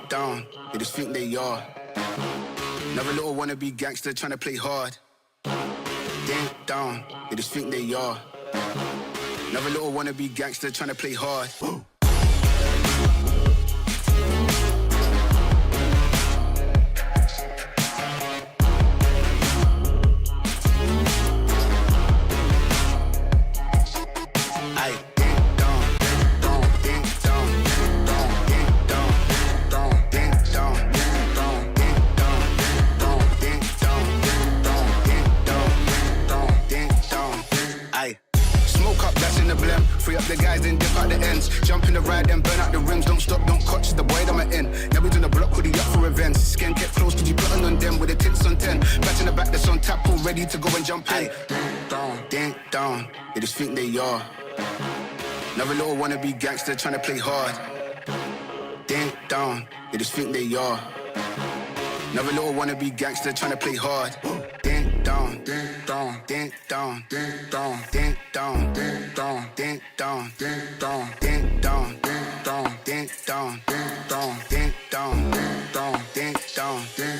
down, they just think they are. Another little wannabe gangster trying to play hard. Ding down, they just think they are. Another little wannabe gangster trying to play hard. The guys then dip out the ends. Jump in the ride then burn out the rims. Don't stop, don't coach the boy that I'm in. Now we doing the block with the up for events. Skin kept close to you plotting on them with the tits on 10. Batch in the back that's on tap, all ready to go and jump in. Ding down, they just think they are. Another little wannabe gangster trying to play hard. Ding down, they just think they are. Another little wannabe gangster trying to play hard. Ding down, ding down, ding down, ding down, ding down, ding down, ding down, ding down, ding down, ding down, ding down, ding down, ding down, ding down, ding down, ding.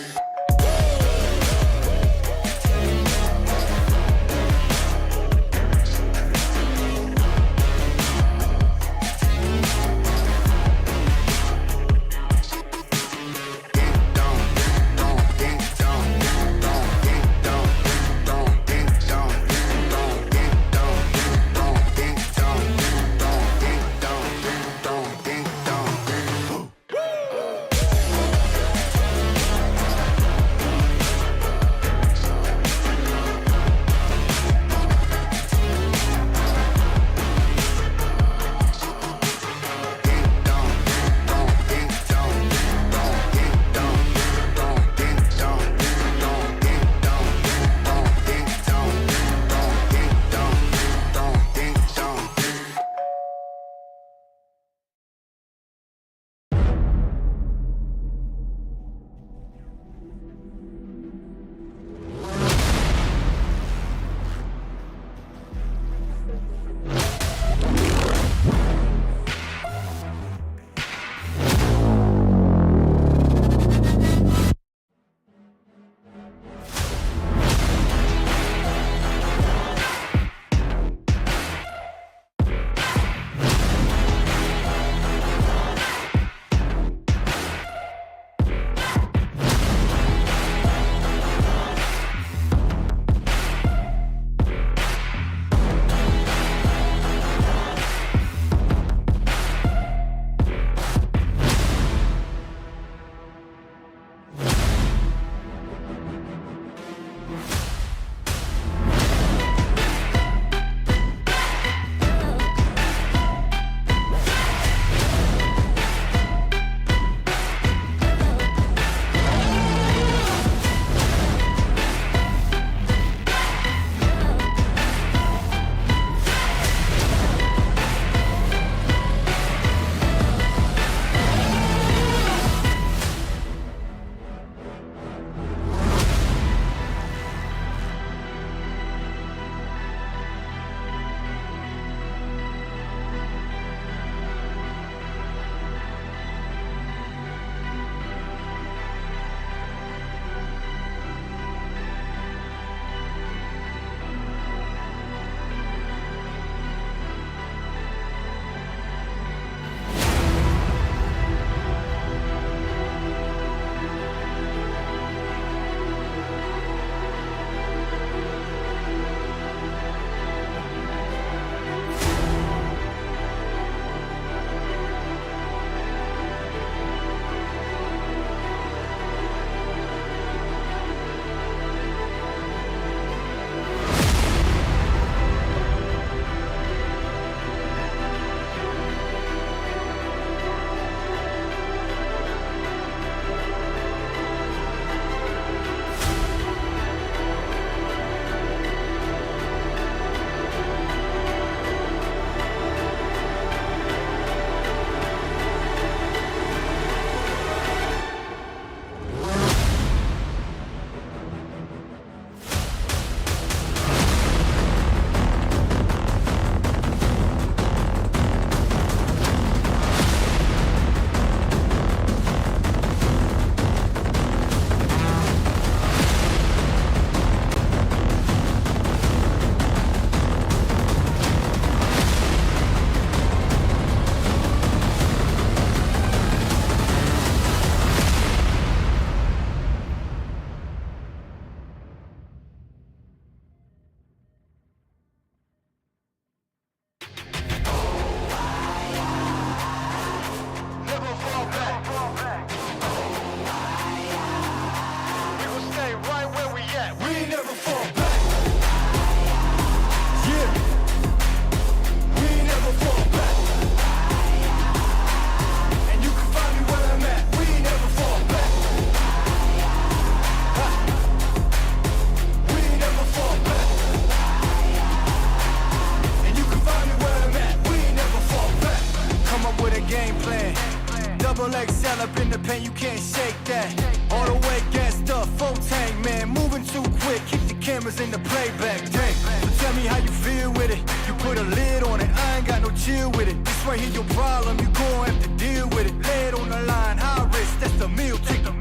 cameras in the playback tape. So tell me how you feel with it. You put a lid on it, I ain't got no chill with it. This right here your problem, you gon' have to deal with it. Lay it on the line, high risk, that's the meal ticket.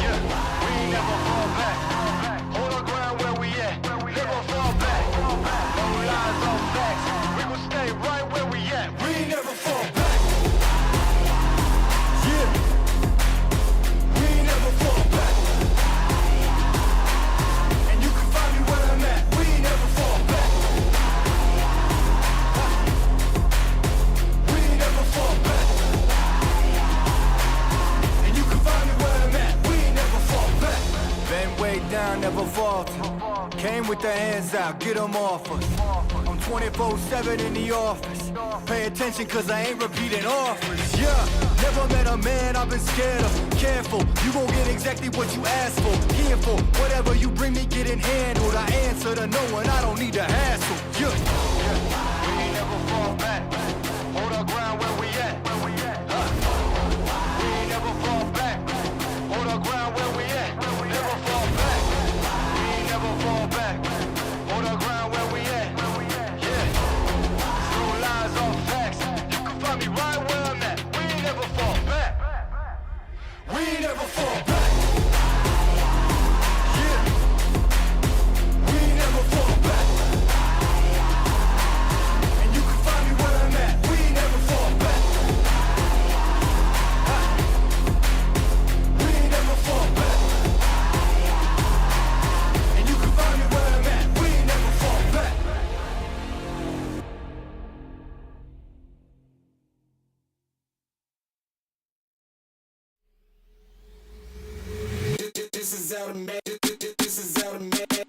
Yeah, we ain't never fall back. Hold our ground where we at. Never fall back. No lies, all facts. We gon' stay right where we at. We ain't never fall back. Yeah, we ain't never fall back. And you can find me where I'm at. We ain't never fall back. We ain't never fall back. And you can find me where I'm at. We ain't never fall back. Been way down, never falter. Came with the hands out, get them off us. I'm 24/7 in the office. Pay attention cause I ain't repeating offers. Yeah, never met a man I've been scared of. Careful, you gon' get exactly what you asked for. Here for whatever you bring me, getting handled. I answer to no one, I don't need to hassle. Yeah, we ain't never fall back. Hold our ground where we at. We ain't never fall back. Hold our ground where we at. Never fall back. We ain't never fall back. Hold our ground where we at. Yeah. No lies, all facts. You can find me right where I'm at. We ain't never fall back. We ain't never fall back. Yeah. We ain't never fall back. And you can find me where I'm at. We ain't never fall back. We ain't never fall back. And you can find me where I'm at. We ain't never fall back. This is automatic. This is automatic.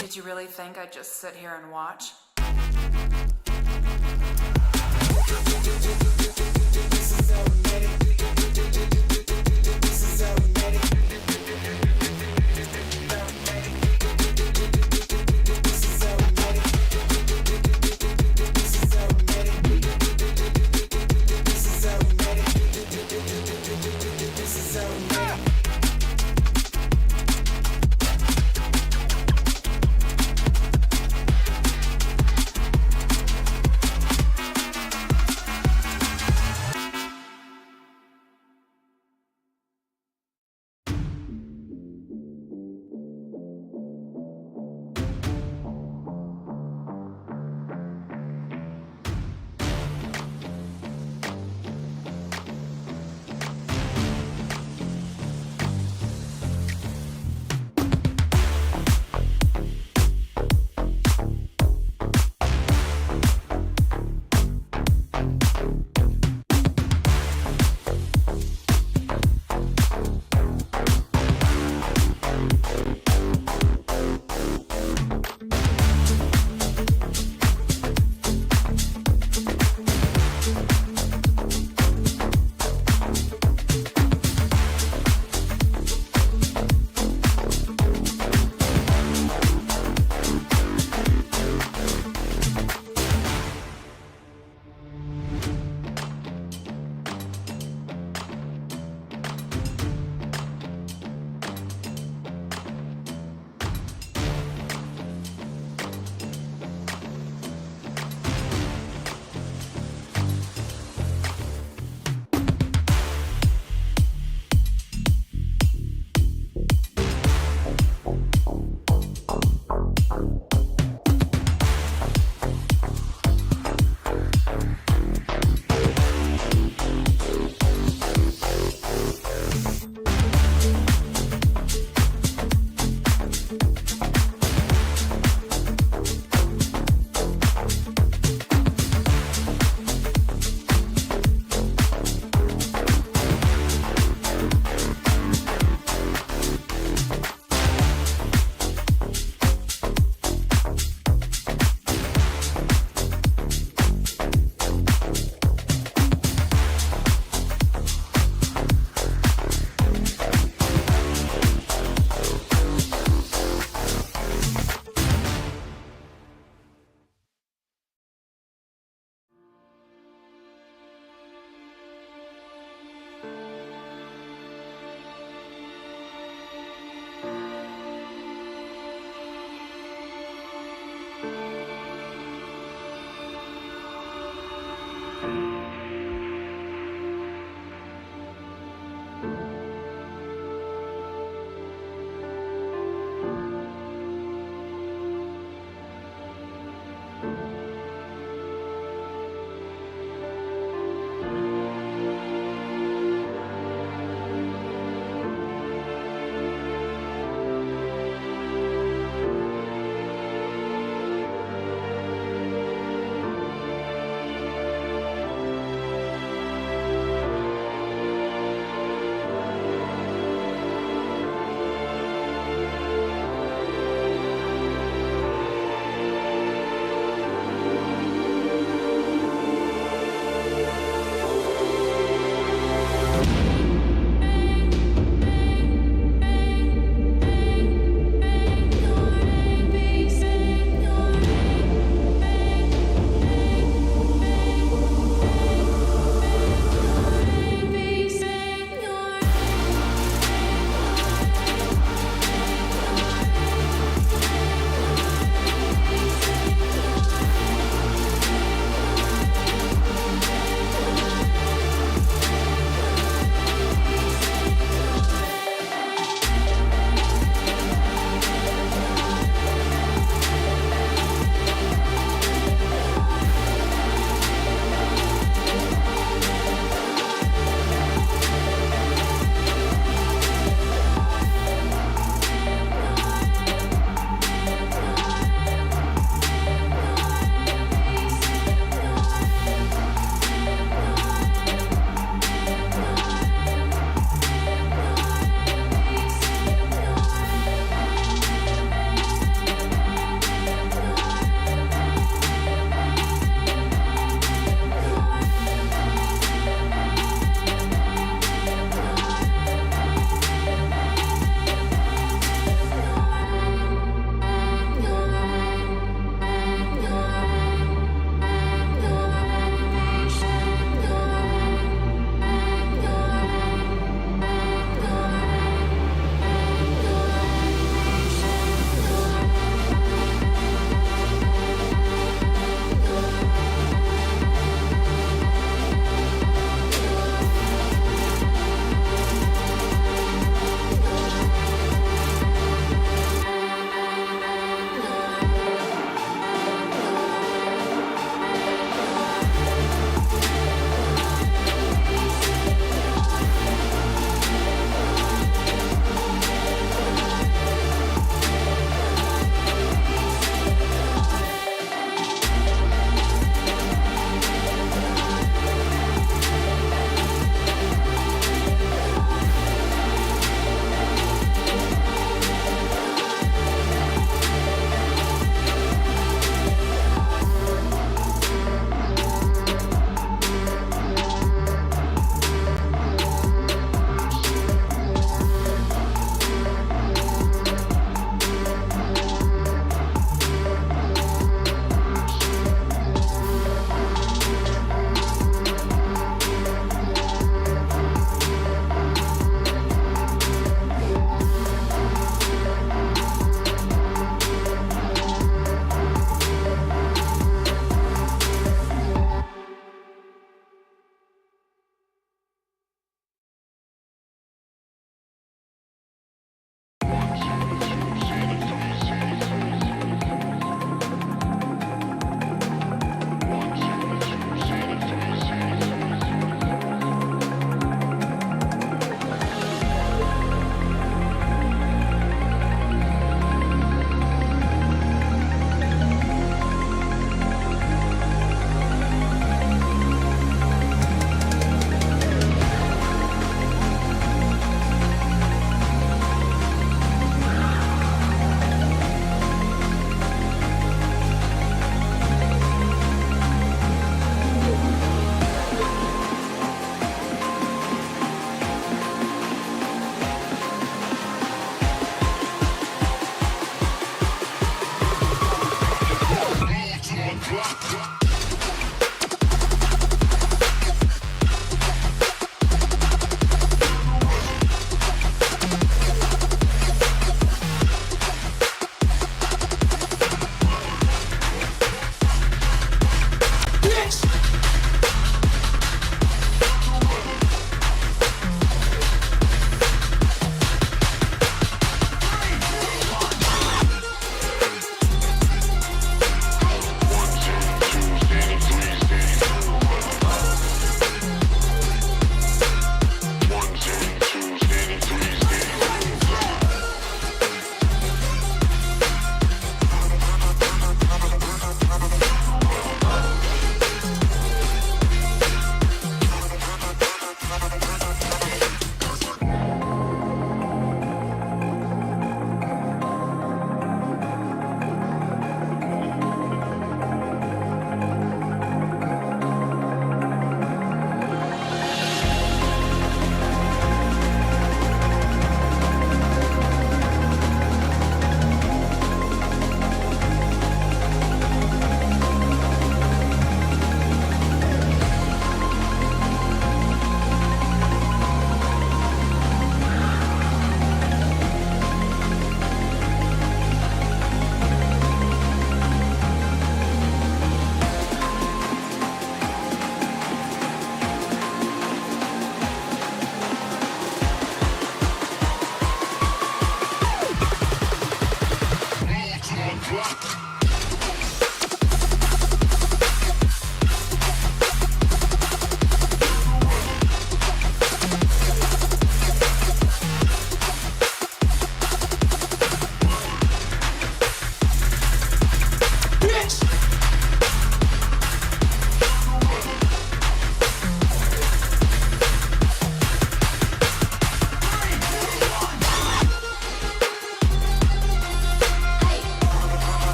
Did you really think I'd just sit here and watch?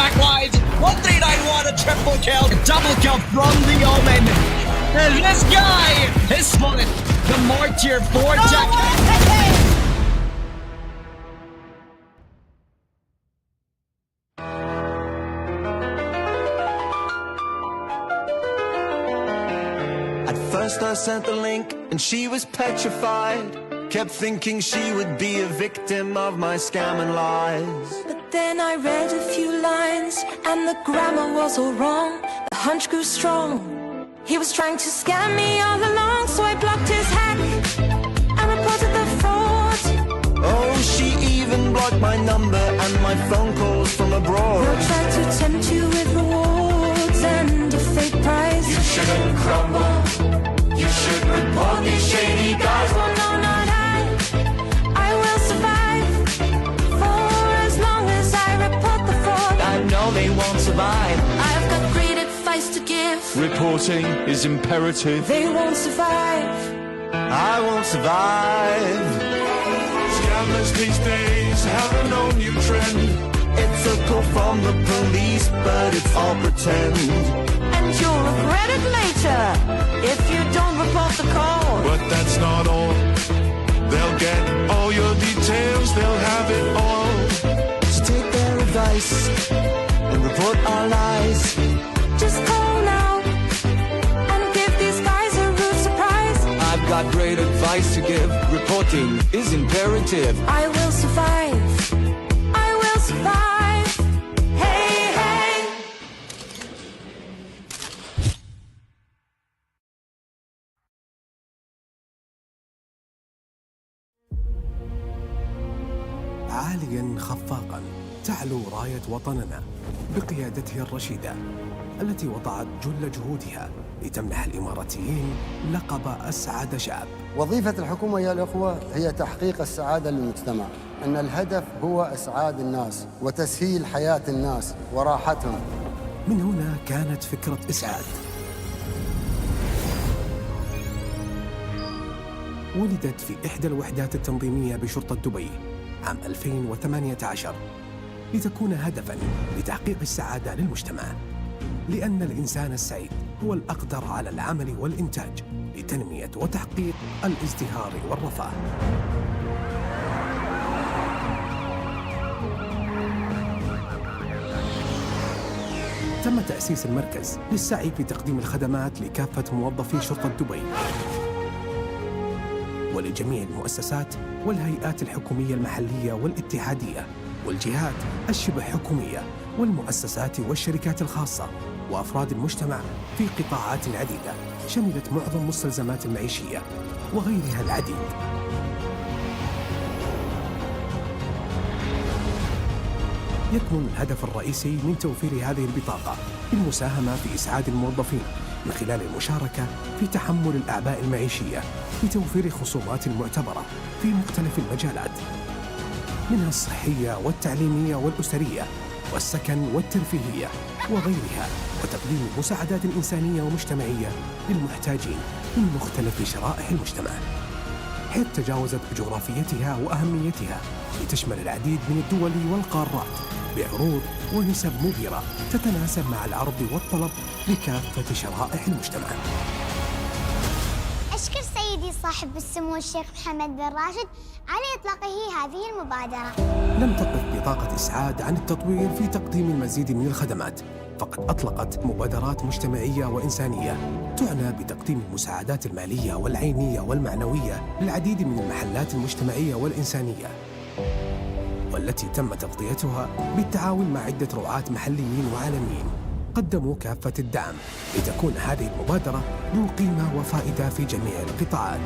back wide. 1391, a triple kill, a double kill from the Omen. And this guy is spotted the Martyr 4 jacket. At first I sent the link and she was petrified. Kept thinking she would be a victim of my scam and lies. But then I read a few lines and the grammar was all wrong. The hunch grew strong. He was trying to scam me all along, so I blocked his hack and reported the fraud. Oh, she even blocked my number and my phone calls from abroad. He'll try to tempt you with rewards and a fake prize. You shouldn't crumble. You should report these shady guys. Well, no, not I will survive for as long as I report the fraud. I know they won't survive. I've got great advice to give. Reporting is imperative. They won't survive. I won't survive. Scammers these days have a no new trend. It's a call from the police, but it's all pretend. And you'll regret it later if you don't report the call. But that's not all. They'll get all your details, they'll have it all. So take their advice and report our lies. Just call now and give these guys a rude surprise. I've got great advice to give. Reporting is imperative. I will survive. I will survive. Hey, hey. عاليا خفاقا تعلو راية وطننا بقيادته الرشيدة التي وضعت جل جهودها لتمنح الإماراتيين لقب أسعد شعب. وظيفة الحكومة يا الأخوة هي تحقيق السعادة للمجتمع، أن الهدف هو إسعاد الناس وتسهيل حياة الناس وراحتهم. من هنا كانت فكرة إسعاد. ولدت في إحدى الوحدات التنظيمية بشرطة دبي عام 2018 لتكون هدفاً لتحقيق السعادة للمجتمع، لأن الإنسان السعيد هو الأقدر على العمل والإنتاج لتنمية وتحقيق الازدهار والرفاه. تم تأسيس المركز للسعي في تقديم الخدمات لكافة موظفي شرطة دبي ولجميع المؤسسات والهيئات الحكومية المحلية والاتحادية والجهات الشبه حكومية والمؤسسات والشركات الخاصة وأفراد المجتمع في قطاعات عديدة شملت معظم المستلزمات المعيشية وغيرها العديد. يكمن الهدف الرئيسي من توفير هذه البطاقة بالمساهمة في إسعاد الموظفين من خلال المشاركة في تحمل الأعباء المعيشية بتوفير خصومات معتبرة في مختلف المجالات منها الصحية والتعليمية والأسرية والسكن والترفيهية وغيرها، وتقديم مساعدات إنسانية ومجتمعية للمحتاجين من مختلف شرائح المجتمع، حيث تجاوزت بجغرافيتها وأهميتها لتشمل العديد من الدول والقارات بعروض ونسب مبهرة تتناسب مع العرض والطلب لكافة شرائح المجتمع. أشكر سيدي صاحب السمو الشيخ محمد بن راشد على إطلاقه هذه المبادرة. لم تقف بطاقة إسعاد عن التطوير في تقديم المزيد من الخدمات، فقد أطلقت مبادرات مجتمعية وإنسانية تعنى بتقديم المساعدات المالية والعينية والمعنوية للعديد من المحلات المجتمعية والإنسانية، والتي تم تغطيتها بالتعاون مع عدة رعاة محليين وعالميين قدموا كافة الدعم لتكون هذه المبادرة ذو قيمة وفائدة في جميع القطاعات،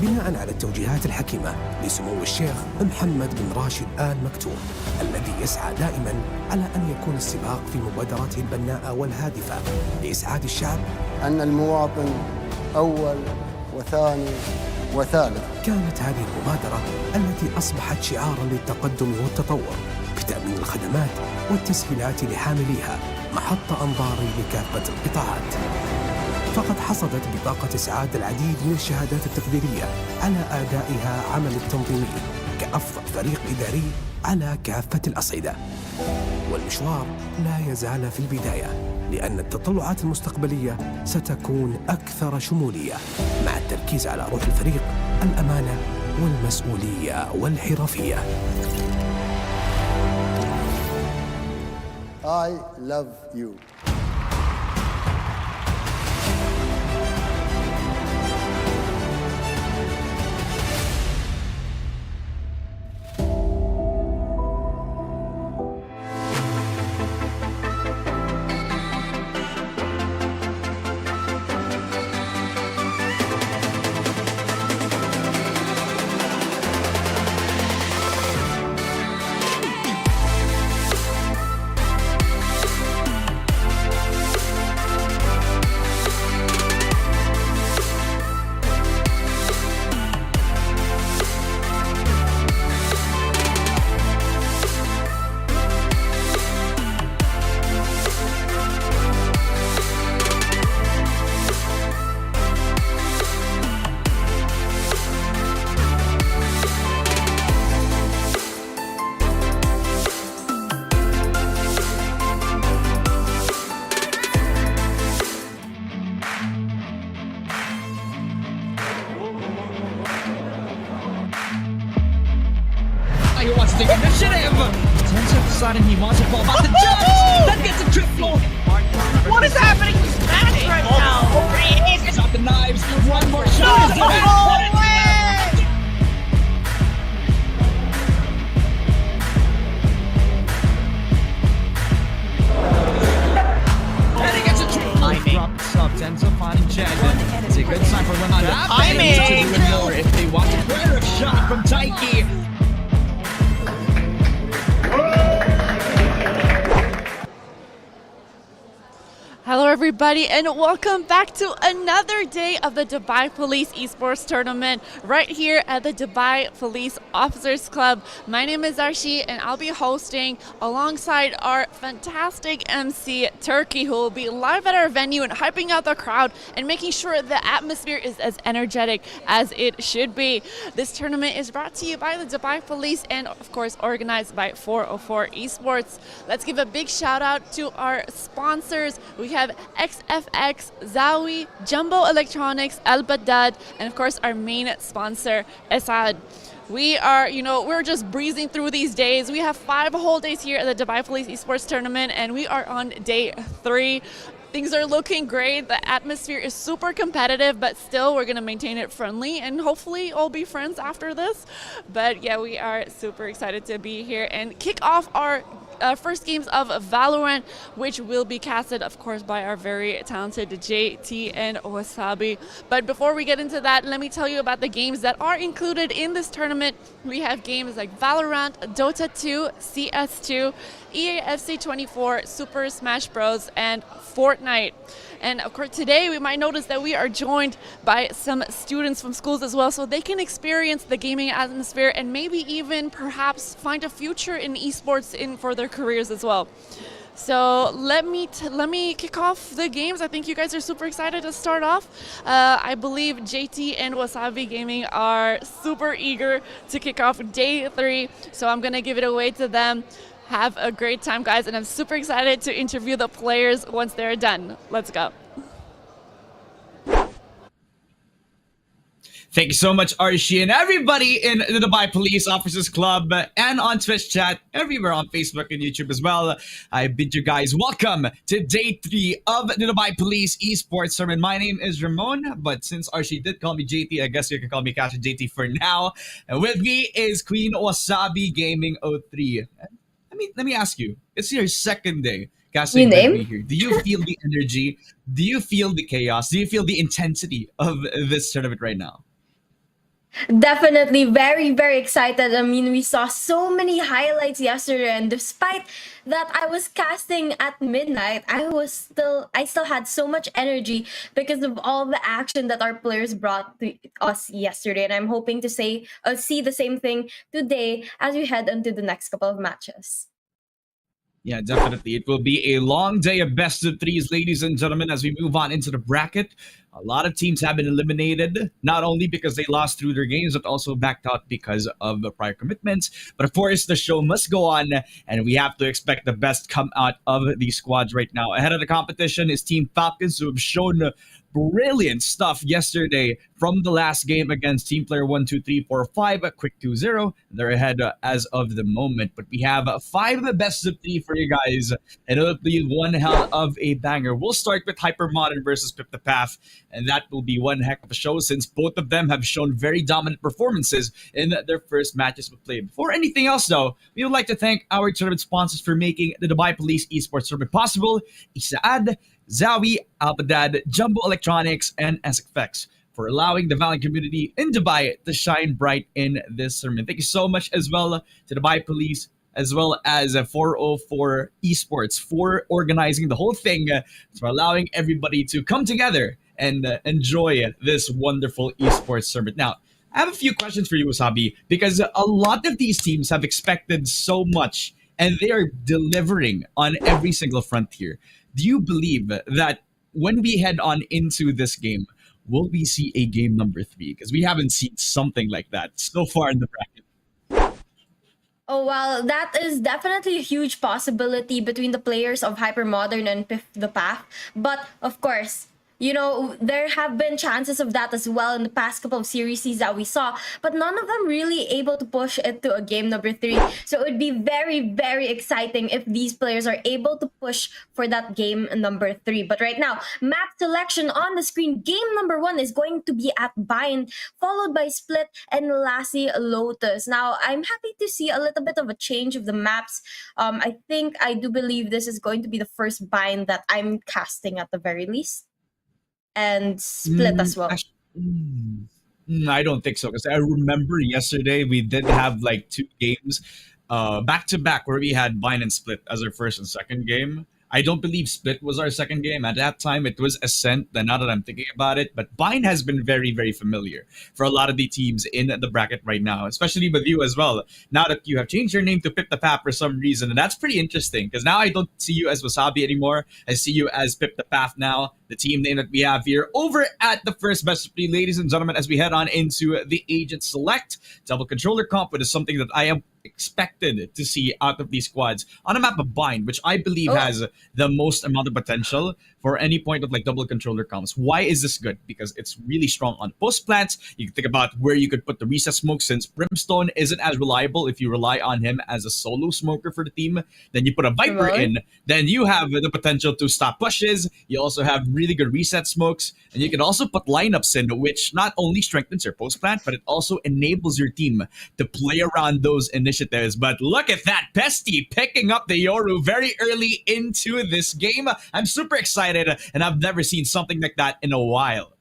بناء على التوجيهات الحكيمة لسمو الشيخ محمد بن راشد آل مكتوم الذي يسعى دائما على أن يكون السباق في مبادراته البناءة والهادفة لإسعاد الشعب، أن المواطن أول وثاني وثالث. كانت هذه المبادرة التي أصبحت شعاراً للتقدم والتطور بتأمين الخدمات والتسهيلات لحامليها محط أنظار لكافة القطاعات، فقد حصدت بطاقة إسعاد العديد من الشهادات التقديرية على أدائها عمل التنظيمي كأفضل فريق إداري على كافة الأصعدة. والمشوار لا يزال في البداية، لأن التطلعات المستقبلية ستكون أكثر شمولية مع التركيز على روح الفريق، الأمانة والمسؤولية والحرفية. I love you. He wants to take initiative. Tenso deciding he wants to fall back the judge. That gets a triple. What is happening to Smash right now? He's got the knives. One more shot. Is and he gets a triple. Drops up. Tenso finding Chad. It's a good sign for Ronaldo. Timing. To do more if they want a better shot from Taiki. Hello everybody and welcome back to another day of the Dubai Police Esports Tournament right here at the Dubai Police Officers Club. My name is Arshi and I'll be hosting alongside our fantastic MC Turkey, who will be live at our venue and hyping out the crowd and making sure the atmosphere is as energetic as it should be. This tournament is brought to you by the Dubai Police and of course organized by 404 Esports. Let's give a big shout out to our sponsors. We have XFX, Zawi, Jumbo Electronics, Al Badad, and of course our main sponsor, Esad. We are, we're just breezing through these days. We have 5 whole days here at the Dubai Police Esports Tournament, and we are on day 3. Things are looking great. The atmosphere is super competitive, but still we're going to maintain it friendly and hopefully all be friends after this. But yeah, we are super excited to be here and kick off our first games of Valorant, which will be casted, of course, by our very talented JT and Wasabi. But before we get into that, let me tell you about the games that are included in this tournament. We have games like Valorant, Dota 2, CS2, EAFC 24, Super Smash Bros, and Fortnite. And of course, today we might notice that we are joined by some students from schools as well, so they can experience the gaming atmosphere and maybe even perhaps find a future in esports for their careers as well. So let me kick off the games. I think you guys are super excited to start off. I believe JT and Wasabi Gaming are super eager to kick off day 3, so I'm gonna give it away to them. Have a great time, guys, and I'm super excited to interview the players once they're done. Let's go. Thank you so much, Arshi, and everybody in the Dubai Police Officers Club and on Twitch chat, everywhere on Facebook and YouTube as well. I bid you guys welcome to day 3 of the Dubai Police Esports Tournament. My name is Ramon, but since Arshi did call me JT, I guess you can call me Captain JT for now. And with me is Queen Wasabi Gaming 03. Let me ask you, it's your second day casting with me here. Do you feel the energy? Do you feel the chaos? Do you feel the intensity of this tournament right now? Definitely very, very excited. I mean, we saw so many highlights yesterday, and despite that I was casting at midnight, I still had so much energy because of all the action that our players brought to us yesterday. And I'm hoping to see the same thing today as we head into the next couple of matches. Yeah, definitely. It will be a long day of best of 3s, ladies and gentlemen, as we move on into the bracket. A lot of teams have been eliminated, not only because they lost through their games, but also backed out because of the prior commitments. But of course, the show must go on, and we have to expect the best come out of these squads right now. Ahead of the competition is Team Falcons, who have shown brilliant stuff yesterday from the last game against Team Player 1, 2, 3, 4, 5, a quick 2-0. They're ahead as of the moment. But we have 5 best of 3 for you guys, and it'll be one hell of a banger. We'll start with Hypermodern versus Pip the Path, and that will be one heck of a show since both of them have shown very dominant performances in their first matches we played. Before anything else, though, we would like to thank our tournament sponsors for making the Dubai Police Esports Tournament possible: Isaad, Zawi, Alpadad, Jumbo Electronics, and SFX for allowing the Valiant community in Dubai to shine bright in this tournament. Thank you so much as well to Dubai Police, as well as 404 Esports for organizing the whole thing, for allowing everybody to come together and enjoy this wonderful esports tournament. Now, I have a few questions for you, Wasabi, because a lot of these teams have expected so much, and they are delivering on every single front here. Do you believe that when we head on into this game, will we see a game number 3? Because we haven't seen something like that so far in the bracket. Oh, well, that is definitely a huge possibility between the players of Hypermodern and Piff the Path. But, of course, you know, there have been chances of that as well in the past couple of series that we saw, but none of them really able to push it to a game number 3. So it would be very, very exciting if these players are able to push for that game number 3. But right now, map selection on the screen. Game number 1 is going to be at Bind, followed by Split and Lassie Lotus. Now, I'm happy to see a little bit of a change of the maps. I do believe this is going to be the first Bind that I'm casting at the very least. And Split as well. I don't think so, because I remember yesterday we did have like 2 games back to back where we had Bind and Split as our first and second game. I don't believe Split was our second game. At that time, it was Ascent, now that I'm thinking about it. But Bind has been very, very familiar for a lot of the teams in the bracket right now, especially with you as well. Now that you have changed your name to Pip the Path for some reason, and that's pretty interesting, because now I don't see you as Wasabi anymore. I see you as Pip the Path now, the team name that we have here over at the first best of 3, ladies and gentlemen, as we head on into the Agent Select. Double controller comp, which is something that I am expected to see out of these squads on a map of Bind, which I believe has the most amount of potential for any point of like double controller comps. Why is this good? Because it's really strong on post plants. You can think about where you could put the reset smoke, since Brimstone isn't as reliable if you rely on him as a solo smoker for the team. Then you put a Viper in, then you have the potential to stop pushes. You also have really good reset smokes, and you can also put lineups in, which not only strengthens your post plant, but it also enables your team to play around those initiatives. But look at that, Pesty picking up the Yoru very early into this game. I'm super excited, and I've never seen something like that in a while.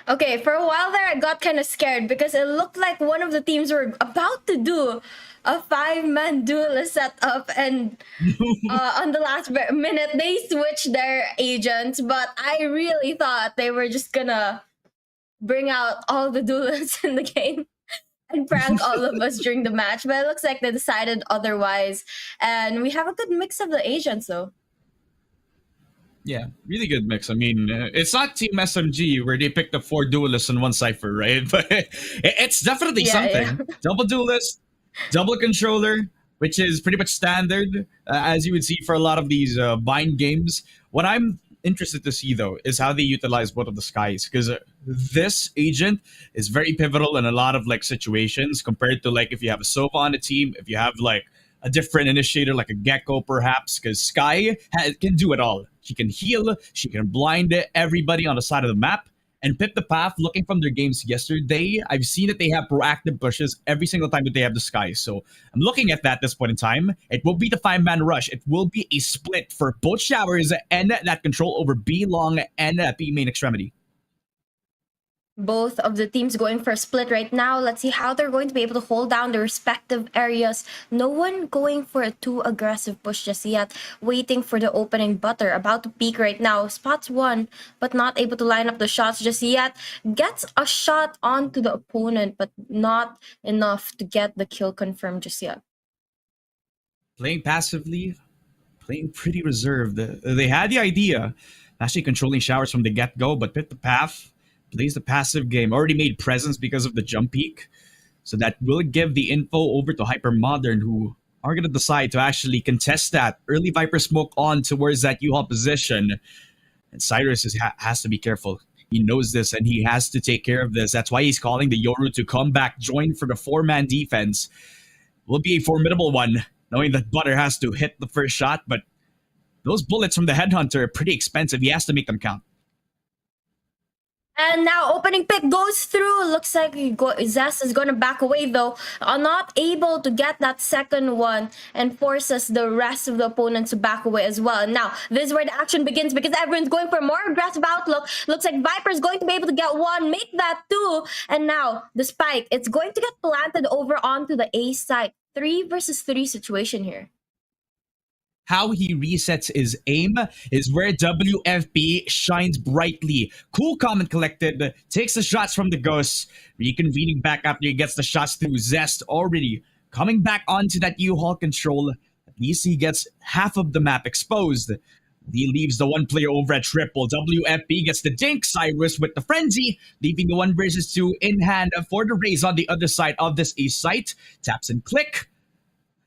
Okay, for a while there, I got kind of scared because it looked like one of the teams were about to do a 5-man duelist setup, and on the last minute, they switched their agents. But I really thought they were just gonna bring out all the duelists in the game and prank all of us during the match. But it looks like they decided otherwise, and we have a good mix of the agents, though. Yeah, really good mix. I mean, it's not Team SMG where they picked up 4 duelists in one cipher, right? But it's definitely something. Yeah. Double duelist, double controller, which is pretty much standard, as you would see for a lot of these Bind games. What I'm interested to see, though, is how they utilize both of the skies, because this agent is very pivotal in a lot of like situations compared to like if you have a Sova on a team, if you have like a different initiator like a Gecko perhaps, because Sky can do it all. She can heal, she can blind everybody on the side of the map. And Pip the Path, looking from their games yesterday, I've seen that they have proactive pushes every single time that they have the Sky. So I'm looking at that this point in time. It will be the 5-man rush. It will be a split for both showers and that control over B long and B main extremity. Both of the teams going for a split right now. Let's see how they're going to be able to hold down their respective areas. No one going for a too aggressive push just yet. Waiting for the opening butter. About to peek right now. Spots one, but not able to line up the shots just yet. Gets a shot onto the opponent, but not enough to get the kill confirmed just yet. Playing passively, playing pretty reserved. They had the idea. actually controlling showers from the get-go, but Pip the Path plays the passive game. Already made presence because of the jump peak. So that will give the info over to Hypermodern, who are going to decide to actually contest that. Early Viper smoke on towards that U-Haul position. And Cyrus has to be careful. He knows this and he has to take care of this. That's why he's calling the Yoru to come back, join for the 4-man defense. Will be a formidable one, knowing that Butter has to hit the first shot, but those bullets from the Headhunter are pretty expensive. He has to make them count. And now opening pick goes through. Looks like Zest is going to back away though. Not able to get that second one and forces the rest of the opponents to back away as well. And now this is where the action begins because everyone's going for a more aggressive outlook. Looks like Viper's going to be able to get one, make that two. And now the spike, it's going to get planted over onto the A side. 3 versus 3 situation here. How he resets his aim is where WFP shines brightly. Cool, calm, and collected. Takes the shots from the ghosts. Reconvening back after he gets the shots through. Zest already coming back onto that U-Haul control. At least he gets half of the map exposed. He leaves the one player over at triple. WFP gets the dink. Cyrus with the frenzy, leaving the 1 versus 2 in hand for the Rays on the other side of this A site. Taps and click.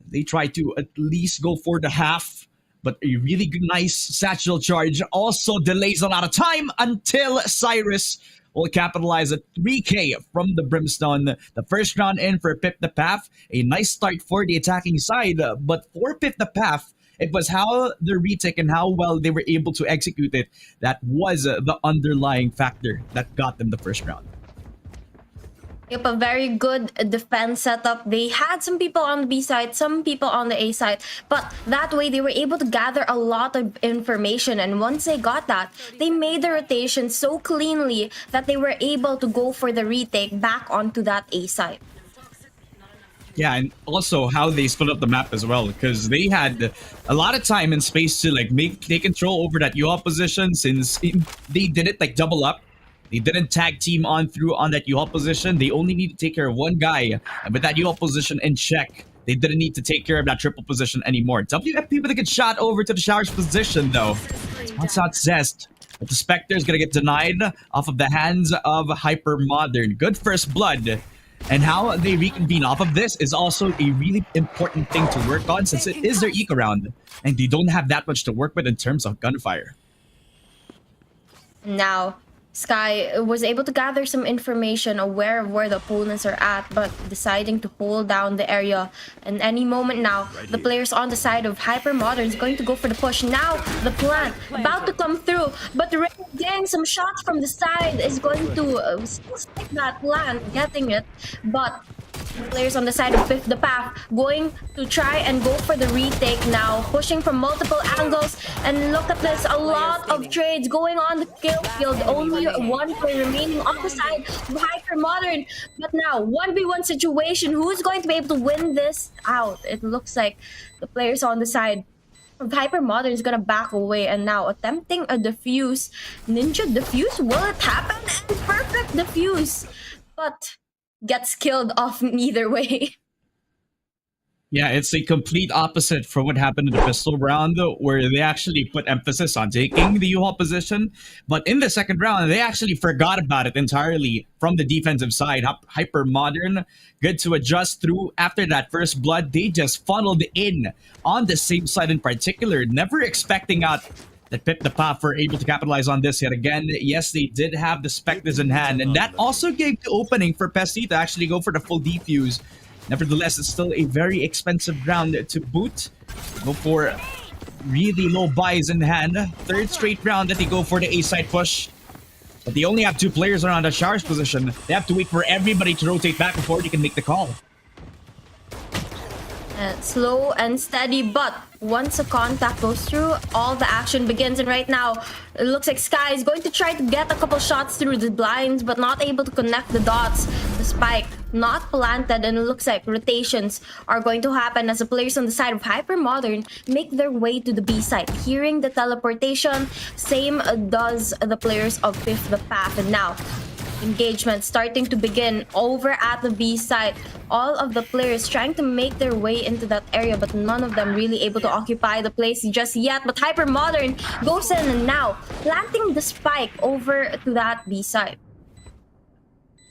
They try to at least go for the half, but a really good, nice satchel charge also delays a lot of time until Cyrus will capitalize at 3K from the Brimstone. The first round in for Pip the Path. A nice start for the attacking side, but for Pip the Path, it was how the retake and how well they were able to execute it that was the underlying factor that got them the first round. Yep, a very good defense setup. They had some people on the B side, some people on the A side, but that way they were able to gather a lot of information, and once they got that, they made the rotation so cleanly that they were able to go for the retake back onto that A side. Yeah, and also how they split up the map as well, because they had a lot of time and space to take control over that U-Haul position, since they did it double up. They didn't tag team on through on that U-Haul position. They only need to take care of one guy. And with that U-Haul position in check, they didn't need to take care of that triple position anymore. WFP with a good shot over to the Showers position, though. Spots out Zest. But the Spectre is going to get denied off of the hands of Hypermodern. Good first blood. And how they reconvene off of this is also a really important thing to work on, since it is their eco round. And they don't have that much to work with in terms of gunfire. Now, Sky was able to gather some information, aware of where the opponents are at, but deciding to hold down the area. And any moment now, the players on the side of Hypermodern is going to go for the push. Now, the plant about to come through, but Ray getting some shots from the side is going to stick that plant, getting it. But the players on the side of Fifth the Path going to try and go for the retake now, pushing from multiple angles. And look at this, a lot of trades going on the kill field. Only one player remaining on the side of Hypermodern. But now, 1v1 situation. Who's going to be able to win this out? It looks like the players on the side of Hypermodern is gonna back away, and now attempting a defuse. Ninja defuse? Will it happen? And perfect defuse. But gets killed off either way. Yeah, it's a complete opposite for what happened in the pistol round, where they actually put emphasis on taking the U-Haul position. But in the second round, they actually forgot about it entirely from the defensive side. Hypermodern, good to adjust through. After that first blood, they just funneled in on the same side in particular, never expecting out that Pip the Path were able to capitalize on this yet again. Yes, they did have the Spectres in hand, and that also gave the opening for Pesty to actually go for the full defuse. Nevertheless, it's still a very expensive round to boot. Go for really low buys in hand. Third straight round that they go for the A-side push. But they only have 2 players around the Showers position. They have to wait for everybody to rotate back before they can make the call. Slow and steady, but once a contact goes through, all the action begins. And right now, it looks like Sky is going to try to get a couple shots through the blinds, but not able to connect the dots. The spike not planted, and it looks like rotations are going to happen as the players on the side of Hypermodern make their way to the B side. Hearing the teleportation, same does the players of Fifth the Path. And now, Engagement starting to begin over at the B side. All of the players trying to make their way into that area, but none of them really able to occupy the place just yet. But Hypermodern goes in and now planting the spike over to that B side.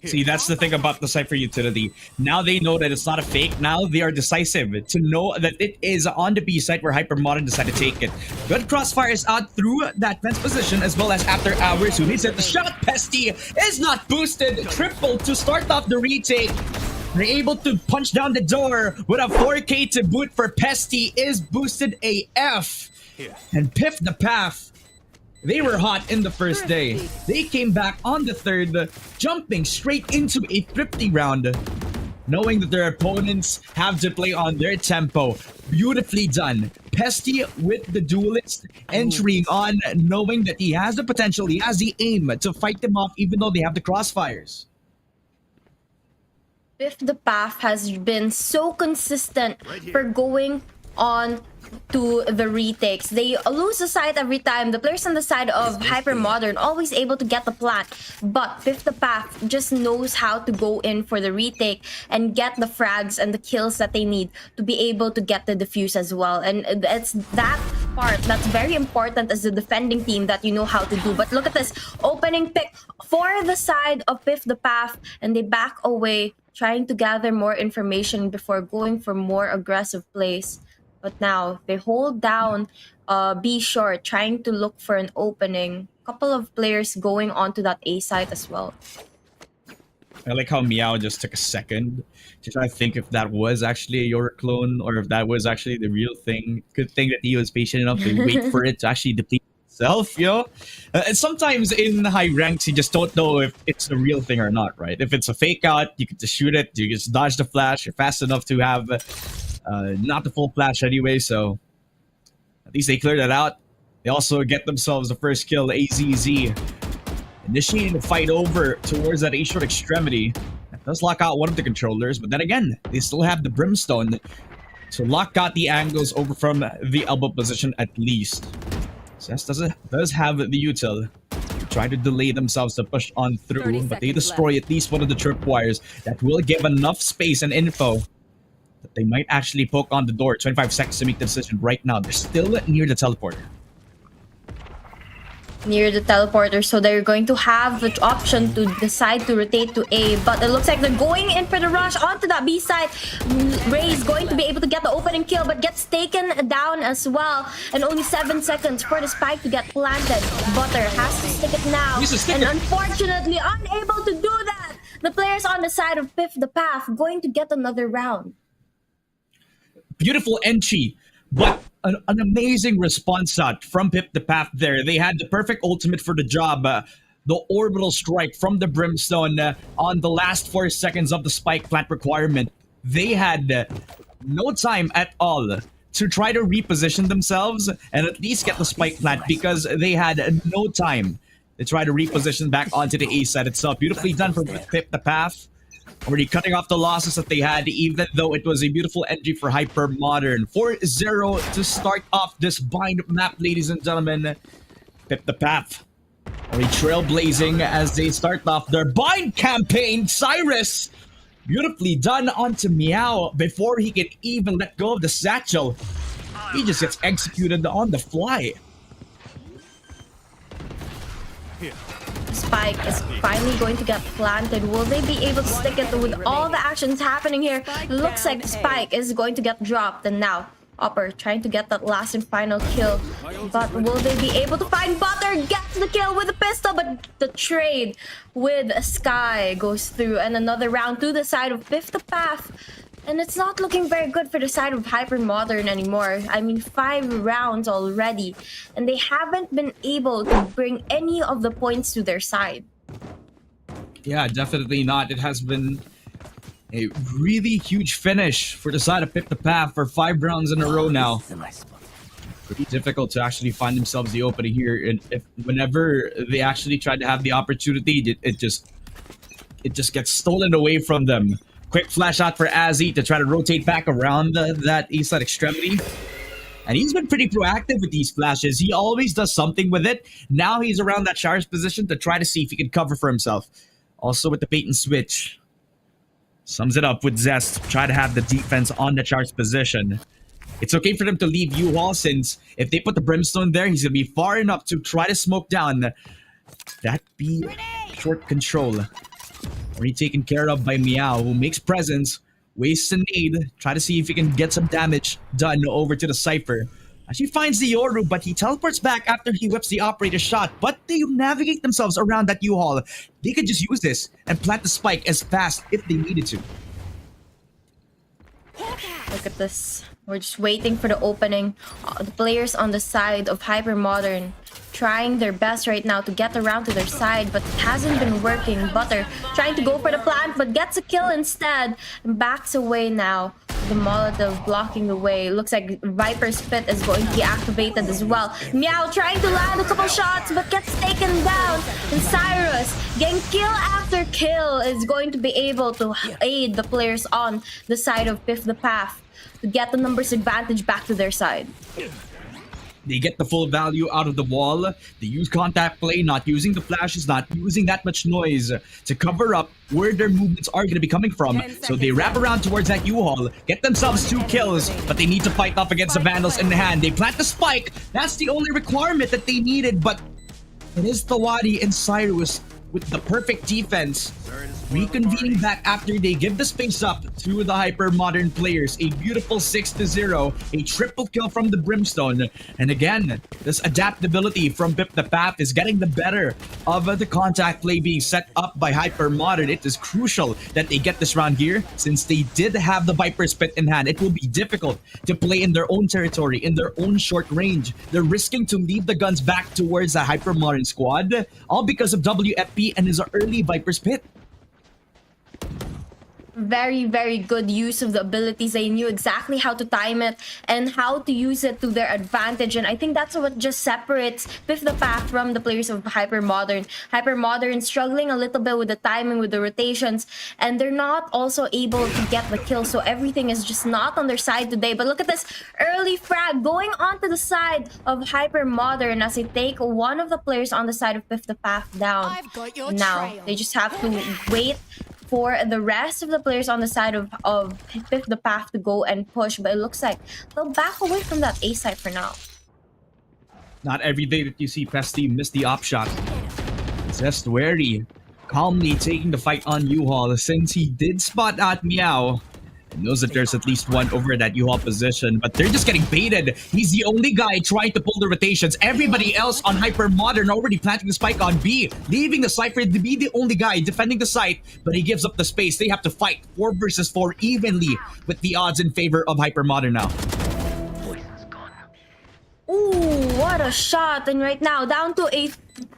See, that's the thing about the Cypher utility. Now they know that it's not a fake. Now they are decisive to know that it is on the B site where Hypermodern decided to take it. Good crossfires out through that fence position as well as after hours. Who needs it? The shot Pesty is not boosted. Triple to start off the retake. They're able to punch down the door with a 4K to boot for Pesty is boosted AF. And Piff the Path. They were hot in the first day. They came back on the third, jumping straight into a thrifty round, knowing that their opponents have to play on their tempo. Beautifully done. Pesty with the duelist entering on, knowing that he has the potential, he has the aim to fight them off even though they have the crossfires. If the path has been so consistent for going on to the retakes. They lose the side every time. The players on the side of Hypermodern always able to get the plant, but Fifth the Path just knows how to go in for the retake and get the frags and the kills that they need to be able to get the defuse as well. And it's that part that's very important as the defending team that you know how to do. But look at this opening pick for the side of Fifth the Path, and they back away trying to gather more information before going for more aggressive plays. But now they hold down B short, trying to look for an opening. Couple of players going onto that A side as well. I like how Meow just took a second to try to think if that was actually a York clone or if that was actually the real thing. Good thing that he was patient enough to wait for it to actually deplete itself, you know? And sometimes in high ranks, you just don't know if it's the real thing or not, right? If it's a fake out, you can just shoot it, you just dodge the flash, you're fast enough to have not the full flash anyway, so at least they cleared that out. They also get themselves the first kill, AZZ. Initiating the fight over towards that A-short extremity. That does lock out one of the controllers, but then again, they still have the Brimstone to lock out the angles over from the elbow position at least. CS does have the util. Try to delay themselves to push on through, but they destroy at least one of the tripwires that will give enough space and info that they might actually poke on the door. 25 seconds to make the decision right now. They're still near the teleporter. Near the teleporter, so they're going to have the option to decide to rotate to A, but it looks like they're going in for the rush onto that B side. Ray is going to be able to get the opening kill, but gets taken down as well, and only 7 seconds for the spike to get planted. Butter has to stick it now, and unfortunately unable to do that. The players on the side of Piff the Path going to get another round. Beautiful entry, but an amazing response shot from Pip the Path there. They had the perfect ultimate for the job. The orbital strike from the Brimstone on the last 4 seconds of the spike plant requirement. They had no time at all to try to reposition themselves and at least get the spike plant because they had no time to try to reposition back onto the A side itself. Beautifully done from Pip the Path. Already cutting off the losses that they had, even though it was a beautiful entry for Hypermodern. 4-0 to start off this bind map, ladies and gentlemen. Pip the Path already trailblazing as they start off their bind campaign. Cyrus, beautifully done onto Meow before he can even let go of the satchel. He just gets executed on the fly. Spike is finally going to get planted. Will they be able to stick it with all the actions happening here? Looks like Spike is going to get dropped, and now Upper trying to get that last and final kill. But will they be able to find Butter? Gets the kill with a pistol, but the trade with Sky goes through, and another round to the side of Fifth the Path. And it's not looking very good for the side of Hypermodern anymore. I mean, 5 rounds already, and they haven't been able to bring any of the points to their side. Yeah, definitely not. It has been a really huge finish for the side of Pick the Path for 5 rounds in a row now. Pretty difficult to actually find themselves the opening here, and whenever they actually try to have the opportunity, it just gets stolen away from them. Quick flash out for Azzy to try to rotate back around that east side extremity. And he's been pretty proactive with these flashes. He always does something with it. Now he's around that Shard's position to try to see if he can cover for himself. Also with the bait and switch. Sums it up with zest. Try to have the defense on the charge position. It's okay for them to leave U-Haul, since if they put the brimstone there, he's going to be far enough to try to smoke down that B short control. Already taken care of by Meow, who makes presence, wastes a nade, try to see if he can get some damage done over to the Cypher. She finds the Yoru, but he teleports back after he whips the operator shot, but they navigate themselves around that U-Haul. They could just use this and plant the spike as fast if they needed to. Look at this. We're just waiting for the opening. The players on the side of Hypermodern trying their best right now to get around to their side, but it hasn't been working. Butter trying to go for the plant, but gets a kill instead and backs away now. The Molotov blocking the way. Looks like Viper's Pit is going to be activated as well. Meow trying to land a couple shots, but gets taken down. And Cyrus getting kill after kill is going to be able to aid the players on the side of Piff the Path to get the numbers advantage back to their side. They get the full value out of the wall. They use contact play, not using the flashes, not using that much noise to cover up where their movements are going to be coming from. So they wrap around towards that U-Haul, get themselves 2 kills, but they need to fight off against the Vandals in the hand. They plant the spike. That's the only requirement that they needed, but it is the Wadi and Cyrus with the perfect defense, reconvening back after they give the space up to the Hypermodern players. A beautiful 6-0, a triple kill from the Brimstone. And again, this adaptability from Pip the Path is getting the better of the contact play being set up by Hypermodern. It is crucial that they get this round here, since they did have the Viper's Pit in hand. It will be difficult to play in their own territory, in their own short range. They're risking to leave the guns back towards the Hypermodern squad, all because of WFP and his early Viper's Pit. Very, very good use of the abilities. They knew exactly how to time it and how to use it to their advantage. And I think that's what just separates Piff the Path from the players of Hypermodern. Hypermodern struggling a little bit with the timing, with the rotations, and they're not also able to get the kill. So everything is just not on their side today. But look at this early frag going onto the side of Hypermodern as they take one of the players on the side of Piff the Path down. Now they just have to wait for the rest of the players on the side of Piff the Path to go and push, but it looks like they'll back away from that A side for now. Not every day that you see Pesty miss the op shot. Just wary, calmly taking the fight on U-Haul, since he did spot out Meow. He knows that there's at least one over that U-Haul position, but they're just getting baited. He's the only guy trying to pull the rotations. Everybody else on Hypermodern already planting the spike on B, leaving the Cypher to be the only guy defending the site, but he gives up the space. They have to fight 4 versus 4 evenly, with the odds in favor of Hypermodern now. Ooh, what a shot. And right now, down to a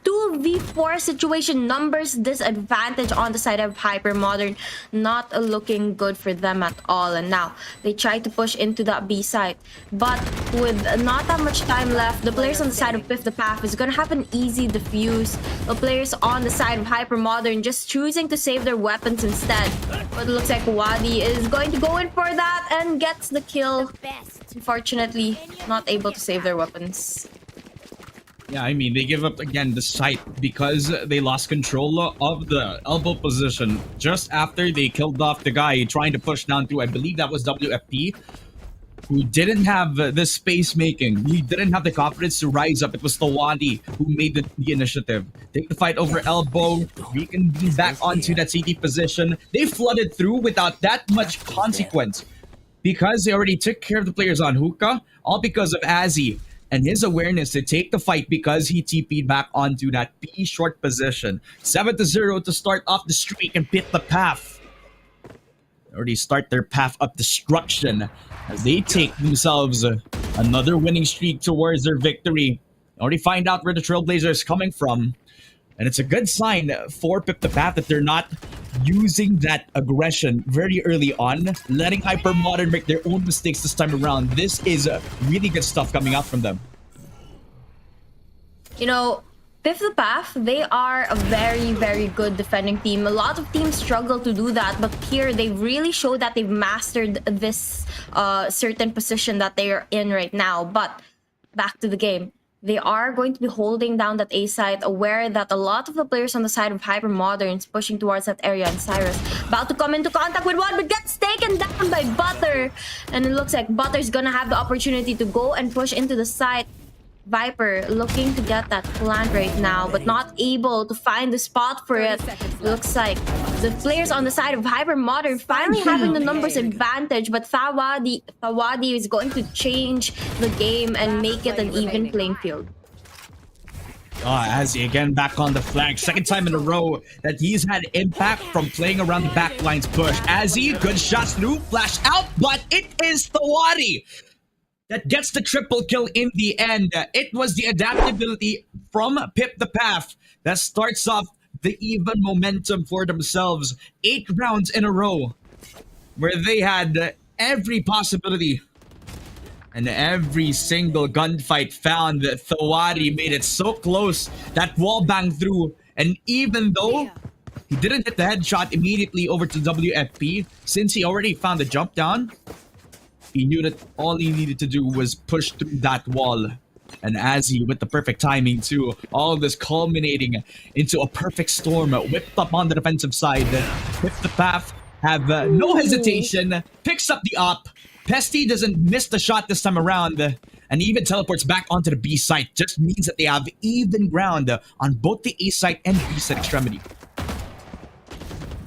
2v4 situation. Numbers disadvantage on the side of Hypermodern. Not looking good for them at all. And now, they try to push into that B side. But with not that much time left, the players on the side of Piff the Path is going to have an easy defuse. The players on the side of Hypermodern just choosing to save their weapons instead. But it looks like Wadi is going to go in for that and gets the kill. Unfortunately, not able to save their weapons. Yeah, I mean, they give up again the site because they lost control of the elbow position just after they killed off the guy trying to push down to, I believe that was WFP, who didn't have the space making. He didn't have the confidence to rise up. It was the Wadi who made the initiative. Take the fight over elbow. We can be back onto that CT position. They flooded through without that much consequence because they already took care of the players on hookah, all because of Azzy and his awareness to take the fight because he TP'd back onto that B short position. 7-0 to start off the streak and Piff the Path. They already start their path of destruction as they take themselves another winning streak towards their victory. Already find out where the Trailblazer is coming from. And it's a good sign for Piff the Path that they're not using that aggression very early on, letting Hypermodern make their own mistakes this time around. This is really good stuff coming out from them. You know, Piff the Path, they are a very, very good defending team. A lot of teams struggle to do that, but here they really show that they've mastered this certain position that they are in right now. But back to the game. They are going to be holding down that A site, aware that a lot of the players on the side of Hypermoderns pushing towards that area, and Cyrus about to come into contact with one, but gets taken down by Butter. And it looks like Butter's gonna have the opportunity to go and push into the site. Viper looking to get that plant right now, but not able to find the spot for it. Looks like the players on the side of Hypermodern finally having the numbers advantage, but Thawadi is going to change the game and make it an even playing field. Azzy again back on the flank. Second time in a row that he's had impact from playing around the backline's push. Azzy, good shots through, flash out, but it is Thawadi that gets the triple kill in the end. It was the adaptability from Pip the Path that starts off the even momentum for themselves. 8 rounds in a row where they had every possibility. And every single gunfight found that Thawadi made it so close. That wall banged through. And even though he didn't hit the headshot immediately over to WFP, since he already found the jump down, he knew that all he needed to do was push through that wall. And Azzy with the perfect timing too. All of this culminating into a perfect storm whipped up on the defensive side. With the path, have no hesitation, picks up the op. Pesty doesn't miss the shot this time around, and even teleports back onto the B site. Just means that they have even ground on both the A site and B site extremity.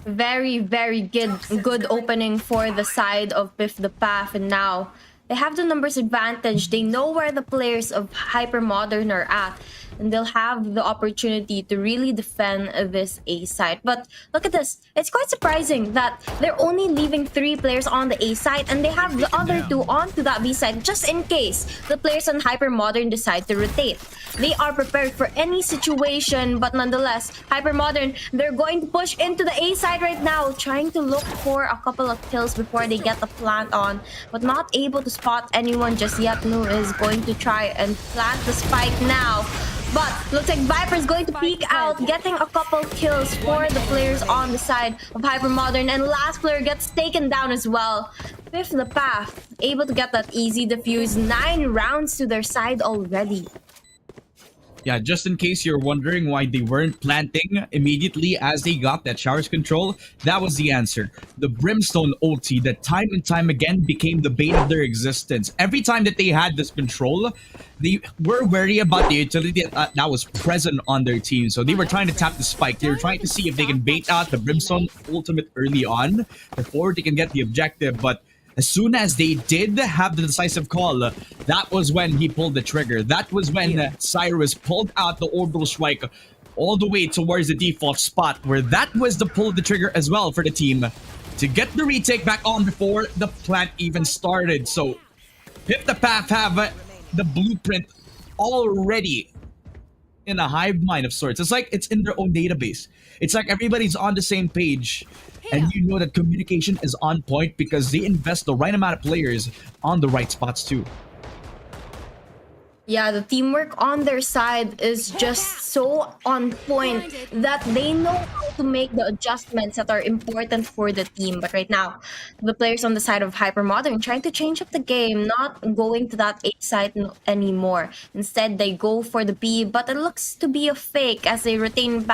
Very, very good opening for the side of Piff the Path, and now they have the numbers advantage. They know where the players of Hypermodern are at, and they'll have the opportunity to really defend this A site. But look at this. It's quite surprising that they're only leaving 3 players on the A site, and they have the other 2 onto that B site just in case the players on Hypermodern decide to rotate. They are prepared for any situation, but nonetheless, Hypermodern, they're going to push into the A side right now, trying to look for a couple of kills before they get the plant on, but not able to spot anyone just yet. Nu is going to try and plant the spike now. But looks like Viper's going to peek out, getting a couple kills for the players on the side of Hypermodern, and last player gets taken down as well. Piff the Path, able to get that easy defuse. 9 rounds to their side already. Yeah, just in case you're wondering why they weren't planting immediately as they got that shower's control, that was the answer. The Brimstone ulti that time and time again became the bane of their existence. Every time that they had this control, they were wary about the utility that was present on their team. So they were trying to tap the spike. They were trying to see if they can bait out the Brimstone ultimate early on before they can get the objective. But as soon as they did have the decisive call, that was when he pulled the trigger. That was when Cyrus pulled out the orbital strike all the way towards the default spot, where that was the pull of the trigger as well for the team to get the retake back on before the plant even started. So Pip the Path have the blueprint already in a hive mind of sorts. It's like it's in their own database. It's like everybody's on the same page. And you know that communication is on point because they invest the right amount of players on the right spots too. Yeah, the teamwork on their side is just so on point that they know how to make the adjustments that are important for the team. But right now, the players on the side of Hypermodern trying to change up the game, not going to that A side anymore. Instead, they go for the B, but it looks to be a fake as they rotate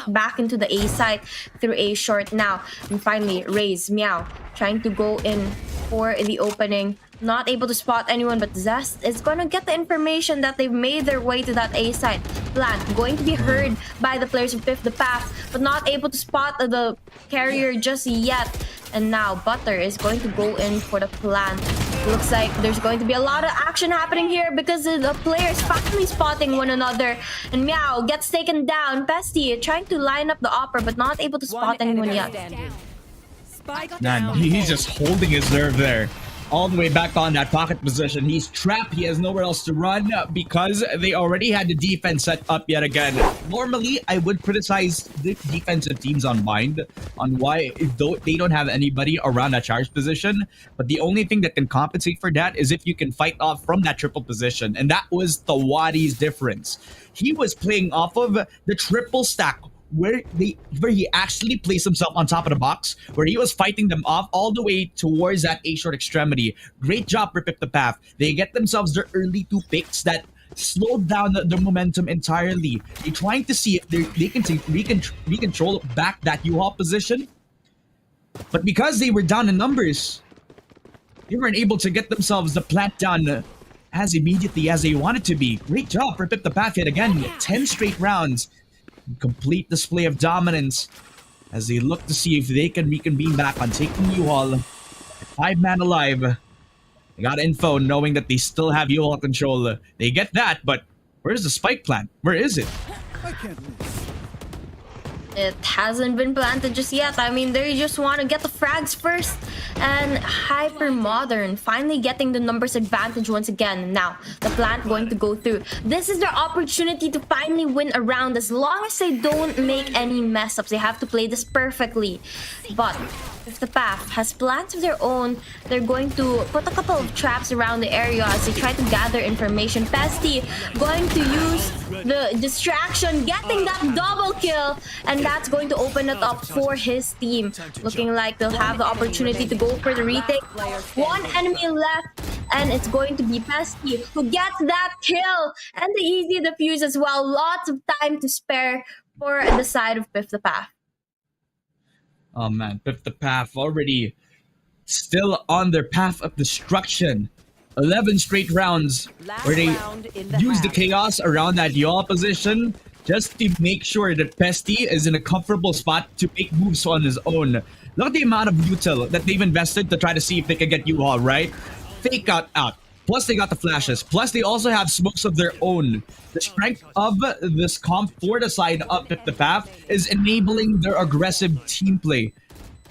back into the A side through A short now. And finally, Raze, Meow, trying to go in for the opening. Not able to spot anyone, but Zest is going to get the information that they've made their way to that A site. Plant going to be heard by the players of Piff the Path, but not able to spot the carrier just yet. And now Butter is going to go in for the plant. Looks like there's going to be a lot of action happening here because the players finally spotting one another. And Meow gets taken down. Pesty trying to line up the upper, but not able to spot anyone yet. Man, he's just holding his nerve there. All the way back on that pocket position. He's trapped. He has nowhere else to run because they already had the defense set up yet again. Normally, I would criticize the defensive teams on Mind on why they don't have anybody around that charge position. But the only thing that can compensate for that is if you can fight off from that triple position. And that was Thawadi's difference. He was playing off of the triple stack where he actually placed himself on top of the box, where he was fighting them off all the way towards that A short extremity. Great job for Pip the Path. They get themselves their early 2 picks that slowed down the momentum entirely. They're trying to see if they can recontrol back that U-Haul position. But because they were down in numbers, they weren't able to get themselves the plant down as immediately as they wanted to be. Great job for Pip the Path yet again. 10 straight rounds. Complete display of dominance as they look to see if they can reconvene back on taking U-Haul. 5-man alive. They got info knowing that they still have U-Haul control. They get that, but where's the spike plant? Where is it? I can't lose. It hasn't been planted just yet. I mean, they just want to get the frags first. And Hypermodern finally getting the numbers advantage once again. Now, the plant going to go through. This is their opportunity to finally win a round. As long as they don't make any mess ups, they have to play this perfectly. But if the path has plans of their own, they're going to put a couple of traps around the area as they try to gather information. Pesty going to use the distraction, getting that double kill, and that's going to open it up for his team. Looking like they'll have the opportunity to go for the retake. One enemy left, and it's going to be Pesty who gets that kill and the easy defuse as well. Lots of time to spare for the side of Fifth the Path. Oh man, Fifth the Path already still on their path of destruction. 11 straight rounds where they use the chaos around that yaw position just to make sure that Pesty is in a comfortable spot to make moves on his own. Look at the amount of util that they've invested to try to see if they can get U-Haul, right? Fake out. Plus they got the flashes. Plus they also have smokes of their own. The strength of this comp for the side of Fifth the Path is enabling their aggressive team play.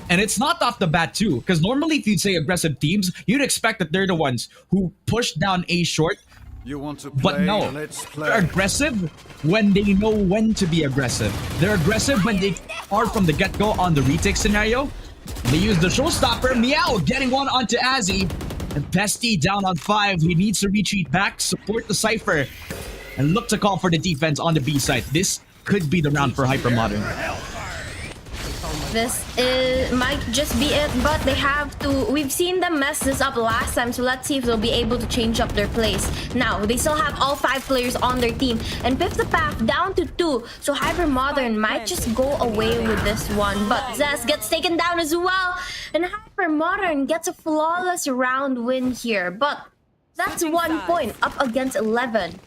And it's not off the bat too, because normally if you'd say aggressive teams, you'd expect that they're the ones who push down A short. You want to play? But no, they're aggressive when they know when to be aggressive. They're aggressive when they are from the get-go on the retake scenario. They use the showstopper, Meow getting one onto Azzy. And Pesty down on 5. He needs to retreat back, support the Cypher, and look to call for the defense on the B side. This could be the round for Hypermodern. This might just be it, but they have to. We've seen them mess this up last time, so let's see if they'll be able to change up their plays. Now, they still have all 5 players on their team, and Fifth the Path down to 2, so Hypermodern might just go away with this one. But Zest gets taken down as well, and Hypermodern gets a flawless round win here. But that's 1 point up against 11.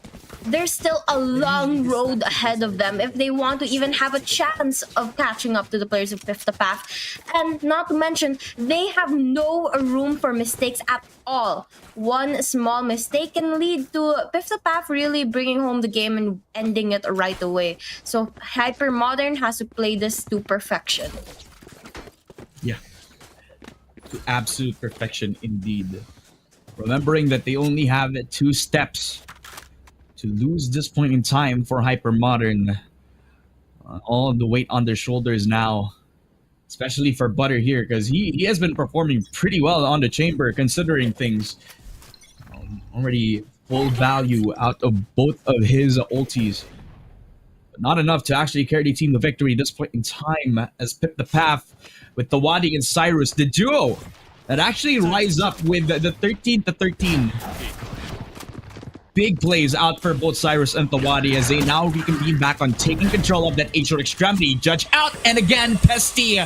There's still a long road ahead of them if they want to even have a chance of catching up to the players of Fifth the Path. And not to mention, they have no room for mistakes at all. One small mistake can lead to Fifth the Path really bringing home the game and ending it right away. So Hypermodern has to play this to perfection. Yeah, to absolute perfection indeed. Remembering that they only have 2 steps to lose this point in time for Hypermodern. All the weight on their shoulders now, especially for Butter here, because he has been performing pretty well on the chamber considering things. Already full value out of both of his ultis. But not enough to actually carry the team to victory at this point in time as Pip the Path with the Wadi and Cyrus, the duo that actually rise up with the 13-13. Big plays out for both Cyrus and Tawadi as they now reconvene back on taking control of that H-short extremity. Judge out, and again, Pesty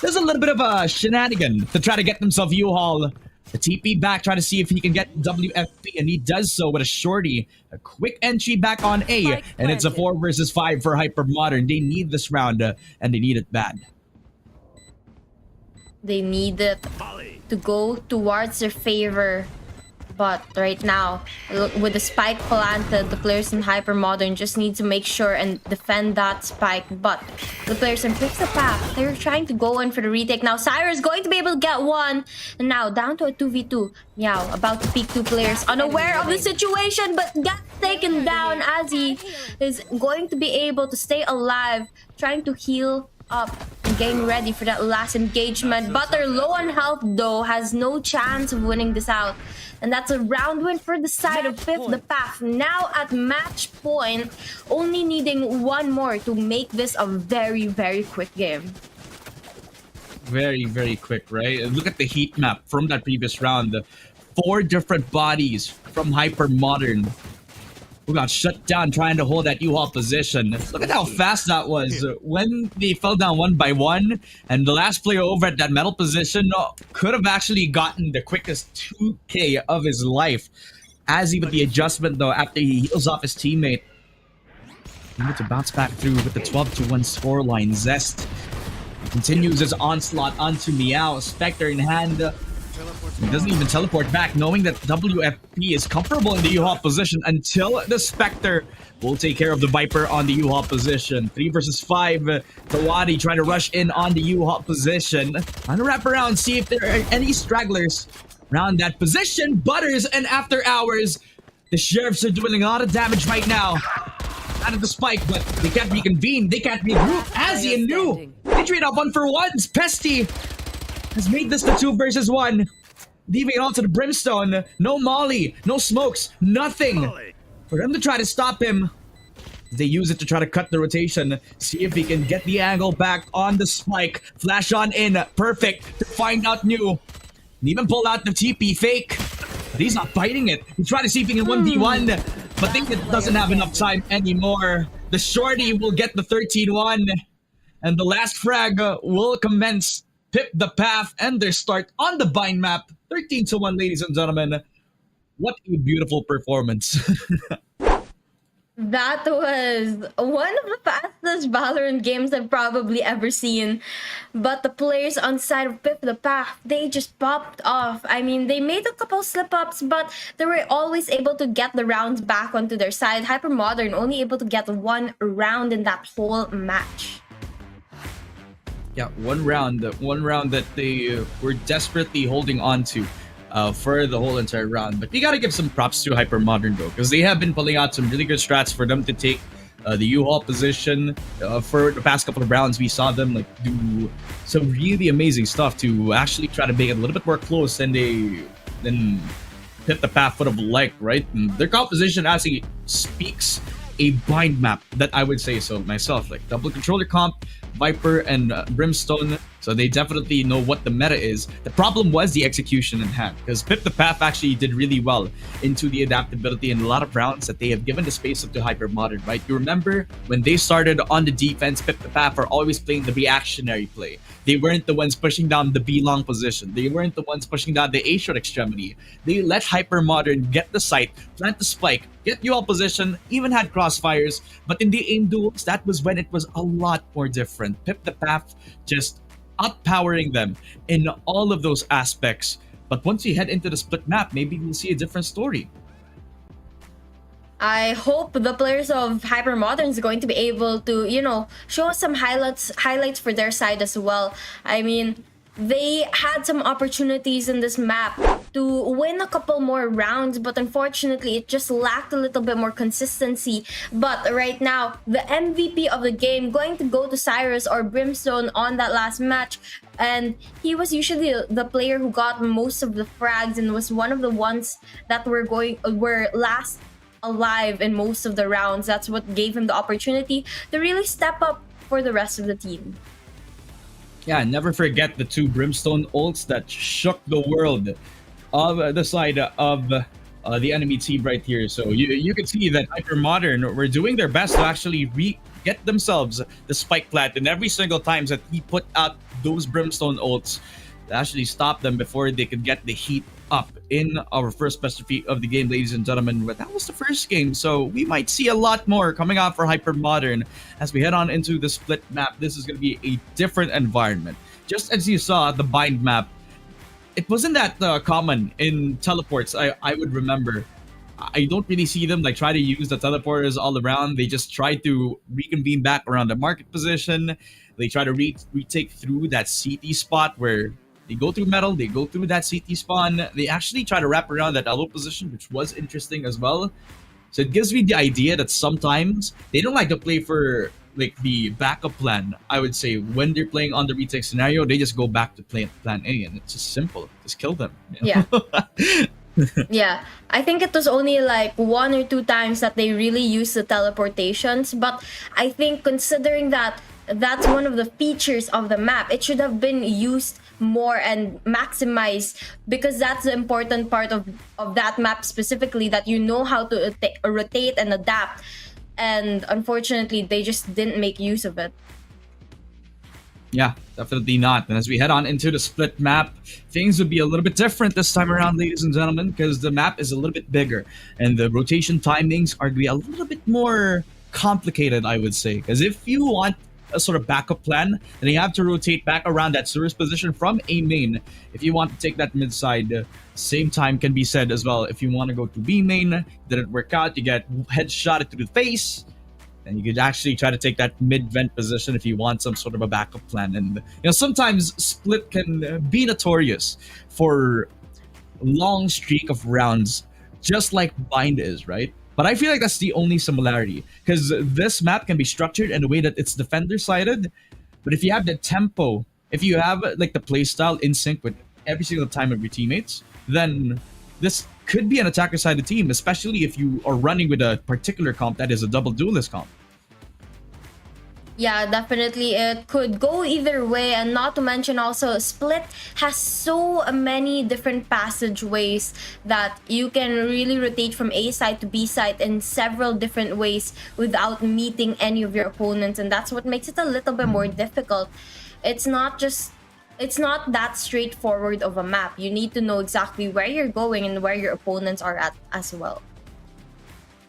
does a little bit of a shenanigan to try to get himself U-Haul. The TP back, trying to see if he can get WFP, and he does so with a shorty. A quick entry back on A, and it's a 4 versus 5 for Hypermodern. They need this round, and they need it bad. They need it to go towards their favor. But right now, with the spike planted, the players in Hypermodern just need to make sure and defend that spike. But the players in Fifth the Path, they're trying to go in for the retake. Now, Cyrus going to be able to get one. And now, down to a 2v2. Meow, about to peek 2 players. Unaware of the situation, but got taken down as he is going to be able to stay alive. Trying to heal up and getting ready for that last engagement. Butter, low on health though, has no chance of winning this out. And that's a round win for the side of Fifth the Path. Now at match point, only needing 1 more to make this a very, very quick game. Very, very quick, right? Look at the heat map from that previous round. 4 different bodies from Hypermodern. who got shut down trying to hold that U-Haul position. Look at how fast that was. When they fell down one by one, and the last player over at that metal position could have actually gotten the quickest 2K of his life. As even the adjustment though, after he heals off his teammate. Able to bounce back through with the 12-1 scoreline. Zest continues his onslaught onto Meow. Spectre in hand. He doesn't even teleport back, knowing that WFP is comfortable in the U-Haul position until the Spectre will take care of the Viper on the U-Haul position. 3 versus 5. Tawadi trying to rush in on the U-Haul position. Trying to wrap around, see if there are any stragglers around that position. Butters, and after hours, the Sheriffs are doing a lot of damage right now. Out of the spike, but they can't reconvene. They can't regroup. Azzy and New, they trade off 1 for 1s. Pesty has made this the 2 versus 1. Leaving it all to the Brimstone. No Molly, no smokes, nothing. For them to try to stop him. They use it to try to cut the rotation. See if he can get the angle back on the spike. Flash on in. Perfect to find out New. And even pull out the TP fake. But he's not fighting it. He tried to see if he can 1v1. But I think it doesn't have enough time anymore. The Shorty will get the 13-1. And the last frag will commence. Pip the path and their start on the bind map. 13-1, ladies and gentlemen. What a beautiful performance. That was one of the fastest Valorant games I've probably ever seen. But the players on side of Pip the Path, they just popped off. I mean, they made a couple slip-ups, but they were always able to get the rounds back onto their side. Hypermodern only able to get 1 round in that whole match. Yeah, one round that they were desperately holding on to for the whole entire round. But we gotta give some props to Hypermodern though, because they have been pulling out some really good strats for them to take the U-Haul position. For the past couple of rounds, we saw them like do some really amazing stuff to actually try to make it a little bit more close than Pip the Path would have liked, right? And their composition actually speaks a bind map that I would say so myself, like double controller comp, Viper and Brimstone, so they definitely know what the meta is. The problem was the execution in hand, because Pip the Path actually did really well into the adaptability in a lot of rounds that they have given the space up to Hypermodern, right? You remember when they started on the defense, Pip the Path are always playing the reactionary play. They weren't the ones pushing down the B-long position. They weren't the ones pushing down the A-short extremity. They let Hypermodern get the site, plant the spike, get U-Haul position, even had crossfires. But in the aim duels, that was when it was a lot more different. Pip the Path just outpowering them in all of those aspects. But once you head into the split map, maybe we'll see a different story. I hope the players of Hypermodern is going to be able to, you know, show us some highlights for their side as well. I mean, they had some opportunities in this map to win a couple more rounds, but unfortunately it just lacked a little bit more consistency. But right now, the MVP of the game going to go to Cyrus or Brimstone on that last match, and he was usually the player who got most of the frags and was one of the ones that were last alive in most of the rounds. That's what gave him the opportunity to really step up for the rest of the team. Yeah, never forget the 2 Brimstone ults that shook the world of the side of the enemy team right here. So you can see that Hypermodern were doing their best to actually get themselves the spike plant, and every single time that he put out those Brimstone ults to actually stop them before they could get the heat up in our first best of feat of the game, ladies and gentlemen. But that was the first game, so we might see a lot more coming out for Hypermodern as we head on into the split map. This is going to be a different environment. Just as you saw the bind map, it wasn't that common in teleports. I would remember. I don't really see them like try to use the teleporters all around. They just try to reconvene back around the market position. They try to retake through that CT spot where they go through metal, they go through that CT spawn. They actually try to wrap around that elbow position, which was interesting as well. So it gives me the idea that sometimes they don't like to play for like the backup plan. I would say when they're playing on the retake scenario, they just go back to plan A, and it's just simple. Just kill them. You know? Yeah. Yeah, I think it was only like 1 or 2 times that they really used the teleportations, but I think considering that that's one of the features of the map, it should have been used more and maximize, because that's the important part of that map specifically, that you know how to rotate and adapt. And unfortunately, they just didn't make use of it. Yeah, definitely not. And as we head on into the split map, things would be a little bit different this time around, ladies and gentlemen, because the map is a little bit bigger and the rotation timings are going to be a little bit more complicated, I would say. Because if you want a sort of backup plan, then you have to rotate back around that Surus position from A main. If you want to take that mid side, same time can be said as well. If you want to go to B main, didn't work out, you get headshotted to the face. And you could actually try to take that mid-vent position if you want some sort of a backup plan. And sometimes split can be notorious for long streak of rounds, just like bind is, right? But I feel like that's the only similarity, because this map can be structured in a way that it's defender-sided. But if you have the tempo, if you have like the playstyle in sync with every single time of your teammates, then this could be an attacker-sided team, especially if you are running with a particular comp that is a double duelist comp. Yeah, definitely. It could go either way, and not to mention also, Split has so many different passageways that you can really rotate from A side to B side in several different ways without meeting any of your opponents, and that's what makes it a little bit more difficult. It's not that straightforward of a map. You need to know exactly where you're going and where your opponents are at as well.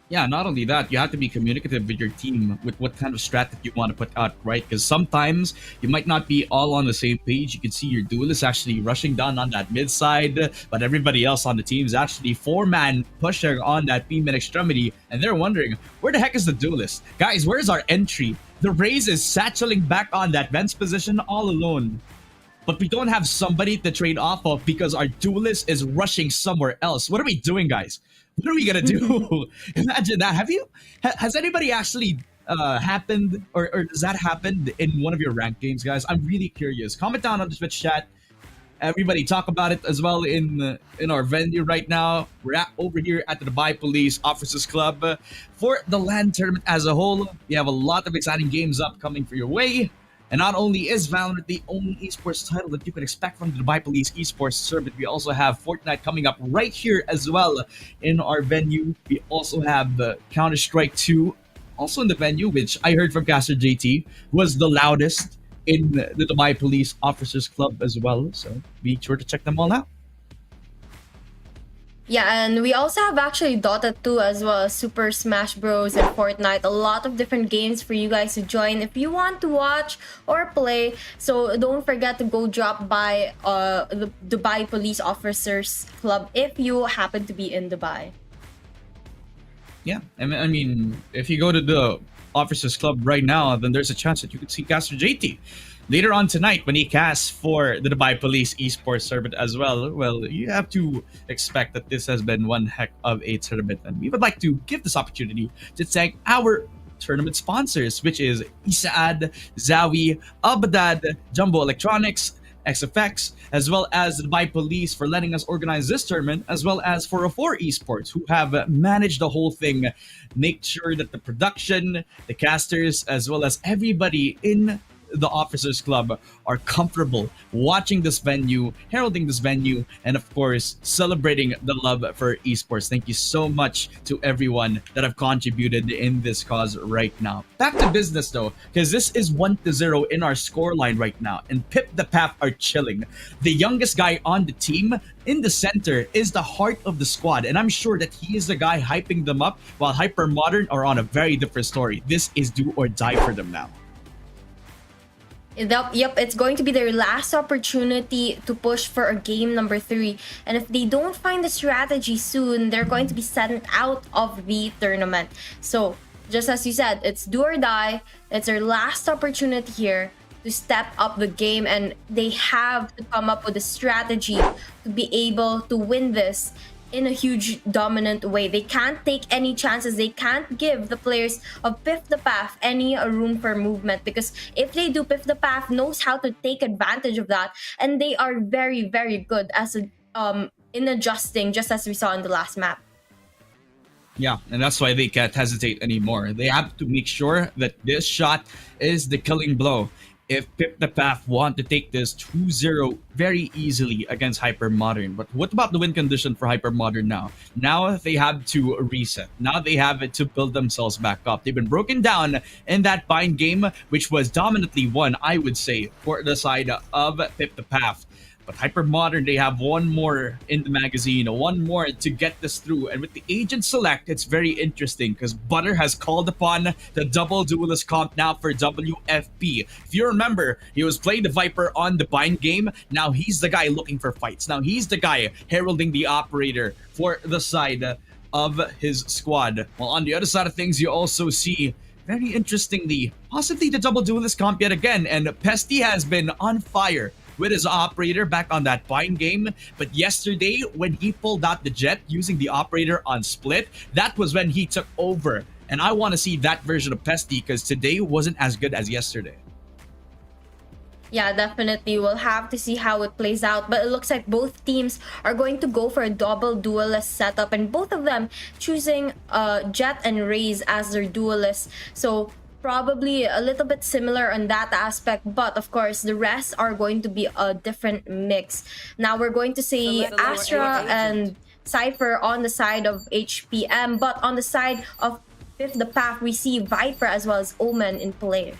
Yeah, not only that, you have to be communicative with your team with what kind of strategy you want to put out, right? Because sometimes you might not be all on the same page. You can see your duelist actually rushing down on that mid side, but everybody else on the team is actually 4-man pushing on that B mid extremity, and they're wondering, where the heck is the duelist? Guys, where's our entry? The Raze is satcheling back on that Vents position all alone. But we don't have somebody to trade off of because our duelist is rushing somewhere else. What are we doing, guys? What are we gonna do? Imagine that. Has anybody actually happened, or does that happen in one of your ranked games, guys? I'm really curious. Comment down on the Twitch chat. Everybody talk about it as well in our venue right now. We're over here at the Dubai Police Officers Club for the LAN tournament as a whole. We have a lot of exciting games upcoming for your way. And not only is Valorant the only esports title that you can expect from the Dubai Police Esports Tournament, we also have Fortnite coming up right here as well in our venue. We also have Counter-Strike 2 also in the venue, which I heard from Caster JT was the loudest in the Dubai Police Officers Club as well. So be sure to check them all out. Yeah, and we also have actually Dota 2 as well as Super Smash Bros. And Fortnite. A lot of different games for you guys to join if you want to watch or play. So don't forget to go drop by the Dubai Police Officers Club if you happen to be in Dubai. Yeah, I mean, if you go to the Officers Club right now, then there's a chance that you could see Caster JT. Later on tonight, when he casts for the Dubai Police Esports Tournament as well, well, you have to expect that this has been one heck of a tournament. And we would like to give this opportunity to thank our tournament sponsors, which is Isaad, Zawi, Abadad, Jumbo Electronics, XFX, as well as the Dubai Police for letting us organize this tournament, as well as 404 Esports, who have managed the whole thing, make sure that the production, the casters, as well as everybody in the Officers Club are comfortable watching this venue, heralding this venue, and of course, celebrating the love for esports. Thank you so much to everyone that have contributed in this cause right now. Back to business though, because this is 1-0 in our scoreline right now, and Pip the Pap are chilling. The youngest guy on the team in the center is the heart of the squad, and I'm sure that he is the guy hyping them up, while Hyper Modern are on a very different story. This is do or die for them now. Yep, it's going to be their last opportunity to push for a game number 3. And if they don't find the strategy soon, they're going to be sent out of the tournament. So, just as you said, it's do or die. It's their last opportunity here to step up the game, and they have to come up with a strategy to be able to win this in a huge dominant way. They can't take any chances. They can't give the players of Piff the Path any room for movement, because if they do, Piff the Path knows how to take advantage of that, and they are very, very good as in adjusting, just as we saw in the last map. Yeah, and that's why they can't hesitate anymore. They have to make sure that this shot is the killing blow. if Pip the Path want to take this 2-0 very easily against Hypermodern. But what about the win condition for Hypermodern now? Now they have to reset. Now they have to build themselves back up. They've been broken down in that bind game, which was dominantly won, I would say, for the side of Pip the Path. But Hypermodern, they have one more in the magazine, one more to get this through. And with the agent select, it's very interesting because Butter has called upon the double duelist comp now for WFP. If you remember, he was playing the Viper on the bind game. Now he's the guy looking for fights. Now he's the guy heralding the operator for the side of his squad. While on the other side of things, you also see, very interestingly, possibly the double duelist comp yet again. And Pesty has been on fire with his operator back on that bind game. But yesterday, when he pulled out the jet using the operator on split, that was when he took over. And I want to see that version of Pesty because today wasn't as good as yesterday. Yeah, definitely. We'll have to see how it plays out. But it looks like both teams are going to go for a double duelist setup. And both of them choosing Jet and Raze as their duelists. So probably a little bit similar on that aspect, but of course the rest are going to be a different mix. Now we're going to see Astra and Cypher on the side of HPM, but on the side of Fifth the Path, we see Viper as well as Omen in play.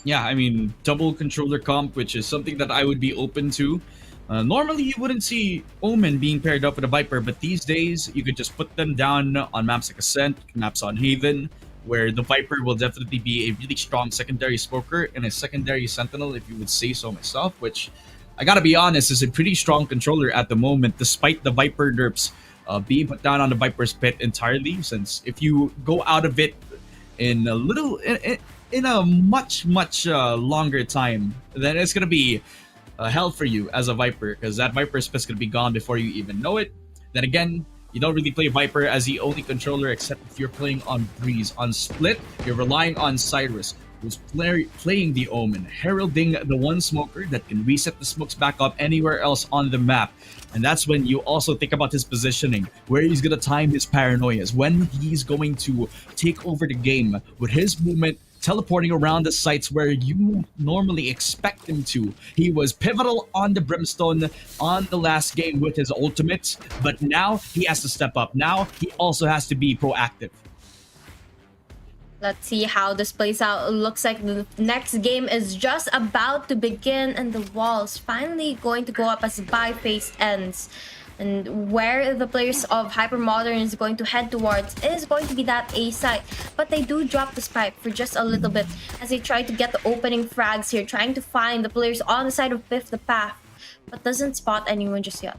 Yeah, I mean, double controller comp, which is something that I would be open to. Normally, you wouldn't see Omen being paired up with a Viper, but these days, you could just put them down on maps like Ascent, maps on Haven, where the Viper will definitely be a really strong secondary smoker and a secondary sentinel, if you would say so myself, which, I gotta be honest, is a pretty strong controller at the moment, despite the Viper derps being put down on the Viper's pit entirely, since if you go out of it in a much longer time, then it's gonna be hell for you as a Viper, because that Viper's pit's gonna be gone before you even know it. Then again, you don't really play Viper as the only controller except if you're playing on Breeze. On Split, you're relying on Cyrus, who's playing the Omen, heralding the one smoker that can reset the smokes back up anywhere else on the map. And that's when you also think about his positioning, where he's going to time his paranoias, when he's going to take over the game with his movement, teleporting around the sites where you normally expect him to. He was pivotal on the Brimstone on the last game with his ultimates, but now he has to step up. Now he also has to be proactive. Let's see how this plays out. It looks like the next game is just about to begin and the walls finally going to go up as the buy phase ends. And where the players of Hypermodern is going to head towards is going to be that A site. But they do drop the spike for just a little bit as they try to get the opening frags here, trying to find the players on the side of Fifth the Path, but doesn't spot anyone just yet.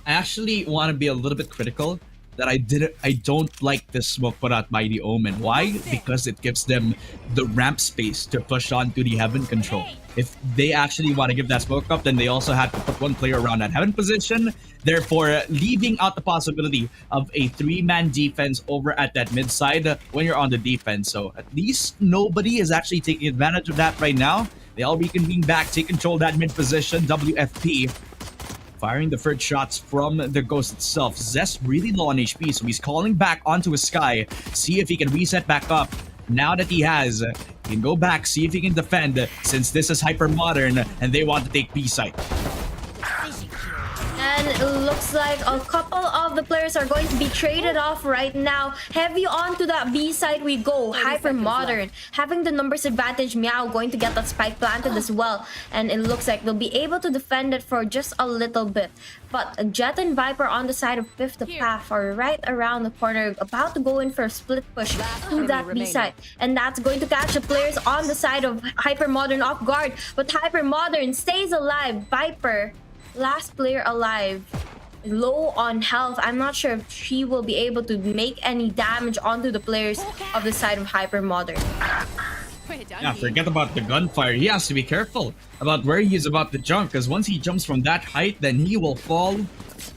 I actually want to be a little bit critical that I don't like this smoke put out by the Omen. Why? Because it gives them the ramp space to push on to the Heaven control. If they actually want to give that smoke up, then they also have to put one player around that Heaven position, therefore leaving out the possibility of a 3-man defense over at that mid side when you're on the defense. So at least nobody is actually taking advantage of that right now. They all reconvene back, take control of that mid position. WFP firing the first shots from the Ghost itself. Zest really low on HP, so he's calling back onto his Sky, see if he can reset back up. Now that he has, he can go back, see if he can defend, since this is Hypermodern and they want to take B site. And it looks like a couple of the players are going to be traded off right now. Heavy on to that B side we go. Hypermodern having the numbers advantage. Meow going to get that spike planted as well. And it looks like they'll be able to defend it for just a little bit. But Jet and Viper on the side of Fifth the Path are right around the corner, about to go in for a split push to that B side. And that's going to catch the players on the side of Hypermodern off guard. But Hypermodern stays alive. Viper, last player alive, low on health. I'm not sure if she will be able to make any damage onto the players of the side of Hypermodern. Yeah, forget about the gunfire. He has to be careful about where he is about to jump, because once he jumps from that height, then he will fall.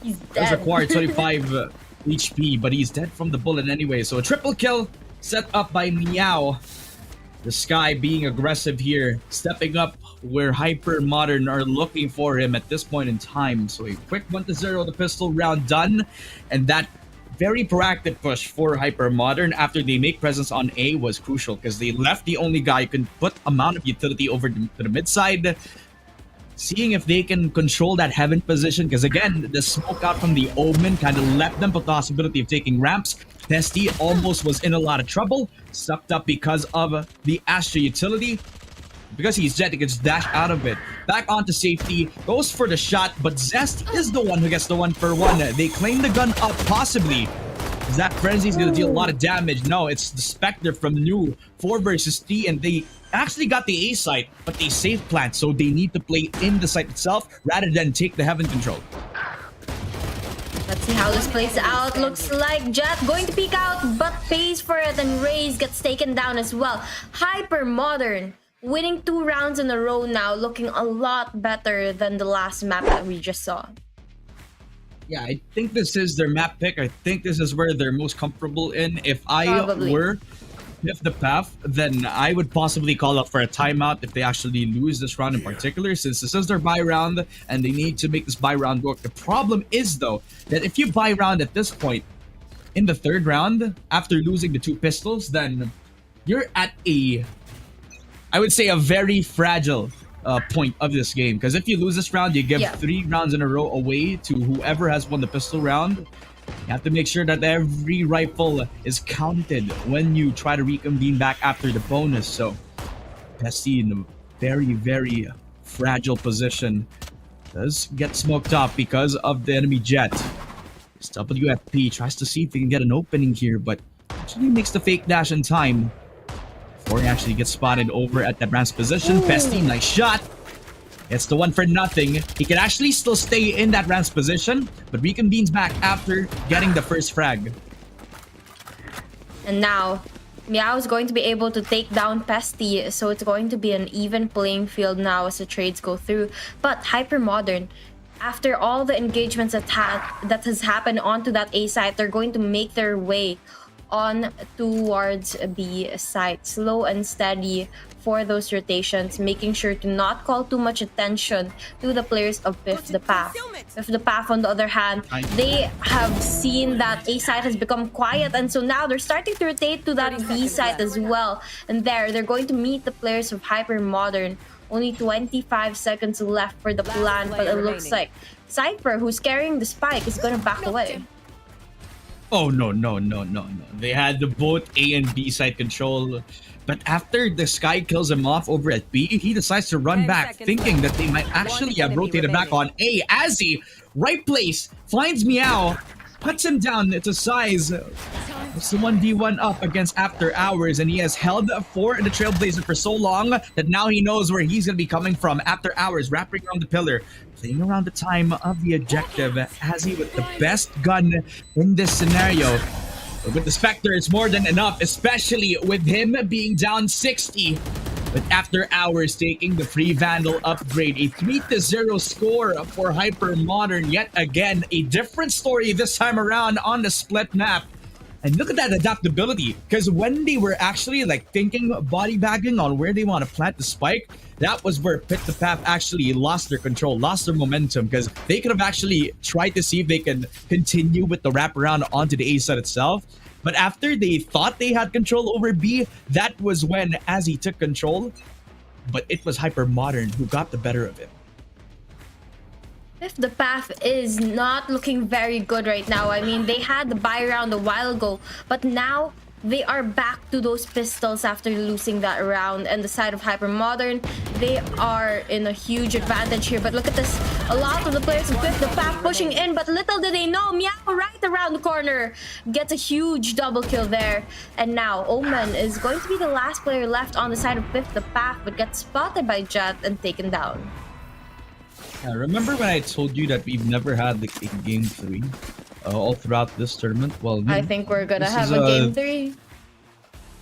He's dead. Does require 25 HP, but he's dead from the bullet anyway. So a triple kill set up by Meow. The Sky being aggressive here, stepping up where Hypermodern are looking for him at this point in time. So a quick 1-0, the pistol round done, and that very proactive push for Hypermodern after they make presence on A was crucial because they left the only guy who can put amount of utility over to the mid side, seeing if they can control that heaven position because again, the smoke out from the Omen kind of left them the possibility of taking ramps. Pesty almost was in a lot of trouble, sucked up because of the Astra utility. Because he's Jet, he can just dash out of it. Back onto safety, goes for the shot, but Zest is the one who gets the 1-for-1. They claim the gun up, possibly. Is that Frenzy's gonna deal a lot of damage? No, it's the Spectre from New 4 versus 3, and they actually got the A site, but they safe plant, so they need to play in the site itself rather than take the heaven control. Let's see how this plays out. Looks like Jet going to peek out, but pays for it, and Raze gets taken down as well. Hypermodern winning 2 rounds in a row now, looking a lot better than the last map that we just saw. Yeah, I think this is their map pick. I think this is where they're most comfortable in. If I Probably. were with the path, then I would possibly call up for a timeout if they actually lose this round in particular, since this is their buy round and they need to make this buy round work. The problem is, though, that if you buy round at this point in the 3rd round, after losing the 2 pistols, then you're at I would say a very fragile point of this game. Because if you lose this round, you give 3 rounds in a row away to whoever has won the pistol round. You have to make sure that every rifle is counted when you try to reconvene back after the bonus. So, Pesty in a very, very fragile position. Does get smoked off because of the enemy Jet. This WFP tries to see if he can get an opening here, but actually makes the fake dash in time. Before he actually gets spotted over at that ramp's position. Pesty, nice shot. It's the 1-for-nothing. He can actually still stay in that ramp's position, but reconvenes back after getting the first frag. And now, Meow is going to be able to take down Pesty, so it's going to be an even playing field now as the trades go through. But Hypermodern, after all the engagements that has happened onto that A site, they're going to make their way on towards B site, slow and steady for those rotations, making sure to not call too much attention to the players of Fifth the Path. Fifth the Path, on the other hand, they have seen that A site has become quiet, and so now they're starting to rotate to that B site as well. And there, they're going to meet the players of Hypermodern. Only 25 seconds left for the plan, but it looks like Cypher, who's carrying the spike, is gonna back away. Oh, no. They had the both A and B side control. But after the Sky kills him off over at B, he decides to run back, thinking that they might actually have rotated back on A. As he, right place, finds Meow, puts him down to size. It's the 1v1 up against After Hours, and he has held for the Trailblazer for so long that now he knows where he's going to be coming from. After Hours, wrapping around the pillar, playing around the time of the objective, as he with the best gun in this scenario. But with the Spectre, it's more than enough, especially with him being down 60. With After Hours taking the free Vandal upgrade, a 3-0 score for Hypermodern. Yet again, a different story this time around on the split map. And look at that adaptability, because when they were actually like thinking body bagging on where they want to plant the spike, that was where Pit the Path actually lost their control, lost their momentum, because they could have actually tried to see if they can continue with the wraparound onto the A side itself. But after they thought they had control over B, that was when, as he took control, but it was Hypermodern who got the better of it. If the path is not looking very good right now. I mean, they had the buy round a while ago, but now they are back to those pistols after losing that round. And the side of Hypermodern, they are in a huge advantage here. But look at this, a lot of the players of Fifth the Path pushing in, but little did they know, Meow right around the corner gets a huge double kill there. And now Omen is going to be the last player left on the side of Fifth the Path, but gets spotted by Jet and taken down. Remember when I told you that we've never had like a game 3 all throughout this tournament? Well, I think we're gonna have a game 3.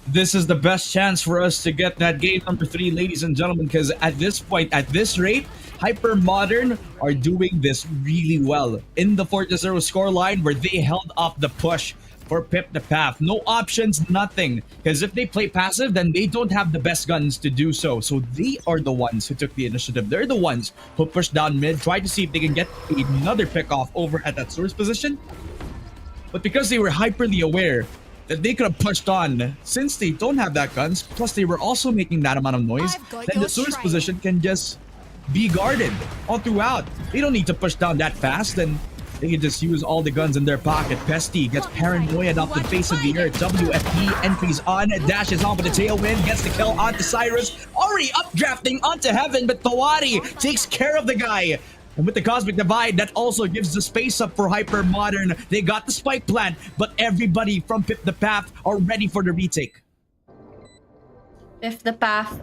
This is the best chance for us to get that game number 3, ladies and gentlemen, because at this point, at this rate, Hypermodern are doing this really well in the 4-0 scoreline, where they held off the push for Pip the Path. No options, nothing. Because if they play passive, then they don't have the best guns to do so. So they are the ones who took the initiative. They're the ones who pushed down mid, tried to see if they can get another pick off over at that source position. But because they were hyperly aware that they could have pushed on, since they don't have that guns, plus they were also making that amount of noise, then the source position can just be guarded all throughout. They don't need to push down that fast, and they can just use all the guns in their pocket. Pesty gets paranoid off the face of the earth. WFP entries on, dashes on with the tailwind, gets the kill onto Cyrus. Already updrafting onto Heaven, but Tawari takes care of the guy. And with the Cosmic Divide, that also gives the space up for Hyper Modern. They got the spike plant, but everybody from Pip the Path are ready for the retake. Pip the Path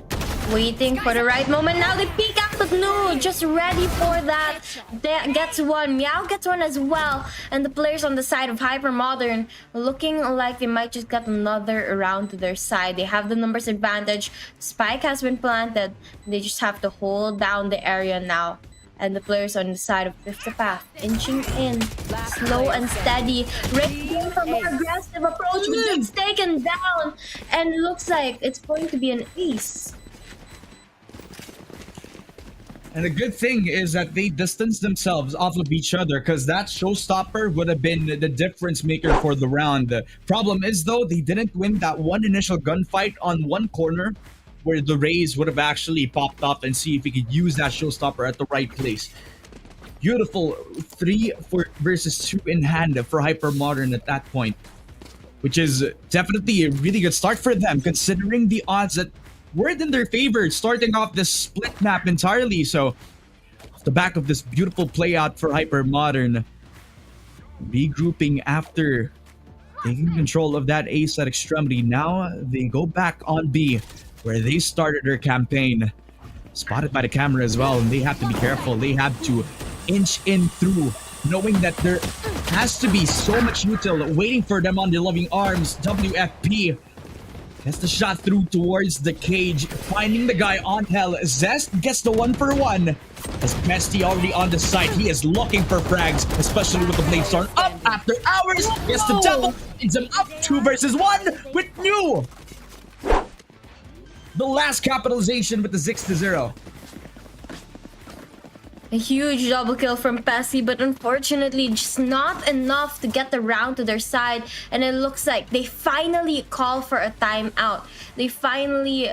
waiting for the right moment. Now they peek out, but no, just ready for that. Gets one. Meow gets one as well. And the players on the side of Hyper Modern looking like they might just get another round to their side. They have the numbers advantage. Spike has been planted. They just have to hold down the area now. And the players on the side of Pip the Path inching in, slow and steady, ready for more aggressive approach, but gets taken down. And looks like it's going to be an ace. And the good thing is that they distanced themselves off of each other, because that showstopper would have been the difference maker for the round. The problem is, though, they didn't win that one initial gunfight on one corner where the Rays would have actually popped up and see if we could use that showstopper at the right place. Beautiful 3 versus 2 in hand for Hyper Modern at that point, which is definitely a really good start for them, considering the odds that weren't in their favor starting off this split map entirely. So off the back of this beautiful play out for Hyper Modern, regrouping after taking control of that A side extremity. Now they go back on B, where they started their campaign. Spotted by the camera as well, and they have to be careful. They have to inch in through, knowing that there has to be so much util waiting for them on the loving arms. WFP gets the shot through towards the cage, finding the guy on hell. Zest gets the 1-for-1. As Pesty already on the site, he is looking for frags, especially with the Blade Storm up after hours. Gets the double, ends him up 2 versus 1 with New. The last capitalization with the 6-0. A huge double kill from Pesty, but unfortunately just not enough to get the round to their side. And it looks like they finally call for a timeout. They finally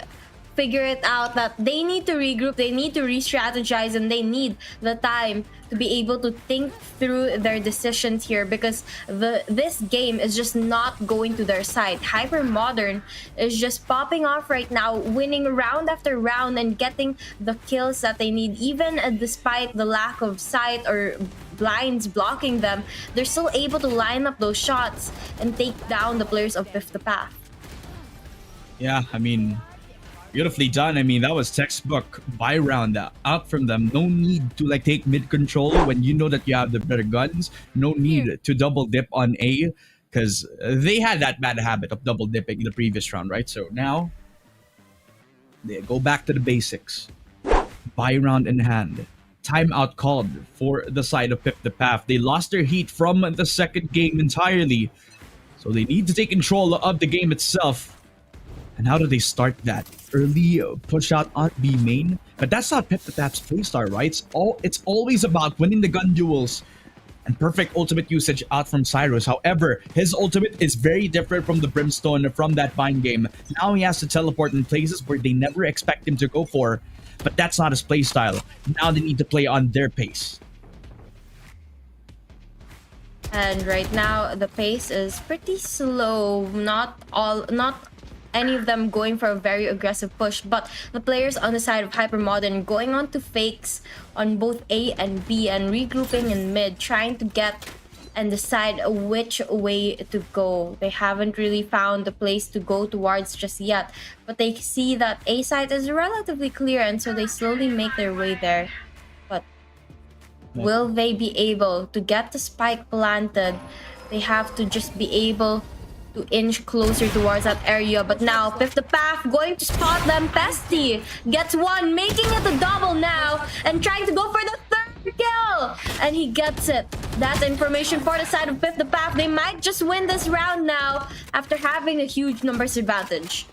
figure it out that they need to regroup, they need to re-strategize, and they need the time to be able to think through their decisions here, because this game is just not going to their side. Hyper Modern is just popping off right now, winning round after round and getting the kills that they need. Even despite the lack of sight or blinds blocking them, they're still able to line up those shots and take down the players of Pip the Path. Yeah, I mean, beautifully done. I mean, that was textbook buy round out from them. No need to like take mid control when you know that you have the better guns. No need to double dip on A, because they had that bad habit of double dipping in the previous round, right? So now they go back to the basics. Buy round in hand. Timeout called for the side of Pip the Path. They lost their heat from the second game entirely, so they need to take control of the game itself. And how do they start that? Early push out on B main? But that's not Pip the Path's playstyle, right? It's always about winning the gun duels. And perfect ultimate usage out from Cyrus. However, his ultimate is very different from the Brimstone from that Vine game. Now he has to teleport in places where they never expect him to go for. But that's not his playstyle. Now they need to play on their pace. And right now, the pace is pretty slow. Not any of them going for a very aggressive push, but the players on the side of Hyper Modern going on to fakes on both A and B and regrouping in mid, trying to get and decide which way to go. They haven't really found the place to go towards just yet, but they see that A side is relatively clear, and so they slowly make their way there. But will they be able to get the spike planted? They have to just be able to inch closer towards that area. But now Pip the Path going to spot them. Pesty gets one, making it a double now, and trying to go for the third kill, and he gets it. That's information for the side of Pip the Path. They might just win this round now after having a huge numbers advantage.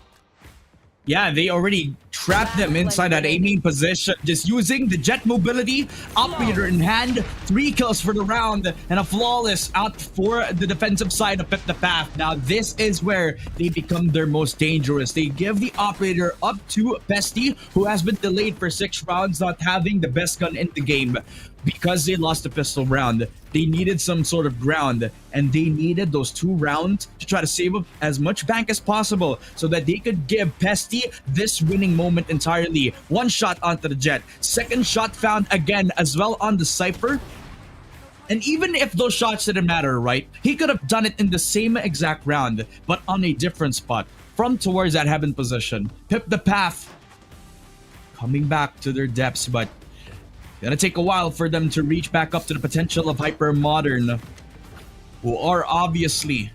Yeah, they already trapped them inside that aiming position, just using the jet mobility, operator in hand, 3 kills for the round, and a flawless out for the defensive side of Pip the Path. Now, this is where they become their most dangerous. They give the operator up to Pesty, who has been delayed for 6 rounds, not having the best gun in the game. Because they lost the pistol round, they needed some sort of ground, and they needed those 2 rounds to try to save up as much bank as possible so that they could give Pesty this winning moment entirely. 1 shot onto the jet, 2nd shot found again as well on the Cypher. And even if those shots didn't matter, right, he could have done it in the same exact round, but on a different spot, from towards that heaven position. Pip the Path coming back to their depths, but gonna take a while for them to reach back up to the potential of Hypermodern, who are obviously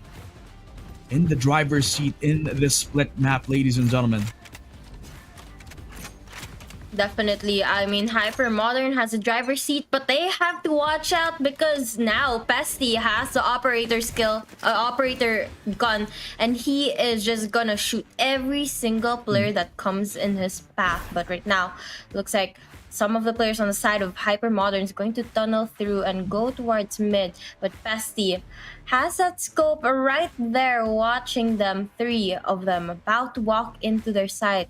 in the driver's seat in this split map, ladies and gentlemen. Definitely. I mean, Hypermodern has a driver's seat, but they have to watch out because now Pesty has the operator gun, and he is just gonna shoot every single player that comes in his path. But right now, looks like some of the players on the side of Hypermodern is going to tunnel through and go towards mid, but Pesty has that scope right there watching them, 3 of them about to walk into their side,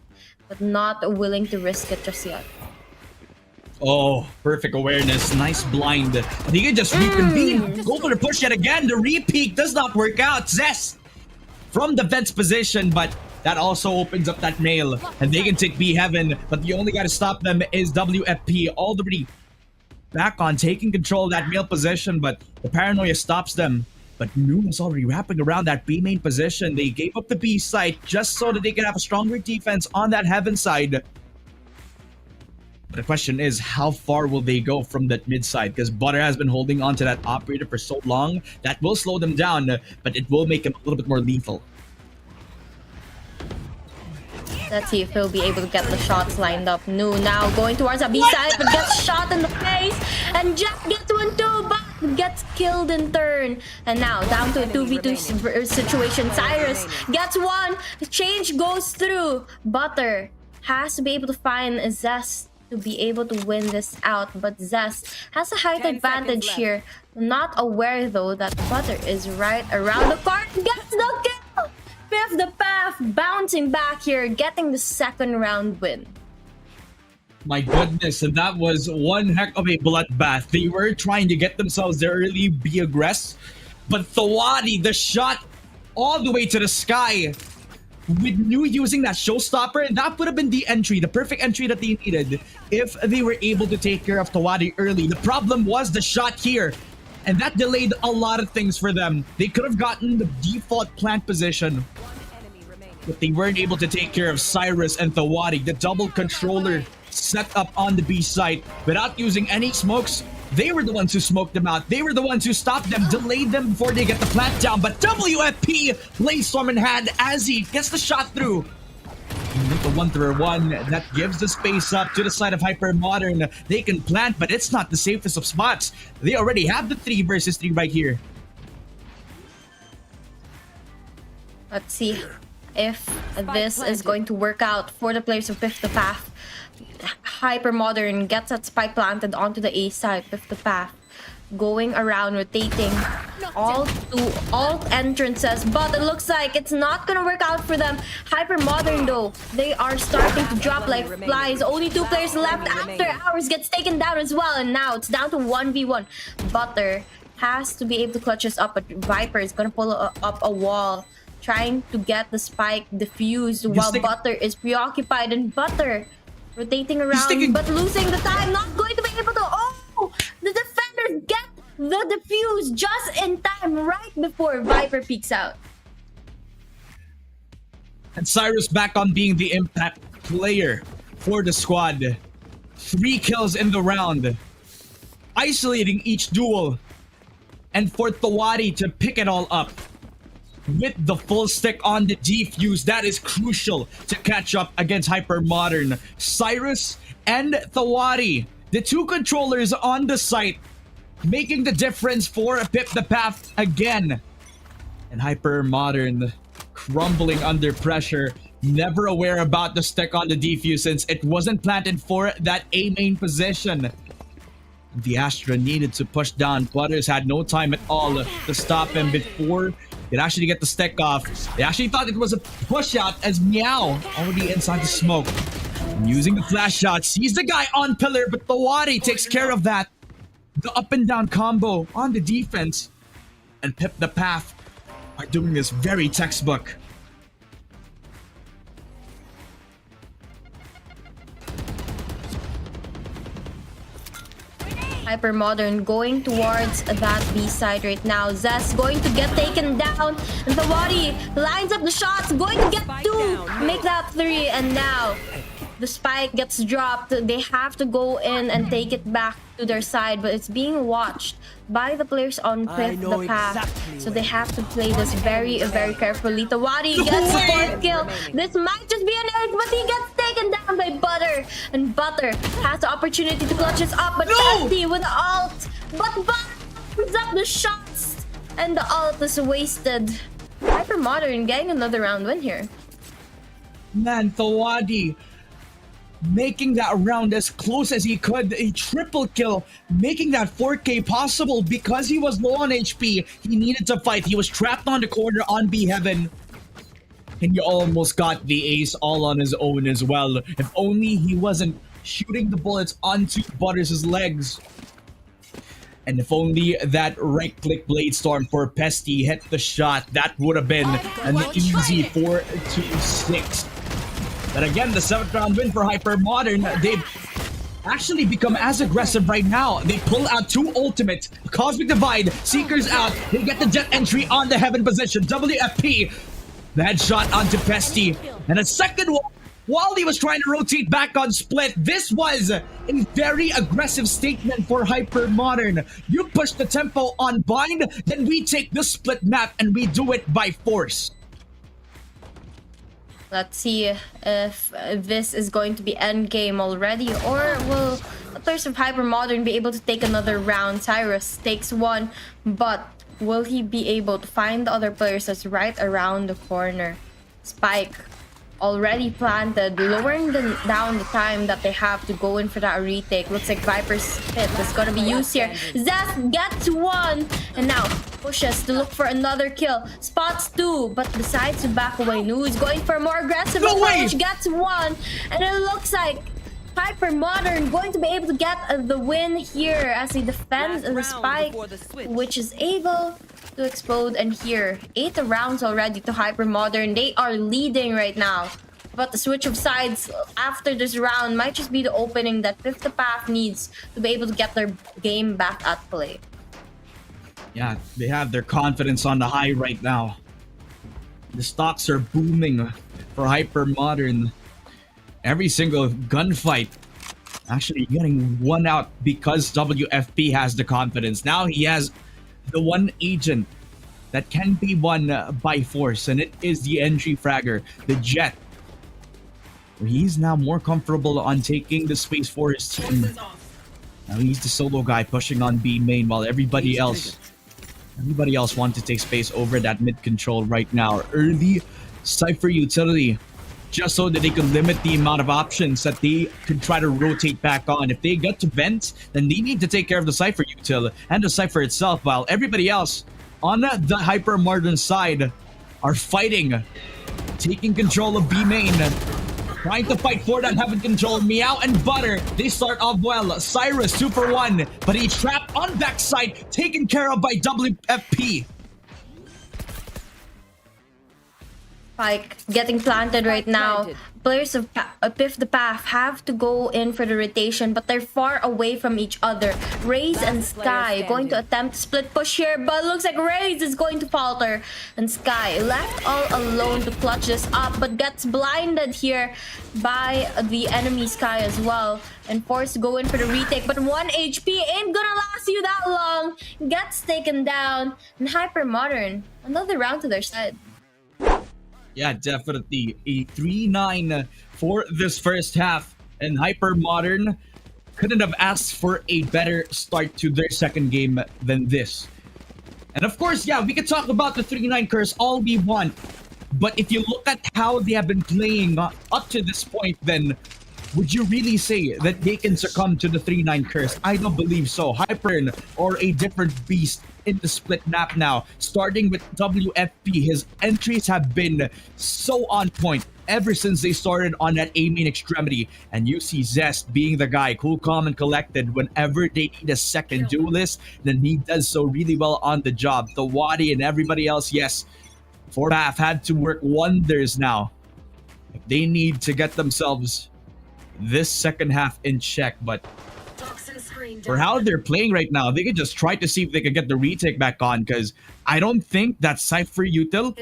but not willing to risk it just yet. Oh, perfect awareness. Nice blind. And he can just reconvene. Go for the push yet again. The repeat does not work out. Zest from the fence position, but that also opens up that nail. And they can take B Heaven, but the only guy to stop them is WFP. Already back on taking control of that male position, but the paranoia stops them. But Noon is already wrapping around that B main position. They gave up the B site just so that they can have a stronger defense on that Heaven side. But the question is, how far will they go from that mid side? Because Butter has been holding on to that operator for so long. That will slow them down, but it will make him a little bit more lethal. Let's see if he'll be able to get the shots lined up. Nu now going towards a B side, but gets shot in the face. And Jack gets 1 too, but gets killed in turn. And now down to a 2v2 situation. Cyrus gets 1. The change goes through. Butter has to be able to find a Zest to be able to win this out, but Zest has a height advantage here. Not aware though that Butter is right around the corner. Gets the kill! Fifth the path, bouncing back here, getting the 2nd round win. My goodness, and that was one heck of a bloodbath. They were trying to get themselves there early, be aggressive, but Thawadi, the shot all the way to the sky. With Nu using that showstopper, and that would have been the entry, the perfect entry that they needed if they were able to take care of Thawadi early. The problem was the shot here, and that delayed a lot of things for them. They could have gotten the default plant position, but they weren't able to take care of Cyrus and Thawadi. The double controller set up on the B site without using any smokes. They were the ones who smoked them out. They were the ones who stopped them, delayed them before they get the plant down. But WFP plays Storm in hand as he gets the shot through. And with the 1-1, that gives the space up to the side of Hypermodern. They can plant, but it's not the safest of spots. They already have the 3 versus 3 right here. Let's see if this is going to work out for the players of Fifth the Path. Hypermodern gets that spike planted onto the A side. Fifth the Path going around, rotating all entrances, but it looks like it's not gonna work out for them. Hypermodern though, they are starting to drop like flies. Only 2 players left after Hours gets taken down as well, and now it's down to 1v1. Butter has to be able to clutch us up, but Viper is gonna pull up a wall, trying to get the spike diffused while Butter is preoccupied, and Butter rotating around, but losing the time, not going to be able to. Oh, the defenders get the defuse just in time, right before Viper peeks out. And Cyrus back on being the impact player for the squad. 3 kills in the round, isolating each duel, and for Thawadi to pick it all up with the full stick on the defuse. That is crucial to catch up against Hypermodern. Cyrus and Thawadi, the 2 controllers on the site, making the difference for Pip the Path again. And Hypermodern crumbling under pressure. Never aware about the stick on the defuse since it wasn't planted for that A main position. The Astra needed to push down. Butters had no time at all to stop him before he could actually get the stick off. They actually thought it was a push out as Meow already inside the smoke. And using the flash shot, sees the guy on pillar, but the Wari takes care of that. The up and down combo on the defense. And Pip the Path are doing this very textbook. Hypermodern going towards that B side right now. Zest going to get taken down. And the Wadi lines up the shots, going to get two, make that three, and now the spike gets dropped. They have to go in and take it back to their side, but it's being watched by the players on Fifth the Path. So they have to play this very, very carefully. The Wadi gets the fourth kill. This might just be an edge, but he gets taken down by Butter. And Butter has the opportunity to clutch this up, but Andy with the ult. But Butter puts up the shots, and the ult is wasted. Hypermodern getting another round win here. Man, Thawadi making that round as close as he could. A triple kill, making that 4K possible because he was low on HP. He needed to fight. He was trapped on the corner on B Heaven. And he almost got the ace all on his own as well. If only he wasn't shooting the bullets onto Butters' legs. And if only that right-click Blade Storm for Pesty hit the shot, that would have been an easy 4-6. But again, the 7th round win for Hypermodern. They've actually become as aggressive right now. They pull out two ultimates. Cosmic Divide, Seekers out. They get the jet entry on the Heaven position. WFP, the headshot onto Pesty. And a second one while he was trying to rotate back on Split. This was a very aggressive statement for Hypermodern. You push the tempo on Bind, then we take the Split map and we do it by force. Let's see if this is going to be endgame already, or will the players of Hypermodern be able to take another round? Cyrus takes one, but will he be able to find the other players that's right around the corner? Spike already planted, lowering down the time that they have to go in for that retake. Looks like Viper's hit is going to be used here. Zest gets one, and now pushes to look for another kill. Spots two, but decides to back away. Nu is going for a more aggressive approach, gets one, and it looks like Hypermodern going to be able to get the win here as he defends the spike, which is able to explode. And here, 8 rounds already to Hypermodern. They are leading right now, but the switch of sides after this round might just be the opening that Fifth the Path needs to be able to get their game back at play. Yeah, they have their confidence on the high right now. The stocks are booming for Hypermodern. Every single gunfight actually getting one out because WFP has the confidence. Now he has the one agent that can be won by force, and it is the entry fragger, the Jet. He's now more comfortable on taking the space for his team. Now he's the solo guy pushing on B main while everybody else wants to take space over that mid control right now. Early Cypher utility, just so that they could limit the amount of options that they could try to rotate back on. If they get to vent, then they need to take care of the Cypher util and the Cypher itself, while everybody else on the Hypermodern side are fighting, taking control of B main, trying to fight for that Heaven control. Meow and Butter, they start off well. Cyrus 2 for 1, but he's trapped on backside, taken care of by WFP. Spike getting planted right now. Players of Fifth the Path have to go in for the rotation, but they're far away from each other. Raze and Sky going to attempt split push here, but it looks like Raze is going to falter. And Sky left all alone to clutch this up, but gets blinded here by the enemy Sky as well. And forced to go in for the retake, but 1 HP ain't gonna last you that long. Gets taken down. And Hypermodern, another round to their side. Yeah, definitely a 3-9 for this first half, and Hypermodern couldn't have asked for a better start to their second game than this. And of course, yeah, we could talk about the 3-9 curse all we want, But if you look at how they have been playing up to this point, then would you really say that they can succumb to the 3-9 curse? I don't believe so. Hyper or a different beast in the split map now. Starting with WFP, his entries have been so on point ever since they started on that A main extremity. And you see Zest being the guy, cool, calm, and collected. Whenever they need a second duelist, then he does so really well on the job. The Wadi and everybody else, yes, ForPath had to work wonders now. If they need to get themselves this second half in check, but for how they're playing right now, they could just try to see if they can get the retake back on, because I don't think that Cypher Util,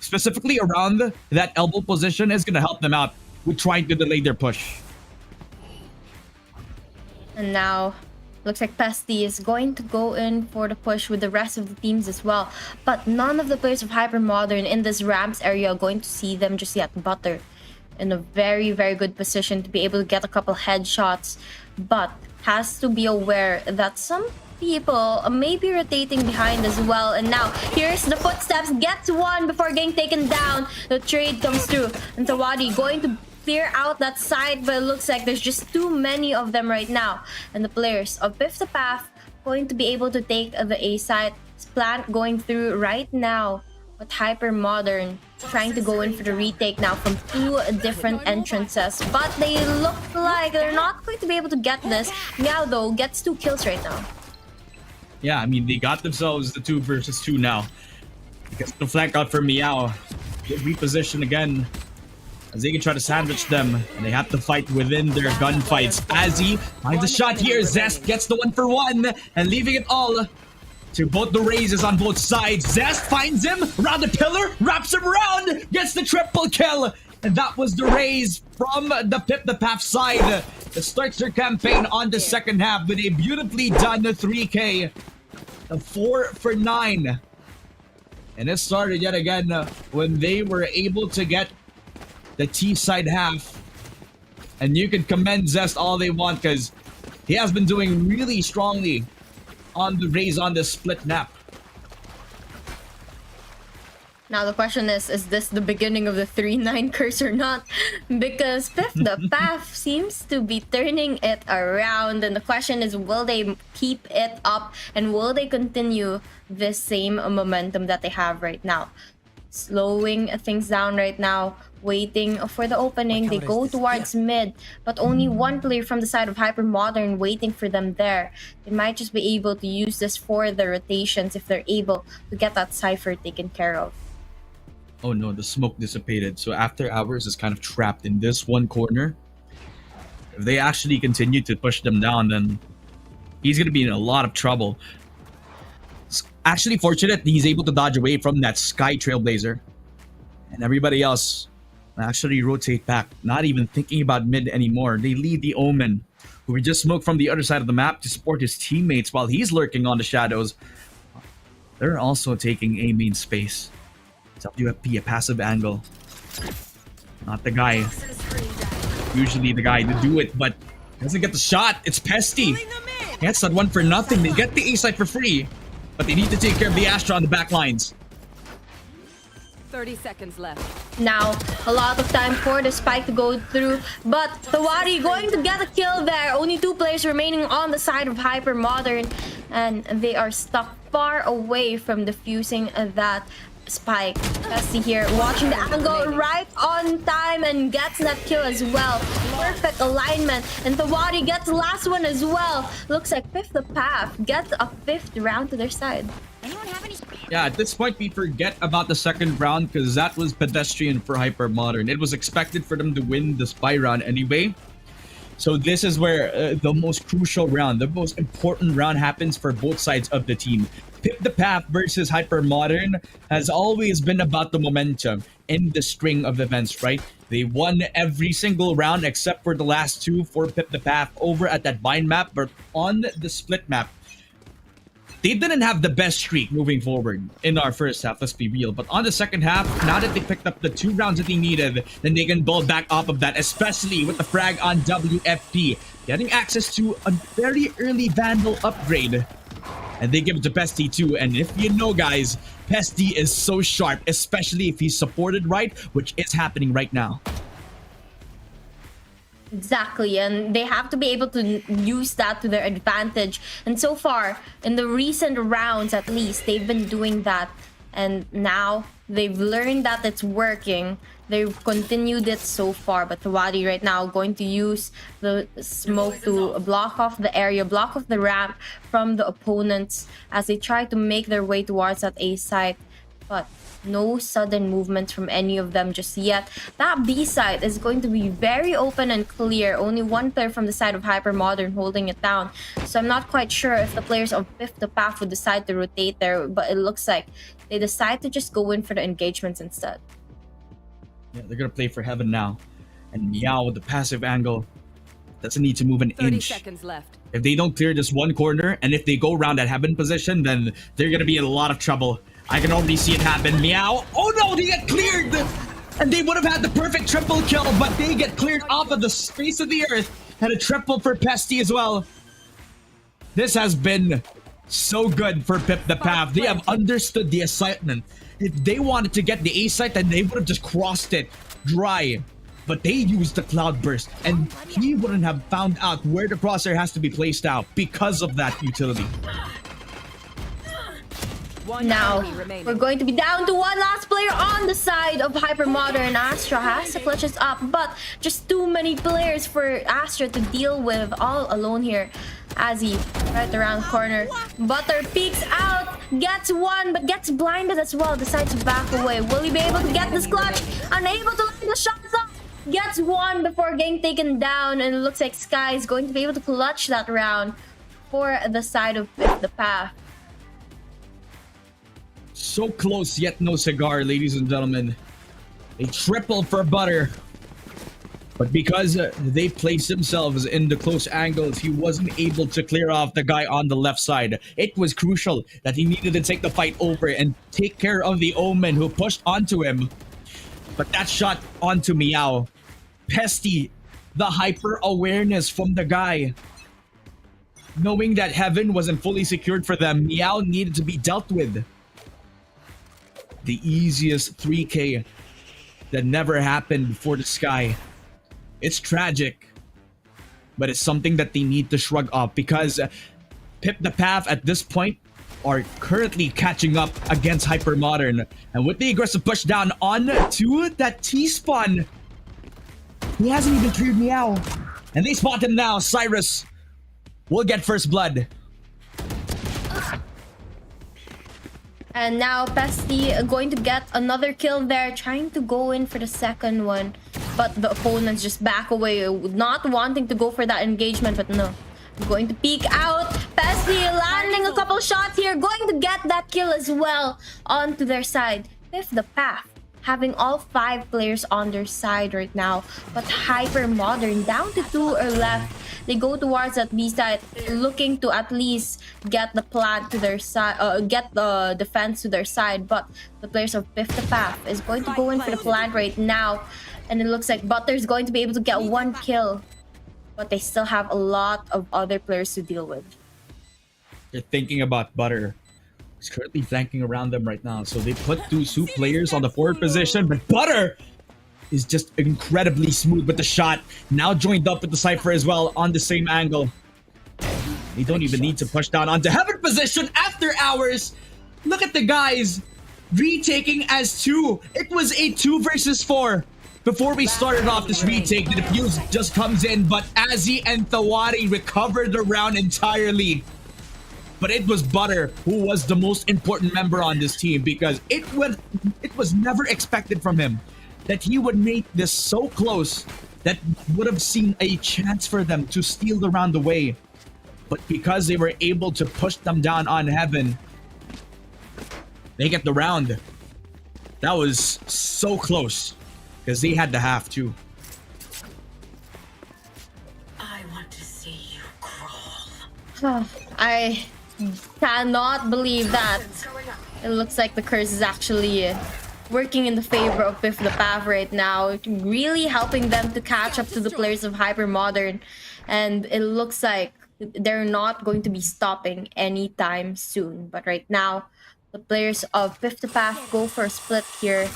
specifically around that elbow position, is going to help them out with trying to delay their push. And now, looks like Pesty is going to go in for the push with the rest of the teams as well. But none of the players of Hypermodern in this ramps area are going to see them just yet. Butter in a very, very good position to be able to get a couple headshots, but has to be aware that some people may be rotating behind as well. And now here's the footsteps, gets one before getting taken down. The trade comes through, and Tawadi going to clear out that side, but it looks like there's just too many of them right now. And the players of Fifth Path going to be able to take the A side. Plant going through right now, but Hypermodern trying to go in for the retake now from two different entrances, but they look like they're not going to be able to get this. Meow though gets 2 kills right now. Yeah, I mean, they got themselves the 2 versus 2 now. Gets the flank out for Meow. Get reposition again, as they can try to sandwich them, and they have to fight within their gunfights. Azzy finds a shot here. Zest gets the 1-for-1 and leaving it all to both the raises on both sides. Zest finds him around the pillar, wraps him around, gets the triple kill. And that was the raise from the Pip the Path side that starts their campaign on the second half with a beautifully done 3K. A 4-for-9. And it started yet again when they were able to get the T side half. And you can commend Zest all they want, because he has been doing really strongly on the raise on the split map. Now the question is this the beginning of the 3-9 curse or not? Because Fifth the Path seems to be turning it around, and the question is, will they keep it up and will they continue this same momentum that they have right now? Slowing things down right now, waiting for the opening. They go towards mid, but only one player from the side of Hypermodern waiting for them there. They might just be able to use this for the rotations if they're able to get that Cypher taken care of. Oh no, the smoke dissipated. So After Hours is kind of trapped in this one corner. If they actually continue to push them down, then he's going to be in a lot of trouble. It's actually fortunate he's able to dodge away from that Sky Trailblazer. And everybody else actually rotate back, not even thinking about mid anymore. They leave the Omen, who we just smoked from the other side of the map, to support his teammates while he's lurking on the shadows. They're also taking A main space. WFP, a passive angle. Not the guy. Usually the guy to do it, but doesn't get the shot. It's Pesty. Gets that 1 for nothing. They get the A side for free, but they need to take care of the Astra on the back lines. 30 seconds left. Now, a lot of time for the spike to go through, but Tawadi going to get a kill there. Only 2 players remaining on the side of Hypermodern, and they are stuck far away from defusing that spike. Pesty here watching the angle right on time and gets that kill as well. Perfect alignment, and Tawadi gets the last one as well. Looks like Fifth the Path gets a 5th round to their side. Yeah, at this point we forget about the second round, because that was pedestrian for Hypermodern. It was expected for them to win the spy round anyway. So this is where the most crucial round, the most important round happens for both sides of the team. Pip the Path versus Hypermodern has always been about the momentum in the string of events, right? They won every single round except for the last 2 for Pip the Path over at that bind map, but on the split map, they didn't have the best streak moving forward in our first half, let's be real. But on the second half, now that they picked up the 2 rounds that they needed, then they can build back off of that, especially with the frag on WFP. Getting access to a very early Vandal upgrade. And they give it to Pesty too. And if you know, guys, Pesty is so sharp, especially if he's supported right, which is happening right now. Exactly, and they have to be able to use that to their advantage. And so far, in the recent rounds at least, they've been doing that. And now they've learned that it's working. They've continued it so far. But Tawadi right now going to use the smoke to block off the area, block off the ramp from the opponents as they try to make their way towards that A site. But no sudden movements from any of them just yet. That B side is going to be very open and clear. Only one player from the side of Hypermodern holding it down. So I'm not quite sure if the players of Fifth the Path would decide to rotate there, but it looks like they decide to just go in for the engagements instead. Yeah, they're gonna play for Heaven now. And Meow with the passive angle doesn't need to move an 30 inch. seconds left. If they don't clear this one corner, and if they go around that Heaven position, then they're gonna be in a lot of trouble. I can already see it happen. Meow. Oh no, they get cleared! And they would have had the perfect triple kill, but they get cleared off of the face of the earth. And a triple for Pesty as well. This has been so good for Pip the Path. They have understood the assignment. If they wanted to get the A site, then they would have just crossed it dry. But they used the cloud burst, and he wouldn't have found out where the crosshair has to be placed out because of that utility. Now, we're going to be down to one last player on the side of Hypermodern. Astra has to clutch us up, but just too many players for Astra to deal with all alone here. Azzy right around the corner. Butter peeks out, gets one, but gets blinded as well. Decides to back away. Will he be able to get this clutch? Unable to line the shots up. Gets one before getting taken down, and it looks like Sky is going to be able to clutch that round for the side of the Path. So close, yet no cigar, ladies and gentlemen. A triple for Butter. But because they placed themselves in the close angles, he wasn't able to clear off the guy on the left side. It was crucial that he needed to take the fight over and take care of the Omen who pushed onto him. But that shot onto Meow. Pesty, the hyper awareness from the guy. Knowing that Heaven wasn't fully secured for them, Meow needed to be dealt with. The easiest 3K that never happened for the Sky. It's tragic, but it's something that they need to shrug off because Pip the Path at this point are currently catching up against Hypermodern. And with the aggressive push down on to that T-spawn, he hasn't even cleared Meow. And they spot him now. Cyrus will get first blood. And now Pesty going to get another kill there, trying to go in for the second one. But the opponents just back away, not wanting to go for that engagement, but no. Going to peek out. Pesty landing a couple shots here, going to get that kill as well onto their side. Fifth the Path, having all 5 players on their side right now. But Hypermodern down to 2 are left. They go towards that B side, looking to at least get the plant to their side, get the defense to their side. But the players of Fifth the Path is going to go in for the plant right now. And it looks like Butter's going to be able to get 1 kill. But they still have a lot of other players to deal with. They're thinking about Butter. He's currently flanking around them right now. So they put 2 Soup players on the forward position. But Butter is just incredibly smooth with the shot. Now joined up with the Cypher as well on the same angle. They don't even need to push down onto Heaven position after hours. Look at the guys retaking as 2. It was a 2 versus 4. Before we started off this retake, the defuse just comes in, but Azzy and Thawari recovered the round entirely. But it was Butter who was the most important member on this team because it was never expected from him that he would make this so close that would have seen a chance for them to steal the round away. But because they were able to push them down on Heaven, they get the round. That was so close. Because they had the half too. I want to see you crawl. I cannot believe that. It looks like the curse is actually working in the favor of Fifth the Path right now. Really helping them to catch up to the players of Hypermodern. And it looks like they're not going to be stopping anytime soon. But right now, The players of Fifth Path go for a split here.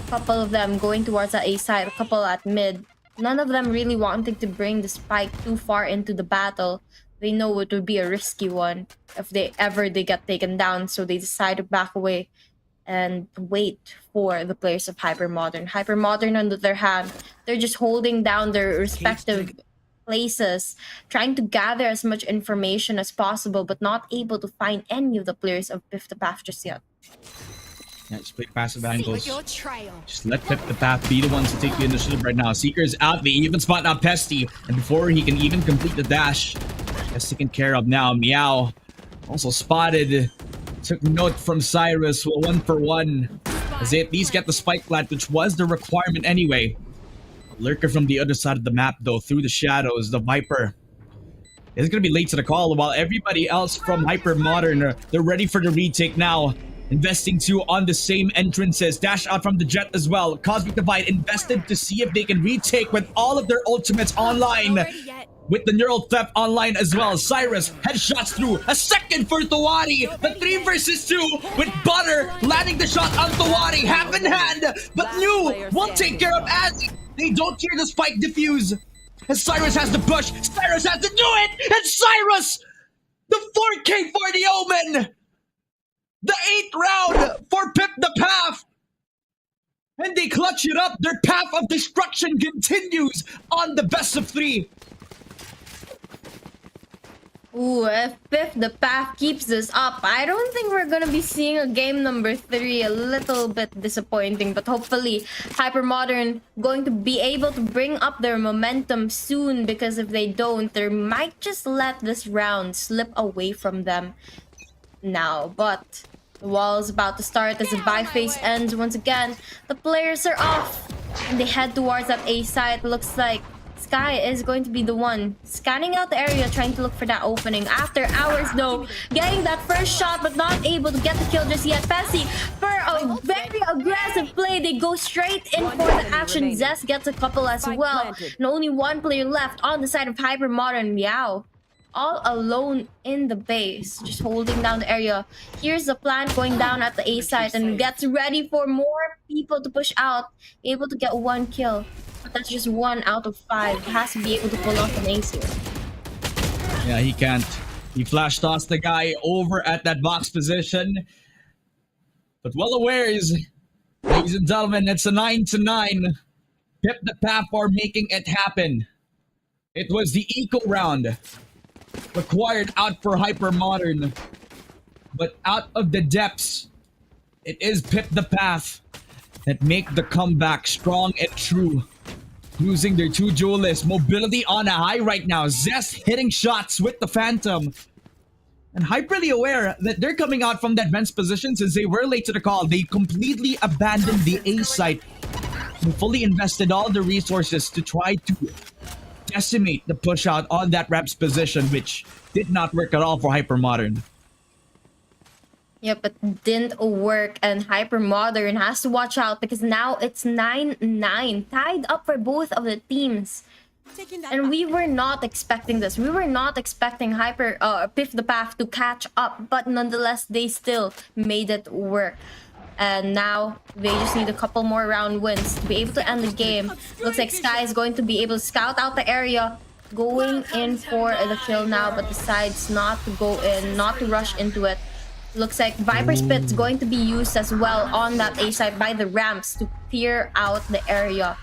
Couple of them going towards the A side, a couple at mid. None of them really wanting to bring the spike too far into the battle. They know it would be a risky one if they get taken down, so they decide to back away and wait for the players of Hypermodern. Hypermodern, on the other hand, they're just holding down their respective places, trying to gather as much information as possible, but not able to find any of the players of Fifth Path just yet. Yeah, just play passive angles. Just let Pip the Path be the ones to take the initiative right now. Seeker's out. They even spot out Pesty. And before he can even complete the dash, that's taken care of now. Meow also spotted. Took note from Cyrus. Well, 1 for 1. As they at least get the spike plant, which was the requirement anyway. A lurker from the other side of the map, though, through the shadows. The Viper is going to be late to the call, while everybody else from Hypermodern, they're ready for the retake now. Investing 2 on the same entrances. Dash out from the Jet as well. Cosmic Divide invested to see if they can retake with all of their ultimates online. With the Neural Theft online as well. Cyrus headshots through. A second for Thawadi. The 3 versus 2 with Butter landing the shot on Thawadi. Half in hand. But New won't take care of Azzy. They don't hear the spike diffuse. And Cyrus has to push. Cyrus has to do it. And Cyrus, the 4K for the Omen. The 8th round for Pip the Path. And they clutch it up. Their path of destruction continues on the best of 3. Ooh, if Fifth the Path keeps this up, I don't think we're gonna be seeing a game number 3. A little bit disappointing, but hopefully Hypermodern going to be able to bring up their momentum soon, because if they don't, they might just let this round slip away from them now. But the wall is about to start as the buy phase ends once again. The players are off and they head towards that A side. Looks like Sky is going to be the one scanning out the area, trying to look for that opening. After hours though, getting that first shot but not able to get the kill just yet. Pessi, for a very aggressive play, they go straight in for the action. Zest gets a couple as well. And only one player left on the side of Hypermodern. Meow, all alone in the base, just holding down the area. Here's the plant going down at the A side and gets ready for more people to push out, able to get 1 kill. But that's just 1 out of 5. Has to be able to pull off an ace here. Yeah, he can't. He flash tossed the guy over at that box position. But well aware is, ladies and gentlemen, it's a 9-9. Pip the Path are making it happen. It was the eco round required out for Hypermodern. But out of the depths, it is Pip the Path that make the comeback strong and true. Losing their 2 duelists. Mobility on a high right now. Zest hitting shots with the Phantom. And hyperly aware that they're coming out from that vents position since they were late to the call. They completely abandoned the A site and fully invested all the resources to try to decimate the push out on that reps position, which did not work at all for Hypermodern. Yep, it didn't work, and Hypermodern has to watch out because now it's 9-9, tied up for both of the teams. And we were not expecting this. We were not expecting Pip the Path to catch up, but nonetheless, they still made it work. And now they just need a couple more round wins to be able to end the game. Looks like Sky is going to be able to scout out the area, going in for the kill now, but decides not to go in, not to rush into it. Looks like Viper Spit's going to be used as well on that A side by the ramps to clear out the area.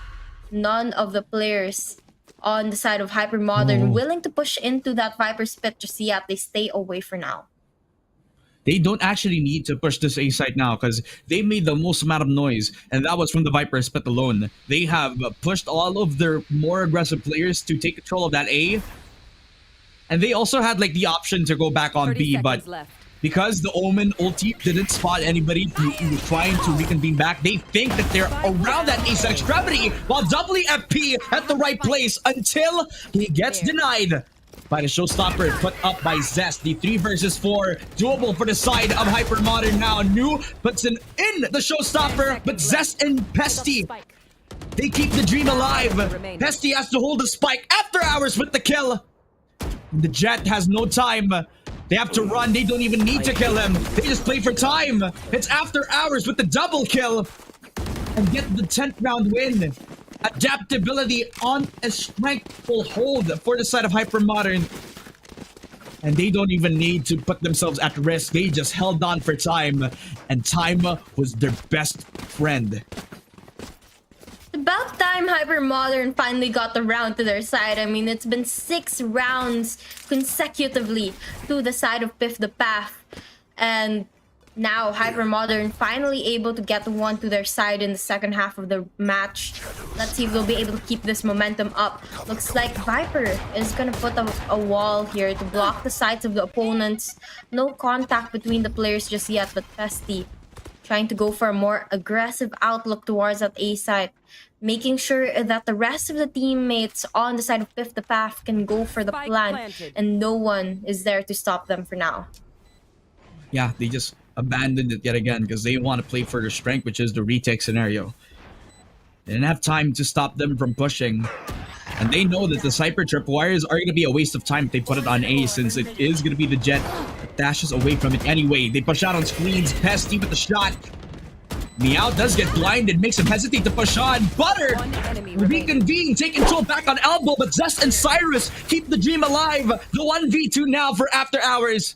None of the players on the side of Hypermodern willing to push into that Viper Spit just yet. They stay away for now. They don't actually need to push this A site now because they made the most amount of noise, and that was from the Viper Spit alone. They have pushed all of their more aggressive players to take control of that A, and they also had like the option to go back on B, but because the Omen ulti didn't spot anybody who was trying to reconvene back, they think that they're around that A site extremity while doubling FP at the right place until he gets denied by the showstopper put up by Zest. The 3 versus 4 doable for the side of Hypermodern now. New puts in the showstopper, but Zest and Pesty, they keep the dream alive. Pesty has to hold the spike after hours with the kill. The Jet has no time to They have to run. They don't even need to kill him. They just play for time. It's after hours with the double kill. And get the 10th round win. Adaptability on a strengthful hold for the side of Hypermodern. And they don't even need to put themselves at risk. They just held on for time. And time was their best friend. About time Hypermodern finally got the round to their side. I mean, it's been 6 rounds consecutively to the side of Piff the Path. And now Hypermodern finally able to get one to their side in the second half of the match. Let's see if they'll be able to keep this momentum up. Looks like Viper is gonna put a wall here to block the sides of the opponents. No contact between the players just yet, but Pesty trying to go for a more aggressive outlook towards that A side, making sure that the rest of the teammates on the side of Piff the Path can go for the plant, and no one is there to stop them for now. Yeah, they just abandoned it yet again because they want to play for their strength, which is the retake scenario. They didn't have time to stop them from pushing. And they know that the Cypher Tripwires are going to be a waste of time if they put it on A, since it is going to be the Jet that dashes away from it anyway. They push out on screens. Pesty with the shot. Meow does get blinded, makes him hesitate to push on. Butter reconvene, take control back on elbow, but Zest and Cyrus keep the dream alive. The 1v2 now for After Hours,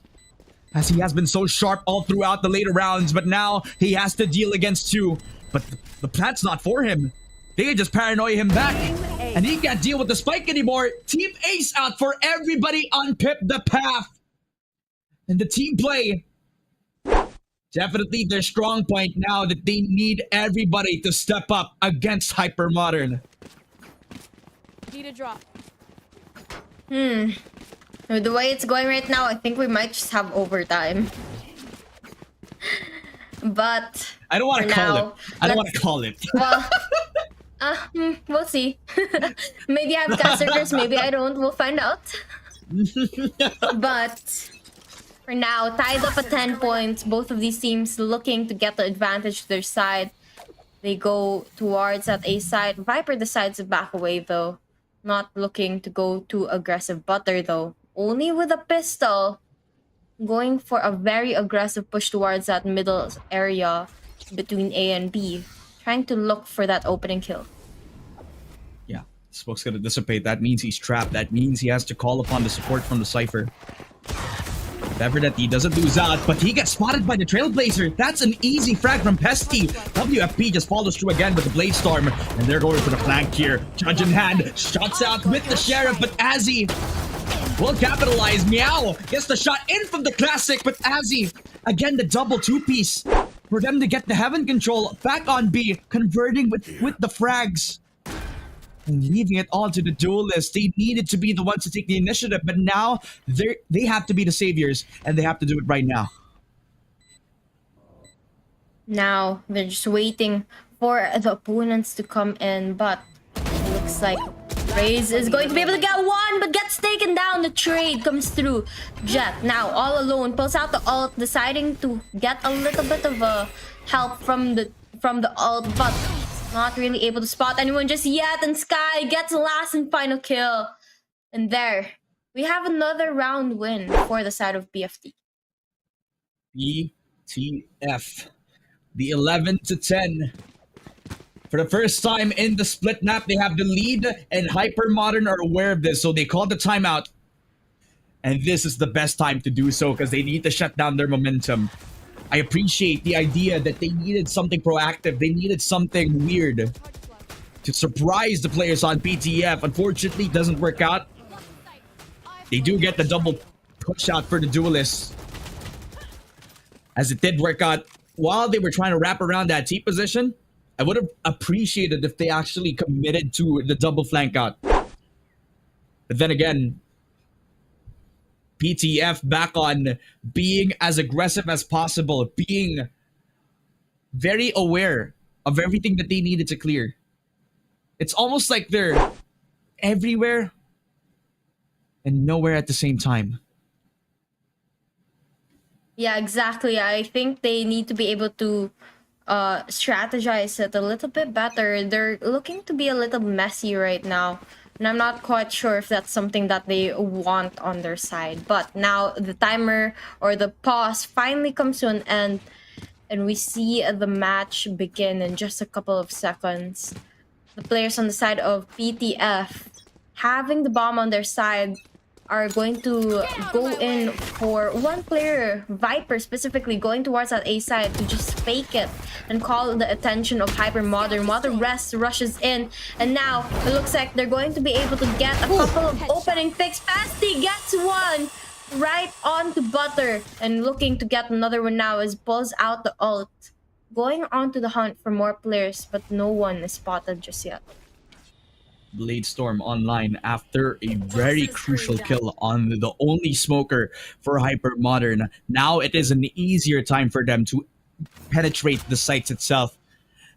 as he has been so sharp all throughout the later rounds, but now he has to deal against 2. But the plant's not for him. They just paranoia him back, and he can't deal with the spike anymore. Team Ace out for everybody on Pip the Path. And the team play, definitely their strong point now, that they need everybody to step up against Hypermodern. Need a drop. With the way it's going right now, I think we might just have overtime. But I don't want to call it. I don't want to call it. Well, we'll see. Maybe I have casters, maybe I don't. We'll find out. But for now, tied up at 10 points. Both of these teams looking to get the advantage to their side. They go towards that A side. Viper decides to back away though. Not looking to go too aggressive. Butter though, only with a pistol, going for a very aggressive push towards that middle area between A and B, trying to look for that opening kill. Yeah, Smoke's gonna dissipate. That means he's trapped. That means he has to call upon the support from the Cypher. Never that he doesn't lose out, but he gets spotted by the Trailblazer. That's an easy frag from Pesty. WFP just follows through again with the Blade Storm, and they're going for the flank here. Judge in hand, shots out with the Sheriff, but Azzy will capitalize. Meow gets the shot in from the Classic, but Azzy, again the double 2-piece for them to get the Heaven Control back on B, converting with the frags. And leaving it all to the duelists. They needed to be the ones to take the initiative, but now they have to be the saviors, and they have to do it right now. Now they're just waiting for the opponents to come in, but it looks like Raze is going to be able to get one, but gets taken down. The trade comes through. Jet now all alone pulls out the ult, deciding to get a little bit of a help from the ult, but not really able to spot anyone just yet, and Sky gets the last and final kill. And there, we have another round win for the side of BFT. BTF. The 11-10. For the first time in the split map, they have the lead, and Hypermodern are aware of this, so they called the timeout. And this is the best time to do so, because they need to shut down their momentum. I appreciate the idea that they needed something proactive. They needed something weird to surprise the players on BTF. Unfortunately, it doesn't work out. They do get the double push out for the duelists, as it did work out while they were trying to wrap around that T position. I would have appreciated if they actually committed to the double flank out. But then again, PTF back on being as aggressive as possible, being very aware of everything that they needed to clear. It's almost like they're everywhere and nowhere at the same time. Yeah, exactly. I think they need to be able to strategize it a little bit better. They're looking to be a little messy right now. And I'm not quite sure if that's something that they want on their side. But now the timer or the pause finally comes to an end. And we see the match begin in just a couple of seconds. The players on the side of PTF, having the bomb on their side, are going to go in for one player, Viper specifically, going towards that A side to just fake it and call the attention of Hypermodern while the rest rushes in. And now it looks like they're going to be able to get a couple of opening picks. Pasty gets one right onto Butter and looking to get another one now as pulls out the ult. Going on to the hunt for more players, but no one is spotted just yet. Blade Storm online after a very crucial kill on the only smoker for Hypermodern. Now it is an easier time for them to penetrate the sites itself.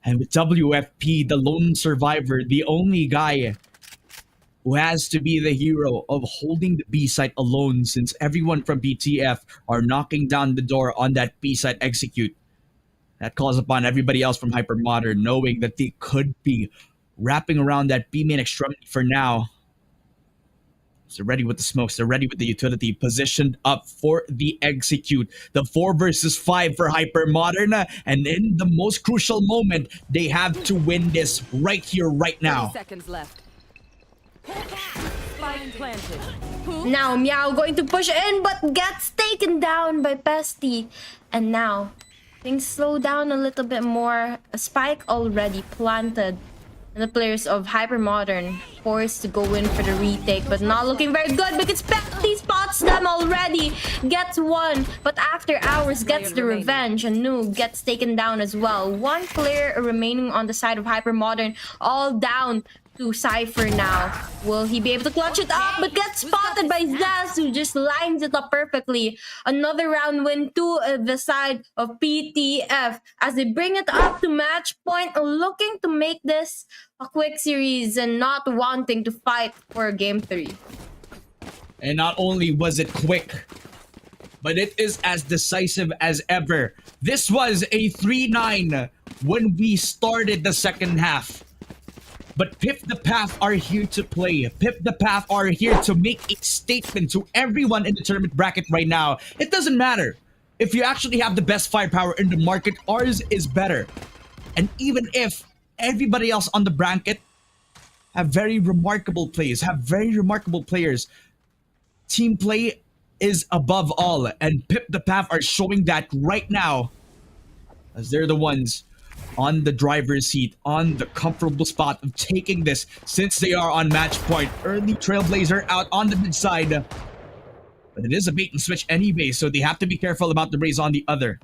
And with WFP, the lone survivor, the only guy who has to be the hero of holding the B site alone, since everyone from BTF are knocking down the door on that B site execute. That calls upon everybody else from Hypermodern, knowing that they could be wrapping around that B main extremity for now. So they're ready with the smokes, they're ready with the utility, positioned up for the execute. The 4 versus 5 for Hypermodern, and in the most crucial moment, they have to win this right here, right now. 30 seconds left. Spike planted. Now Meow going to push in but gets taken down by Pesty. And now things slow down a little bit more. A spike already planted. And the players of Hypermodern forced to go in for the retake, but not looking very good because Pesty spots them already. Gets one, but after hours gets the revenge, and Noob gets taken down as well. One player remaining on the side of Hypermodern, all down to Cypher now. Will he be able to clutch it up? But gets spotted by Zaz, who just lines it up perfectly. Another round win to the side of PTF as they bring it up to match point, looking to make this a quick series and not wanting to fight for game 3. And not only was it quick, but it is as decisive as ever. This was a 3-9 when we started the second half. But Pip the Path are here to play. Pip the Path are here to make a statement to everyone in the tournament bracket right now. It doesn't matter. If you actually have the best firepower in the market, ours is better. And even if everybody else on the bracket have very remarkable plays, team play is above all. And Pip the Path are showing that right now, as they're the ones on the driver's seat, on the comfortable spot of taking this since they are on match point. Early Trailblazer out on the mid side. But it is a bait and switch anyway, so they have to be careful about the raise on the other.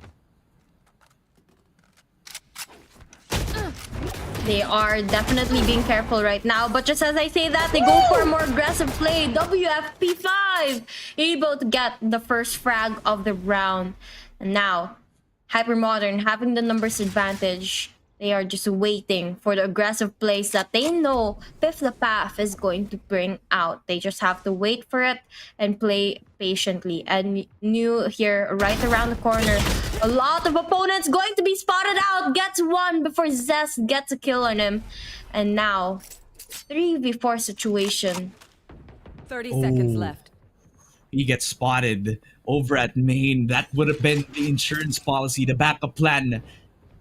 They are definitely being careful right now, but just as I say that, they go for a more aggressive play. WFP5 able to get the first frag of the round. And now Hypermodern having the numbers advantage. They are just waiting for the aggressive plays that they know Piff the Path is going to bring out. They just have to wait for it and play patiently. And New here right around the corner. A lot of opponents going to be spotted out. Gets one before Zest gets a kill on him. And now 3v4 situation. 30 seconds left. He gets spotted over at main. That would have been the insurance policy, the backup plan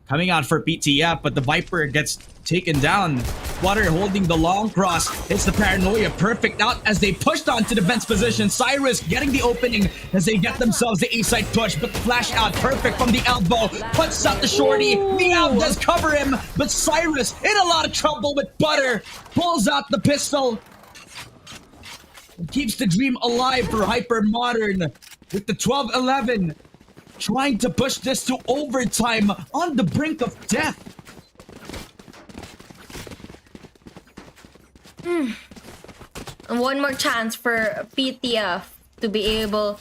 coming out for PTF, but the Viper gets taken down. Water holding the long cross. It's the paranoia. Perfect out as they pushed onto the defense position. Cyrus getting the opening as they get themselves the A-side push, but the flash out perfect from the elbow. Puts out the shorty. Meow does cover him, but Cyrus in a lot of trouble with Butter. Pulls out the pistol. Keeps the dream alive for Hypermodern with the 12-11. Trying to push this to overtime on the brink of death. One more chance for PTF to be able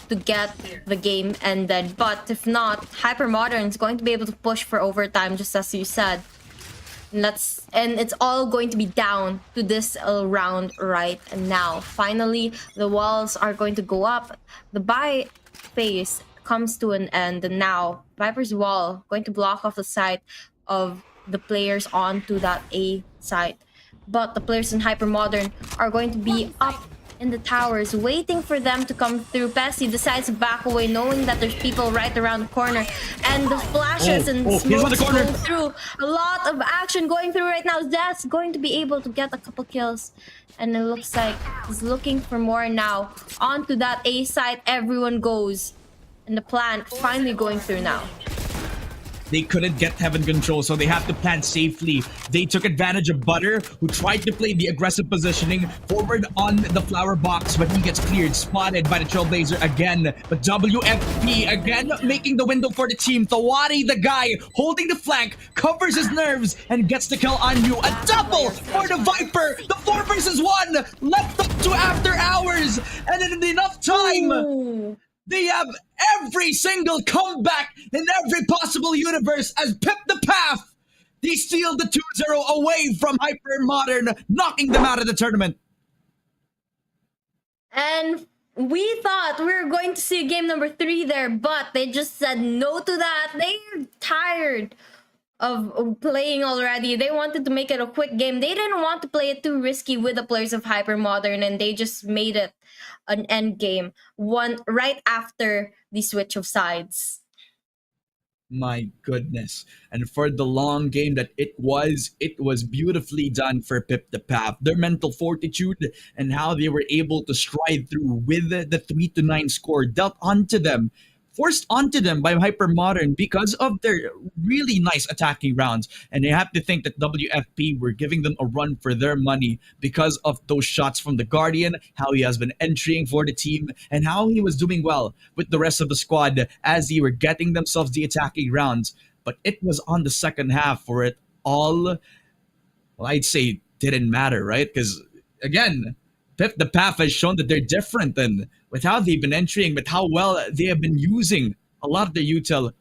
to get the game ended. But if not, Hypermodern is going to be able to push for overtime, just as you said. And it's all going to be down to this round right now. Finally, the walls are going to go up. The buy phase comes to an end, and now Viper's wall going to block off the side of the players onto that A site. but the players in Hypermodern are going to be up in the towers, waiting for them to come through. Pesty decides to back away, knowing that there's people right around the corner, and the flashes and smokes go through. A lot of action going through right now. Zed's going to be able to get a couple kills, and it looks like he's looking for more now. Onto that A site, everyone goes, and the plant finally going through now. They couldn't get heaven control, so they have to plant safely. They took advantage of Butter, who tried to play the aggressive positioning forward on the flower box, but he gets cleared, spotted by the Trailblazer again. But WFP again making the window for the team. Thawari, the guy holding the flank, covers his nerves and gets the kill on you. A double for the Viper. The 4 versus 1 left up to after hours, and in enough time. They have every single comeback in every possible universe as Pip the Path. They steal the 2-0 away from Hypermodern, knocking them out of the tournament. And we thought we were going to see game number 3 there, but they just said no to that. They're tired of playing already. They wanted to make it a quick game. They didn't want to play it too risky with the players of Hypermodern, and they just made it an end game, one right after the switch of sides. My goodness. And for the long game that it was beautifully done for Pip the Path. Their mental fortitude and how they were able to stride through with the 3-9 score dealt onto them, forced onto them by Hypermodern because of their really nice attacking rounds. And they have to think that WFP were giving them a run for their money because of those shots from the Guardian, how he has been entering for the team, and how he was doing well with the rest of the squad as they were getting themselves the attacking rounds. But it was on the second half where it all, well, I'd say didn't matter, right? Because, again, Pip the Path has shown that they're different than with how they've been entering, but how well they have been using a lot of the util.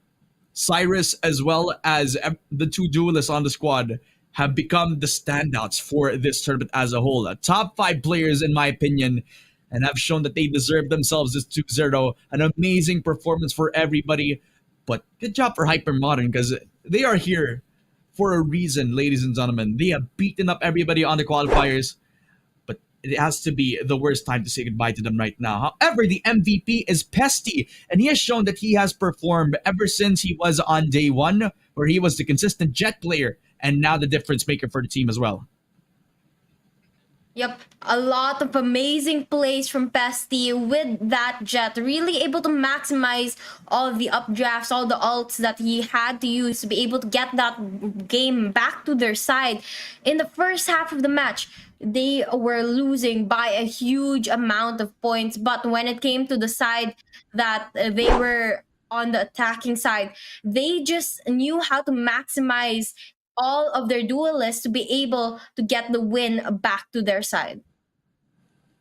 Cyrus, as well as the 2 duelists on the squad, have become the standouts for this tournament as a whole. Top 5 players, in my opinion, and have shown that they deserve themselves this 2-0. An amazing performance for everybody, but good job for Hypermodern because they are here for a reason, ladies and gentlemen. They have beaten up everybody on the qualifiers. It has to be the worst time to say goodbye to them right now. However, the MVP is Pesty, and he has shown that he has performed ever since he was on day 1, where he was the consistent Jet player, and now the difference maker for the team as well. Yep, a lot of amazing plays from Pesty with that Jet, really able to maximize all of the updrafts, all the ults that he had to use to be able to get that game back to their side. In the first half of the match, they were losing by a huge amount of points, but when it came to the side that they were on the attacking side, they just knew how to maximize all of their duelists to be able to get the win back to their side.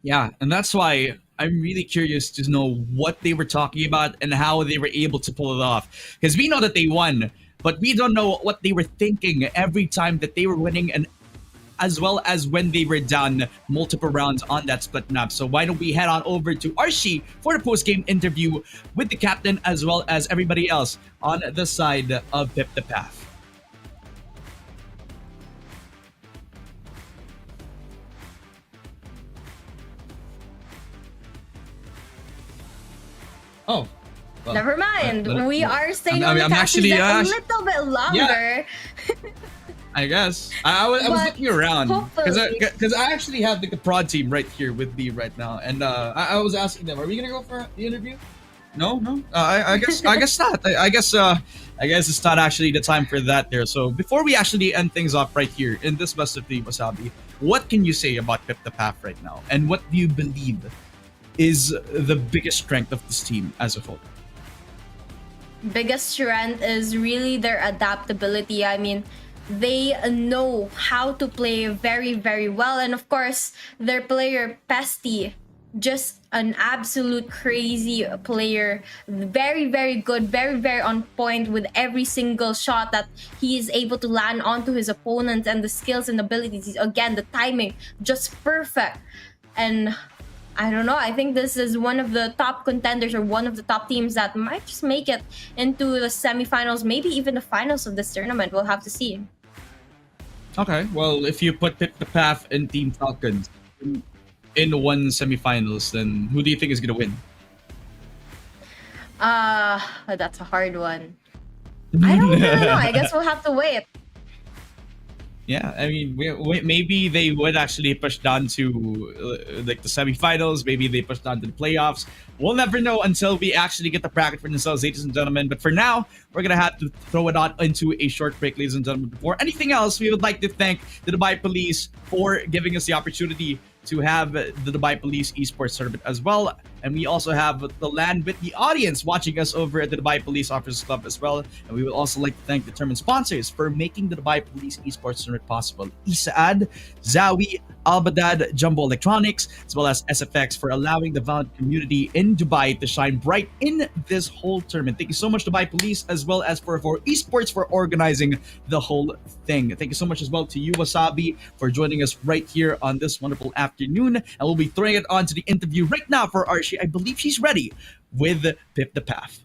Yeah, and that's why I'm really curious to know what they were talking about and how they were able to pull it off. Because we know that they won, but we don't know what they were thinking every time that they were winning, and as well as when they were down multiple rounds on that split map. So why don't we head on over to Archie for the post-game interview with the captain as well as everybody else on the side of Pip the Path. Oh. Well, never mind. We are staying on the I'm actually, a little bit longer. Yeah. I guess. I was looking around because I actually have the prod team right here with me right now, and I was asking them, are we gonna go for the interview? No. I guess not. I guess it's not actually the time for that there. So before we actually end things off right here in this best of 3 Wasabi, what can you say about Pip the Path right now, and what do you believe is the biggest strength of this team as a whole? Biggest strength is really their adaptability. I mean, they know how to play very, very well. And of course, their player, Pesty, just an absolute crazy player. Very, very good. Very, very on point with every single shot that he is able to land onto his opponent, and the skills and abilities. Again, the timing, just perfect. And I don't know, I think this is one of the top contenders or one of the top teams that might just make it into the semifinals, maybe even the finals of this tournament. We'll have to see. Okay, well, if you put Pip the Path and Team Falcons in one semifinals, then who do you think is going to win? That's a hard one. I don't really know. I guess we'll have to wait. Yeah, I mean, maybe they would actually push down to like the semifinals. Maybe they push down to the playoffs. We'll never know until we actually get the bracket for themselves, ladies and gentlemen. But for now, we're going to have to throw it on into a short break, ladies and gentlemen. Before anything else, we would like to thank the Dubai Police for giving us the opportunity to have the Dubai Police Esports Tournament as well. And we also have the land with the audience watching us over at the Dubai Police Officers Club as well. And we would also like to thank the tournament sponsors for making the Dubai Police Esports Tournament possible. Isaad, Zawi, Albadad, Jumbo Electronics, as well as SFX for allowing the valiant community in Dubai to shine bright in this whole tournament. Thank you so much, Dubai Police, as well as for Esports for organizing the whole thing. Thank you so much as well to you, Wasabi, for joining us right here on this wonderful afternoon. And we'll be throwing it on to the interview right now for Archie. I believe she's ready with Pip the Path.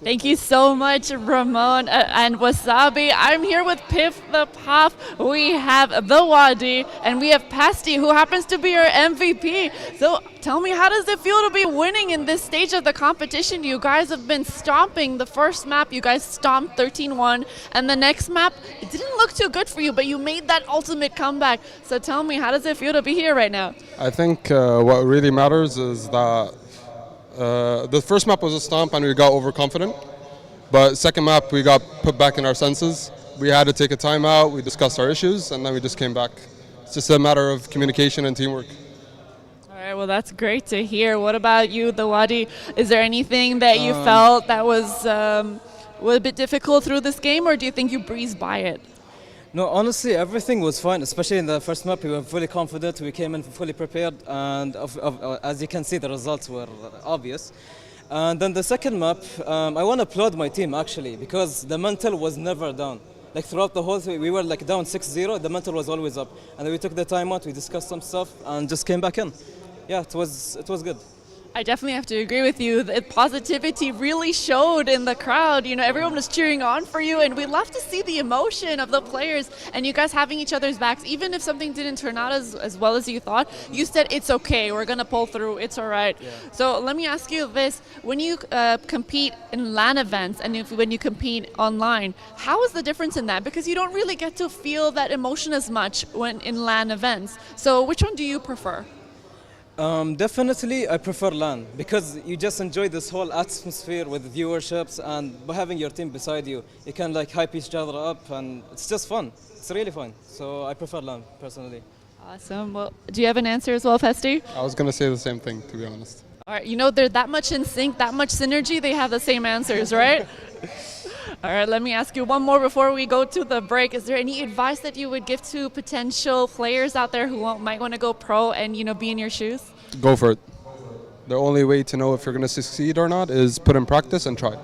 Thank you so much, Ramon and Wasabi. I'm here with Pip the Path. We have the Wadi, and we have Pasty, who happens to be our MVP. So tell me, how does it feel to be winning in this stage of the competition? You guys have been stomping. The first map, you guys stomped 13-1, and the next map, it didn't look too good for you, but you made that ultimate comeback. So tell me, how does it feel to be here right now? I think what really matters is that the first map was a stomp and we got overconfident, but second map we got put back in our senses. We had to take a timeout, we discussed our issues, and then we just came back. It's just a matter of communication and teamwork. All right, well, that's great to hear. What about you, the Wadi? Is there anything that you felt that was a bit difficult through this game, or do you think you breezed by it? No, honestly, everything was fine, especially in the first map. We were fully confident, we came in fully prepared, and as you can see, the results were obvious. And then the second map, I want to applaud my team, actually, because the mental was never down. Like throughout the whole thing, we were like down 6-0, the mental was always up. And then we took the time out, we discussed some stuff, and just came back in. Yeah, it was good. I definitely have to agree with you. The positivity really showed in the crowd. You know, everyone was cheering on for you, and we love to see the emotion of the players and you guys having each other's backs. Even if something didn't turn out as well as you thought, you said it's okay, we're gonna pull through, it's all right. Yeah. So let me ask you this: when you compete in LAN events and when you compete online, how is the difference in that? Because you don't really get to feel that emotion as much when in LAN events. So which one do you prefer? Definitely I prefer LAN, because you just enjoy this whole atmosphere with viewerships, and by having your team beside you, you can like hype each other up, and it's just fun. It's really fun. So I prefer LAN personally. Awesome. Well, do you have an answer as well, Festy? I was going to say the same thing, to be honest. All right, you know, they're that much in sync, that much synergy, they have the same answers, right? All right, let me ask you one more before we go to the break. Is there any advice that you would give to potential players out there who might want to go pro and, you know, be in your shoes? Go for it. The only way to know if you're going to succeed or not is put in practice and try.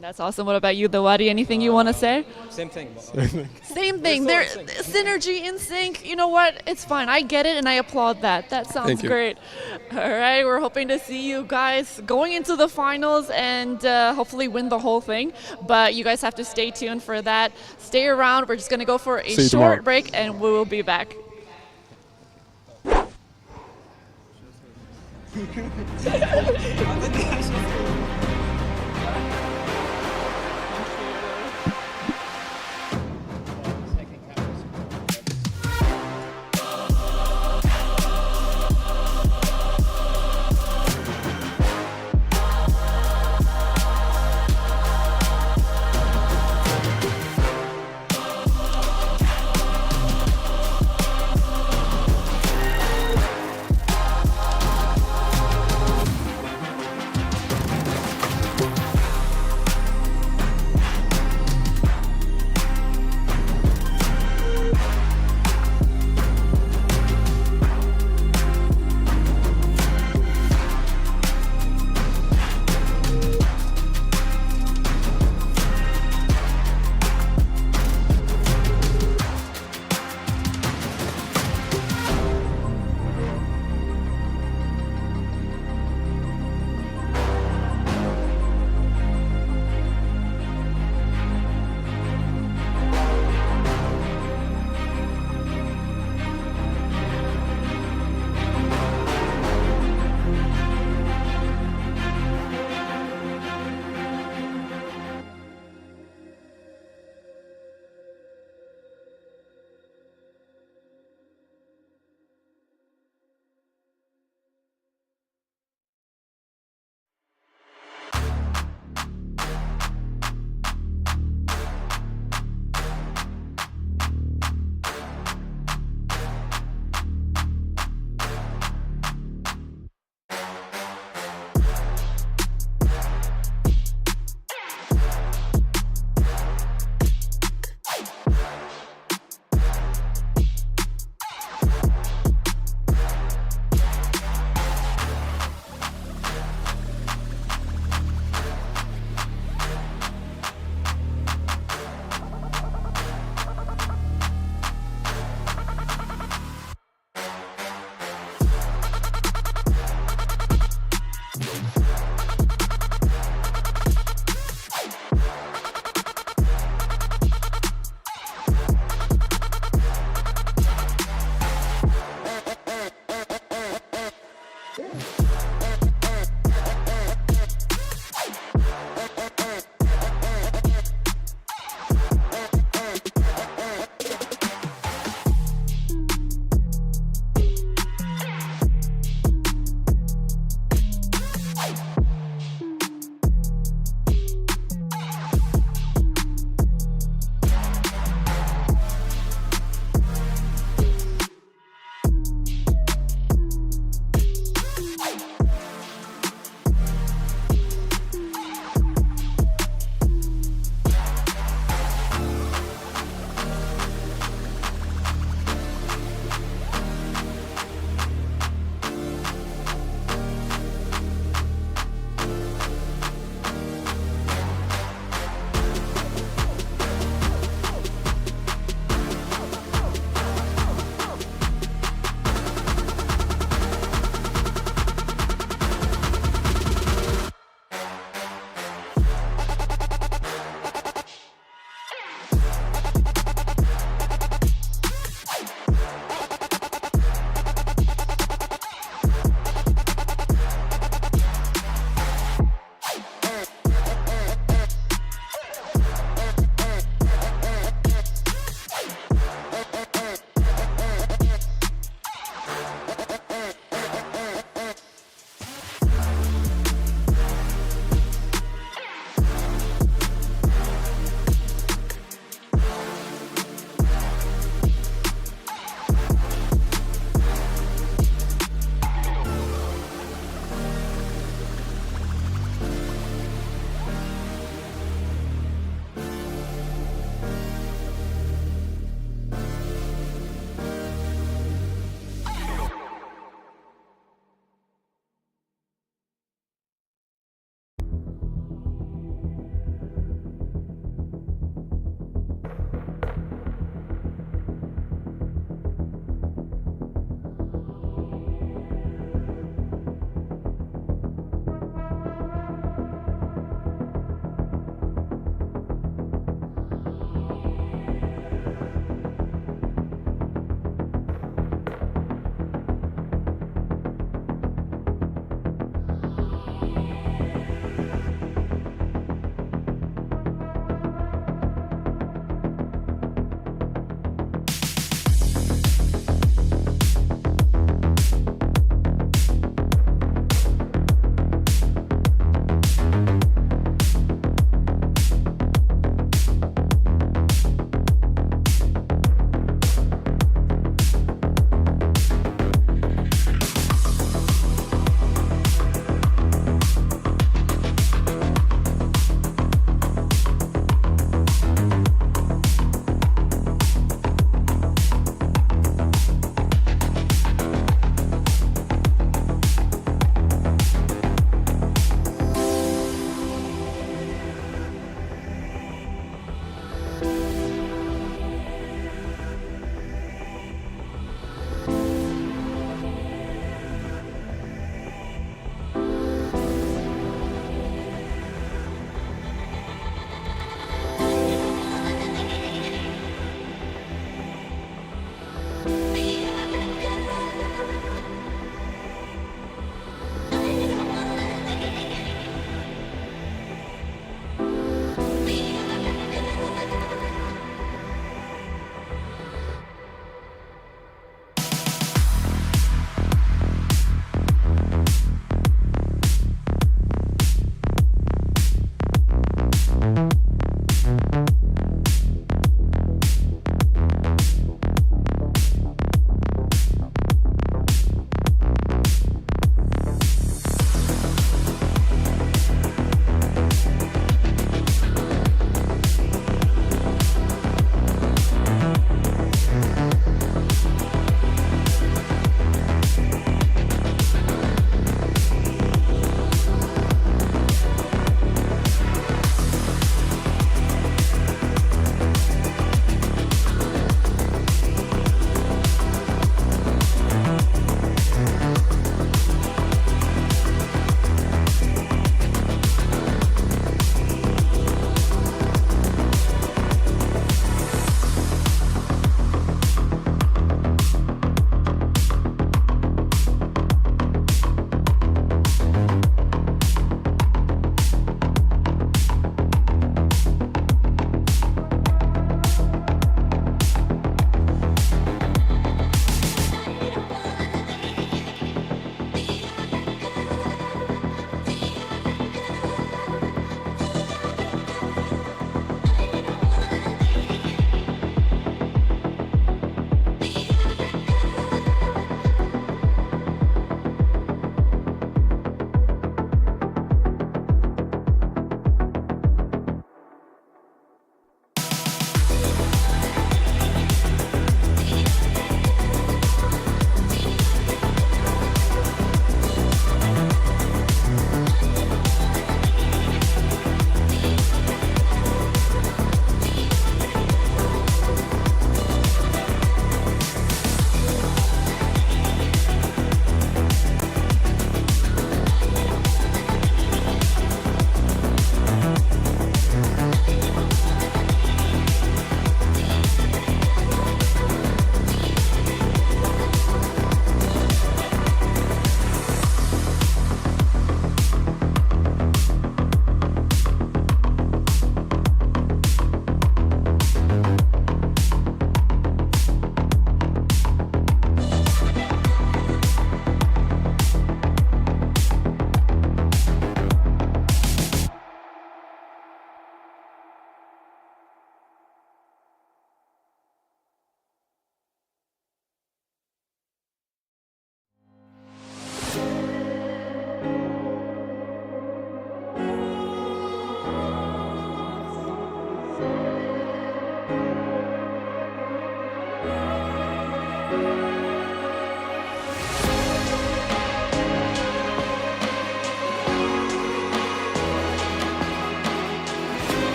That's awesome. What about you, the Wadi? Anything you want to say? Same thing. Same thing. They're synergy in sync. You know what? It's fine. I get it, and I applaud that. That sounds great. All right, we're hoping to see you guys going into the finals and hopefully win the whole thing. But you guys have to stay tuned for that. Stay around. We're just going to go for a short break, and we will be back.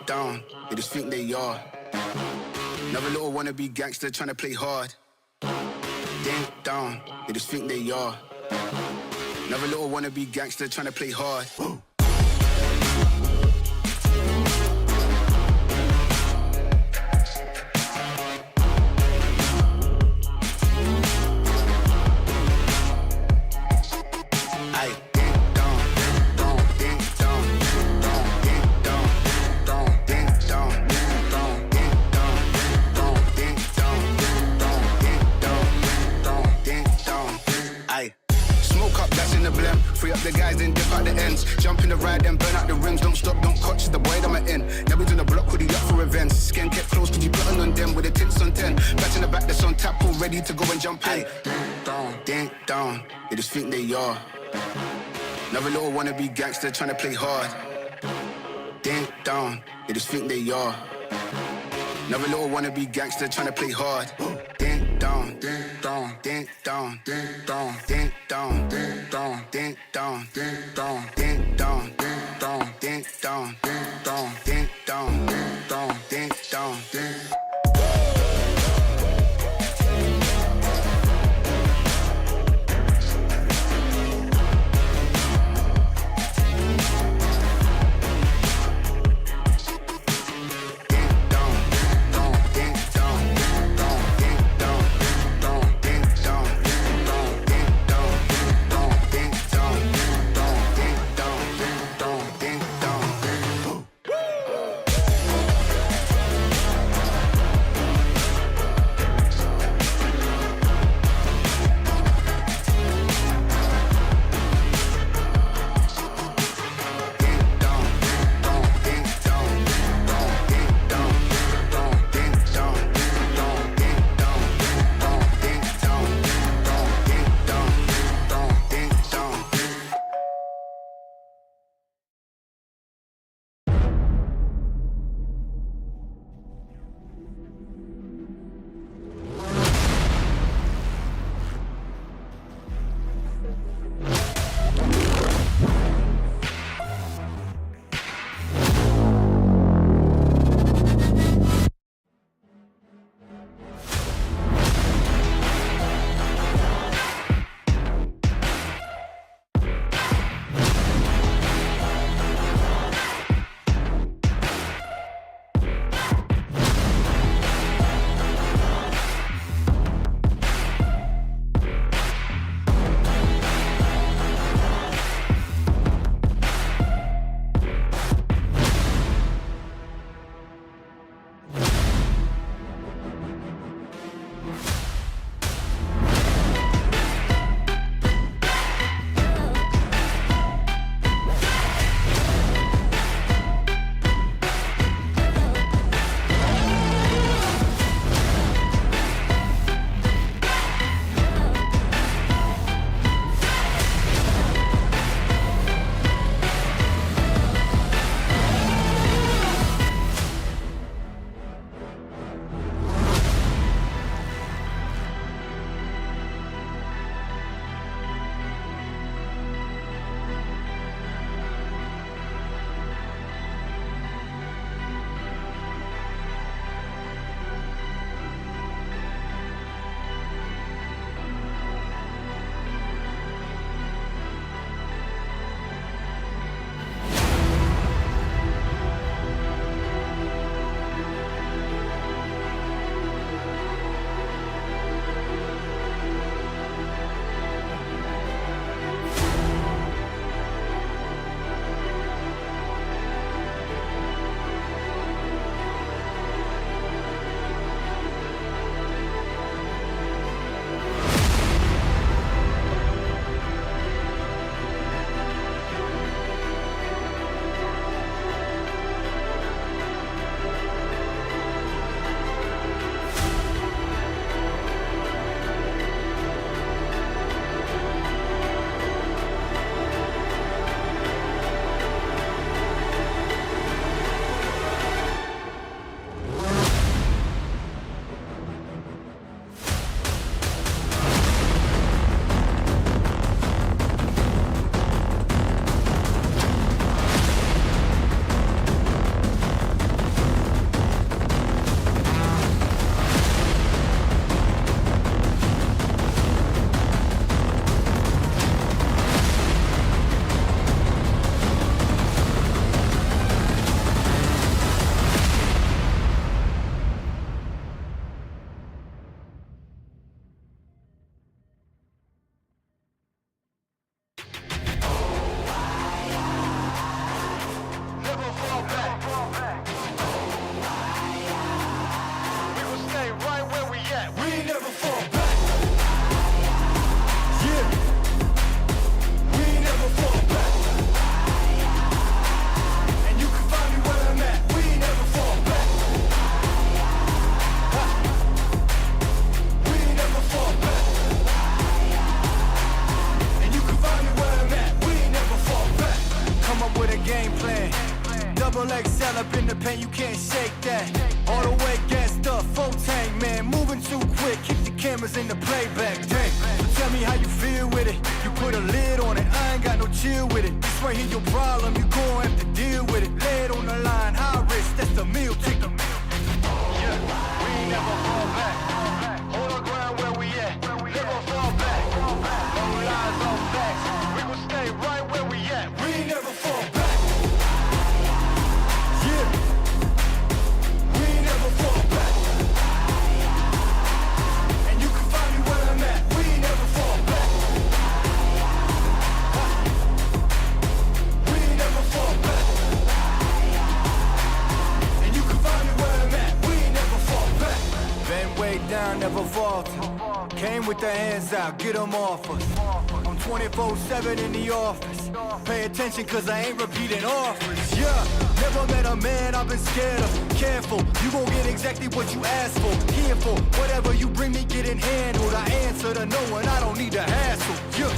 down, they just think they are. Another little wannabe gangster trying to play hard. Ding down, they just think they are. Another little wannabe gangster trying to play hard. Free up the guys, then dip out the ends. Jump in the ride, then burn out the rims. Don't stop, don't coach, the boy that I'm in. Now we on the block with the up for events. Skin kept close, cause you plotting on them with the tits on 10. Back in the back, that's on tap, all ready to go and jump in. Ding down, they just think they are. Another little wannabe gangster trying to play hard. Ding down, they just think they are. Another little wannabe gangster trying to play hard. Ding down, ding down, ding down, ding down, ding down, ding down, ding down, ding down, ding down, ding down, ding down, ding down, ding down, ding down, ding down, ding. game plan. Double XL up in the paint, you can't shake that. All the way gassed up, full tank, man. Moving too quick, keep the cameras in the playback. Dang, so tell me how you feel with it. You put a lid on it, I ain't got no chill with it. This right here your problem, you gon' have to deal with it. Lay it on the line, high risk, that's the meal ticket. Yeah, we ain't never fall back. Hold our ground where we at. Never fall back. No lies, no facts. We gon' stay right where we at. We ain't never fall back. Yeah, we ain't never fall back. And you can find me where I'm at. We ain't never fall back. We ain't never fall back. And you can find me where I'm at. We ain't never fall back. Been way down, never falter. Came with the hands out, get them off us. I'm 24/7 in the office. Pay attention cause I ain't repeating offers. Yeah, never met a man I've been scared of. Careful, you gon' get exactly what you asked for. Here for whatever you bring me, getting handled. I answer to no one, I don't need the hassle. Yeah,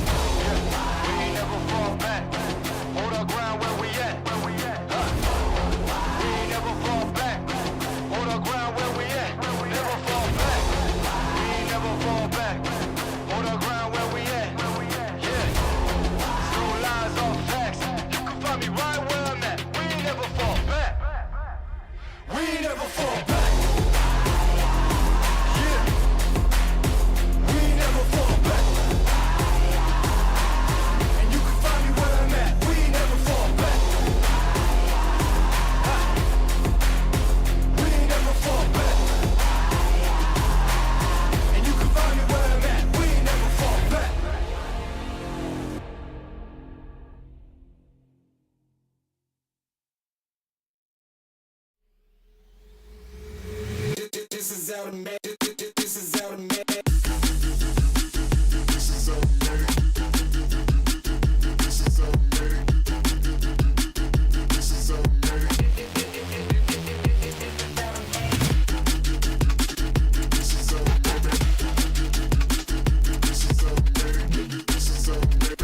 we ain't never fall back. Hold our ground where we at. We ain't never fall back. Hold our ground where we at. Never fall back. We ain't never fall back. Hold our ground where we at. Yeah. No lies, all facts. You can find me right where I'm at. We ain't never fall back. We ain't never fall back. Yeah. We ain't never fall back. And you can find me where I'm at. We ain't never fall back. We ain't never fall back. And you can find me where I'm at. We ain't never fall back. This is automatic. This is automatic. This is automatic. This is automatic. This is automatic. This is automatic. This is automatic. This is automatic. This is automatic.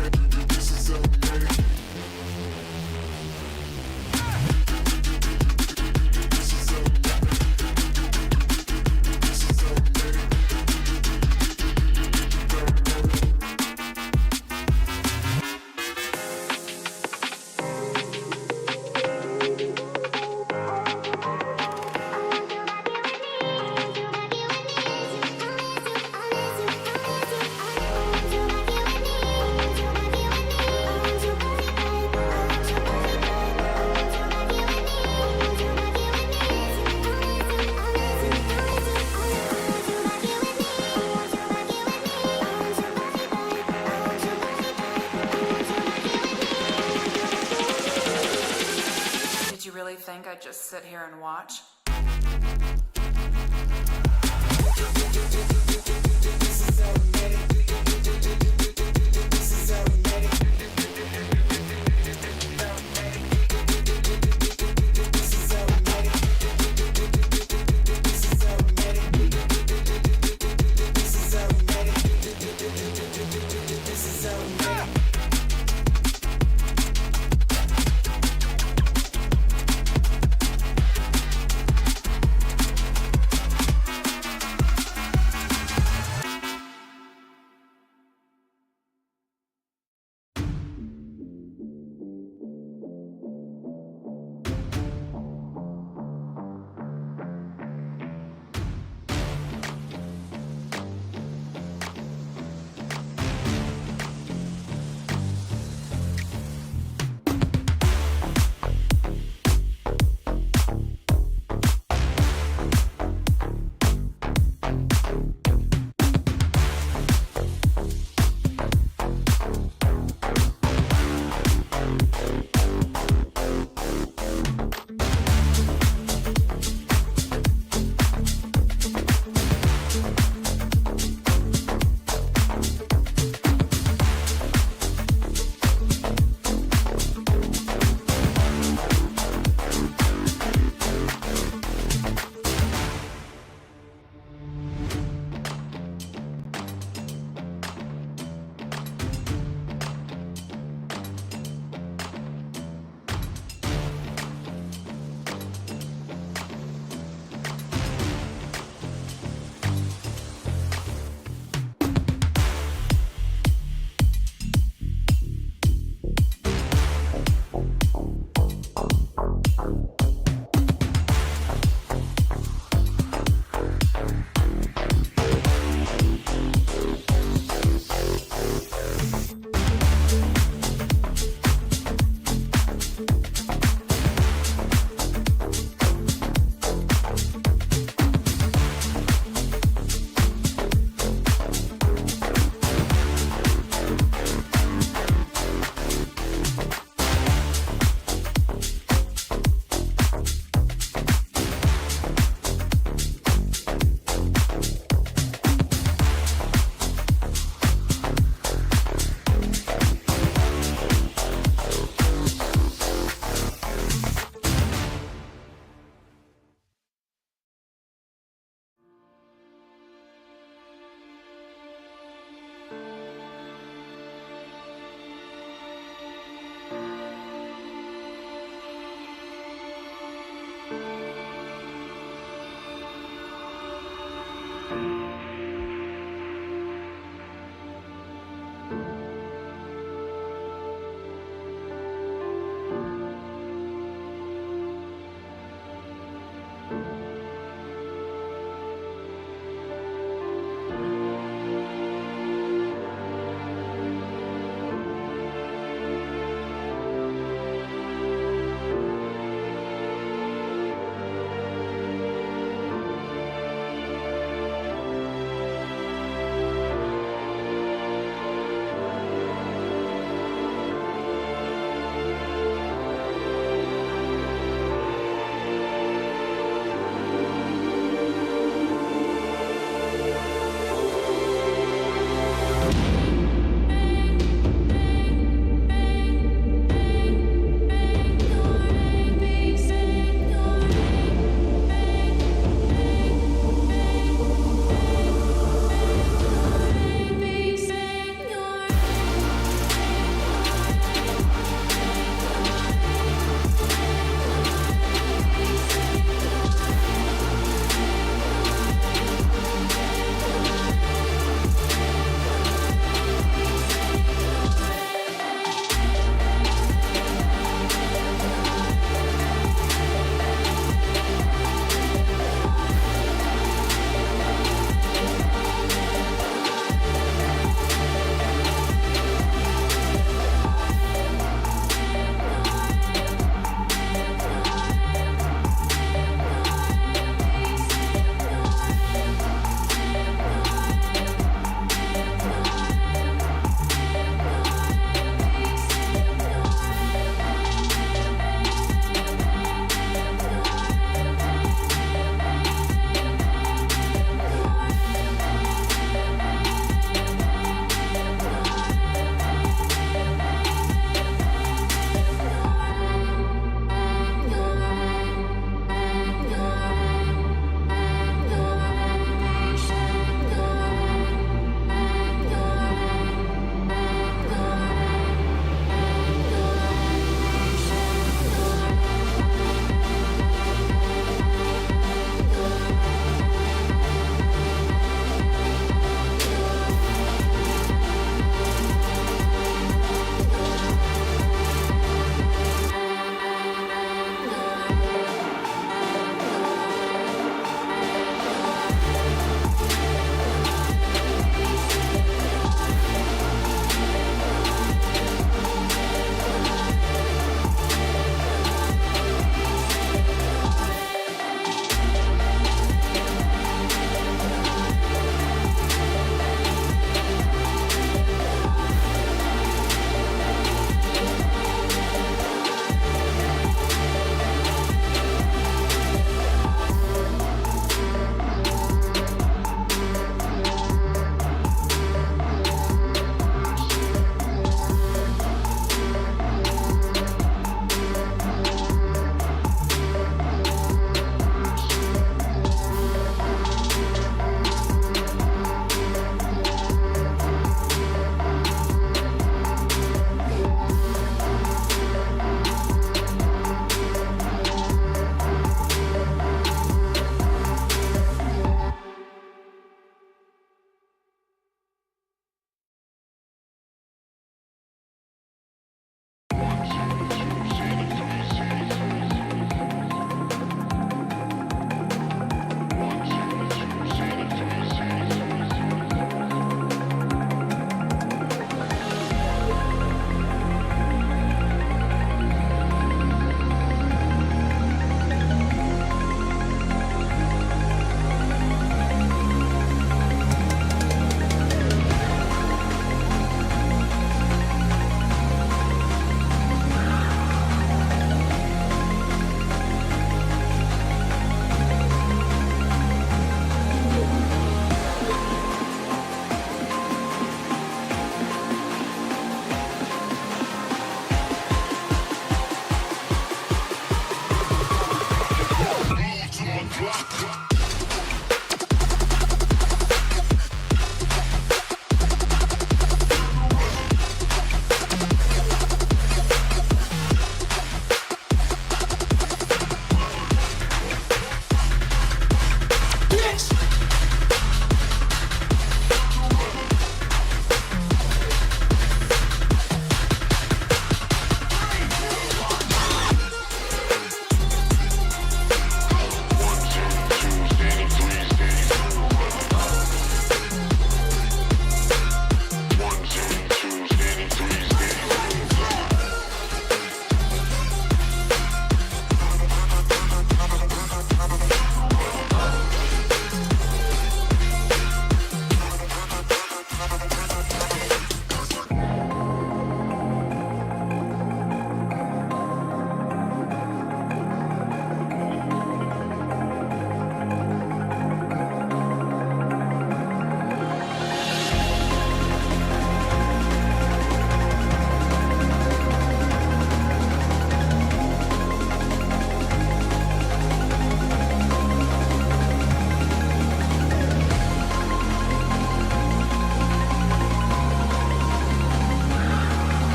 Did you really think I'd just sit here and watch?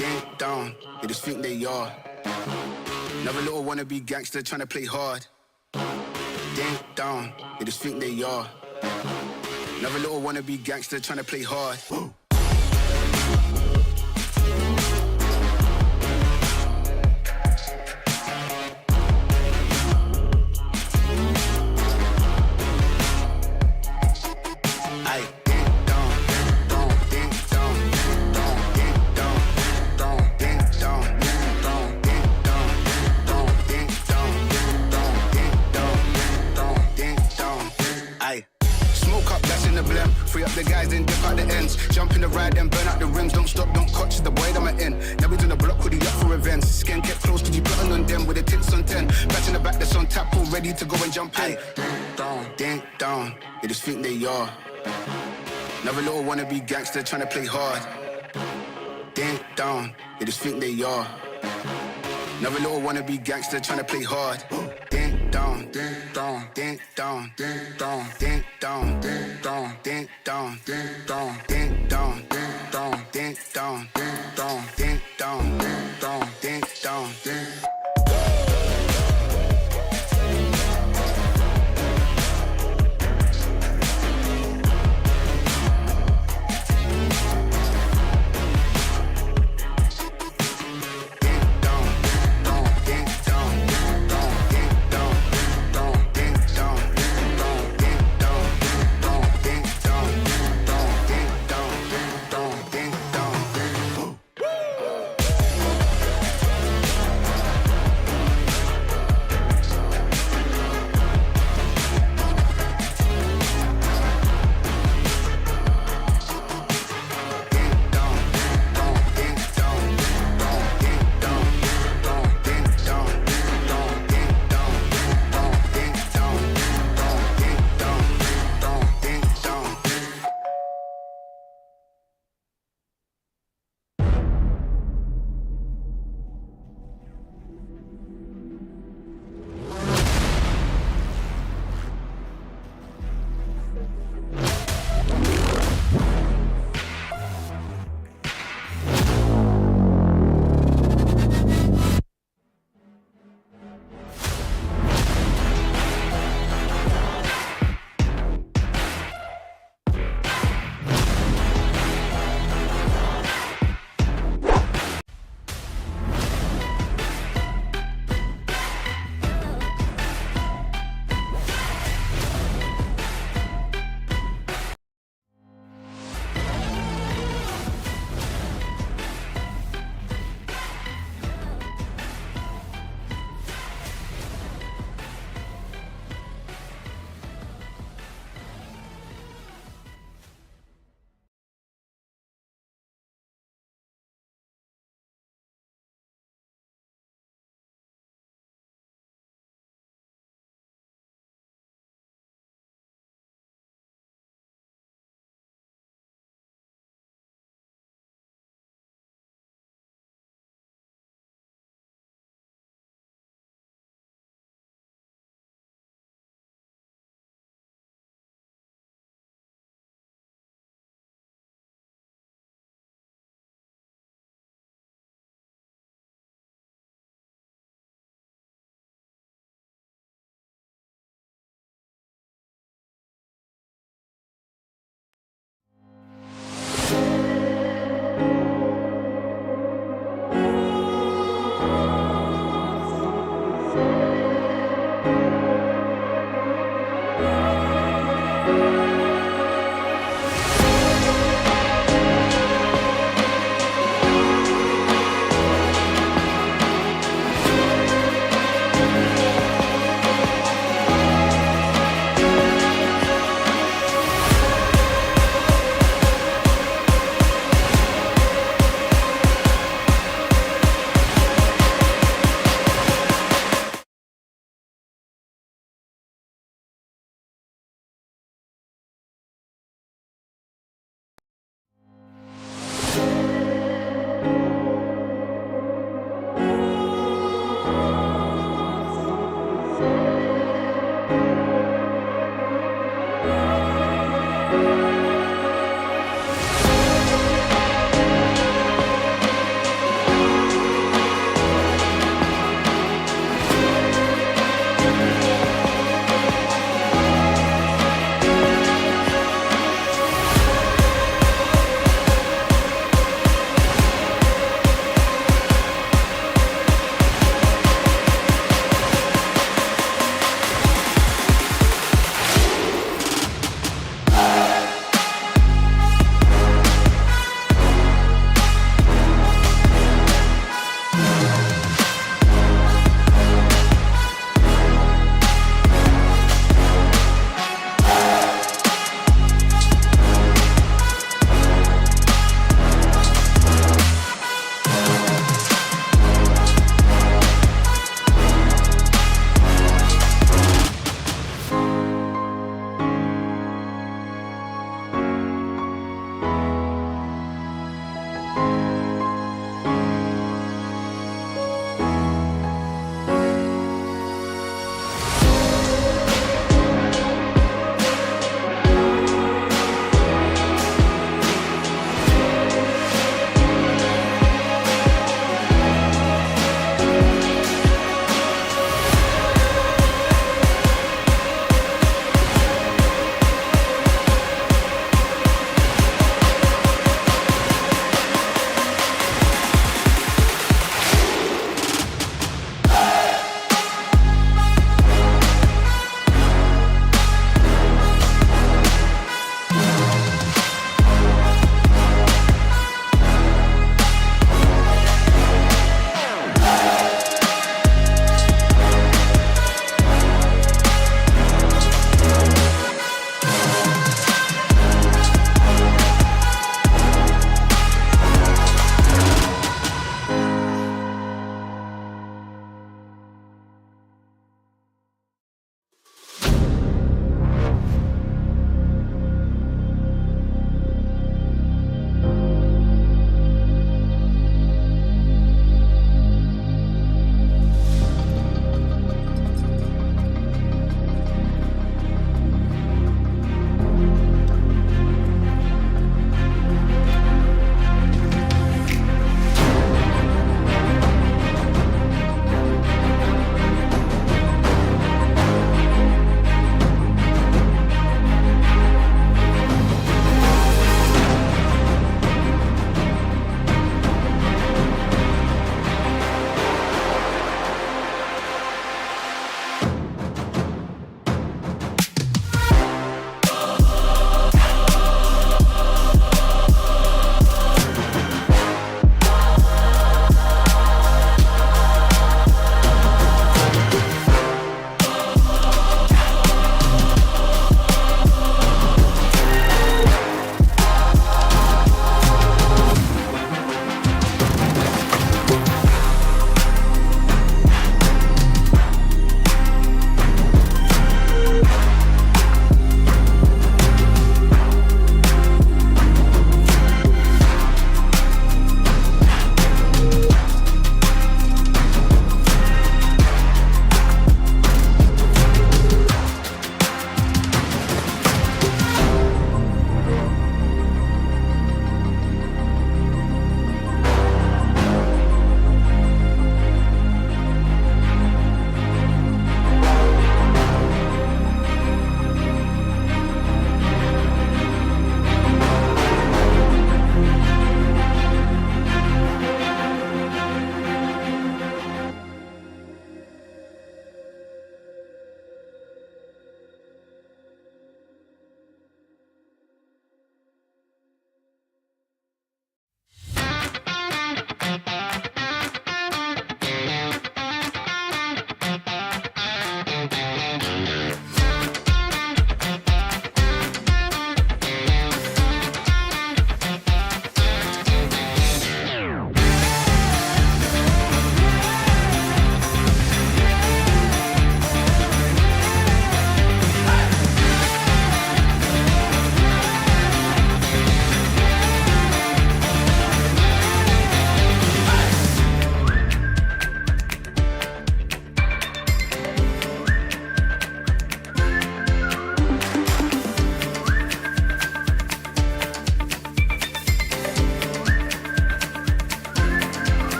ding dong, they just think they are. Another little wannabe gangster trying to play hard. Ding dong, they just think they are. Another little wannabe gangster trying to play hard. Free up the guys, then dip out the ends. Jump in the ride, then burn out the rims. Don't stop, don't catch the way that I'm in. Now we doing the block with the up for events. Skin get close, did you put on them with the tits on 10? Back in the back, that's on tap, all ready to go and jump in. Ding dong, they just think they are. Another little wannabe gangster trying to play hard. Ding dong, they just think they are. Another little wannabe gangster trying to play hard. Ding dong, ding dong, ding dong, ding dong, ding dong, ding dong, ding dong, ding dong, ding dong, ding dong, ding dong, ding dong, ding dong, ding dong, ding dong, ding.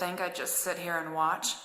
think I'd just sit here and watch?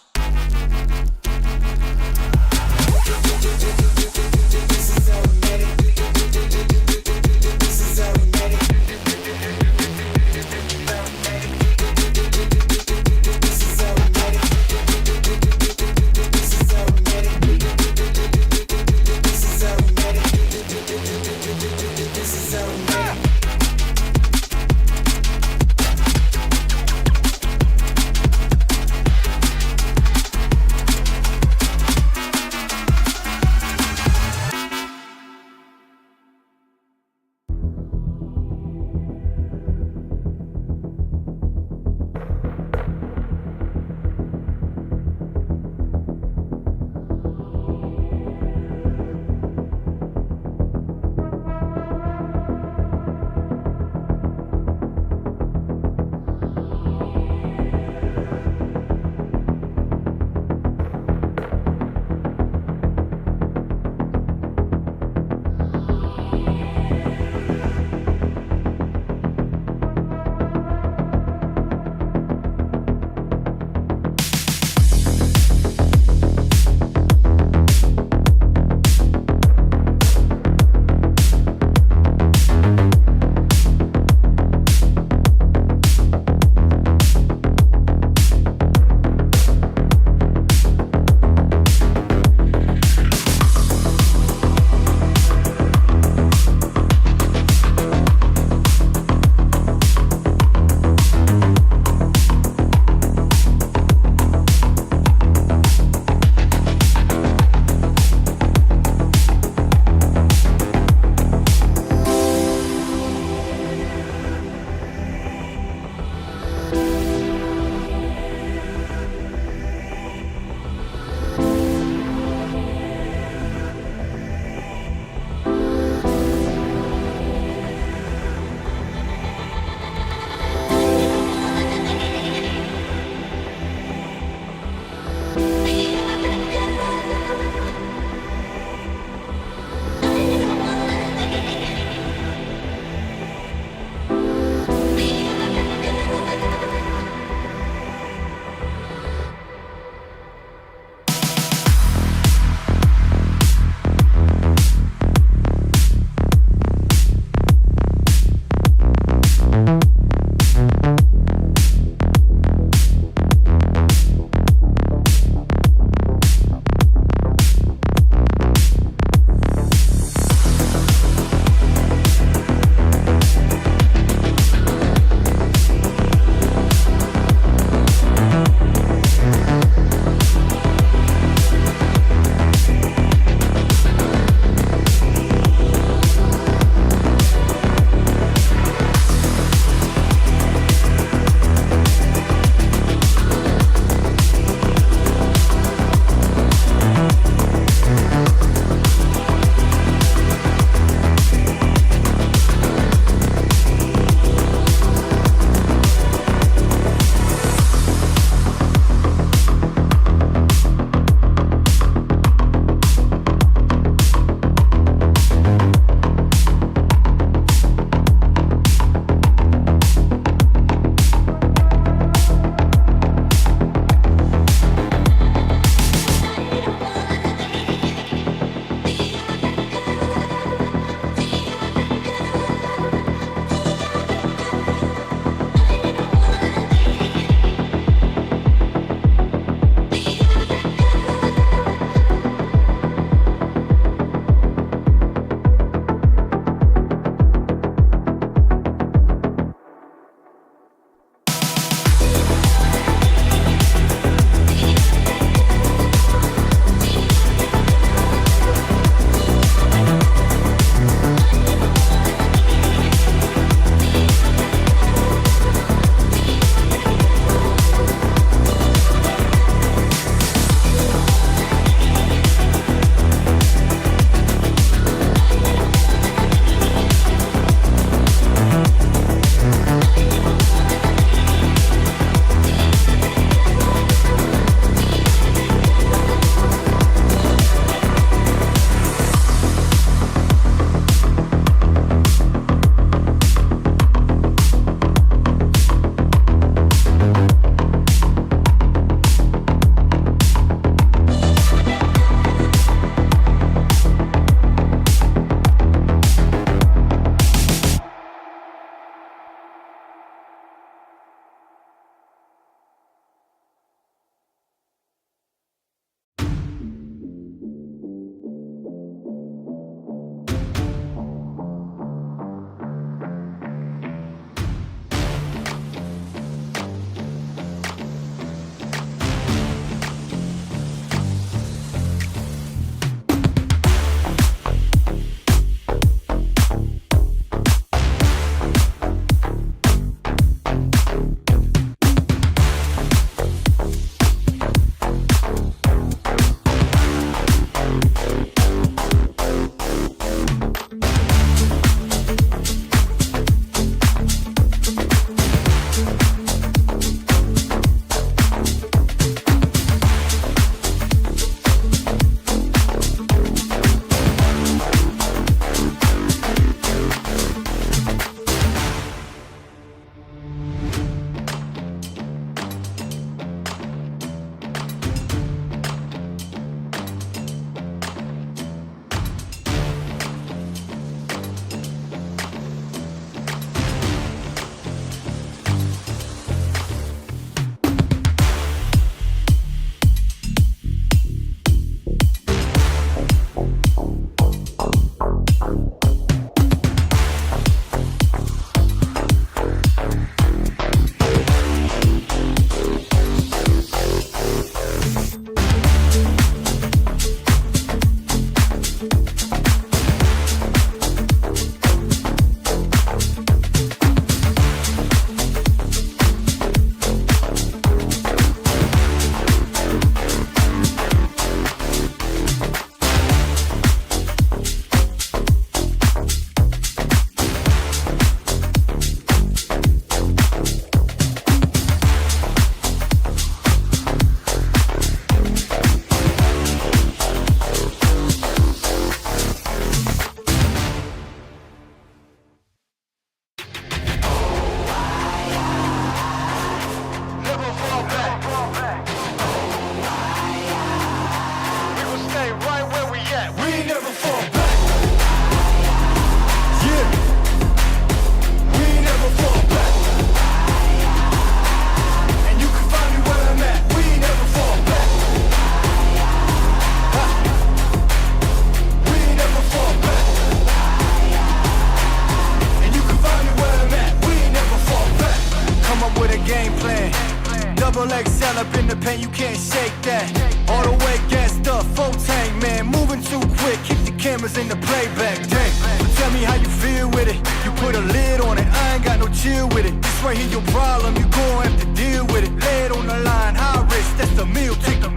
Triple XL up in the pen, you can't shake that. All the way gassed up, full tank, man. Moving too quick, keep the cameras in the playback. Dang, so tell me how you feel with it. You put a lid on it, I ain't got no chill with it. This right here your problem, you gon' have to deal with it. Lay it on the line, high risk, that's the meal ticket.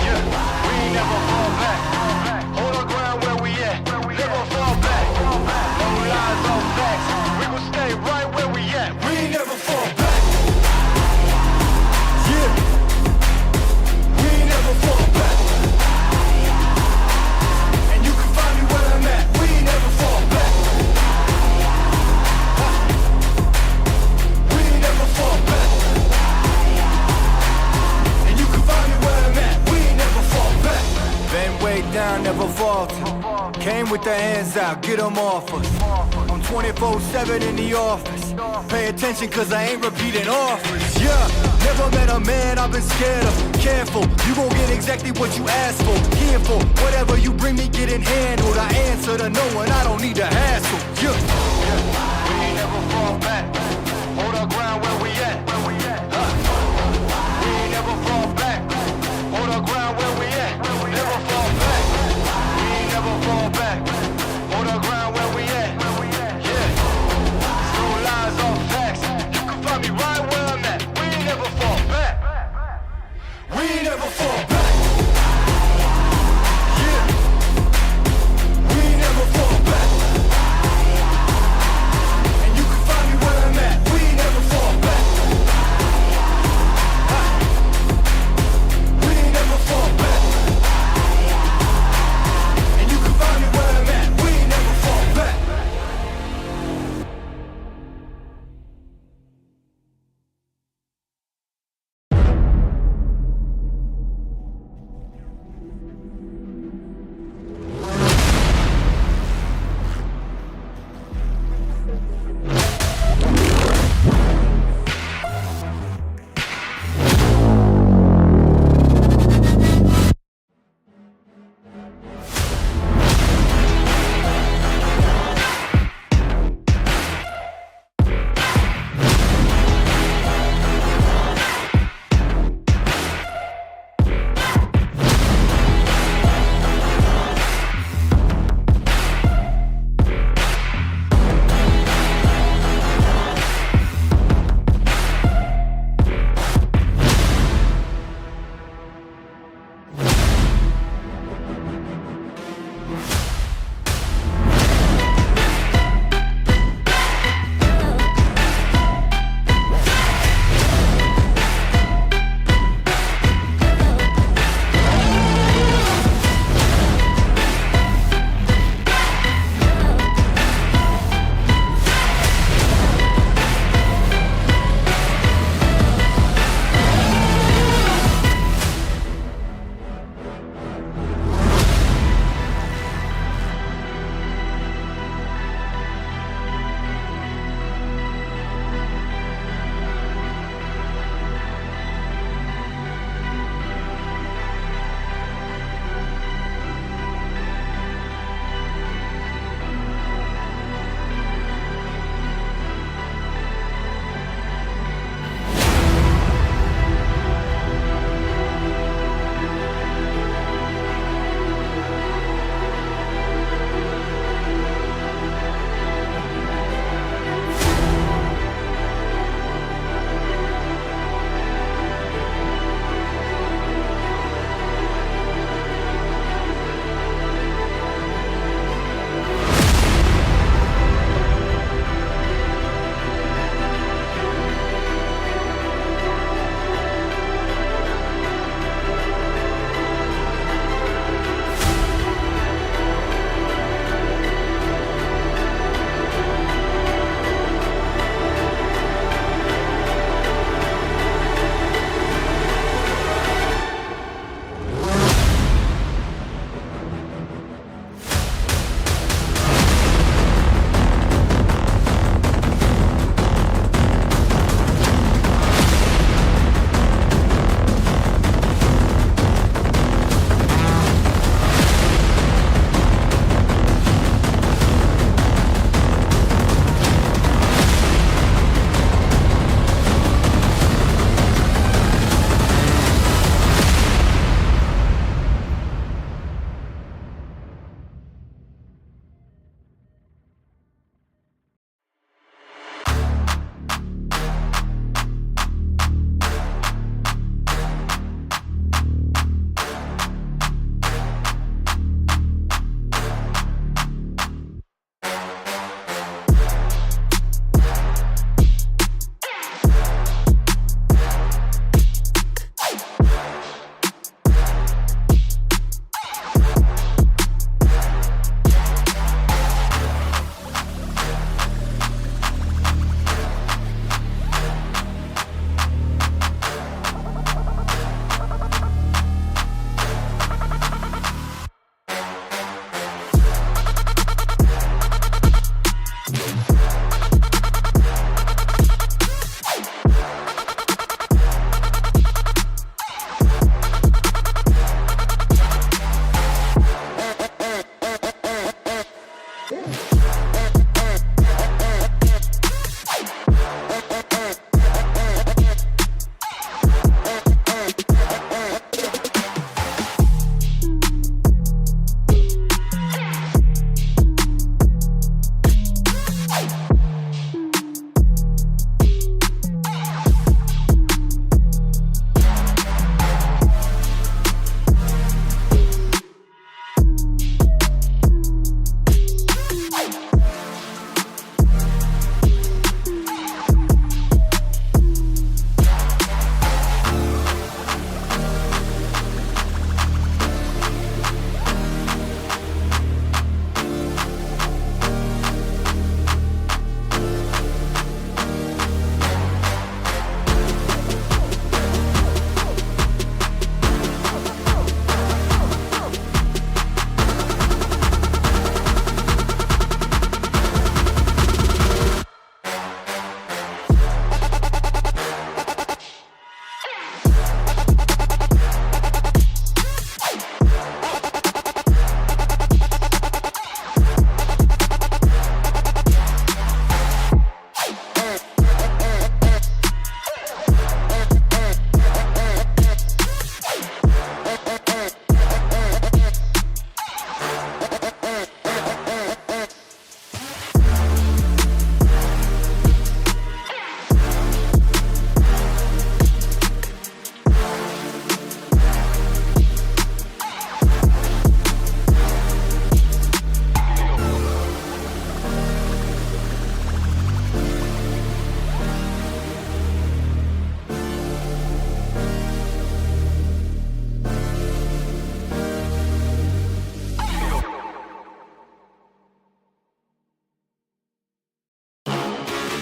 Yeah, we ain't never fall back. Hold our ground where we at, never fall back. No lies, no facts, we gon' stay right where we at. We ain't never fall back. Yeah, we ain't never fall back. And you can find me where I'm at. We ain't never fall back. We ain't never fall back. And you can find me where I'm at. We ain't never fall back. Been way down, never falter. Came with the hands out, get them off us. I'm 24/7 in the office. Pay attention cause I ain't repeating offers. Yeah, never met a man I've been scared of. Careful, you gon' get exactly what you asked for. Here for whatever you bring me, getting handled. I answer to no one, I don't need to hassle. Yeah, we ain't never fall back. Hold our ground where we at. We ain't never fall back. Hold our ground where we at. Never fall back. We ain't never fall back. Hold our ground where we at. Yeah, no lies, all facts. You can find me right where I'm at. We ain't never fall back. We ain't never fall back. Yeah, we ain't never fall back.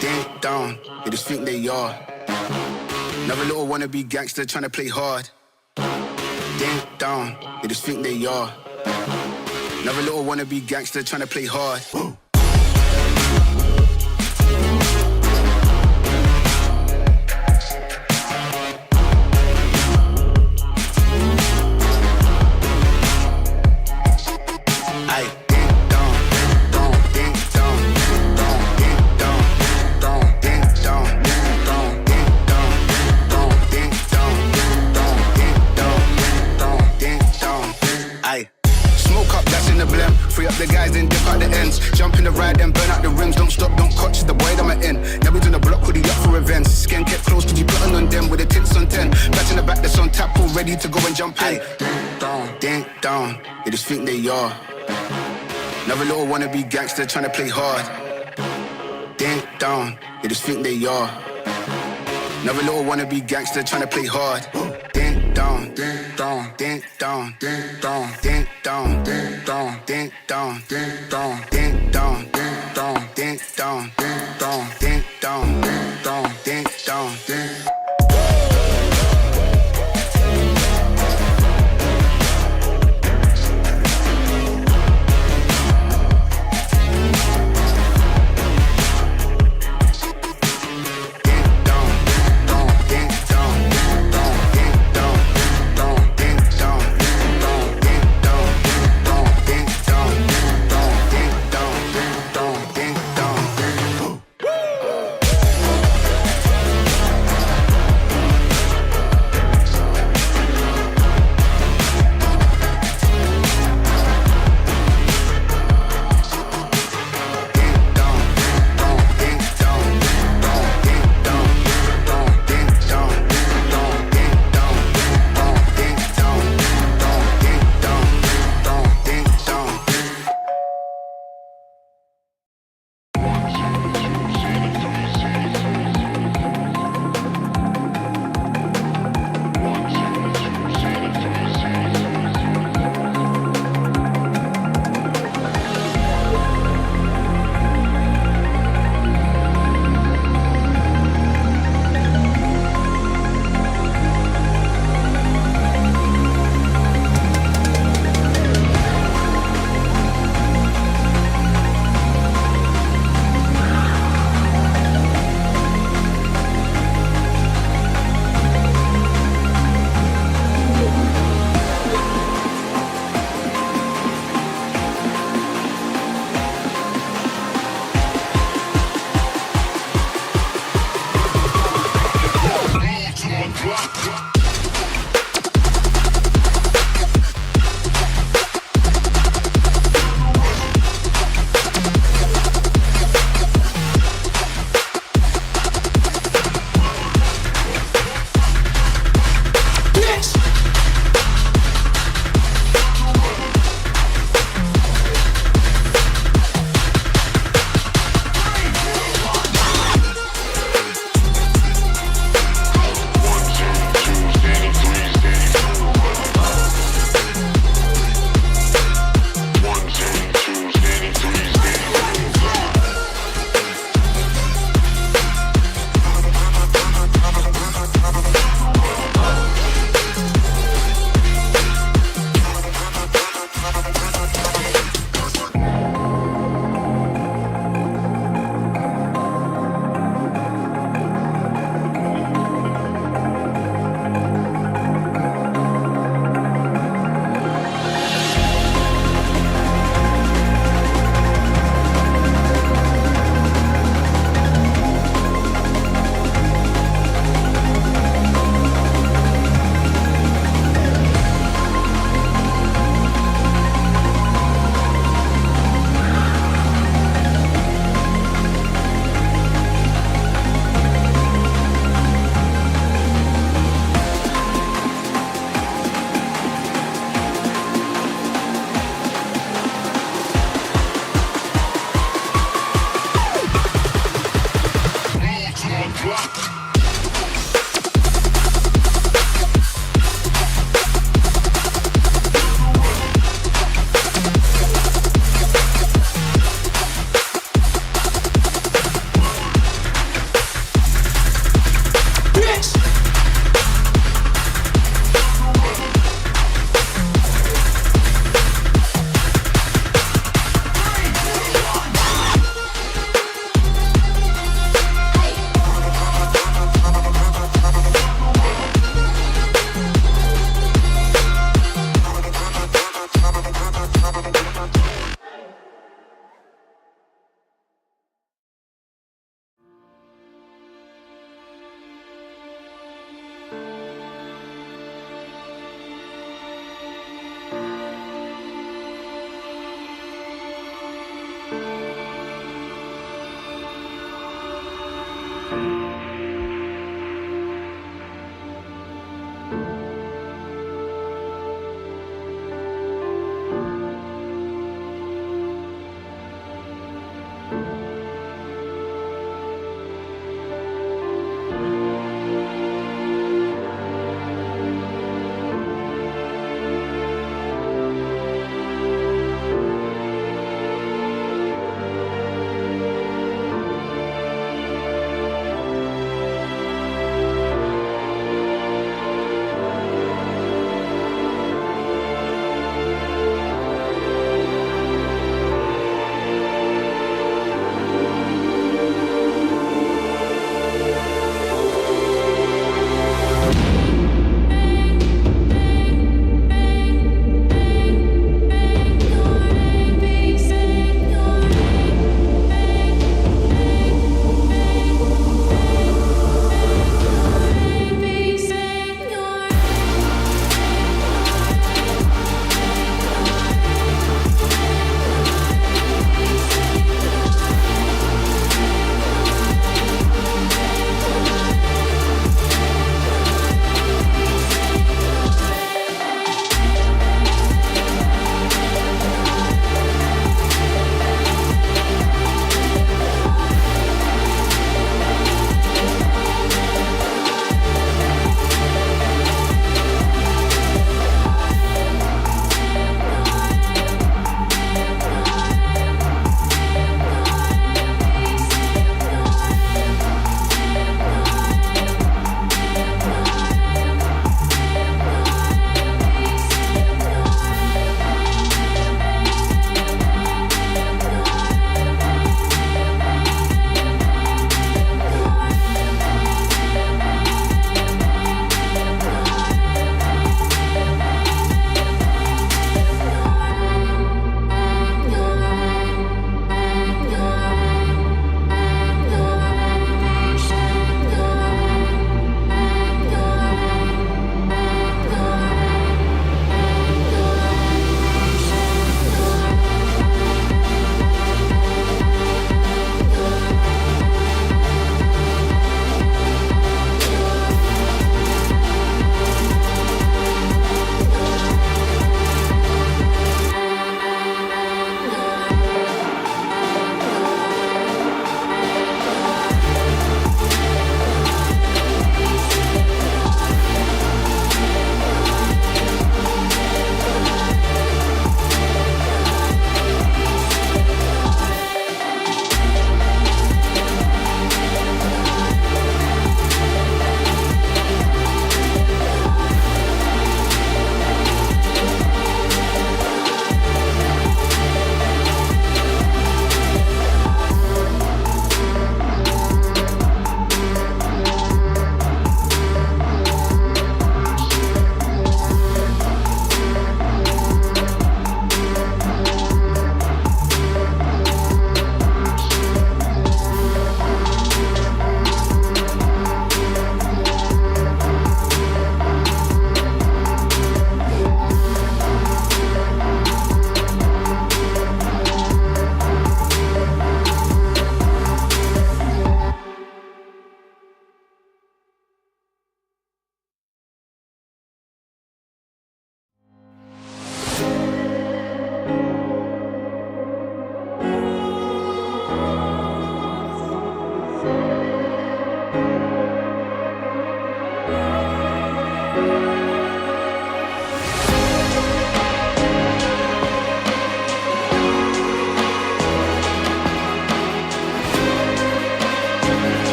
ding dong, they just think they are. Another little wannabe gangster trying to play hard. Ding dong, they just think they are. Another little wannabe gangster trying to play hard. The guys then dip out the ends. Jump in the ride then burn out the rims. Don't stop, don't coach the way that I'm in. Now we doing a block hoodie up for events. Skin kept close to you plotting on them with the tits on 10. Batch in the back that's on tap, all ready to go and jump in. Ding dong, they just think they are. Another little wannabe gangster trying to play hard. Ding dong, they just think they are. Another little wannabe gangster trying to play hard. Ding dong, ding dong, ding dong, ding dong, ding dong, ding dong, ding dong, ding dong, ding dong, ding dong, ding dong, ding dong, ding dong, ding dong, ding dong, ding.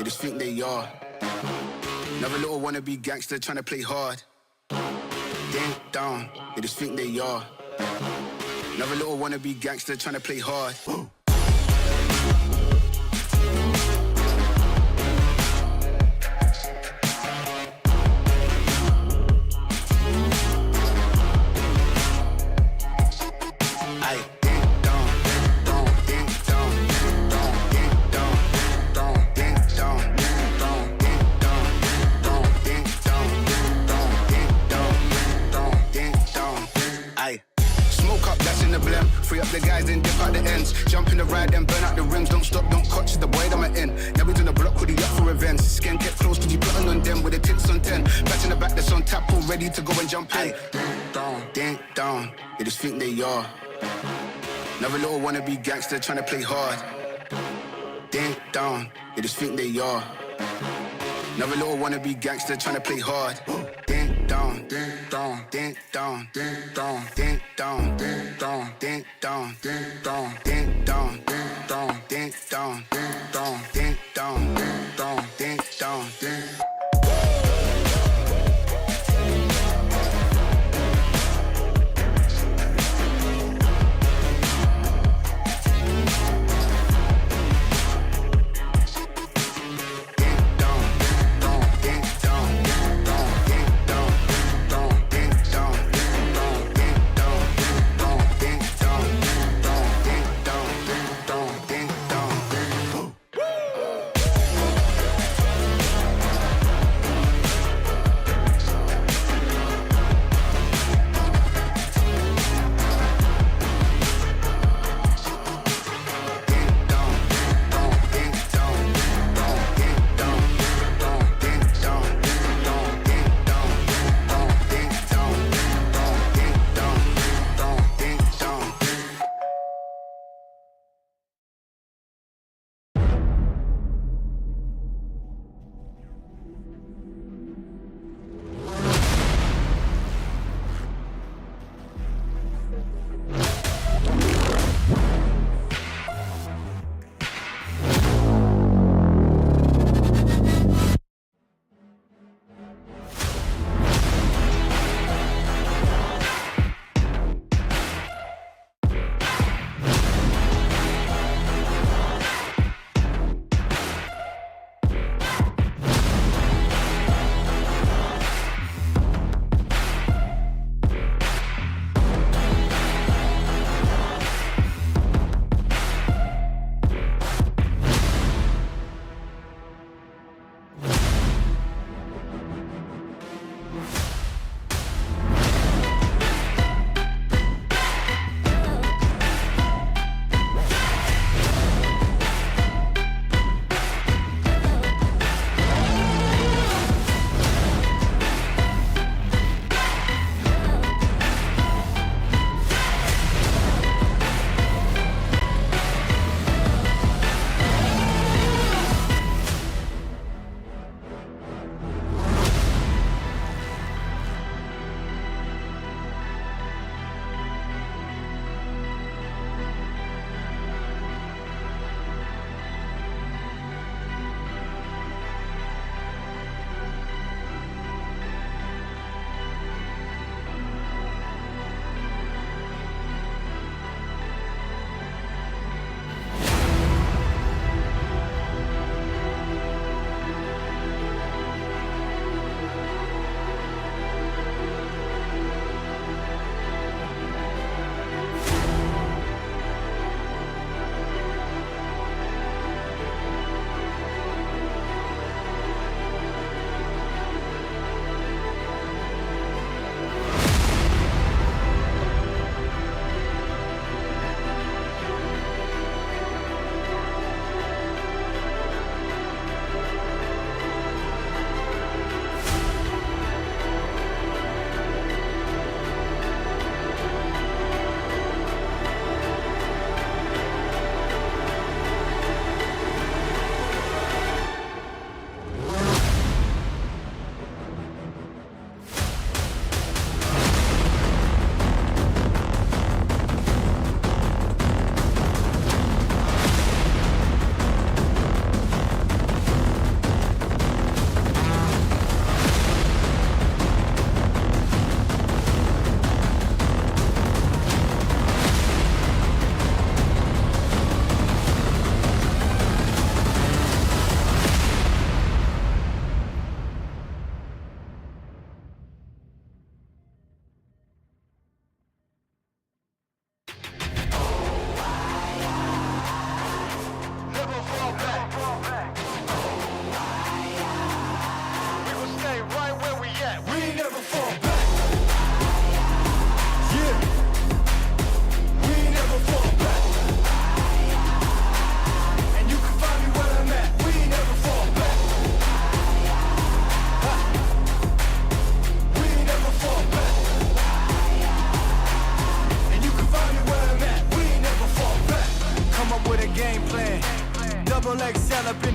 they just think they are. Another little wannabe gangster trying to play hard. Ding down, they just think they are. Another little wannabe gangster trying to play hard. Free up the guys, then dip out the ends. Jump in the ride, then burn out the rims. Don't stop, don't coach, the boy that I'm in. Now we doing the block with the up for events. Skin kept close, cause you plotting on them with the tits on 10. Batch in the back, that's on tap, all ready to go and jump in. Ding down, they just think they are. Another little wannabe gangster trying to play hard. Ding down, they just think they are. Another little wannabe gangster trying to play hard. Ding down, ding down, ding down, ding down, ding down, ding down, ding down, ding down, ding down, ding down, ding down, ding down, ding down, ding down, ding down, ding.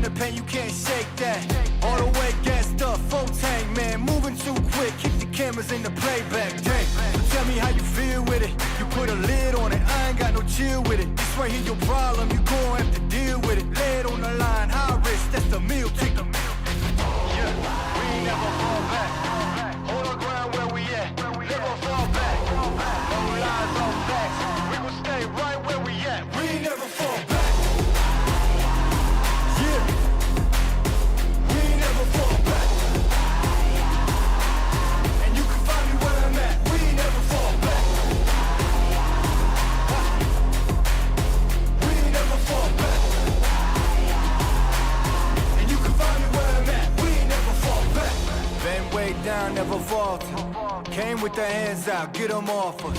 the pen, you can't shake that. All the way gassed up, full tank, man, moving too quick. Keep the cameras in the playback. Dang, so tell me how you feel with it. You put a lid on it, I ain't got no chill with it. This right here your problem, you gon' have to deal with it. Lay it on the line, high risk, that's the meal ticket. Yeah, we ain't never fall back. Hold our ground where we at. Never fall back. No lies, no facts. We gon' stay right where we at. We ain't never fall back. Yeah, we ain't never fall back. And you can find me where I'm at. We ain't never fall back. We ain't never fall back. And you can find me where I'm at. We ain't never fall back. Been way down, never falter. Came with the hands out, get them off us.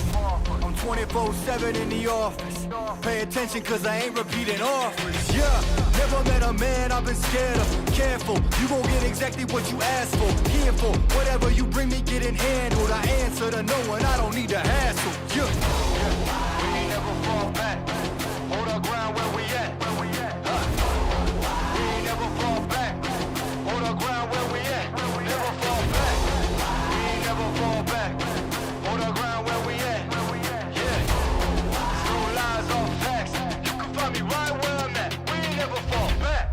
I'm 24/7 in the office. Pay attention cause I ain't repeating offers. Yeah, never met a man I've been scared of. Careful, you gon' get exactly what you asked for. Here for whatever you bring me, getting handled. I answer to no one, I don't need a hassle. Yeah, we ain't never fall back. Hold our ground where we at. We ain't never fall back. Hold our ground where we at. Never fall back. We ain't never fall back. Hold our ground where we at. Yeah, no lies, all facts. You can find me right where I'm at. We ain't never fall back.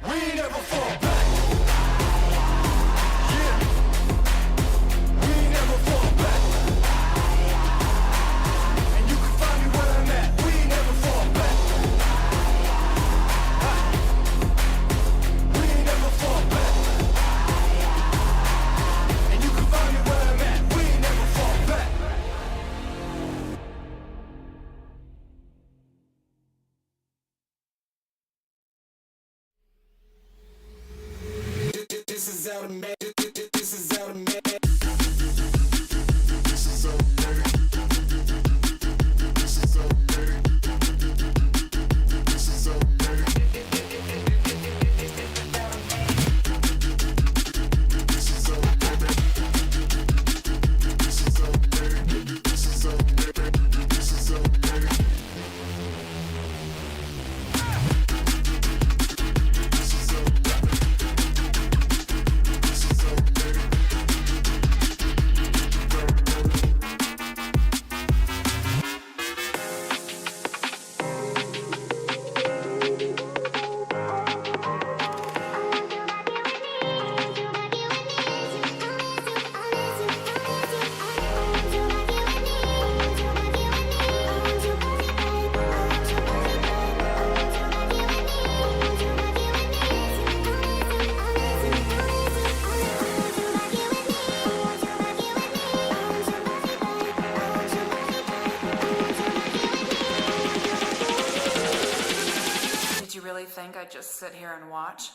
We ain't never fall back. Yeah, we ain't never fall back. And you can find me where I'm at. We ain't never fall back. We ain't never fall back. And you can find me where I'm at. We ain't never fall back. This is automatic. This is automatic. This is automatic. This is automatic. This is automatic. This is automatic. This is automatic. This is automatic. This is automatic. Did you really think I'd just sit here and watch?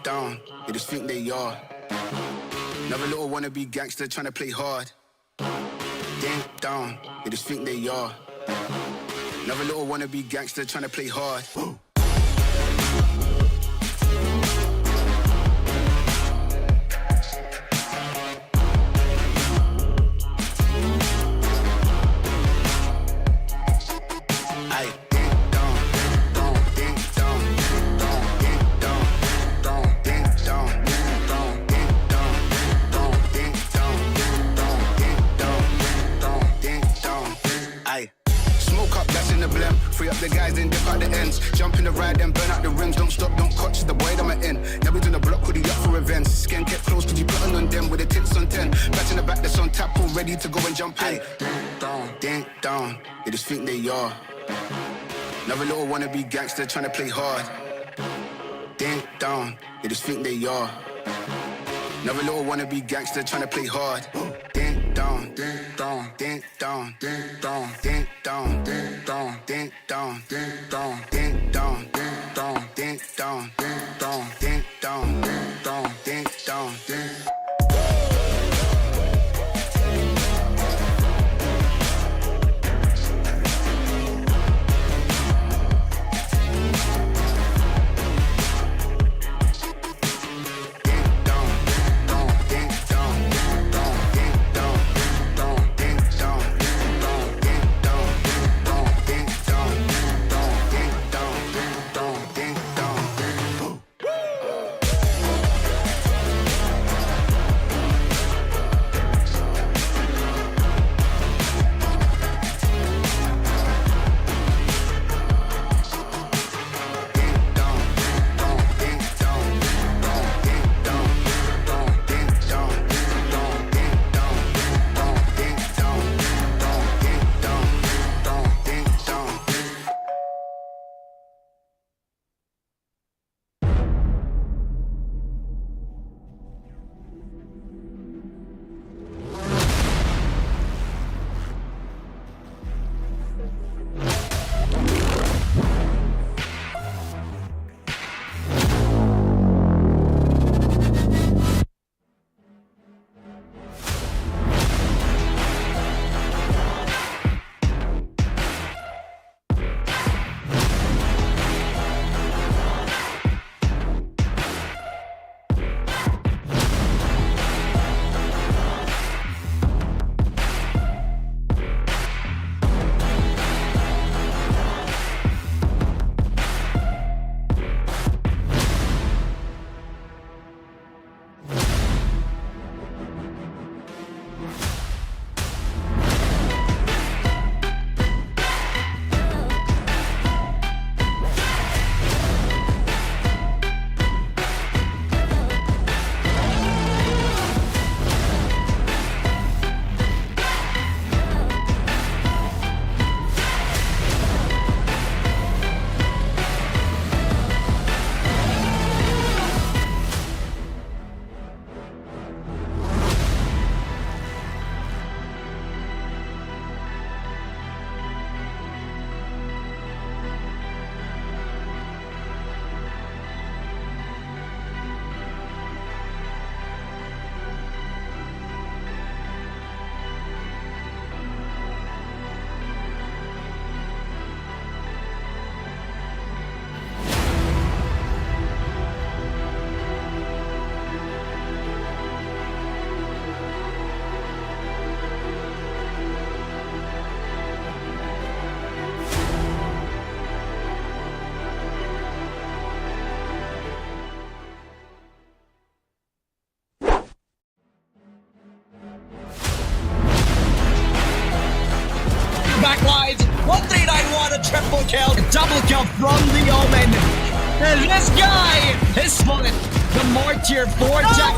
down, they just think they are. Another little wannabe gangster trying to play hard. Ding down, they just think they are. Another little wannabe gangster trying to play hard. Free up the guys, then dip out the ends. Jump in the ride, then burn out the rims. Don't stop, don't catch the way that I'm in. Now we doing the block with the up for events. Skin kept close, could you putting on them with the tits on 10? Back in the back, that's on tap, all ready to go and jump in. Ding down, they just think they are. Another little wannabe gangster trying to play hard. Ding down, they just think they are. Another little wannabe gangster trying to play hard. Ding down, ding down, ding down, ding down, ding down, ding down, ding down, ding down, ding down, ding down, ding down, ding down, ding down, ding down, ding down, ding. Backlines, 1391, a triple kill, a double kill from the Omen. And this guy is spotted the Mortier Vortex.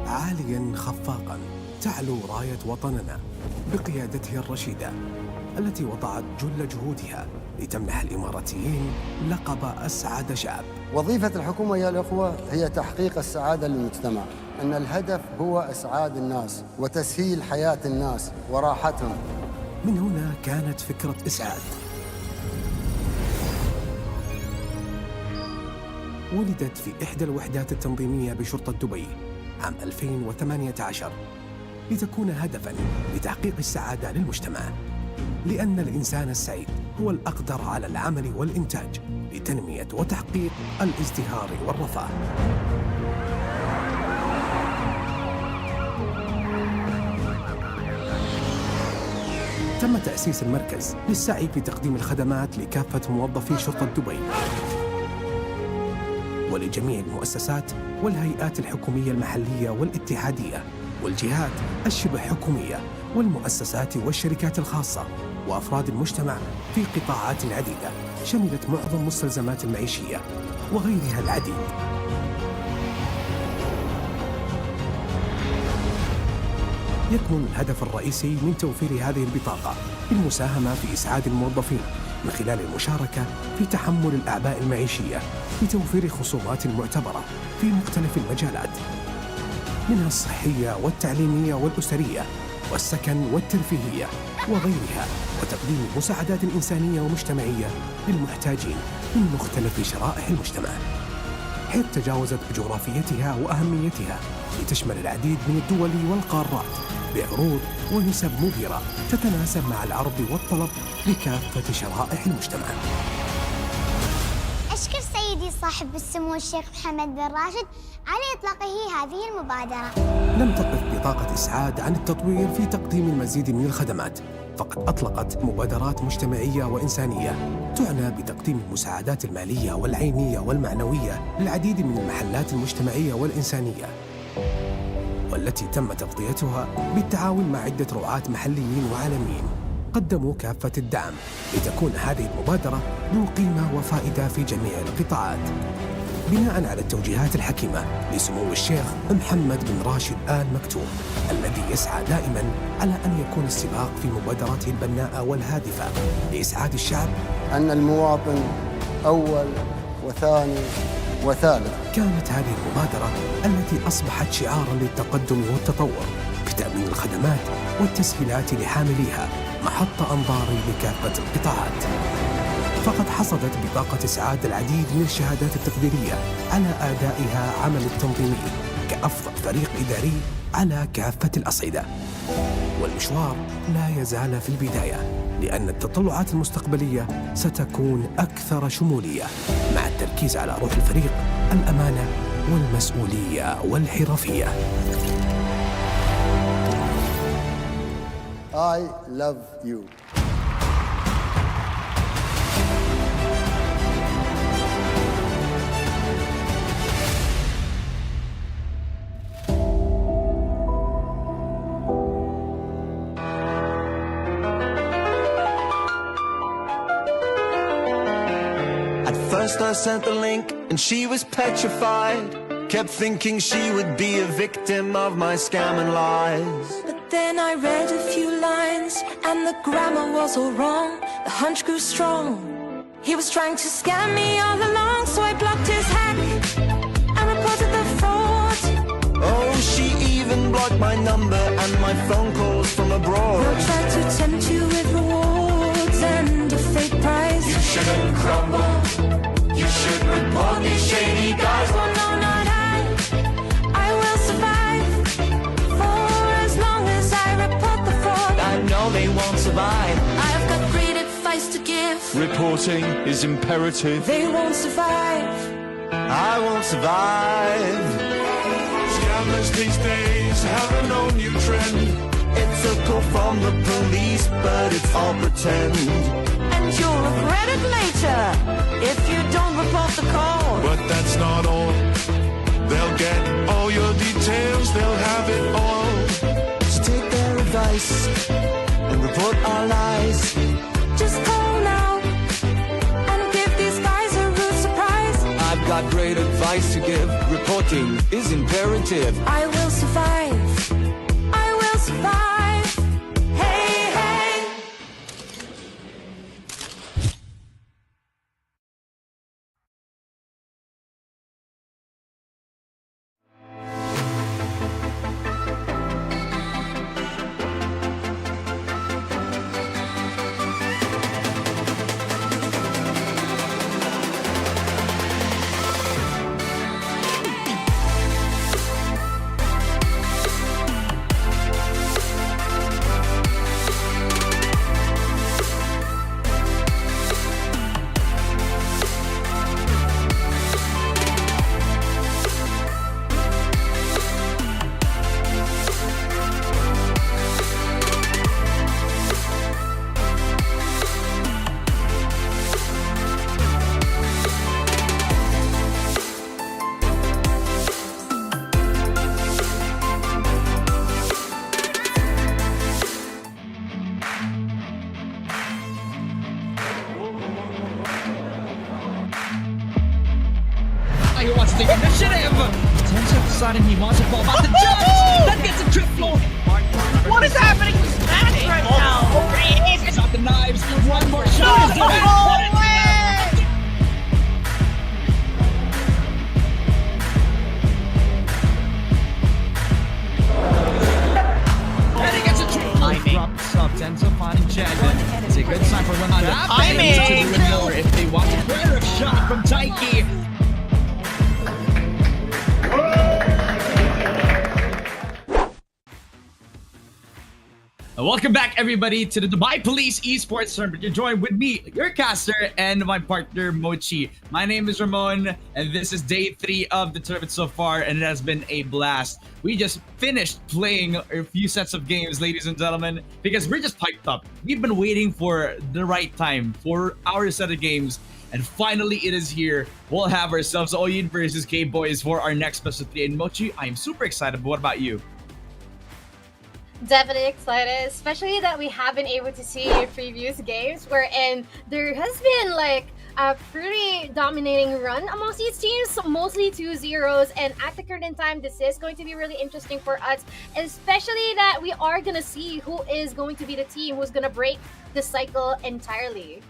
عاليا خفاقا تعلو راية وطننا بقيادته الرشيدة التي وضعت جل جهودها لتمنح الإماراتيين لقب أسعد شعب. وظيفة الحكومة يا الأخوة هي تحقيق السعادة للمجتمع، أن الهدف هو إسعاد الناس وتسهيل حياة الناس وراحتهم. من هنا كانت فكرة إسعاد. ولدت في إحدى الوحدات التنظيمية بشرطة دبي عام 2018 لتكون هدفاً لتحقيق السعادة للمجتمع، لأن الإنسان السعيد هو الأقدر على العمل والإنتاج لتنمية وتحقيق الازدهار والرفاه. تم تأسيس المركز للسعي في تقديم الخدمات لكافة موظفي شرطة دبي ولجميع المؤسسات والهيئات الحكومية المحلية والاتحادية والجهات الشبه حكومية والمؤسسات والشركات الخاصة وأفراد المجتمع في قطاعات عديدة شملت معظم المستلزمات المعيشية وغيرها العديد. يكمن الهدف الرئيسي من توفير هذه البطاقة بالمساهمة في إسعاد الموظفين من خلال المشاركة في تحمل الأعباء المعيشية بتوفير خصومات معتبرة في مختلف المجالات منها الصحية والتعليمية والأسرية والسكن والترفيهية وغيرها، وتقديم مساعدات إنسانية ومجتمعية للمحتاجين من مختلف شرائح المجتمع، حيث تجاوزت بجغرافيتها وأهميتها لتشمل العديد من الدول والقارات بعروض ونسب مبهرة تتناسب مع العرض والطلب لكافة شرائح المجتمع. أشكر سيدي صاحب السمو الشيخ محمد بن راشد على إطلاقه هذه المبادرة. لم تقف بطاقة إسعاد عن التطوير في تقديم المزيد من الخدمات، فقد أطلقت مبادرات مجتمعية وإنسانية تعنى بتقديم المساعدات المالية والعينية والمعنوية للعديد من المحلات المجتمعية والإنسانية، والتي تم تغطيتها بالتعاون مع عدة رعاة محليين وعالميين قدموا كافة الدعم لتكون هذه المبادرة ذو قيمة وفائدة في جميع القطاعات، بناء على التوجيهات الحكيمة لسمو الشيخ محمد بن راشد آل مكتوم الذي يسعى دائما على أن يكون السباق في مبادراته البناءة والهادفة لإسعاد الشعب، أن المواطن أول وثاني وثالث. كانت هذه المبادرة التي أصبحت شعاراً للتقدم والتطور بتأمين الخدمات والتسهيلات لحامليها محط أنظار لكافة القطاعات، فقد حصدت بطاقة إسعاد العديد من الشهادات التقديرية على أدائها عمل التنظيمي كأفضل فريق إداري على كافة الأصعدة. والمشوار لا يزال في البداية، لأن التطلعات المستقبلية ستكون أكثر شمولية مع التركيز على روح الفريق، الأمانة والمسؤولية والحرفية. I love you. First I sent the link and she was petrified. Kept thinking she would be a victim of my scam and lies. But then I read a few lines and the grammar was all wrong. The hunch grew strong. He was trying to scam me all along, so I blocked his hack and reported the fraud. Oh, she even blocked my number and my phone calls from abroad. They'll try to tempt you with rewards and a fake prize. You shouldn't crumble. You should report these shady guys. Well, no, not I will survive for as long as I report the fraud. I know they won't survive. I've got great advice to give. Reporting is imperative. They won't survive. I won't survive. Scammers these days have a no new trend. It's a call from the police, but it's all pretend. And you'll regret it later if you don't report the call. But that's not all. They'll get all your details, they'll have it all. So take their advice and report our lies. Just call now and give these guys a rude surprise. I've got great advice to give. Reporting is imperative. I will survive. I will survive. Hey, hey. sudden he wants to fall about the jump. That gets a triple. What is happening to Smash right now? He's got the knives. One more shot. Is the and he gets a triple. Drops up, ends up finding Chad. It's a good sign for Ronaldo. Timing. To do more if they want a clear shot from Taiki. Welcome back, everybody, to the Dubai Police Esports Tournament. You're joined with me, your caster, and my partner, Mochi. My name is Ramon, and this is day 3 of the tournament so far, and it has been a blast. We just finished playing a few sets of games, ladies and gentlemen, because we're just piped up. We've been waiting for the right time for our set of games, and finally it is here. We'll have ourselves Oyin versus K-Boys for our next special 3. And Mochi, I am super excited, but what about you? Definitely excited, especially that we have been able to see previous games wherein there has been like a pretty dominating run amongst these teams, mostly 2-0s, and at the current time this is going to be really interesting for us, especially that we are going to see who is going to be the team who's going to break the cycle entirely.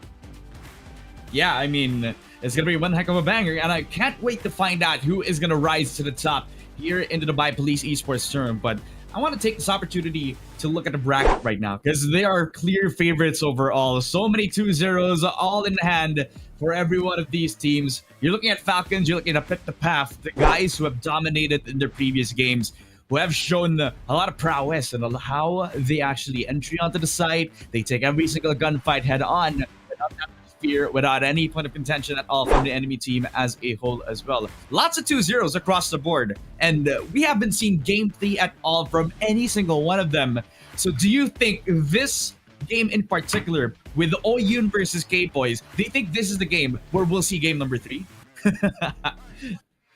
Yeah, I mean, it's going to be one heck of a banger, and I can't wait to find out who is going to rise to the top here in the Dubai Police Esports Tournament. But I want to take this opportunity to look at the bracket right now because they are clear favorites overall. So many 2-0s all in hand for every one of these teams. You're looking at Falcons, you're looking at Pick the Path, the guys who have dominated in their previous games, who have shown a lot of prowess and how they actually entry onto the site. They take every single gunfight head on without fear, without any point of contention at all from the enemy team as a whole as well. Lots of 2-0s across the board, and we haven't seen game 3 at all from any single one of them. So do you think this game in particular with the Oyun versus K-Boys, do you think this is the game where we'll see game number 3?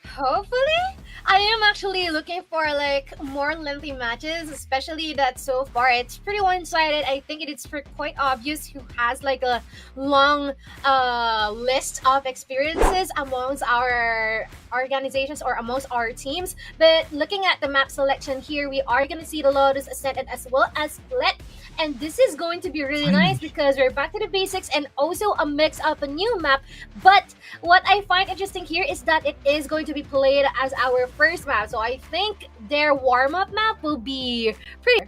Hopefully. I am actually looking for like more lengthy matches, especially that so far it's pretty one-sided. I think it is quite obvious who has like a long list of experiences amongst our organizations or amongst our teams. But looking at the map selection here, we are going to see the Lotus Ascendant as well as Split. And this is going to be really nice because we're back to the basics and also a mix of a new map. But what I find interesting here is that it is going to be played as our first map. So I think their warm-up map will be pretty...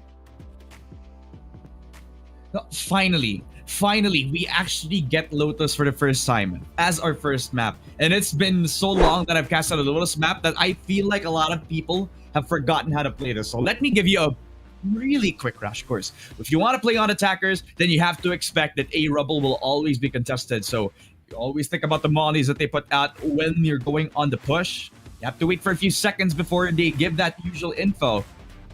Finally, we actually get Lotus for the first time as our first map. And it's been so long that I've cast out a Lotus map that I feel like a lot of people have forgotten how to play this. So let me give you a really quick crash course. If you want to play on attackers, then you have to expect that a rubble will always be contested. So you always think about the mollies that they put out when you're going on the push. You have to wait for a few seconds before they give that usual info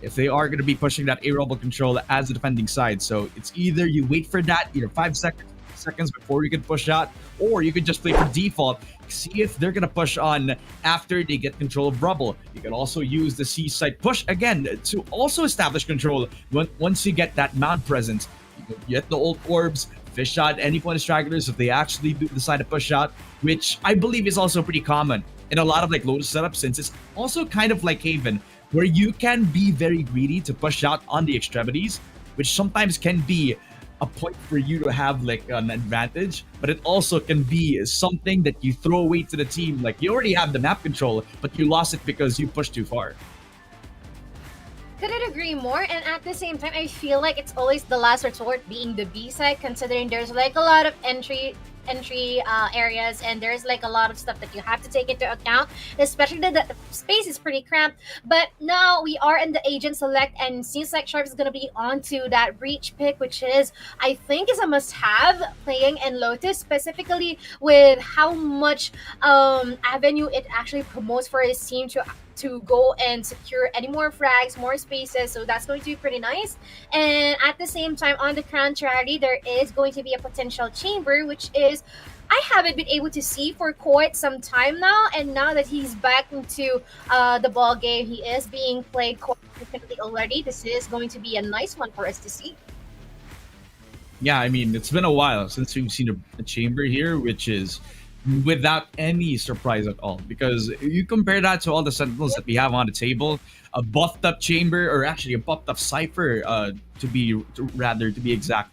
if they are going to be pushing that a rubble control as the defending side. So it's either you wait for that, 5 seconds before you can push out, or you could just play for default, see if they're gonna push on after they get control of rubble. You can also use the C side push again to also establish control once you get that mount presence. You can get the old orbs, fish out any point of stragglers if they actually do decide to push out, which I believe is also pretty common in a lot of like Lotus setups, since it's also kind of like Haven, where you can be very greedy to push out on the extremities, which sometimes can be a point for you to have like an advantage, but it also can be something that you throw away to the team. Like you already have the map control, but you lost it because you pushed too far. Couldn't agree more, and at the same time I feel like it's always the last resort being the B side, considering there's like a lot of entry areas and there's like a lot of stuff that you have to take into account, especially that the space is pretty cramped. But now we are in the agent select, and seems like Sharp is going to be onto that breach pick, which is I think is a must-have playing in Lotus, specifically with how much avenue it actually promotes for his team to go and secure any more frags, more spaces. So that's going to be pretty nice. And at the same time, on the contrary, there is going to be a potential chamber, which is I haven't been able to see for quite some time now. And now that he's back into the ball game, he is being played quite frequently already. This is going to be a nice one for us to see. Yeah, I mean, it's been a while since we've seen a chamber here, which is without any surprise at all. Because you compare that to all the sentinels that we have on the table, a buffed up chamber, or actually a buffed up cipher, to be exact,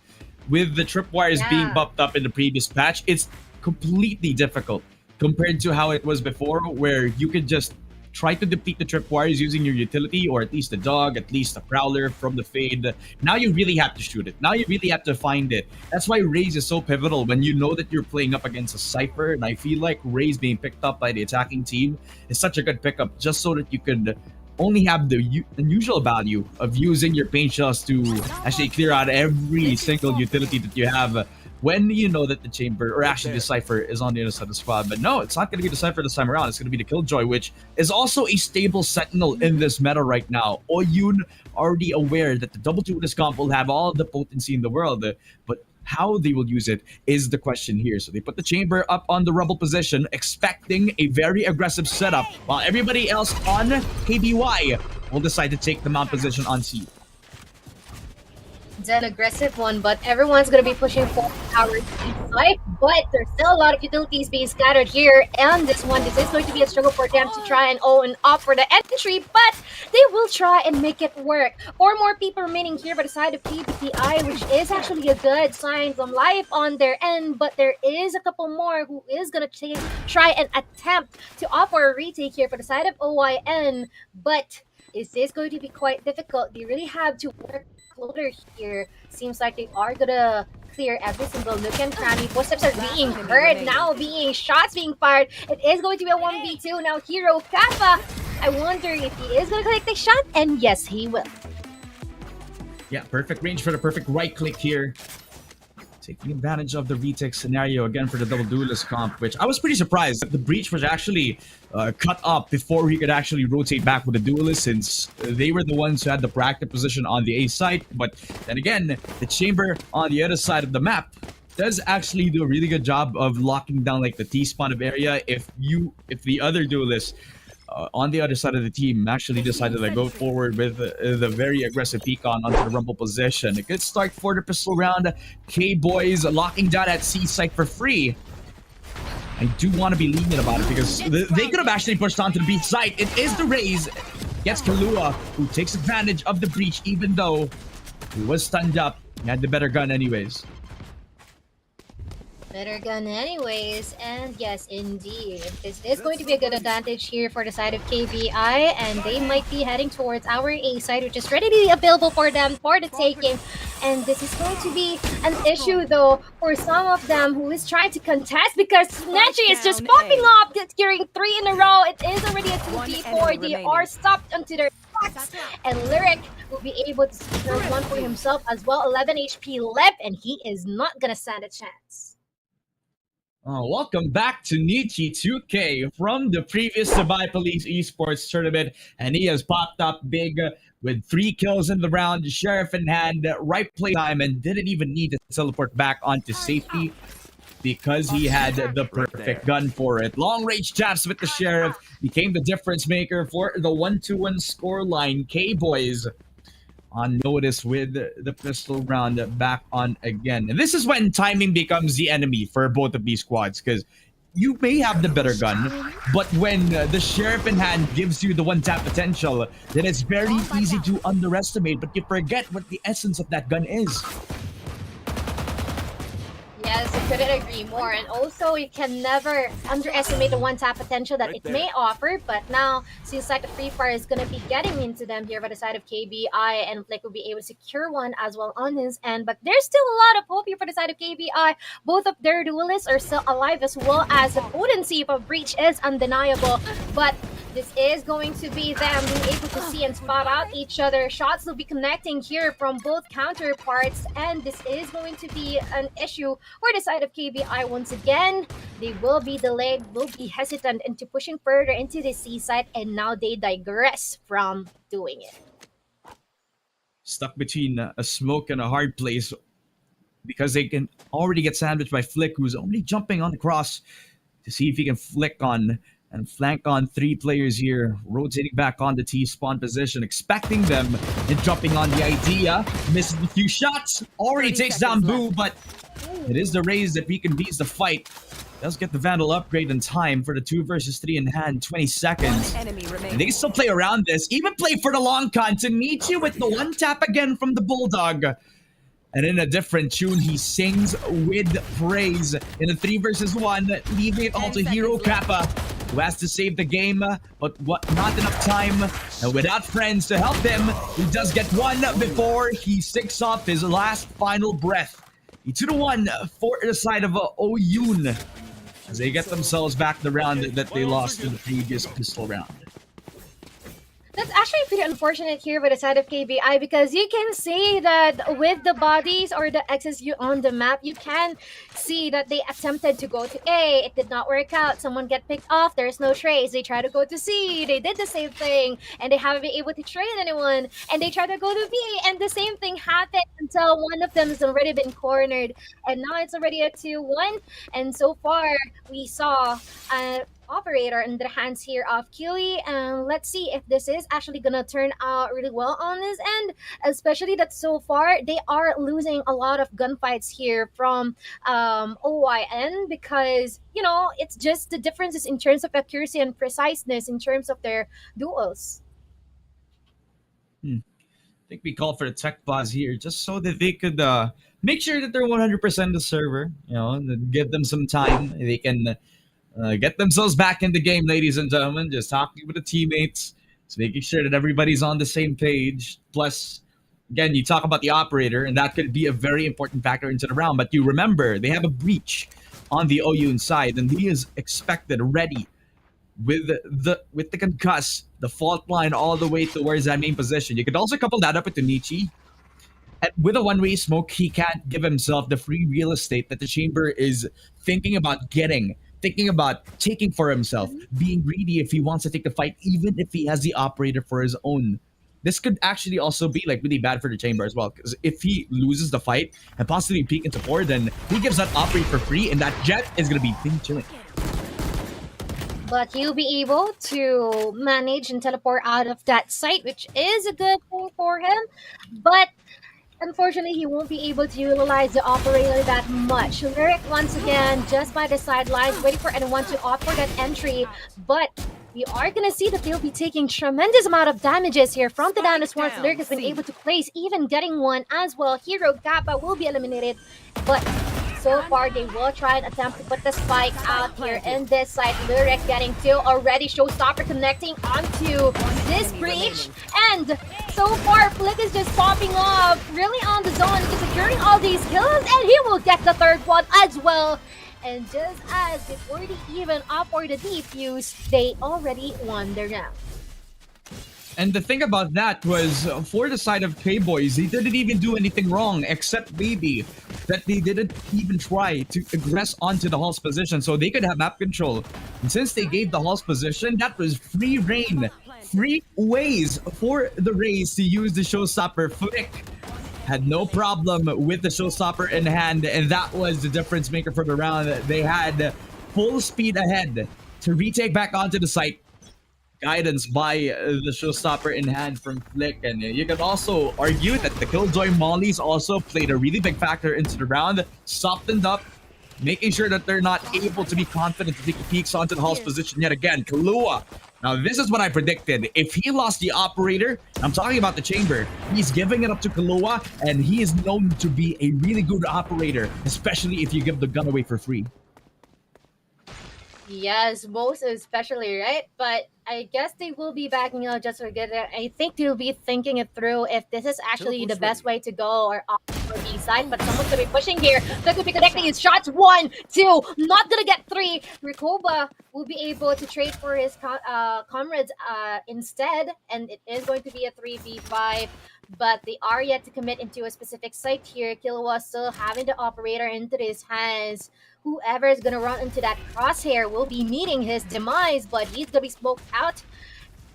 with the tripwires being buffed up in the previous patch, it's completely difficult compared to how it was before, where you could just try to deplete the tripwires using your utility, or at least a dog, at least a prowler from the fade. Now you really have to shoot it. Now you really have to find it. That's why Raze is so pivotal when you know that you're playing up against a Cypher, and I feel like Raze being picked up by the attacking team is such a good pickup, just so that you could only have the unusual value of using your paint shells to actually clear out every single utility that you have when you know that the chamber, or actually the Cypher, is on the other side of the squad. But no, it's not going to be the Cypher this time around. It's going to be the Killjoy, which is also a stable sentinel in this meta right now. Oyun already aware that the double duelist comp will have all the potency in the world, but how they will use it is the question here. So they put the chamber up on the rubble position, expecting a very aggressive setup, while everybody else on KBY will decide to take the mount position on C. It's an aggressive one, but everyone's going to be pushing for our side. But there's still a lot of utilities being scattered here. And this is going to be a struggle for them to try and opt for the entry. But they will try and make it work. 4 more people remaining here by the side of PBTI, which is actually a good sign from life on their end. But there is a couple more who is going to try and attempt to offer a retake here for the side of OYN. But is this going to be quite difficult? They really have to work floater here. Seems like they are gonna clear every single nook and cranny. Footsteps are being heard now, shots being fired. It is going to be a 1v2 now. Hero Kappa, I wonder if he is gonna collect the shot, and yes, he will. Yeah, perfect range for the perfect right click here. Taking advantage of the retake scenario again for the double duelist comp, which I was pretty surprised that the breach was actually cut up before he could actually rotate back with the duelist, since they were the ones who had the proactive position on the A site. But then again, the chamber on the other side of the map does actually do a really good job of locking down like the T-spawn of area if the other duelist on the other side of the team actually decided to go forward with the very aggressive pecan onto the rumble position. A good start for the pistol round. K-Boys locking down at C site for free. I do want to be lenient about it because they could have actually pushed onto the B site. It is the Raze. Gets Kalua, who takes advantage of the breach even though he was stunned up. He had the better gun anyways. Better gun anyways, and yes, indeed. This is going to be a good advantage here for the side of KBI, and they might be heading towards our A side, which is readily available for them for the taking. And this is going to be an issue, though, for some of them who is trying to contest, because Snatchy is just popping off, securing 3 in a row. It is already a 2v4. They are stopped onto their box, and Lyric will be able to secure one for himself as well. 11 HP left, and he is not gonna stand a chance. Welcome back to Nietzsche 2K from the previous Dubai Police Esports Tournament, and he has popped up big with 3 kills in the round, Sheriff in hand, right play time, and didn't even need to teleport back onto safety because he had the perfect gun for it. Long range taps with the Sheriff became the difference maker for the 1-2-1 scoreline. K-Boys on notice with the pistol round back on again. And this is when timing becomes the enemy for both of these squads, because you may have the better gun, but when the Sheriff in hand gives you the one-tap potential, then it's very easy to underestimate, but you forget what the essence of that gun is. Yes, I couldn't agree more. And also, you can never underestimate the one-tap potential that it may offer. But now, seems like the Free Fire is going to be getting into them here by the side of KBI. And Flick will be able to secure one as well on his end. But there's still a lot of hope here for the side of KBI. Both of their duelists are still alive, as well as the potency of a breach is undeniable. But this is going to be them being able to see and spot out each other. Shots will be connecting here from both counterparts, and this is going to be an issue for the side of KBI once again. They will be delayed, will be hesitant into pushing further into the C side, and now they digress from doing it. Stuck between a smoke and a hard place because they can already get sandwiched by Flick, who's only jumping on the cross to see if he can flick on and flank on 3 players here, rotating back on the T-spawn position, expecting them and jumping on the idea. Misses a few shots, already takes down Boo, but it is the Raze that reconvenes the fight. does get the Vandal upgrade in time for the 2 versus 3 in hand, 20 seconds. And they can still play around this, even play for the long con to meet you with the 1 tap again from the Bulldog. And in a different tune, he sings with praise in a 3 versus 1, leaving it all to Hero Kappa, who has to save the game, but not enough time. And without friends to help him, he does get one before he sticks off his last final breath. He 2-1 for the side of Oyun, as they get themselves back the round that they lost in the previous pistol round. That's actually pretty unfortunate here by the side of KBI, because you can see that with the bodies or the X's on the map, you can see that they attempted to go to A. It did not work out. Someone get picked off. There's no trace. They try to go to C. They did the same thing, and they haven't been able to trade anyone. And they try to go to B, and the same thing happened until one of them has already been cornered. And now it's already a 2-1. And so far, we saw operator in the hands here of Kiwi, and let's see if this is actually gonna turn out really well on this end, especially that so far they are losing a lot of gunfights here from OYN, because you know, it's just the differences in terms of accuracy and preciseness in terms of their duels. I think we call for a tech pause here just so that they could make sure that they're 100% the server, you know, and give them some time. They can get themselves back in the game, ladies and gentlemen. Just talking with the teammates, just making sure that everybody's on the same page. Plus, again, you talk about the operator, and that could be a very important factor into the round. But you remember, they have a breach on the Oyun side, and he is expected ready with the concuss, the fault line all the way towards that main position. You could also couple that up with the Nichi. And with a one-way smoke, he can't give himself the free real estate that the chamber is thinking about getting. Thinking about taking for himself, being greedy if he wants to take the fight, even if he has the operator for his own. This could actually also be like really bad for the chamber as well, because if he loses the fight and possibly peek into 4, then he gives that operator for free, and that jet is going to be chilling. But he'll be able to manage and teleport out of that site, which is a good thing for him. But unfortunately, he won't be able to utilize the operator that much. Lyric once again just by the sidelines, waiting for anyone to opt for that entry. But we are going to see that they'll be taking tremendous amount of damages here from the Dynasty once Lyric has been able to place, even getting one as well. Hero Kappa will be eliminated, but so far they will try and attempt to put the spike out here in this side. Lyric getting 2 already. Showstopper connecting onto this breach, and so far Flick is just popping off really on the zone, just securing all these kills, and he will get the 3rd one as well. And just as before they even up for the defuse, they already won their round. And the thing about that was, for the side of K-Boys, they didn't even do anything wrong, except maybe that they didn't even try to aggress onto the Hall's position so they could have map control. And since they gave the Hall's position, that was free reign, free ways for the Rays to use the showstopper. Flick had no problem with the showstopper in hand, and that was the difference maker for the round. They had full speed ahead to retake back onto the site. Guidance by the showstopper in hand from Flick, and you can also argue that the Killjoy Mollies also played a really big factor into the round, softened up, making sure that they're not able to be confident to take the peeks onto the Hall's position yet again. Kalua. Now, this is what I predicted. If he lost the operator, I'm talking about the chamber, he's giving it up to Kalua, and he is known to be a really good operator, especially if you give the gun away for free. Yes, most especially, right? But I guess they will be backing out just for good. I think they'll be thinking it through if this is actually the best way to go or opt for B side. But someone's gonna be pushing here. They could be connecting his shots. 1, 2, not gonna get 3. Rikoba will be able to trade for his comrades instead, and it is going to be a 3v5. But they are yet to commit into a specific site here. Killua still having the operator into his hands. Whoever is going to run into that crosshair will be meeting his demise, but he's going to be smoked out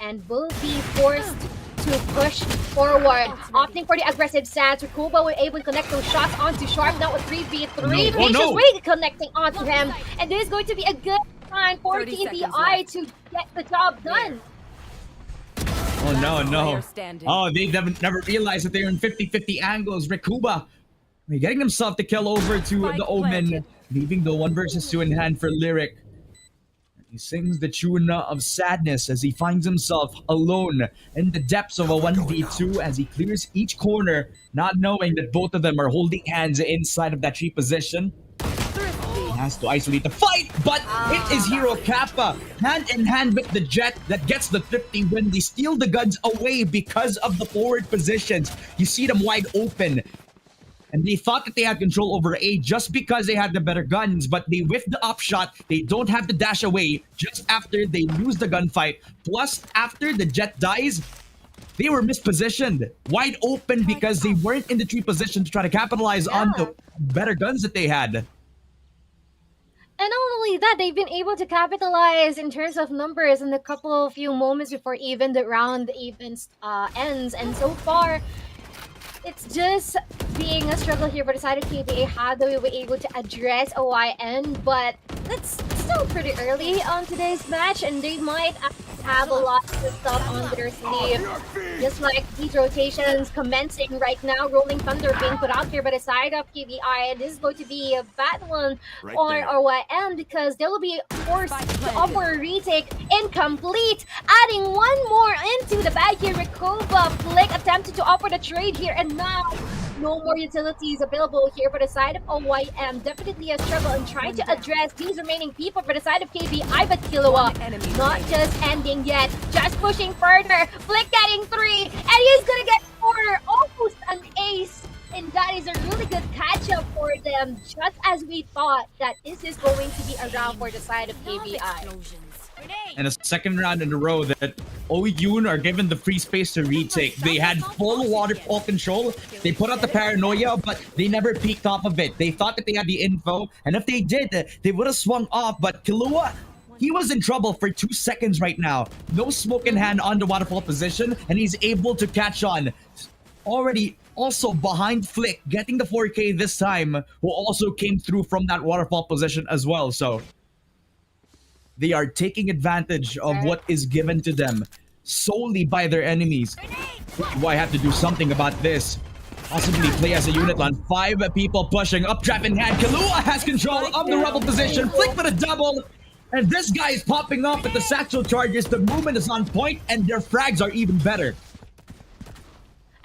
and will be forced to push forward, opting for the aggressive stance. Rikuba will able to connect those shots onto Sharp, now a 3v3. Vicious Wing connecting onto him, and this is going to be a good sign for TBI to get the job done. Oh no. Oh, they never realized that they're in 50-50 angles. Rikuba getting himself the kill over to the Omen. leaving the 1 versus 2 in hand for Lyric. He sings the tune of sadness as he finds himself alone in the depths of a 1v2 as he clears each corner, not knowing that both of them are holding hands inside of that tree position. He has to isolate the fight, but it is Hero Kappa, hand in hand with the Jet, that gets the thrifty win. They steal the guns away because of the forward positions. You see them wide open. And they thought that they had control over A just because they had the better guns, but they whiffed the upshot. They don't have to dash away just after they lose the gunfight. Plus, after the Jet dies, they were mispositioned, wide open because they weren't in the tree position to try to capitalize on the better guns that they had. And not only that, they've been able to capitalize in terms of numbers in the few moments before even the round ends. And so far, it's just being a struggle here for the side of KBA. How do we be able to address OYN? But it's still pretty early on today's match, and they might have a lot of stuff on their sleeve. Just like these rotations commencing right now, Rolling Thunder being put out here by the side of KBI. And this is going to be a bad one on OYN because they will be forced to offer a retake incomplete. Adding one more into the bag here, Rikova. Flick attempted to offer the trade here, and now no more utilities available here for the side of OYM. Definitely a struggle in trying to address these remaining people for the side of KBI, but Killua not just ending yet, just pushing further. Flick getting 3, and he's gonna get 4, almost an ace. And that is a really good catch-up for them, just as we thought that this is going to be around for the side of KBI. And a second round in a row that Oyun are given the free space to retake. They had full waterfall control. They put out the paranoia, but they never peeked off of it. They thought that they had the info, and if they did, they would have swung off. But Killua, he was in trouble for 2 seconds right now. No smoke in hand on the waterfall position, and he's able to catch on. Already also behind Flick, getting the 4K this time, who also came through from that waterfall position as well. So they are taking advantage of what is given to them solely by their enemies. Do I have to do something about this? Possibly play as a unit on 5 people pushing up, trap in hand. Killua has control of the rebel position. Flick with a double. And this guy is popping off with the satchel charges. The movement is on point, and their frags are even better.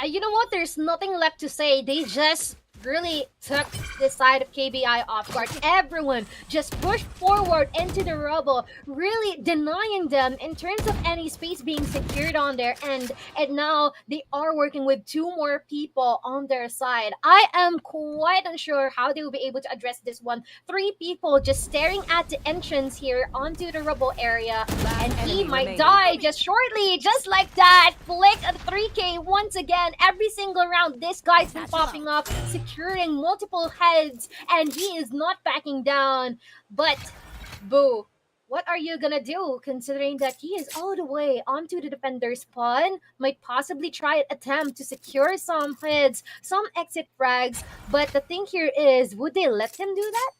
You know what? There's nothing left to say. They just really took the side of KBI off guard. Everyone just pushed forward into the rubble, really denying them in terms of any space being secured on their end. And now they are working with 2 more people on their side. I am quite unsure how they will be able to address this one. 3 people just staring at the entrance here onto the rubble area, and he might die just shortly, just like that. Flick a 3K once again. Every single round, this guy's been popping up, securing multiple heads, and he is not backing down. But Boo, what are you gonna do considering that he is all the way onto the defender's spawn? Might possibly try an attempt to secure some heads, some exit frags, but the thing here is, would they let him do that?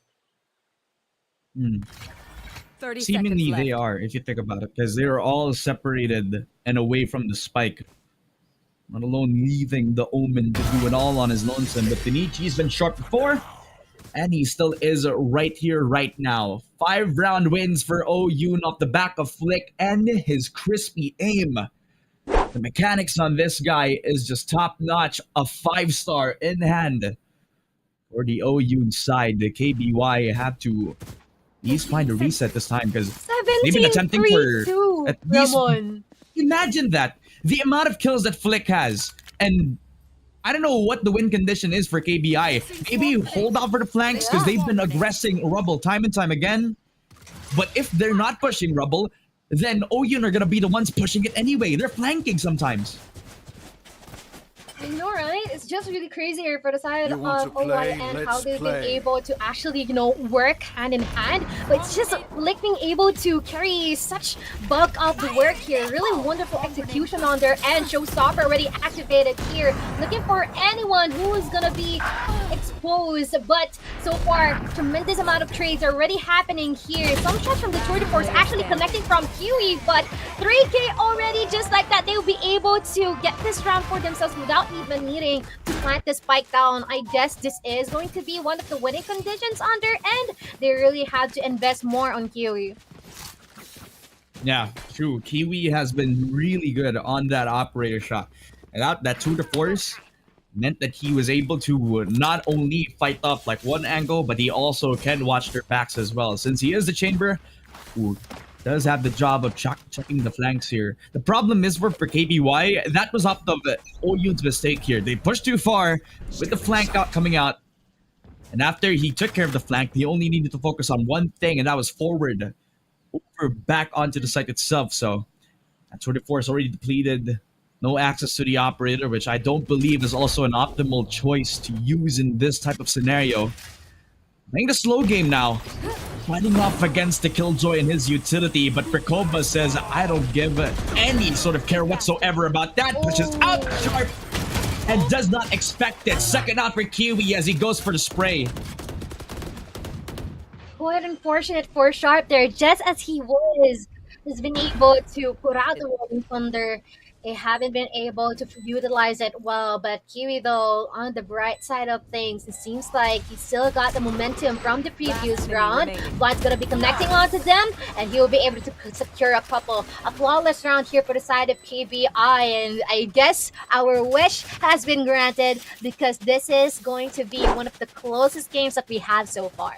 30 Seemingly seconds they left. are, if you think about it, because they're all separated and away from the spike. Let alone leaving the Omen to do it all on his lonesome. But Benichi's been short before, and he still is right here, right now. 5 round wins for Oyun off the back of Flick and his crispy aim. The mechanics on this guy is just top notch. A 5-star in hand for the Oyun side. The KBY have to at least find a reset this time because they've been attempting for at least. Imagine that. The amount of kills that Flick has, and I don't know what the win condition is for KBI. Maybe hold out for the flanks because they've been aggressing Rubble time and time again. But if they're not pushing Rubble, then Oyun are going to be the ones pushing it anyway. They're flanking sometimes. I know, right? It's just really crazy here for the side of OY and how they've been able to actually, work hand in hand. But it's just like being able to carry such bulk of the work here. Really wonderful execution on their end. Showstopper already activated here. Looking for anyone who is gonna be exposed. But so far, tremendous amount of trades are already happening here. Some shots from the Tour de Force actually connecting from Huey, but 3K already, just like that. They will be able to get this round for themselves without even needing going to plant the spike down. I guess this is going to be one of the winning conditions on their end. They really have to invest more on Kiwi. Yeah, true. Kiwi has been really good on that operator shot. And that 2-4 meant that he was able to not only fight off like one angle, but he also can watch their backs as well. Since he is the chamber, who does have the job of checking the flanks here. The problem is for KBY, that was off of Oyun's mistake here. They pushed too far with the flank out coming out. And after he took care of the flank, he only needed to focus on one thing, and that was forward. Over back onto the site itself. So that 24 is already depleted. No access to the operator, which I don't believe is also an optimal choice to use in this type of scenario. Playing the slow game now. Fighting off against the Killjoy and his utility, but Prekoba says, I don't give any sort of care whatsoever about that. Pushes out Sharp and does not expect it. Second out for Kiwi as he goes for the spray. Quite unfortunate for Sharp there, just as he has been able to put out the Rolling Thunder. They haven't been able to utilize it well, but Kiwi though, on the bright side of things, it seems like he still got the momentum from the previous round. Blind's gonna be connecting onto them, and he'll be able to secure a couple. A flawless round here for the side of KBI, and I guess our wish has been granted because this is going to be one of the closest games that we have so far.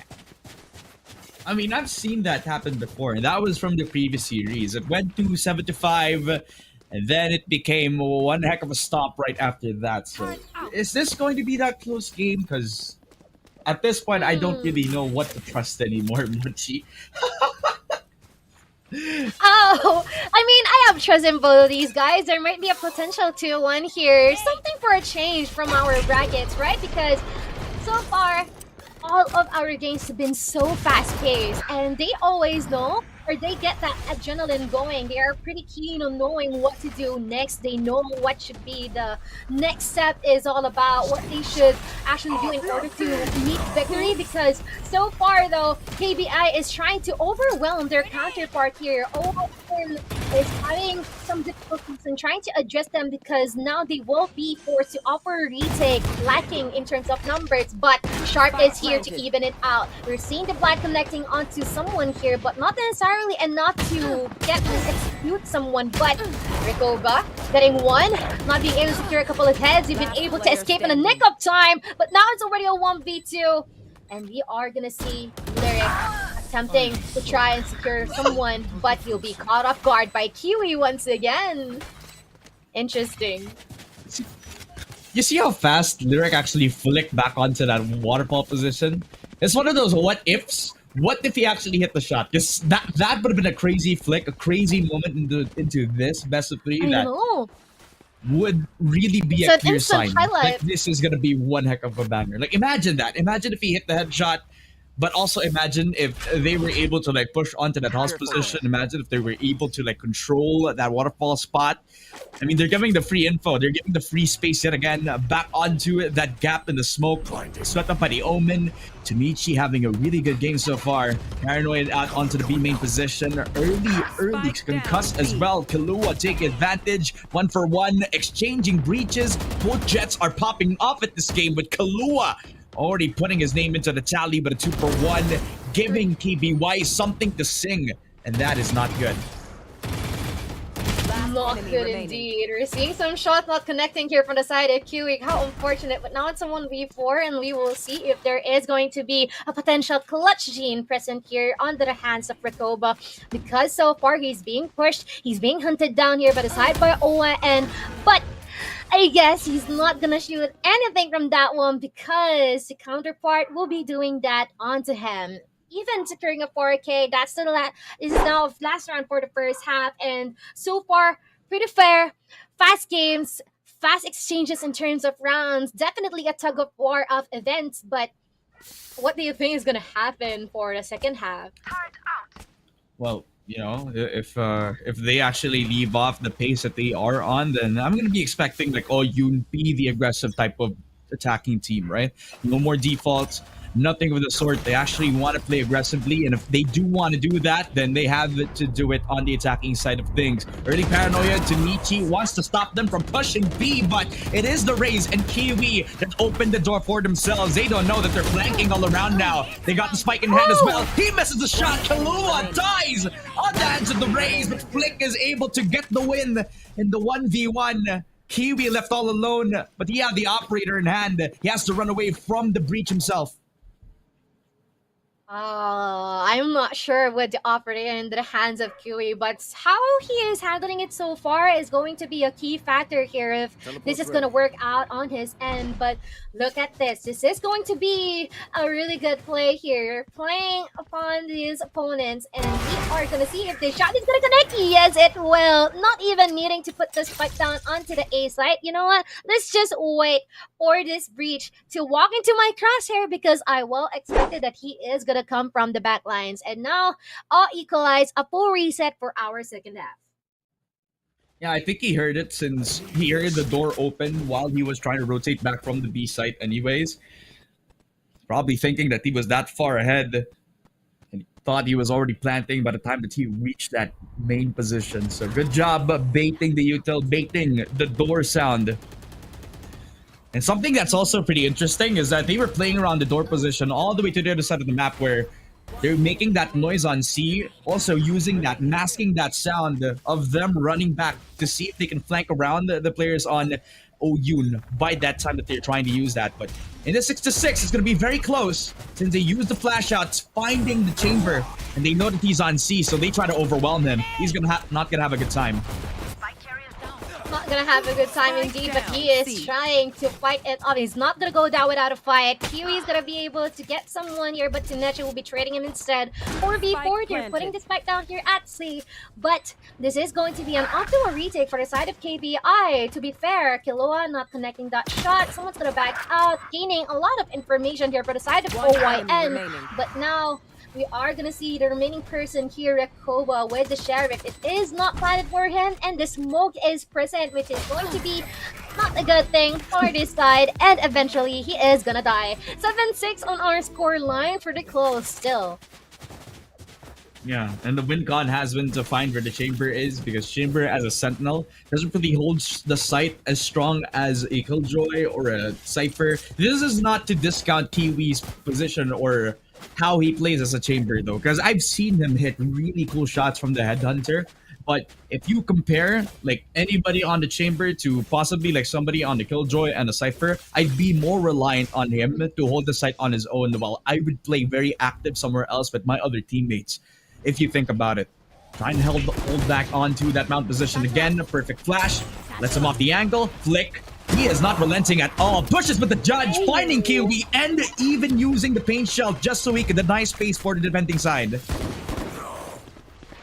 I mean, I've seen that happen before, and that was from the previous series. It went to 7-5, and then it became one heck of a stop right after that. So, is this going to be that close game? Because at this point, I don't really know what to trust anymore, Mochi. Oh, I mean, I have trust in both of these guys. There might be a potential 2-1 here. Something for a change from our brackets, right? Because so far, all of our games have been so fast-paced, and they always know, or they get that adrenaline going. They are pretty keen on knowing what to do next. They know what should be the next step is all about, what they should actually do in order to meet victory. Because so far, though, KBI is trying to overwhelm their counterpart here. Owen is having some difficulties in trying to address them because now they will be forced to offer a retake, lacking in terms of numbers. But Sharp is here to even it out. We're seeing the Black connecting onto someone here, but not necessarily enough to get to execute someone. But Rikoba getting one, not being able to secure a couple of heads. You've been able to escape in the nick of time, but now it's already a 1v2. And we are gonna see Lyric attempting to try and secure someone, but he'll be caught off guard by Kiwi once again. Interesting. You see how fast Lyric actually flicked back onto that waterfall position? It's one of those what ifs. What if he actually hit the shot? Because that would have been a crazy flick, a crazy moment into this best of three. I know. Would really be It's a an clear instant sign. highlight. Like, this is gonna be one heck of a banger. Like, imagine that. Imagine if he hit the headshot, but also imagine if they were able to like push onto that house position. Imagine if they were able to like control that waterfall spot. I mean, they're giving the free info. They're giving the free space yet again. Back onto that gap in the smoke. Swept up by the Omen. Tamichi having a really good game so far. Paranoid out onto the B main position. Early concuss as well. Kahlua taking advantage. 1-for-1. Exchanging breaches. Both jets are popping off at this game with Kahlua already putting his name into the tally, but a 2-for-1. Giving KBY something to sing. And that is not good. Not good indeed. We're seeing some shots not connecting here from the side of Kiwi. How unfortunate. But now it's a 1v4, and we will see if there is going to be a potential clutch gene present here under the hands of Rikoba. Because so far he's being pushed. He's being hunted down here by the side by Owa. But I guess he's not gonna shoot anything from that one because the counterpart will be doing that onto him. Even securing a 4K, that's the is now last round for the first half, and so far pretty fair. Fast games, fast exchanges in terms of rounds. Definitely a tug of war of events, but what do you think is gonna happen for the second half? Well, you know, if they actually leave off the pace that they are on, then I'm gonna be expecting like, oh, you be the aggressive type of attacking team, right? No more defaults. Nothing of the sort. They actually want to play aggressively, and if they do want to do that, then they have to do it on the attacking side of things. Early paranoia to Nietzsche wants to stop them from pushing B, but it is the Rays and Kiwi that opened the door for themselves. They don't know that they're flanking all around now. They got the spike in hand as well. He misses the shot. Kalua dies on the hands of the Rays, but Flick is able to get the win in the 1v1. Kiwi left all alone, but he had the operator in hand. He has to run away from the breach himself. I'm not sure with the operator in the hands of QE, but how he is handling it so far is going to be a key factor here if this is going to work out on his end. But look at this. This is going to be a really good play here. Playing upon these opponents, and we are going to see if this shot is going to connect. Yes, it will. Not even needing to put the spike down onto the A site. You know what? Let's just wait for this breach to walk into my crosshair, because I well expected that he is going to come from the back lines. And now I'll equalize a full reset for our second half. Yeah, I think he heard it since he heard the door open while he was trying to rotate back from the B site anyways. Probably thinking that he was that far ahead and thought he was already planting by the time that he reached that main position. So good job baiting the util, baiting the door sound. And something that's also pretty interesting is that they were playing around the door position all the way to the other side of the map, where they're making that noise on C, also using that, masking that sound of them running back to see if they can flank around the players on Oyun by that time that they're trying to use that. But in the 6-6, it's going to be very close since they use the flash outs, finding the chamber, and they know that he's on C, so they try to overwhelm him. He's not going to have a good time. Not gonna have a good time indeed, but he is trying to fight it off. He's not gonna go down without a fight. Kiwi is gonna be able to get someone here, but Tanechi will be trading him instead. 4v4, they're putting the spike down here at C, but this is going to be an optimal retake for the side of KBI. To be fair, Killua not connecting that shot. Someone's gonna back out, gaining a lot of information here for the side of OYN, but now we are gonna see the remaining person here, Rekoba, with the Sheriff. It is not planted for him, and the smoke is present, which is going to be not a good thing for this side, and eventually he is gonna die. 7-6 on our score line for the close still. Yeah, and the win con has been to find where the chamber is, because chamber as a sentinel doesn't really hold the site as strong as a Killjoy or a Cypher. This is not to discount Kiwi's position or how he plays as a chamber, though, because I've seen him hit really cool shots from the Headhunter. But if you compare like anybody on the chamber to possibly like somebody on the Killjoy and the Cypher, I'd be more reliant on him to hold the site on his own, while I would play very active somewhere else with my other teammates. If you think about it, trying to hold back onto that mount position again. A perfect flash, lets him off the angle, flick. He is not relenting at all. Pushes with the judge, finding Kiwi, and even using the paint shell just so he could deny space for the defending side.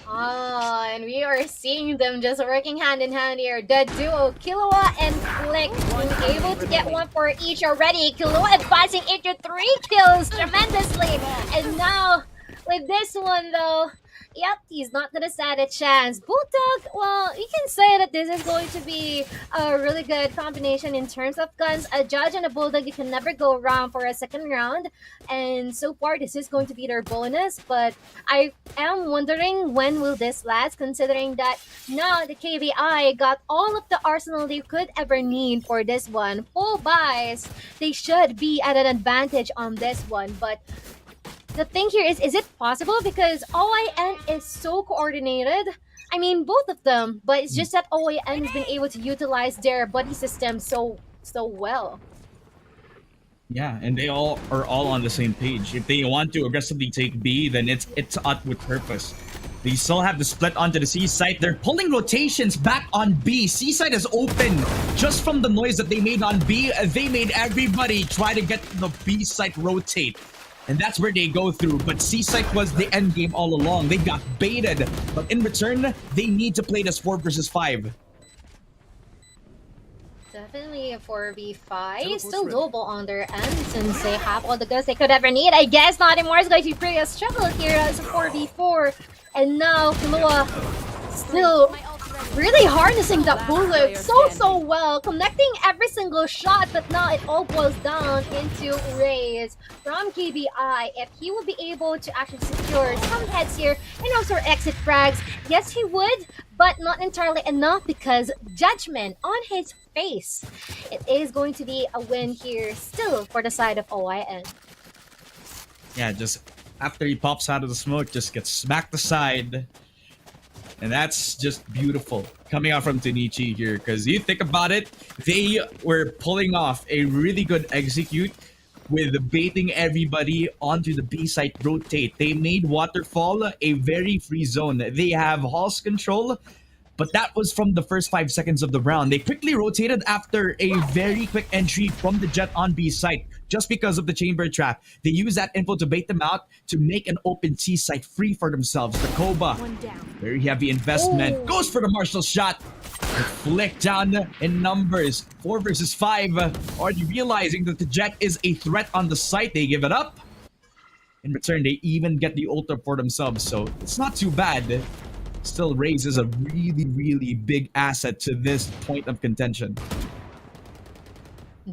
And we are seeing them just working hand in hand here. The duo, Killua and Flick, being able to get one for each already. Killua advancing into 3 kills tremendously. And now, with this one though, yep, he's not gonna stand a chance. Bulldog, well, you can say that this is going to be a really good combination in terms of guns. A Judge and a Bulldog, you can never go wrong for a second round. And so far, this is going to be their bonus. But I am wondering when will this last, considering that now the KVI got all of the arsenal they could ever need for this one. Full buys, they should be at an advantage on this one. But the thing here is it possible? Because OIN is so coordinated. I mean, both of them, but it's just that OIN has been able to utilize their buddy system so well. Yeah, and they all are on the same page. If they want to aggressively take B, then it's out with purpose. They still have to split onto the C site. They're pulling rotations back on B. C site is open. Just from the noise that they made on B, they made everybody try to get the B site rotate. And that's where they go through. But C-Site was the end game all along. They got baited. But in return, they need to play this 4 versus 5. Definitely a 4v5. Still doable on their end since they have all the guns they could ever need. I guess not anymore. It's going to be pretty a struggle here as a 4v4. And now Killua still really harnessing that bullet so well, connecting every single shot, but now it all boils down into Rays from KBI. If he would be able to actually secure some heads here and also exit frags, yes he would, but not entirely enough because judgment on his face. It is going to be a win here still for the side of OIN. Yeah, just after he pops out of the smoke, just gets smacked aside. And that's just beautiful coming out from Tunichi here, because you think about it, they were pulling off a really good execute with baiting everybody onto the B site rotate. They made Waterfall a very free zone. They have Hall's control, but that was from the first 5 seconds of the round. They quickly rotated after a very quick entry from the Jet on B site just because of the chamber trap. They used that info to bait them out to make an open C site free for themselves. The Koba, very heavy investment, goes for the Marshall shot. The flick down in numbers, 4 versus 5. Already realizing that the Jet is a threat on the site, they give it up. In return, they even get the ultra for themselves, so it's not too bad. Still raises a really big asset to this point of contention.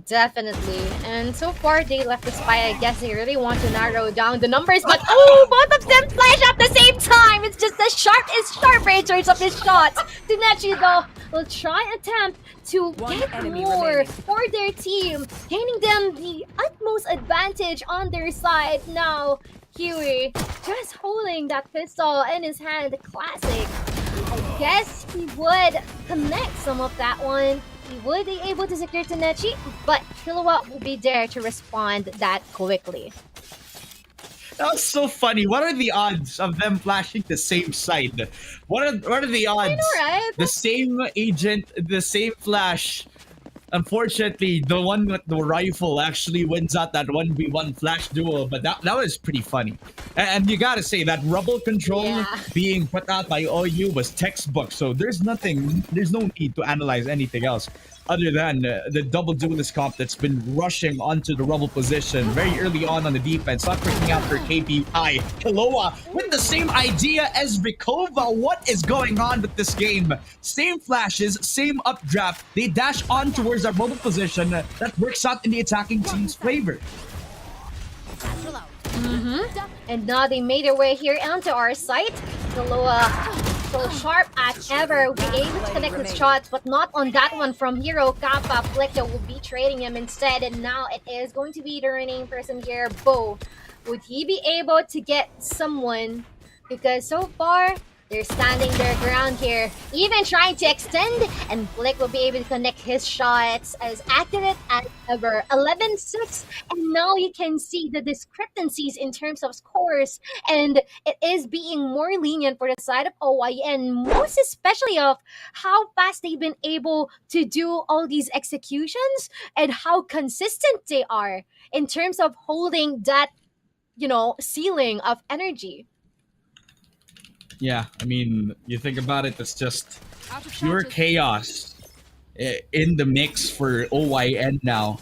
Definitely. And so far they left the spy. I guess they really want to narrow down the numbers, but both of them flash at the same time. It's just the sharp ranges of his shots. Dinechi though will try and attempt to get more for their team, gaining them the utmost advantage on their side. Now Kiwi just holding that pistol in his hand. Classic. I guess he would connect some of that one. He would be able to secure Tanechi, but Kilowatt will be there to respond that quickly. That was so funny. What are the odds of them flashing the same side? What are the odds? I know, right? The same agent, the same flash. Unfortunately, the one with the rifle actually wins out that 1v1 flash duel, but that was pretty funny. And you gotta say, that rubble control being put out by OU was textbook, so there's no need to analyze anything else other than the double duelist comp that's been rushing onto the rubble position very early on the defense, not working out for KPI. Kiloa with the same idea as Rikova. What is going on with this game? Same flashes, same updraft. They dash on towards our rubble position. That works out in the attacking team's favor. And now they made their way here onto our site. Kiloa so sharp as ever, will be able to connect his shots, but not on that one from Hero. Kappa Flicto will be trading him instead, and now it is going to be the remaining person here, Bo. Would he be able to get someone? Because so far, they're standing their ground here, even trying to extend, and Flick will be able to connect his shots as accurate as ever. 11-6, and now you can see the discrepancies in terms of scores, and it is being more lenient for the side of OIN, most especially of how fast they've been able to do all these executions and how consistent they are in terms of holding that, ceiling of energy. Yeah, I mean, you think about it, it's just pure chaos in the mix for OYN now.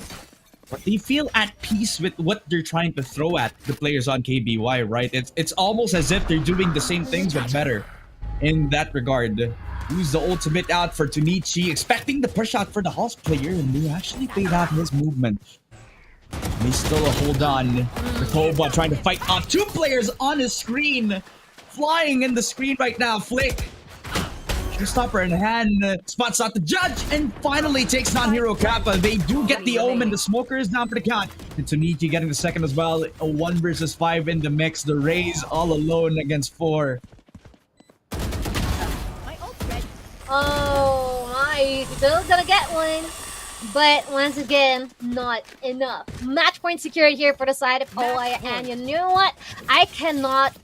But they feel at peace with what they're trying to throw at the players on KBY, right? It's almost as if they're doing the same things, but better in that regard. Use the ultimate out for Tunichi, expecting the push out for the Halls player, and they actually paid out his movement. And he's still a hold on. Rikova trying to fight off 2 players on his screen. Flying in the screen right now, Flick. Stopper in hand, spots out the judge, and finally takes down Hero Kappa. They do get the Omen, the Smokers down for the count. And Tunichi getting the second as well. A 1 versus 5 in the mix. The Rays all alone against 4. Oh my, still gonna get one. But once again, not enough. Match point secured here for the side of OI, and you know what? I cannot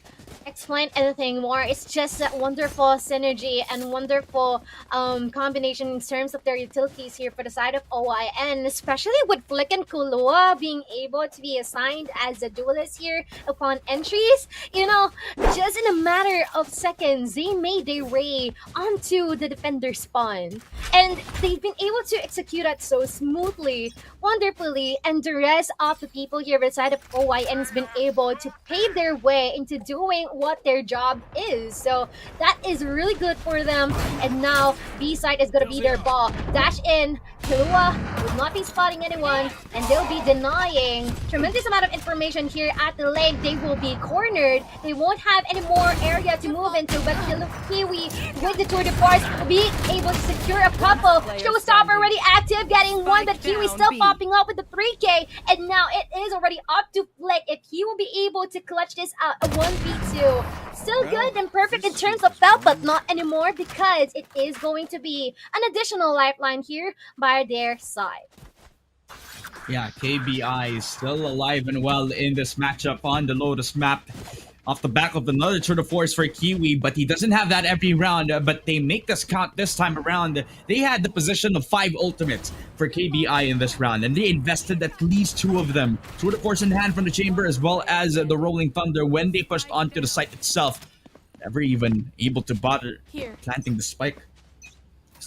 explain anything more. It's just that wonderful synergy and wonderful combination in terms of their utilities here for the side of OIN, especially with Flick and Kulua being able to be assigned as a duelist here upon entries. Just in a matter of seconds, they made their way onto the defender spawn, and they've been able to execute that so smoothly, wonderfully, and the rest of the people here beside of OIN has been able to pave their way into doing what their job is. So that is really good for them. And now B side is gonna be their ball. Dash in. Kilua will not be spotting anyone, and they'll be denying. Tremendous amount of information here at the lane. They will be cornered. They won't have any more area to move into, but Kiwi with the tour de force being able to secure a couple. Showstopper already active, getting one, but Kiwi still popping up with the 3K, and now it is already up to Flick if he will be able to clutch this out a 1v2. Still good and perfect in terms of belt, but not anymore because it is going to be an additional lifeline here by their side. Yeah, KBI is still alive and well in this matchup on the Lotus map. Off the back of another tour de force for Kiwi, but he doesn't have that every round. But they make this count this time around. They had the position of 5 ultimates for KBI in this round, and they invested at least 2 of them. Tour de force in hand from the chamber, as well as the Rolling Thunder when they pushed onto the site itself. Never even able to bother planting the spike.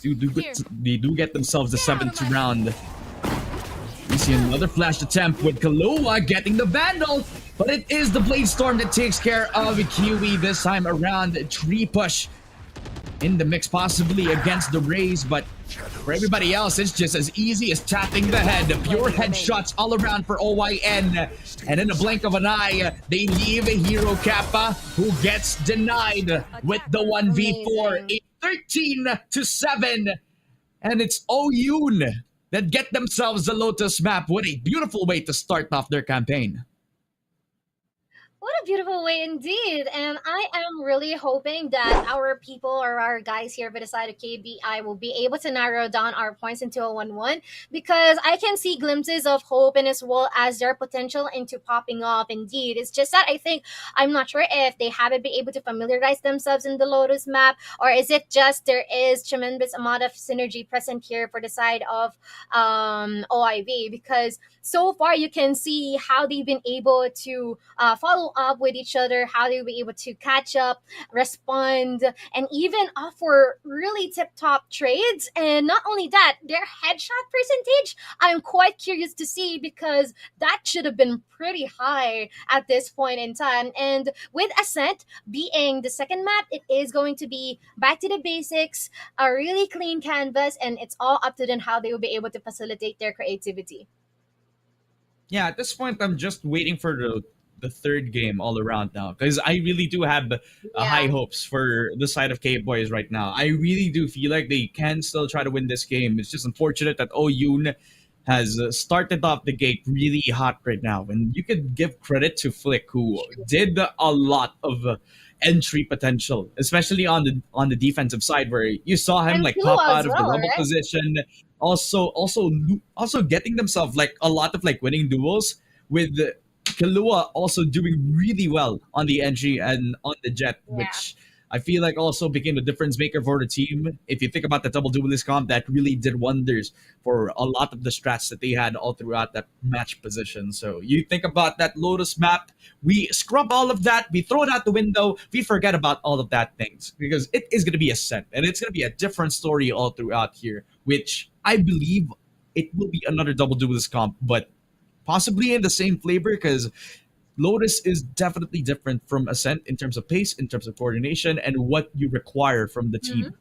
They do get themselves the 7th round. We see another flash attempt with Kalua getting the Vandal, but it is the Blade Storm that takes care of Kiwi this time around. Tree push in the mix, possibly against the Rays, but for everybody else, it's just as easy as tapping the head. Pure headshots all around for OYN, and in a blink of an eye, they leave a Hero Kappa who gets denied with the 1v4, a 13-7, and it's Oyun that get themselves the Lotus map. What a beautiful way to start off their campaign. What a beautiful way indeed. And I am really hoping that our people or our guys here by the side of KBI will be able to narrow down our points into a 1-1, because I can see glimpses of hope and as well as their potential into popping off indeed. It's just that I'm not sure if they haven't been able to familiarize themselves in the Lotus map, or is it just there is tremendous amount of synergy present here for the side of OIV, because so far you can see how they've been able to follow up with each other, how they'll be able to catch up, respond, and even offer really tip-top trades. And not only that, their headshot percentage, I'm quite curious to see, because that should have been pretty high at this point in time. And with Ascent being the second map, it is going to be back to the basics, a really clean canvas, and it's all up to them how they will be able to facilitate their creativity. Yeah, at this point, I'm just waiting for the third game all around now, because I really do have high hopes for the side of K-Boys right now. I really do feel like they can still try to win this game. It's just unfortunate that Oyun has started off the gate really hot right now, and you could give credit to Flick, who did a lot of entry potential, especially on the defensive side, where you saw him like pop out of the rubble position, also getting themselves like a lot of like winning duels, with Kalua also doing really well on the entry and on the jet, which I feel like also became the difference maker for the team. If you think about the double duelist comp, that really did wonders for a lot of the strats that they had all throughout that match position. So you think about that Lotus map, we scrub all of that, we throw it out the window, we forget about all of that things, because it is going to be a set, and it's going to be a different story all throughout here, which I believe it will be another double duelist comp, but possibly in the same flavor, because Lotus is definitely different from Ascent in terms of pace, in terms of coordination, and what you require from the team.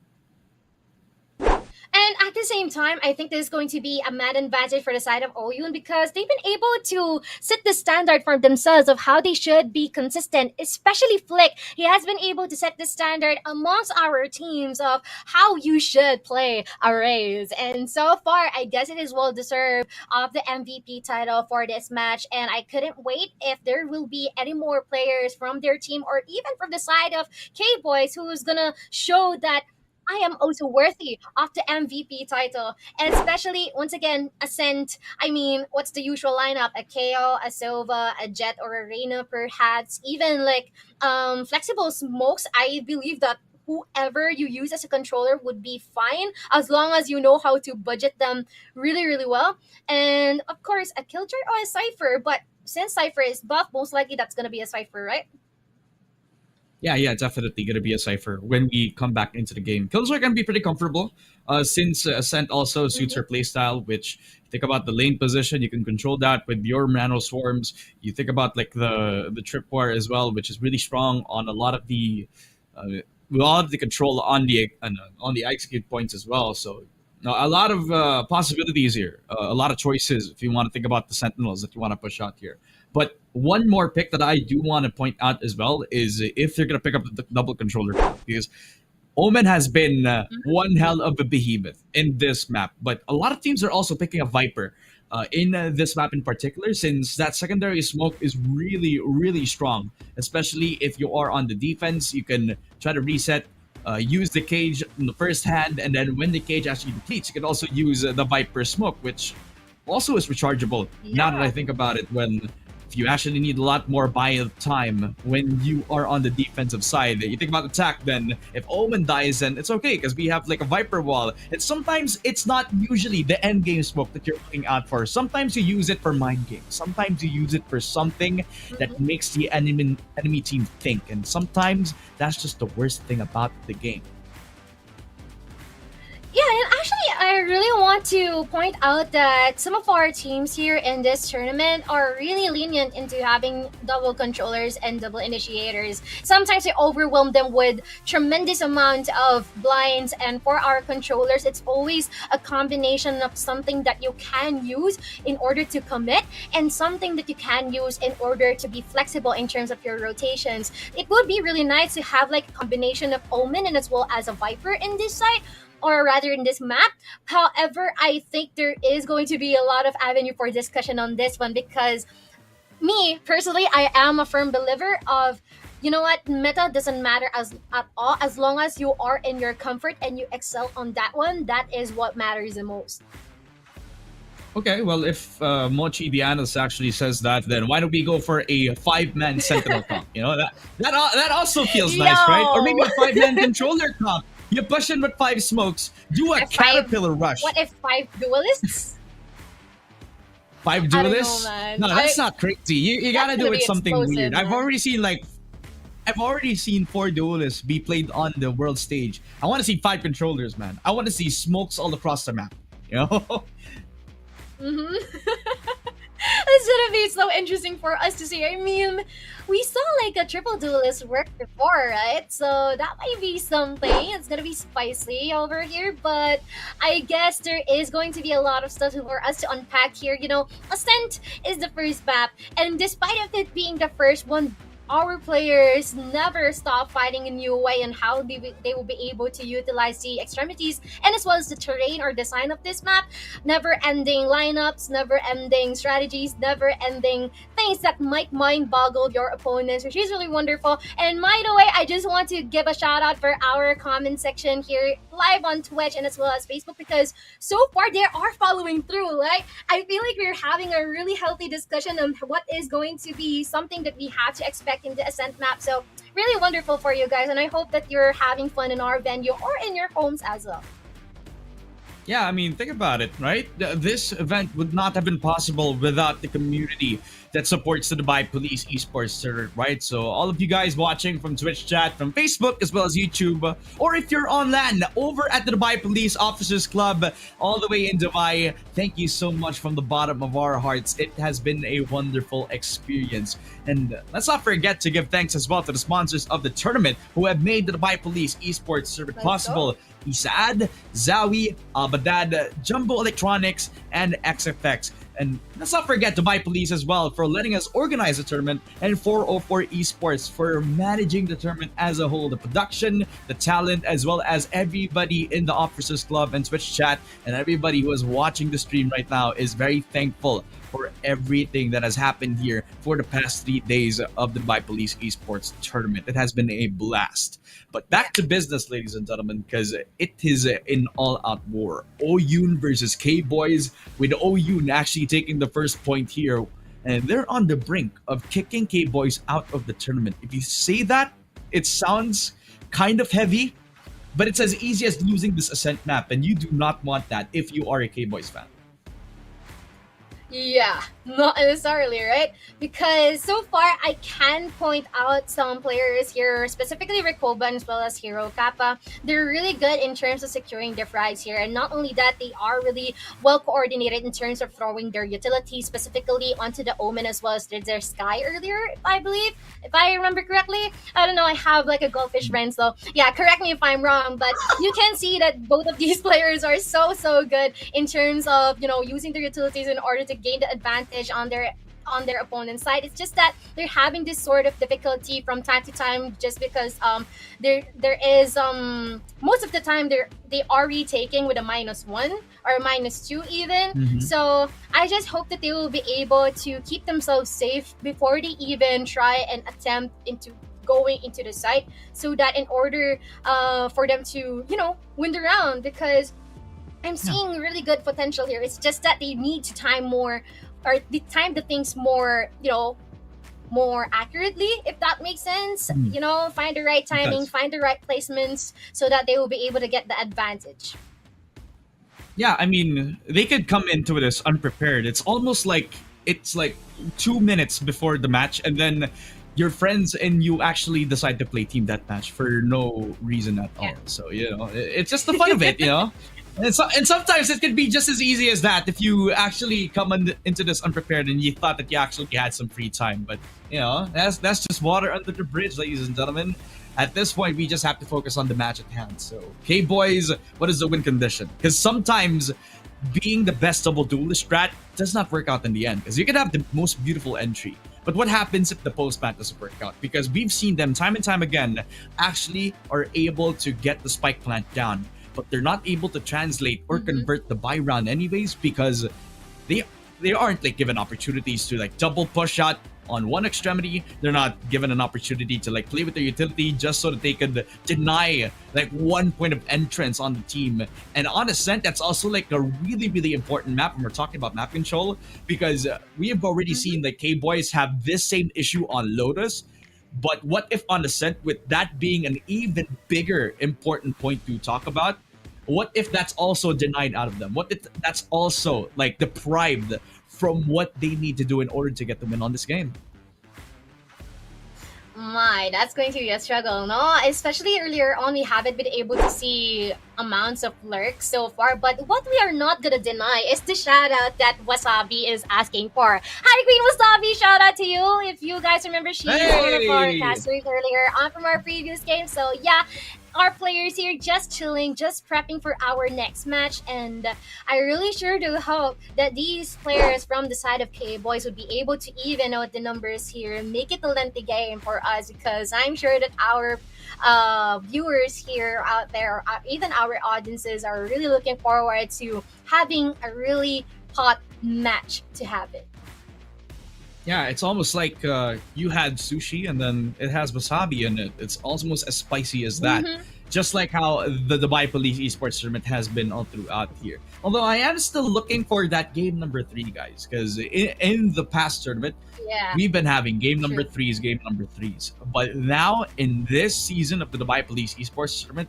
And at the same time, I think this is going to be a mad advantage for the side of Oyun, because they've been able to set the standard for themselves of how they should be consistent, especially Flick. He has been able to set the standard amongst our teams of how you should play arrays. And so far, I guess it is well deserved of the MVP title for this match. And I couldn't wait if there will be any more players from their team, or even from the side of K-Boys, who's gonna show that I am also worthy of the MVP title. And especially, once again, Ascent. I mean, what's the usual lineup? A KO, a Sova, a Jet, or a Reina perhaps. Even like flexible smokes, I believe that whoever you use as a controller would be fine, as long as you know how to budget them really, really well. And of course, a Killjoy or a Cypher. But since Cypher is buff, most likely that's going to be a Cypher, right? Yeah, definitely gonna be a cipher when we come back into the game. Kills are gonna be pretty comfortable, since Ascent also suits her playstyle. Which think about the lane position, you can control that with your nano swarms. You think about like the tripwire as well, which is really strong on a lot of the control on the execute points as well. So a lot of possibilities here, a lot of choices if you want to think about the Sentinels that you want to push out here. But one more pick that I do want to point out as well is if they're going to pick up the double controller, because Omen has been one hell of a behemoth in this map. But a lot of teams are also picking a Viper in this map in particular, since that secondary smoke is really, really strong. Especially if you are on the defense, you can try to reset, use the cage in the first hand, and then when the cage actually depletes, you can also use the Viper smoke, which also is rechargeable. Now that I think about it, when you actually need a lot more buy time when you are on the defensive side. You think about attack, then if Omen dies, then it's okay because we have like a Viper wall. Sometimes it's not usually the end game smoke that you're looking out for. Sometimes you use it for mind games. Sometimes you use it for something that makes the enemy team think. And sometimes that's just the worst thing about the game. Yeah, and actually, I really want to point out that some of our teams here in this tournament are really lenient into having double controllers and double initiators. Sometimes they overwhelm them with tremendous amount of blinds, and for our controllers, it's always a combination of something that you can use in order to commit and something that you can use in order to be flexible in terms of your rotations. It would be really nice to have like a combination of Omen and as well as a Viper in this site, or rather in this map. However, I think there is going to be a lot of avenue for discussion on this one, because me personally, I am a firm believer of, you know what, meta doesn't matter at all, as long as you are in your comfort and you excel on that one. That is what matters the most. Okay, well, if Mochi Dianos actually says that, then why don't we go for a 5-man Sentinel comp? You know, that also feels nice, right? Or maybe a 5-man controller comp. You push in with 5 smokes, do a caterpillar rush. What if 5 duelists? 5 duelists? Know, man. No, that's not crazy. You gotta do it something weird. Man. I've already seen 4 duelists be played on the world stage. I want to see 5 controllers, man. I want to see smokes all across the map. You know? It's gonna be so interesting for us to see. I mean, we saw like a triple duelist work before, right? So that might be something. It's gonna be spicy over here, but I guess there is going to be a lot of stuff for us to unpack here. You know, Ascent is the first map, and despite of it being the first one, our players never stop fighting a new way on how they will be able to utilize the extremities and as well as the terrain or design of this map. Never-ending lineups, never-ending strategies, never-ending things that might mind-boggle your opponents, which is really wonderful. And by the way, I just want to give a shout-out for our comment section here live on Twitch and as well as Facebook, because so far they are following through. Like, I feel like we're having a really healthy discussion on what is going to be something that we have to expect in the Ascent map. So really wonderful for you guys, and I hope that you're having fun in our venue or in your homes as well. Yeah, I mean, think about it, right? This event would not have been possible without the community that supports the Dubai Police Esports Tournament, right? So all of you guys watching from Twitch chat, from Facebook, as well as YouTube, or if you're on land over at the Dubai Police Officers Club, all the way in Dubai, thank you so much from the bottom of our hearts. It has been a wonderful experience. And let's not forget to give thanks as well to the sponsors of the tournament who have made the Dubai Police Esports Tournament possible. Isaad, Zawi, Abadad, Jumbo Electronics, and XFX. And let's not forget Dubai Police as well for letting us organize the tournament, and 404 Esports for managing the tournament as a whole. The production, the talent, as well as everybody in the Officers Club and Twitch chat, and everybody who is watching the stream right now is very thankful for everything that has happened here for the past 3 days of the Dubai Police Esports Tournament. It has been a blast. But back to business, ladies and gentlemen, because it is an all-out war. Oyun versus K-Boys, with Oyun actually taking the first point here. And they're on the brink of kicking K-Boys out of the tournament. If you say that, it sounds kind of heavy, but it's as easy as losing this Ascent map, and you do not want that if you are a K-Boys fan. Yeah, not necessarily, right? Because so far I can point out some players here, specifically Recoban as well as Hero Kappa. They're really good in terms of securing their frags here, and not only that, they are really well coordinated in terms of throwing their utilities specifically onto the Omen as well as their Sky earlier, I believe, if I remember correctly. I don't know, I have like a goldfish brain, so yeah, correct me if I'm wrong, but you can see that both of these players are so good in terms of, you know, using their utilities in order to gain the advantage on their opponent's side. It's just that they're having this sort of difficulty from time to time, just because there is most of the time they are retaking with a -1 or a -2 even. So I just hope that they will be able to keep themselves safe before they even try and attempt into going into the site, so that in order for them to, you know, win the round, because I'm seeing really good potential here. It's just that they need to time more, or they time the things more, you know, more accurately, if that makes sense. You know, find the right timing, find the right placements, so that they will be able to get the advantage. Yeah, I mean, they could come into this unprepared. It's almost like it's like 2 minutes before the match, and then your friends and you actually decide to play team deathmatch for no reason at all. So, you know, it's just the fun of it, you know? And sometimes it could be just as easy as that if you actually come into this unprepared and you thought that you actually had some free time. But, you know, that's just water under the bridge, ladies and gentlemen. At this point, we just have to focus on the match at hand. So, okay, boys, what is the win condition? Because sometimes being the best double duelist strat does not work out in the end. Because you can have the most beautiful entry, but what happens if the post-match doesn't work out? Because we've seen them time and time again actually are able to get the spike plant down, but they're not able to translate or convert the buy round anyways, because they aren't like given opportunities to like double push out on one extremity. They're not given an opportunity to like play with their utility just so that they could deny like 1 point of entrance on the team. And on Ascent, that's also like a really important map when we're talking about map control, because we have already seen like K-Boys have this same issue on Lotus. But what if on Ascent, with that being an even bigger important point to talk about, what if that's also denied out of them? What if that's also like deprived from what they need to do in order to get the win on this game? My, that's going to be a struggle, no? Especially earlier on, we haven't been able to see amounts of lurks so far. But what we are not gonna deny is the shout out that Wasabi is asking for. Hi, Queen Wasabi, shout out to you. If you guys remember, she's one of our casters earlier on from our previous game. So yeah, our players here just chilling, just prepping for our next match, and I really sure do hope that these players from the side of K-Boys would be able to even out the numbers here and make it a lengthy game for us, because I'm sure that our viewers here out there, even our audiences, are really looking forward to having a really hot match to happen. Yeah, it's almost like you had sushi and then it has wasabi in it. It's almost as spicy as that. Just like how the Dubai Police Esports Tournament has been all throughout here. Although I am still looking for that game number 3, guys, because in the past tournament, we've been having game number 3s, game number 3s. But now in this season of the Dubai Police Esports Tournament,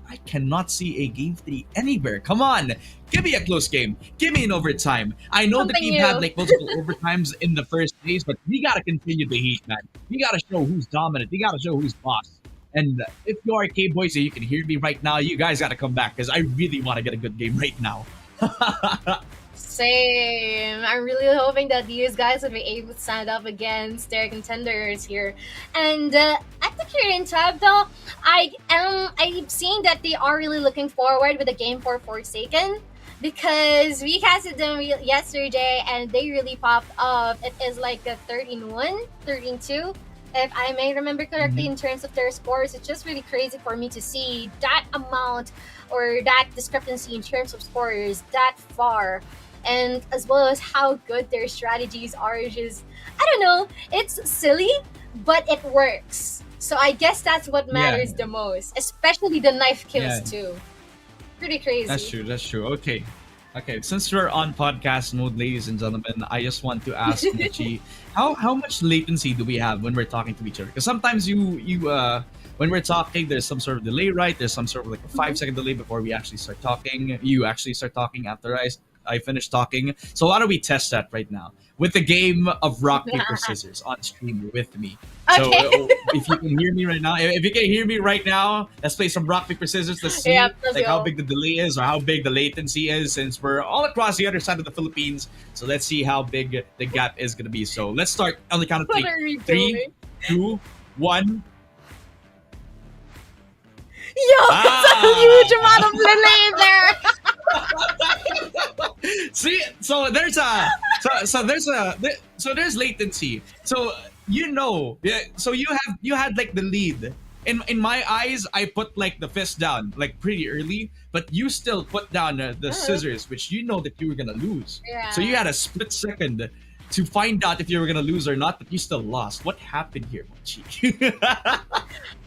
I cannot see a game 3 anywhere. Come on, give me a close game. Give me an overtime. I know the team had like multiple overtimes in the first days, but we gotta continue the heat, man. We gotta show who's dominant. We gotta show who's boss. And if you are K-Boys and you can hear me right now, you guys gotta come back, because I really want to get a good game right now. Same. I'm really hoping that these guys will be able to stand up against their contenders here. And at the current tab, though, I'm seeing that they are really looking forward with the game for Forsaken, because we casted them yesterday and they really popped off. It is like a 13-1, 13-2. If I may remember correctly, in terms of their scores. It's just really crazy for me to see that amount or that discrepancy in terms of scores that far, and as well as how good their strategies are. Just, I don't know, it's silly, but it works. So I guess that's what matters the most, especially the knife kills too. Pretty crazy. That's true. Okay, since we're on podcast mode, ladies and gentlemen, I just want to ask Michi, how much latency do we have when we're talking to each other? Because sometimes you when we're talking, there's some sort of delay, right? There's some sort of like a 5-second delay before we actually start talking. You actually start talking after I finished talking. So why don't we test that right now with the game of rock, paper, scissors on stream with me. So if you can hear me right now, let's play some rock, paper, scissors. Let's see how big the delay is or how big the latency is, since we're all across the other side of the Philippines. So let's see how big the gap is going to be. So let's start on the count of 3. 3, 2, 1. Yo, that's a huge amount of delay there. See, so there's latency. So so you had like the lead. In my eyes, I put like the fist down like pretty early, but you still put down the scissors, which you know that you were gonna lose. Yeah. So you had a split second to find out if you were gonna lose or not, but you still lost. What happened here, Mochi?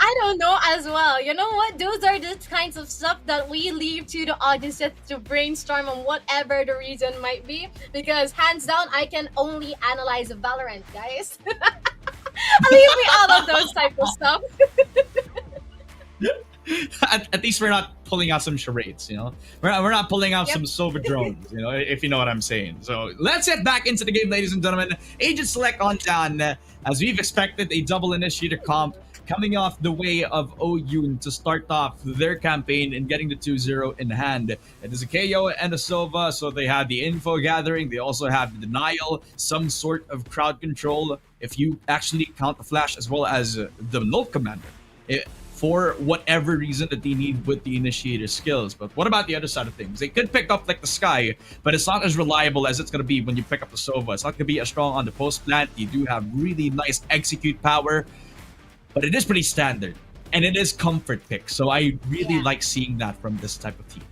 I don't know as well. You know what? Those are the kinds of stuff that we leave to the audiences to brainstorm on whatever the reason might be. Because hands down, I can only analyze Valorant, guys. Leave me out of those type of stuff. At least we're not pulling out some charades, you know? We're not pulling out some silver drones, you know, if you know what I'm saying. So let's get back into the game, ladies and gentlemen. Agent select on down. As we've expected, a double initiator comp coming off the way of Oyun to start off their campaign and getting the 2-0 in hand. It is a KO and a Sova, so they have the info gathering. They also have the denial, some sort of crowd control, if you actually count the flash, as well as the null commander. For whatever reason that they need with the initiator skills. But what about the other side of things? They could pick up like the Sky, but it's not as reliable as it's going to be when you pick up the Sova. It's not going to be as strong on the post plant. You do have really nice execute power, but it is pretty standard. And it is comfort pick. So I really like seeing that from this type of team.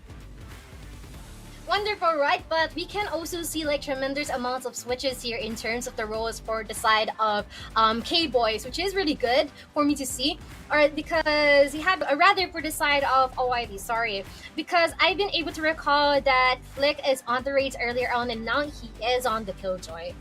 Wonderful, right? But we can also see like tremendous amounts of switches here in terms of the roles for the side of K-Boys, which is really good for me to see. Or because you have, rather for the side of OID, sorry. Because I've been able to recall that Flick is on the raids earlier on and now he is on the Killjoy.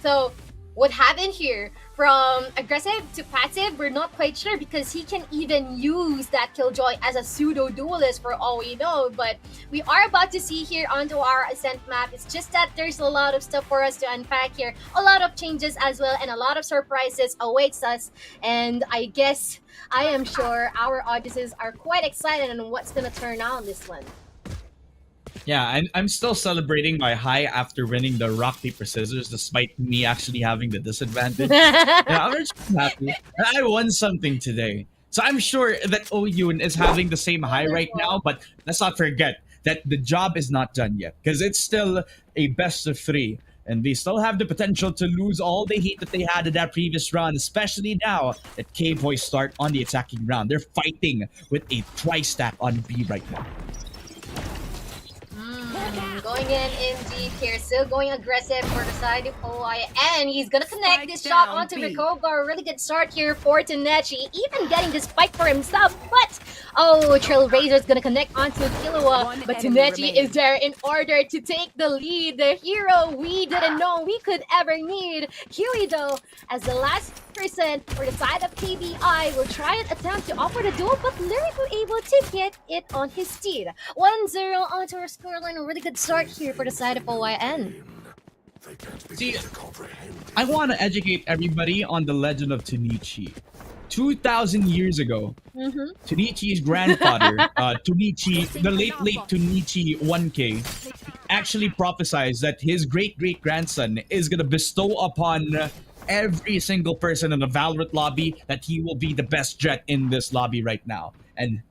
So what happened here from aggressive to passive, we're not quite sure because he can even use that Killjoy as a pseudo duelist for all we know. But we are about to see here onto our Ascent map. It's just that there's a lot of stuff for us to unpack here, a lot of changes as well, and a lot of surprises awaits us. And I guess I am sure our audiences are quite excited on what's gonna turn out on this one. Yeah, I'm still celebrating my high after winning the rock, paper, scissors, despite me actually having the disadvantage. Yeah, I'm just happy. I won something today. So I'm sure that Oyun is having the same high right now, but let's not forget that the job is not done yet, because it's still a best of 3. And they still have the potential to lose all the heat that they had in that previous round, especially now that K-Boys start on the attacking round. They're fighting with a tri-stack on B right now. Going in indeed here, still going aggressive for the side of OI, and he's gonna connect this shot onto Rikoga. A really good start here for Tanechi, even getting the spike for himself, but Trailblazer's gonna connect onto Killua, but Tanechi is there in order to take the lead. The hero we didn't know we could ever need. Huey though, as the last person for the side of KBI, will try and attempt to offer the duel, but Lyric will able to get it on his steed. 1-0 onto our scoreline. A really good start here for the side of OYN. See, I want to educate everybody on the legend of Tunichi. 2,000 years ago, Tunichi's grandfather, Tunichi, the late Tunichi 1K, actually prophesied that his great-great-grandson is going to bestow upon every single person in the Valorant lobby that he will be the best jet in this lobby right now. And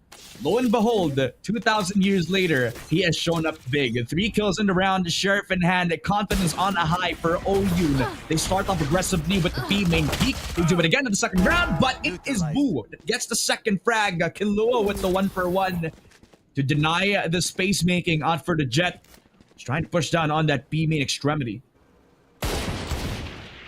lo and behold, 2,000 years later, he has shown up big. 3 kills in the round, sheriff in hand, confidence on a high for Oyun. They start off aggressively with the B main peak. They do it again in the second round, but it is Boo that gets the second frag. Killua with the 1-for-1 to deny the space making out for the jet. He's trying to push down on that B main extremity.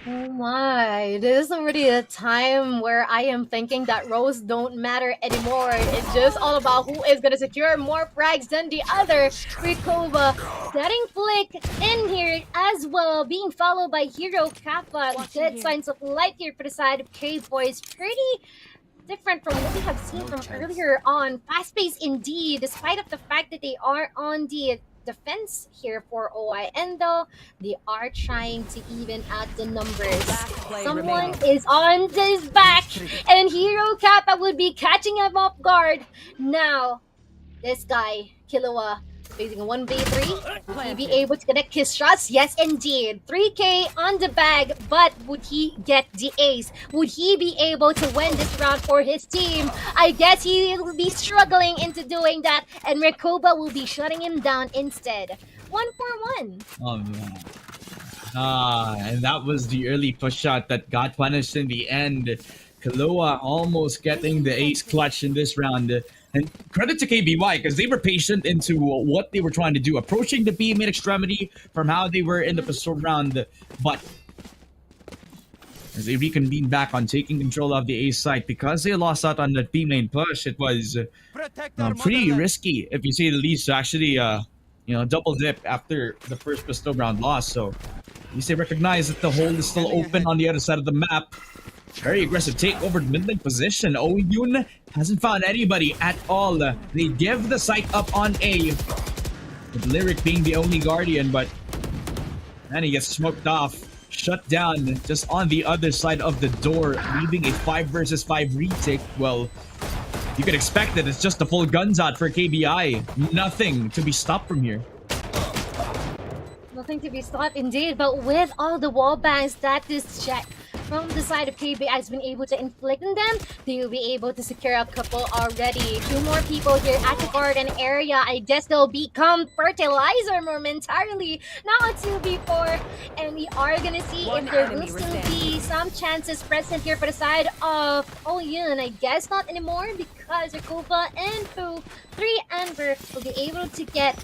Oh my, this is already a time where I am thinking that roles don't matter anymore. It's just all about who is going to secure more frags than the other. Rikova getting Flick in here as well, being followed by Hero Kappa. Good signs of light here for the side of K-Boys. Pretty different from what we have seen from earlier on. Fast-paced indeed, despite of the fact that they are on the defense here for OIN though. They are trying to even out the numbers. Someone is on his back, and Hero Kappa would be catching him off guard. Now, this guy, Killua, facing a 1v3. Will he be able to connect his shots? Yes, indeed. 3K on the bag, but would he get the ace? Would he be able to win this round for his team? I guess he will be struggling into doing that, and Rekoba will be shutting him down instead. 1-for-1. Oh, man. And that was the early push shot that got punished in the end. Killua almost getting the ace clutch in this round. And credit to KBY, because they were patient into what they were trying to do, approaching the B main extremity from how they were in the pistol round. But as they reconvened back on taking control of the A site, because they lost out on the B main push, it was pretty risky, if you say the least, to actually double dip after the first pistol round loss. So at least they recognize that the hole is still open on the other side of the map. Very aggressive take over the mid lane position. Oyun hasn't found anybody at all. They give the site up on A, with Lyric being the only guardian, but then he gets smoked off, shut down just on the other side of the door, leaving a 5 versus 5 retake. Well, you could expect that it's just the full guns out for KBI. Nothing to be stopped from here. Nothing to be stopped indeed, but with all the wall bangs that this check from the side of KBI has been able to inflict on them, they will be able to secure a couple already. 2 more people here at the garden area. I guess they'll become fertilizer momentarily. Now a 2v4, and we are gonna see if there will still be some chances present here for the side of Oyun. I guess not anymore, because Rekova and Fu, 3 Amber, will be able to get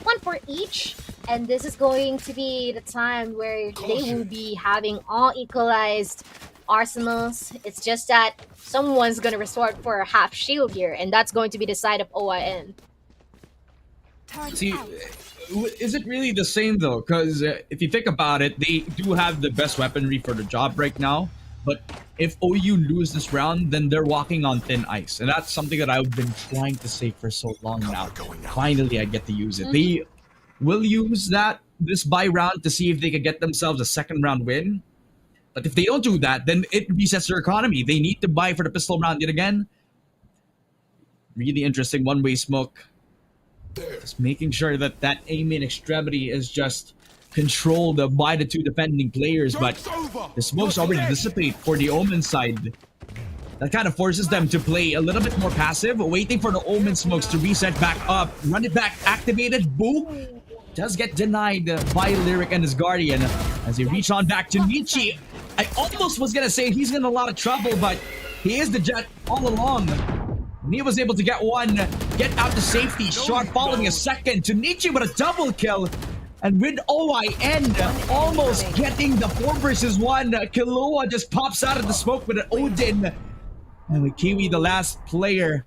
1 for each. And this is going to be the time where they will be having all equalized arsenals. It's just that someone's going to resort for a half shield here, and that's going to be the side of OIN. See, is it really the same though? Because if you think about it, they do have the best weaponry for the job right now. But if OU lose this round, then they're walking on thin ice. And that's something that I've been trying to say for so long now. Finally, I get to use it. They will use this bye round to see if they can get themselves a second round win. But if they don't do that, then it resets their economy. They need to buy for the pistol round yet again. Really interesting one-way smoke. Just making sure that A main extremity is just controlled by the 2 defending players. But the smokes already dissipate for the Omen side. That kind of forces them to play a little bit more passive, waiting for the Omen smokes to reset back up. Run it back, activated, boom! Does get denied by Lyric and his Guardian as they reach on back to Nietzsche. I almost was gonna say he's in a lot of trouble, but he is the Jet all along. And he was able to get 1, get out to safety. Shard following a second to Nietzsche with a double kill. And with OIN almost getting the 4 versus 1, Killua just pops out of the smoke with an Odin. And with Kiwi, the last player,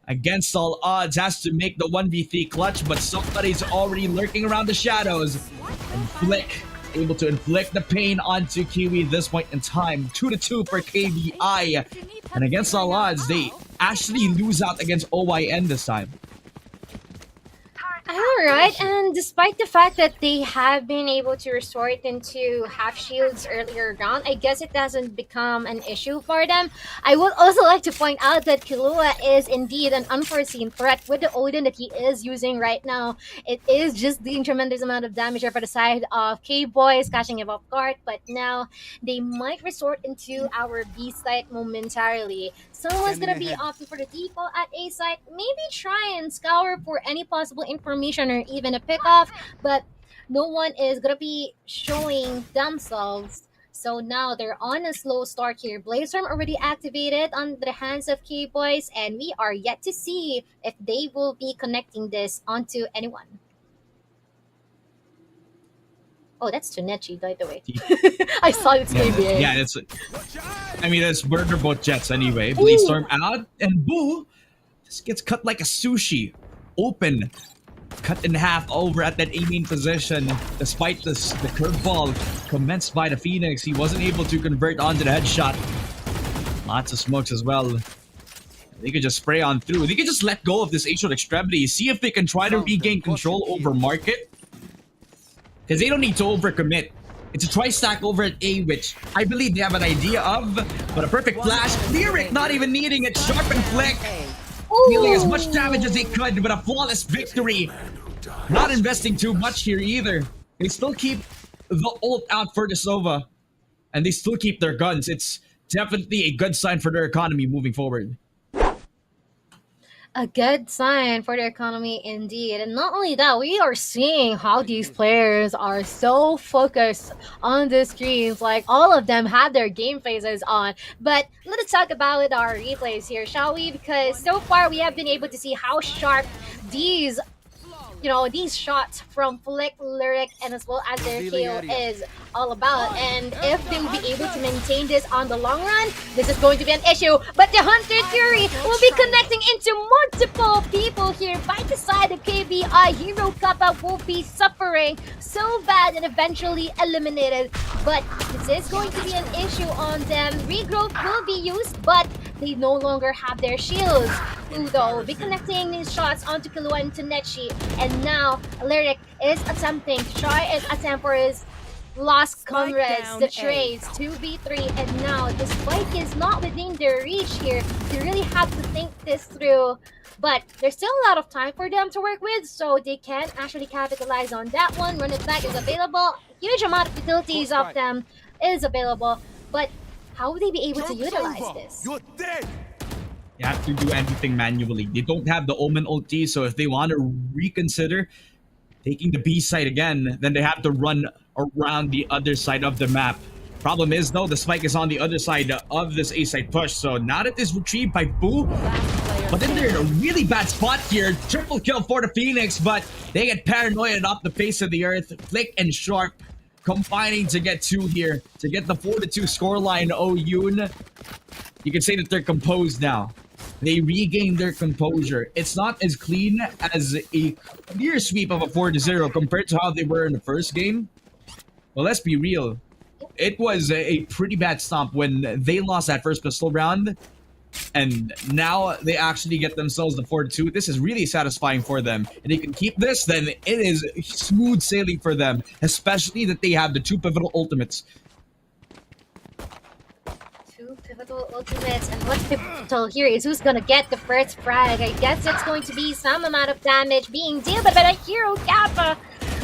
against all odds, has to make the 1v3 clutch, but somebody's already lurking around the shadows. And Flick able to inflict the pain onto Kiwi at this point in time. 2-2 for KBI. And against all odds, they actually lose out against OIN this time. Alright, and despite the fact that they have been able to resort into half shields earlier round, I guess it doesn't become an issue for them. I would also like to point out that Killua is indeed an unforeseen threat with the Odin that he is using right now. It is just doing tremendous amount of damage for the side of K-Boys, catching him off guard, but now they might resort into our B site momentarily. Someone's gonna be opting for the default at A site, maybe try and scour for any possible information or even a pickoff, but no one is gonna be showing themselves. So now they're on a slow start here. Blazestorm already activated on the hands of K-Boys, and we are yet to see if they will be connecting this onto anyone. Oh, that's Tunechi, by the way. I saw it's KBA. Yeah, that's. I mean, that's where they're both Jets anyway. Blazestorm out, and Boo just gets cut like a sushi. Open. Cut in half over at that A-main position. Despite this, the curveball commenced by the Phoenix, he wasn't able to convert onto the headshot. Lots of smokes as well. They could just spray on through. They could just let go of this A-short extremity. See if they can try to regain control over market. Because they don't need to overcommit. It's a tri-stack over at A, which I believe they have an idea of. But a perfect flash. Lyric not even needing it. Sharp and flick. Dealing as much damage as they could, but a flawless victory. Not investing too much here either. They still keep the ult out for the Sova. And they still keep their guns. It's definitely a good sign for their economy moving forward. A good sign for the economy indeed. And not only that, we are seeing how these players are so focused on the screens. Like, all of them have their game faces on. But let's talk about our replays here, shall we? Because so far we have been able to see how sharp these shots from Flick, Lyric, and as well as their KO is all about. And if they will be able to maintain this on the long run, this is going to be an issue. But the Hunter Fury will be connecting into multiple people here by the side of KBI. Hero Kappa will be suffering so bad and eventually eliminated. But this is going to be an issue on them. Regrowth will be used, but they no longer have their shields. Udo will be connecting these shots onto Killua and Tanechi, and now Lyric is attempting to try and attempt for his lost comrades, the Trays, 2v3, and now the spike is not within their reach here. They really have to think this through, but there's still a lot of time for them to work with, so they can actually capitalize on that one. Run it back is available. Huge amount of utilities of them is available, but how will they be able to utilize this? You're dead! You have to do everything manually. They don't have the Omen ulti, so if they want to reconsider taking the B side again, then they have to run around the other side of the map. Problem is, though, the spike is on the other side of this A side push, so now that it's retrieved by Boo, but then they're in a really bad spot here. Triple kill for the Phoenix, but they get paranoid off the face of the earth. Flick and Sharp combining to get 2 here, to get the 4-2 scoreline. Yoon, you can say that they're composed now. They regained their composure. It's not as clean as a clear sweep of a 4-0 compared to how they were in the first game. Well, let's be real. It was a pretty bad stomp when they lost that first pistol round. And now they actually get themselves the 4-2. This is really satisfying for them. And they can keep this, then it is smooth sailing for them. Especially that they have the 2 pivotal ultimates. Pivotal ultimates, and what's pivotal here is who's gonna get the first frag. I guess it's going to be some amount of damage being dealt by a Hero Kappa.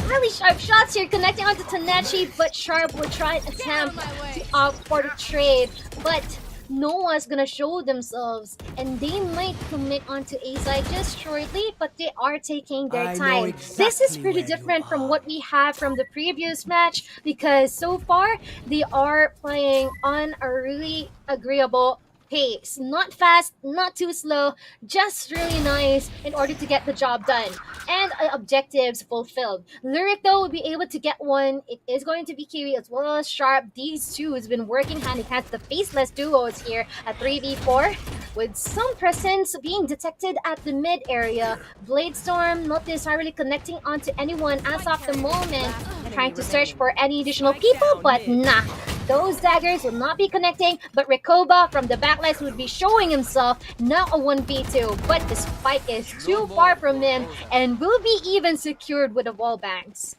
Really sharp shots here connecting onto Tanechi, but Sharp will try and attempt to opt for the trade, but no one's gonna show themselves, and they might commit onto A side just shortly, but they are taking their time. This is pretty different from what we have from the previous match, because so far they are playing on a really agreeable pace. Not fast, not too slow, just really nice in order to get the job done. And objectives fulfilled. Lyric, though, will be able to get one. It is going to be Kiwi as well as Sharp. These two has been working hand in hand. The faceless duos here at 3v4 with some presence being detected at the mid area. Bladestorm not necessarily connecting onto anyone as of the moment. Trying to search for any additional people, but nah. Those daggers will not be connecting, but Recoba from the backlines would be showing himself, now a 1v2, but the spike is too far from him and will be even secured with the wall banks.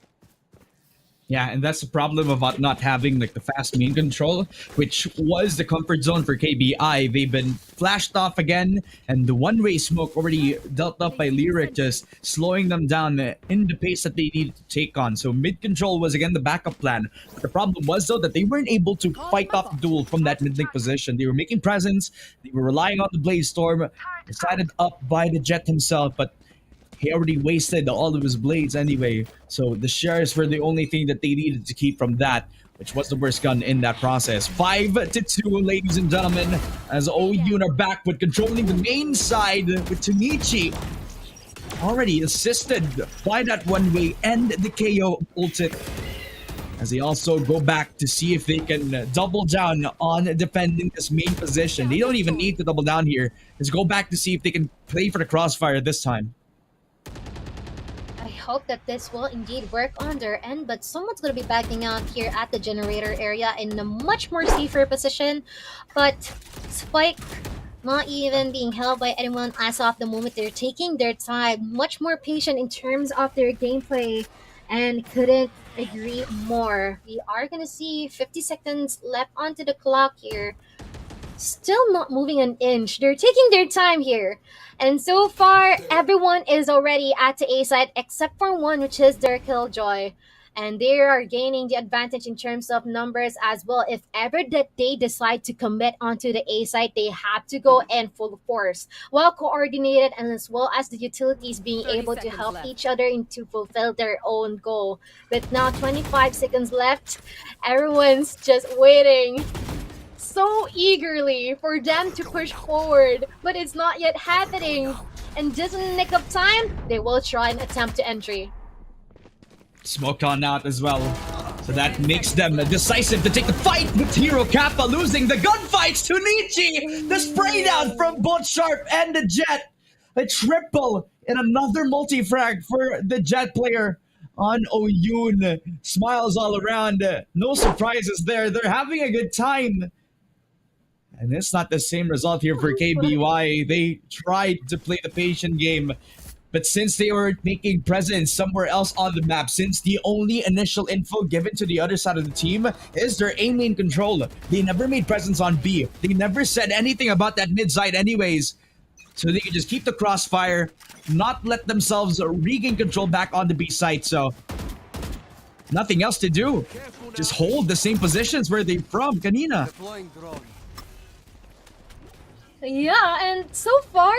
Yeah, and that's the problem about not having like the fast main control, which was the comfort zone for KBI. They've been flashed off again, and the one-way smoke already dealt up by Lyric, just slowing them down in the pace that they needed to take on. So mid control was again the backup plan. But the problem was, though, that they weren't able to fight off the duel from that mid link position. They were making presence, they were relying on the Bladestorm, decided up by the Jet himself, but he already wasted all of his blades anyway. So the shares were the only thing that they needed to keep from that, which was the worst gun in that process. 5-2, ladies and gentlemen, as Yoon are back with controlling the main side with Tanichi already assisted by that one-way and the KO ulted. As they also go back to see if they can double down on defending this main position. They don't even need to double down here. Just go back to see if they can play for the crossfire this time. I hope that this will indeed work on their end, but someone's going to be backing out here at the generator area in a much more safer position. But Spike not even being held by anyone as of the moment. They're taking their time, much more patient in terms of their gameplay, and couldn't agree more. We are gonna see 50 seconds left onto the clock here. Still not moving an inch. They're taking their time here. And so far, everyone is already at the A side except for one, which is their Killjoy. And they are gaining the advantage in terms of numbers as well. If ever that they decide to commit onto the A side, they have to go in full force, well coordinated, and as well as the utilities being able to help each other in to fulfill their own goal. But now 25 seconds left. Everyone's just waiting so eagerly for them to push forward, but it's not yet happening. And just in the nick of time, they will try and attempt to entry. Smoked on out as well. So that makes them decisive to take the fight with Hero Kappa, losing the gunfights to Nietzsche. The spray down from both Sharp and the Jet. A triple and another multi-frag for the Jet player on Oyun. Smiles all around. No surprises there. They're having a good time. And it's not the same result here for KBY. They tried to play the patient game, but since they were making presence somewhere else on the map, since the only initial info given to the other side of the team is their A main control, they never made presence on B. They never said anything about that mid side anyways. So they could just keep the crossfire, not let themselves regain control back on the B side. So nothing else to do. Just hold the same positions where they're from, kanina. Yeah, and so far,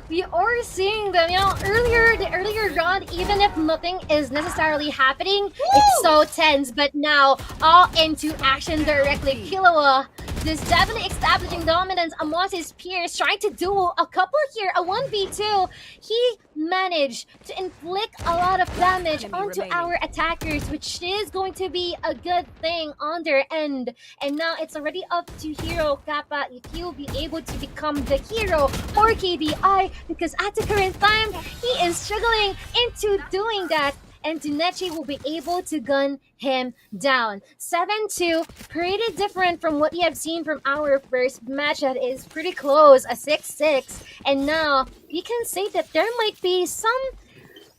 we are seeing them, the earlier round, even if nothing is necessarily happening, it's so tense. But now, all into action directly. Killua is definitely establishing dominance amongst his peers, trying to do a couple here, a 1v2. He managed to inflict a lot of damage onto our attackers, which is going to be a good thing on their end. And now it's already up to Hero Kappa if he'll be able to become the hero for KBI, because at the current time, he is struggling into doing that. And Dunechi will be able to gun him down. 7-2, pretty different from what we have seen from our first match. That is pretty close, a 6-6. And now, we can say that there might be some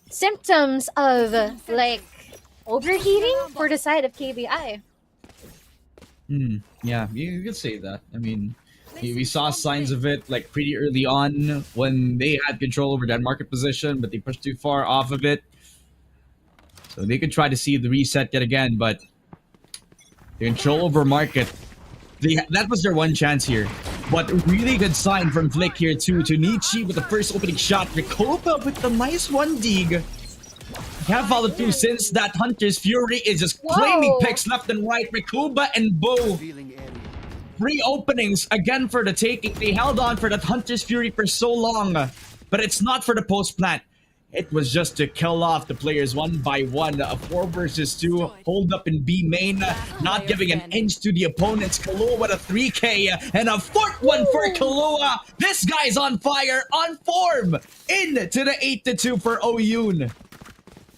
symptoms of, like, overheating for the side of KBI. Yeah, you could say that. I mean, we saw signs of it, like, pretty early on when they had control over that market position, but they pushed too far off of it. So they could try to see the reset yet again, but the control over market, that was their one chance here. But really good sign from Flick here too, to Nietzsche with the first opening shot. Rikoba with the nice one dig. Can't follow through since that Hunter's Fury is just claiming picks left and right. Rikoba and Bo. 3 openings again for the taking. They held on for that Hunter's Fury for so long, but it's not for the post plant. It was just to kill off the players one by one. A 4 versus 2 hold up in B main, not giving an inch to the opponents. Kahlua with a 3K and a 4th one for Kahlua. This guy's on fire, on form. Into the 8-2 for Oyun.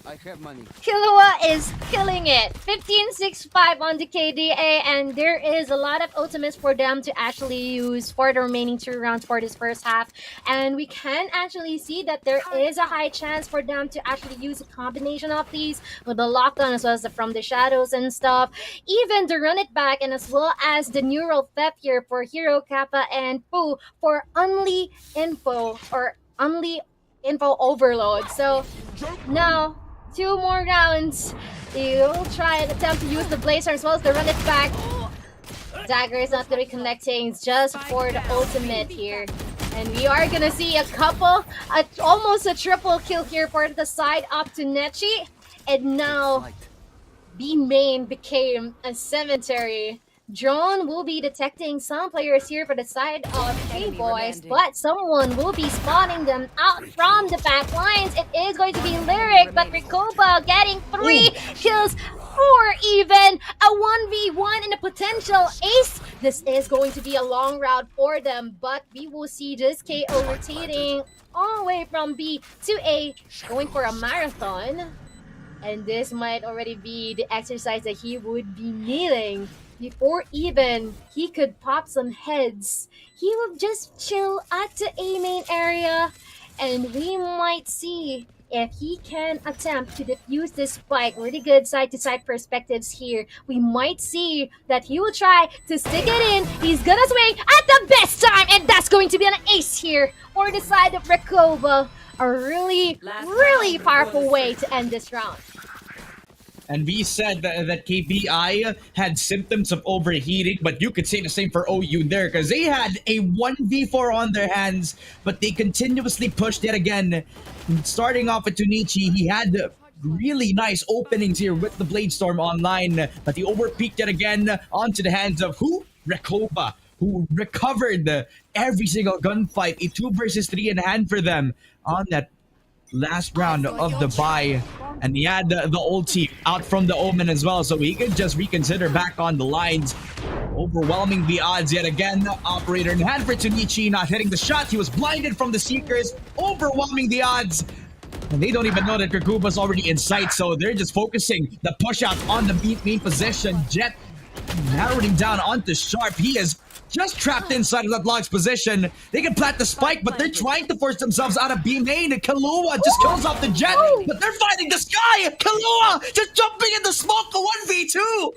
I have money. Killua is killing it. 15-6-5 on the KDA, and there is a lot of ultimates for them to actually use for the remaining 2 rounds for this first half. And we can actually see that there is a high chance for them to actually use a combination of these with the lockdown as well as the from the shadows and stuff. Even the run it back, and as well as the neural theft here for Hero Kappa and Fu for only info overload. So now 2 more rounds. You'll try and attempt to use the Blazer as well as the run it back. Dagger is not going to be connecting. It's just for the ultimate here. And we are going to see a couple, almost a triple kill here for the side up to Nechi. And now B main became a cemetery. Drone will be detecting some players here for the side of K-Boys, but someone will be spotting them out from the back lines. It is going to be Lyric, but Rikoba getting 3 kills, 4 even, a 1v1 and a potential ace. This is going to be a long route for them, but we will see this KO rotating all the way from B to A, going for a marathon. And this might already be the exercise that he would be needing before even he could pop some heads, he would just chill at the A main area, and we might see if he can attempt to defuse this spike. Really good side-to-side perspectives here. We might see that he will try to stick it in. He's gonna swing at the best time, and that's going to be an ace here for the side of Recoba. A really, really powerful way to end this round. And we said that KBI had symptoms of overheating, but you could say the same for OU there, because they had a 1v4 on their hands, but they continuously pushed yet again. Starting off with Tunichi, he had really nice openings here with the Blade Storm online, but he overpeaked yet again onto the hands of who? Recoba, who recovered every single gunfight. A 2 versus 3 in hand for them on that last round of the bye. And he had the ulti out from the Omen as well, so he could just reconsider back on the lines. Overwhelming the odds yet again. Operator in hand for Tunichi, not hitting the shot. He was blinded from the Seekers. Overwhelming the odds. And they don't even know that Kakuba's already in sight, so they're just focusing the push out on the main position. Jet narrowing down onto Sharp. He is just trapped inside of that Log's position. They can plant the spike, but they're trying to force themselves out of B main. And Kahlua just kills off the Jet, but they're fighting the sky. Kahlua just jumping in the smoke for 1v2.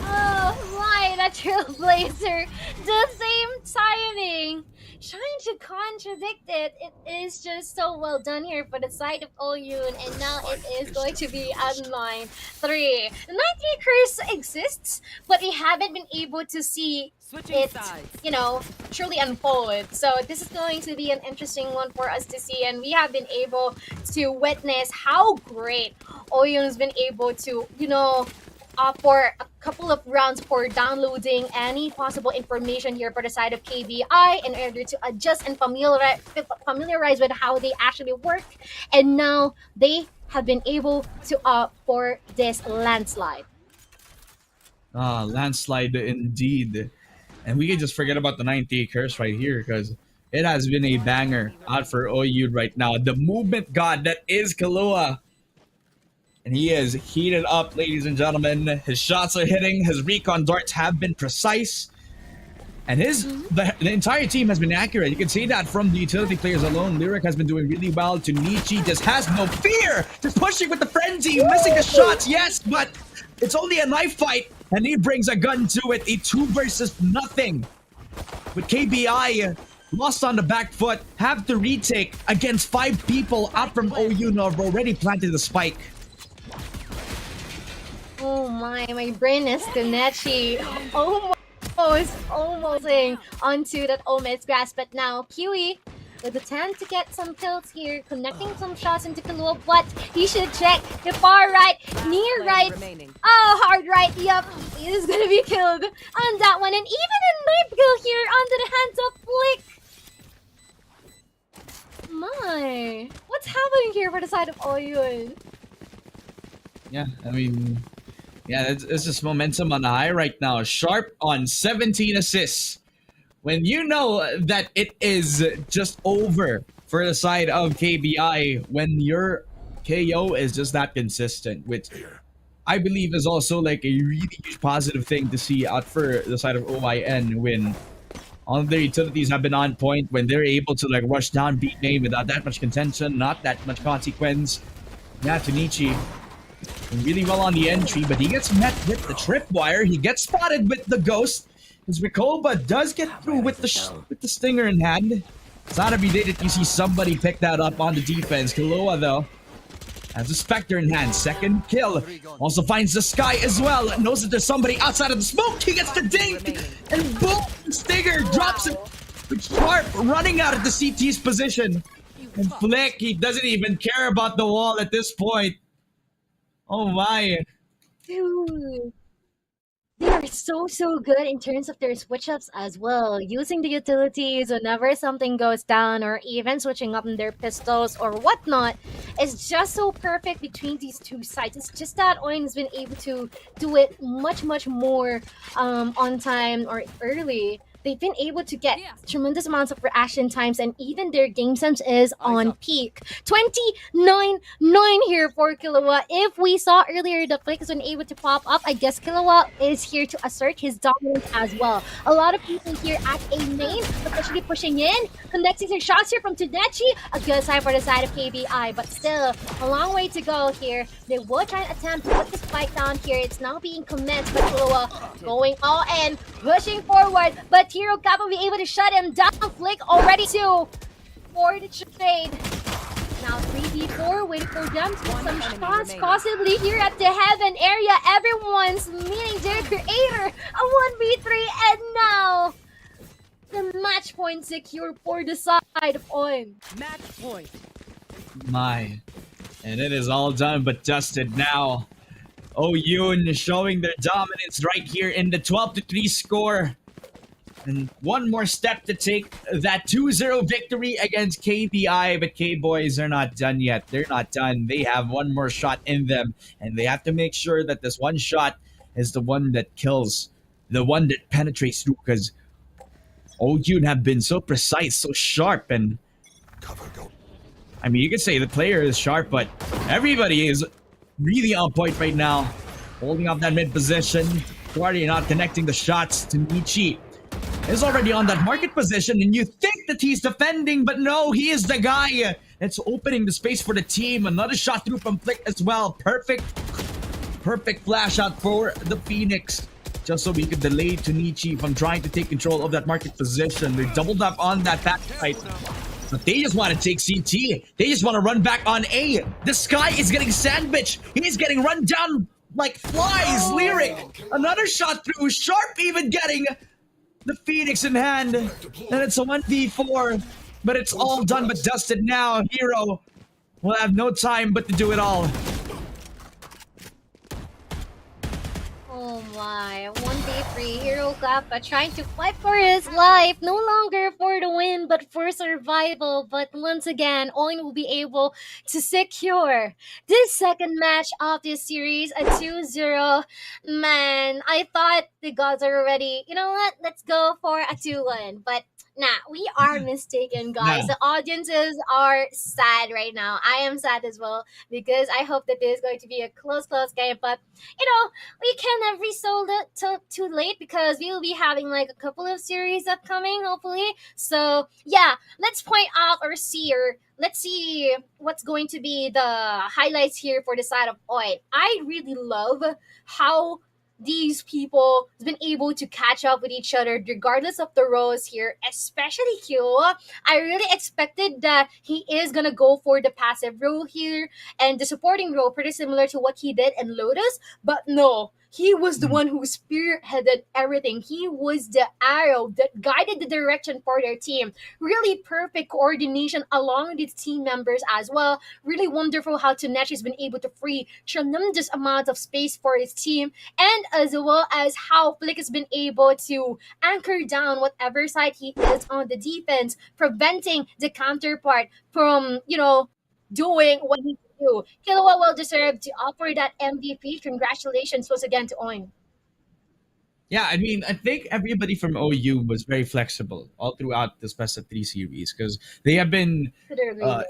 Oh my, that Trailblazer. The same timing. Trying to contradict it. It is just so well done here for the side of Oyun, and now it is going to be online 3. The 93 curse exists, but we haven't been able to see it, you know, truly unfold. So this is going to be an interesting one for us to see, and we have been able to witness how great Oyun's been able to, you know, for a couple of rounds for downloading any possible information here for the side of KBI in order to adjust and familiarize with how they actually work. And now they have been able to opt for this landslide. Landslide indeed. And we can just forget about the 98 curse right here, because it has been a banger out for OU right now. The movement god that is Kahlua. And he is heated up, ladies and gentlemen. His shots are hitting. His recon darts have been precise. And the entire team has been accurate. You can see that from the utility players alone. Lyric has been doing really well. Tunichi just has no fear. Just pushing with the frenzy. Missing the shots, yes, but it's only a knife fight. And he brings a gun to it. A 2 versus nothing. With KBI lost on the back foot. Have to retake against 5 people out from OU who have already planted the spike. Oh my brain is Ganechi. Almost onto that Omet's grasp, but now Kiwi with the attempt to get some kills here, connecting some shots into Kahlua, but he should check the far right, near right. Oh, hard right, yup, he is gonna be killed on that one, and even a knife kill here onto the hands of Flick. My, what's happening here for the side of Oyun? Yeah, I mean, yeah, it's just momentum on the high right now. Sharp on 17 assists. When you know that it is just over for the side of KBI, when your KO is just that consistent, which I believe is also like a really huge positive thing to see out for the side of OIN, when all of their utilities have been on point, when they're able to like rush down beat main without that much contention, not that much consequence. Yeah, Tunichi really well on the entry, but he gets met with the tripwire. He gets spotted with the ghost. As Recoba does get through with the stinger in hand. It's not every day that you see somebody pick that up on the defense. Kahlua, though, has a Spectre in hand. Second kill. Also finds the sky as well. Knows that there's somebody outside of the smoke. He gets the dink. And boom! Stinger drops it with Sharp running out of the CT's position. And Flick, he doesn't even care about the wall at this point. Oh my. Dude. They are so good in terms of their switch-ups as well. Using the utilities whenever something goes down, or even switching up in their pistols or whatnot. It's just so perfect between these two sides. It's just that Oin has been able to do it much more on time or early they've been able to get tremendous amounts of reaction times, and even their game sense is on peak. 29-9 here for Killua. If we saw earlier the flick has been able to pop up, I guess Killua is here to assert his dominance as well. A lot of people here at A main, especially pushing in, connecting some shots here from Tadechi. A good side for the side of KBI, but still a long way to go here. They will try and attempt to put this fight down here. It's now being commenced by Killua, going all in, pushing forward, but Hero Cap will be able to shut him down. Flick already 2 for the trade. Now 3v4, waiting for them to get some shots, possibly here at the heaven area. Everyone's meeting their creator. A 1v3, and now the match point secured for the side of On. Match point. My. And it is all done but dusted now. Yoon showing their dominance right here in the 12-3 score. And one more step to take that 2-0 victory against KBI, but K-Boys are not done yet. They're not done. They have one more shot in them, and they have to make sure that this one shot is the one that kills, the one that penetrates through, because Yoon have been so precise, so sharp, and I mean, you could say the player is sharp, but everybody is really on point right now. Holding up that mid position. Guardi not connecting the shots to Nichi. Is already on that market position, and you think that he's defending, but no, he is the guy that's opening the space for the team. Another shot through from Flick as well. Perfect flash out for the Phoenix, just so we could delay Tunichi from trying to take control of that market position. They doubled up on that back fight, but they just want to take CT. They just want to run back on A. The Sky is getting sandwiched. He's getting run down like flies. Lyric, another shot through. Sharp even getting the Phoenix in hand, and it's a 1v4, but it's all done but dusted now. Hero will have no time but to do it all. Oh my, 1v3, Hero Kappa trying to fight for his life, no longer for the win, but for survival. But once again, Oin will be able to secure this second match of this series, a 2-0. Man, I thought the gods are already, you know what, let's go for a 2-1, but nah, we are mistaken, guys. Nah. The audiences are sad right now. I am sad as well, because I hope that this is going to be a close game. But, you know, we can never be sold it till too late, because we will be having like a couple of series upcoming, hopefully. So, yeah, let's point out or see, or let's see what's going to be the highlights here for the side of Oin. I really love how these people have been able to catch up with each other regardless of the roles here, especially Kyo. I really expected that he is gonna go for the passive role here and the supporting role, pretty similar to what he did in Lotus, but no. He was the one who spearheaded everything. He was the arrow that guided the direction for their team. Really perfect coordination along with his team members as well. Really wonderful how Tanesh has been able to free tremendous amounts of space for his team, and as well as how Flick has been able to anchor down whatever side he is on the defense, preventing the counterpart from, you know, doing what he do. Killua will deserve to offer that MVP. Congratulations once again to Oin. Yeah, I mean, I think everybody from OU was very flexible all throughout this best of 3 series, because they have been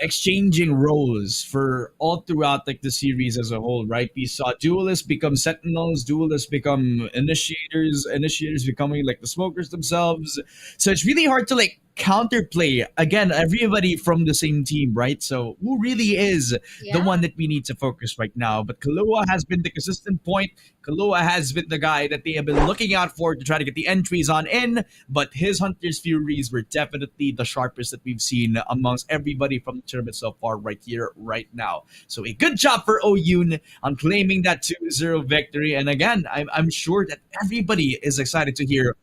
exchanging roles for all throughout like the series as a whole, right? We saw duelists become sentinels, duelists become initiators, initiators becoming like the smokers themselves. So it's really hard to like counterplay again everybody from the same team, right? So who really is the one that we need to focus right now? But Killua has been the consistent point. Killua has been the guy that they have been looking out for to try to get the entries on in, but his Hunter's Furies were definitely the sharpest that we've seen amongst everybody from the tournament so far right here, right now. So a good job for Oyun on claiming that 2-0 victory. And again, I'm sure that everybody is excited to hear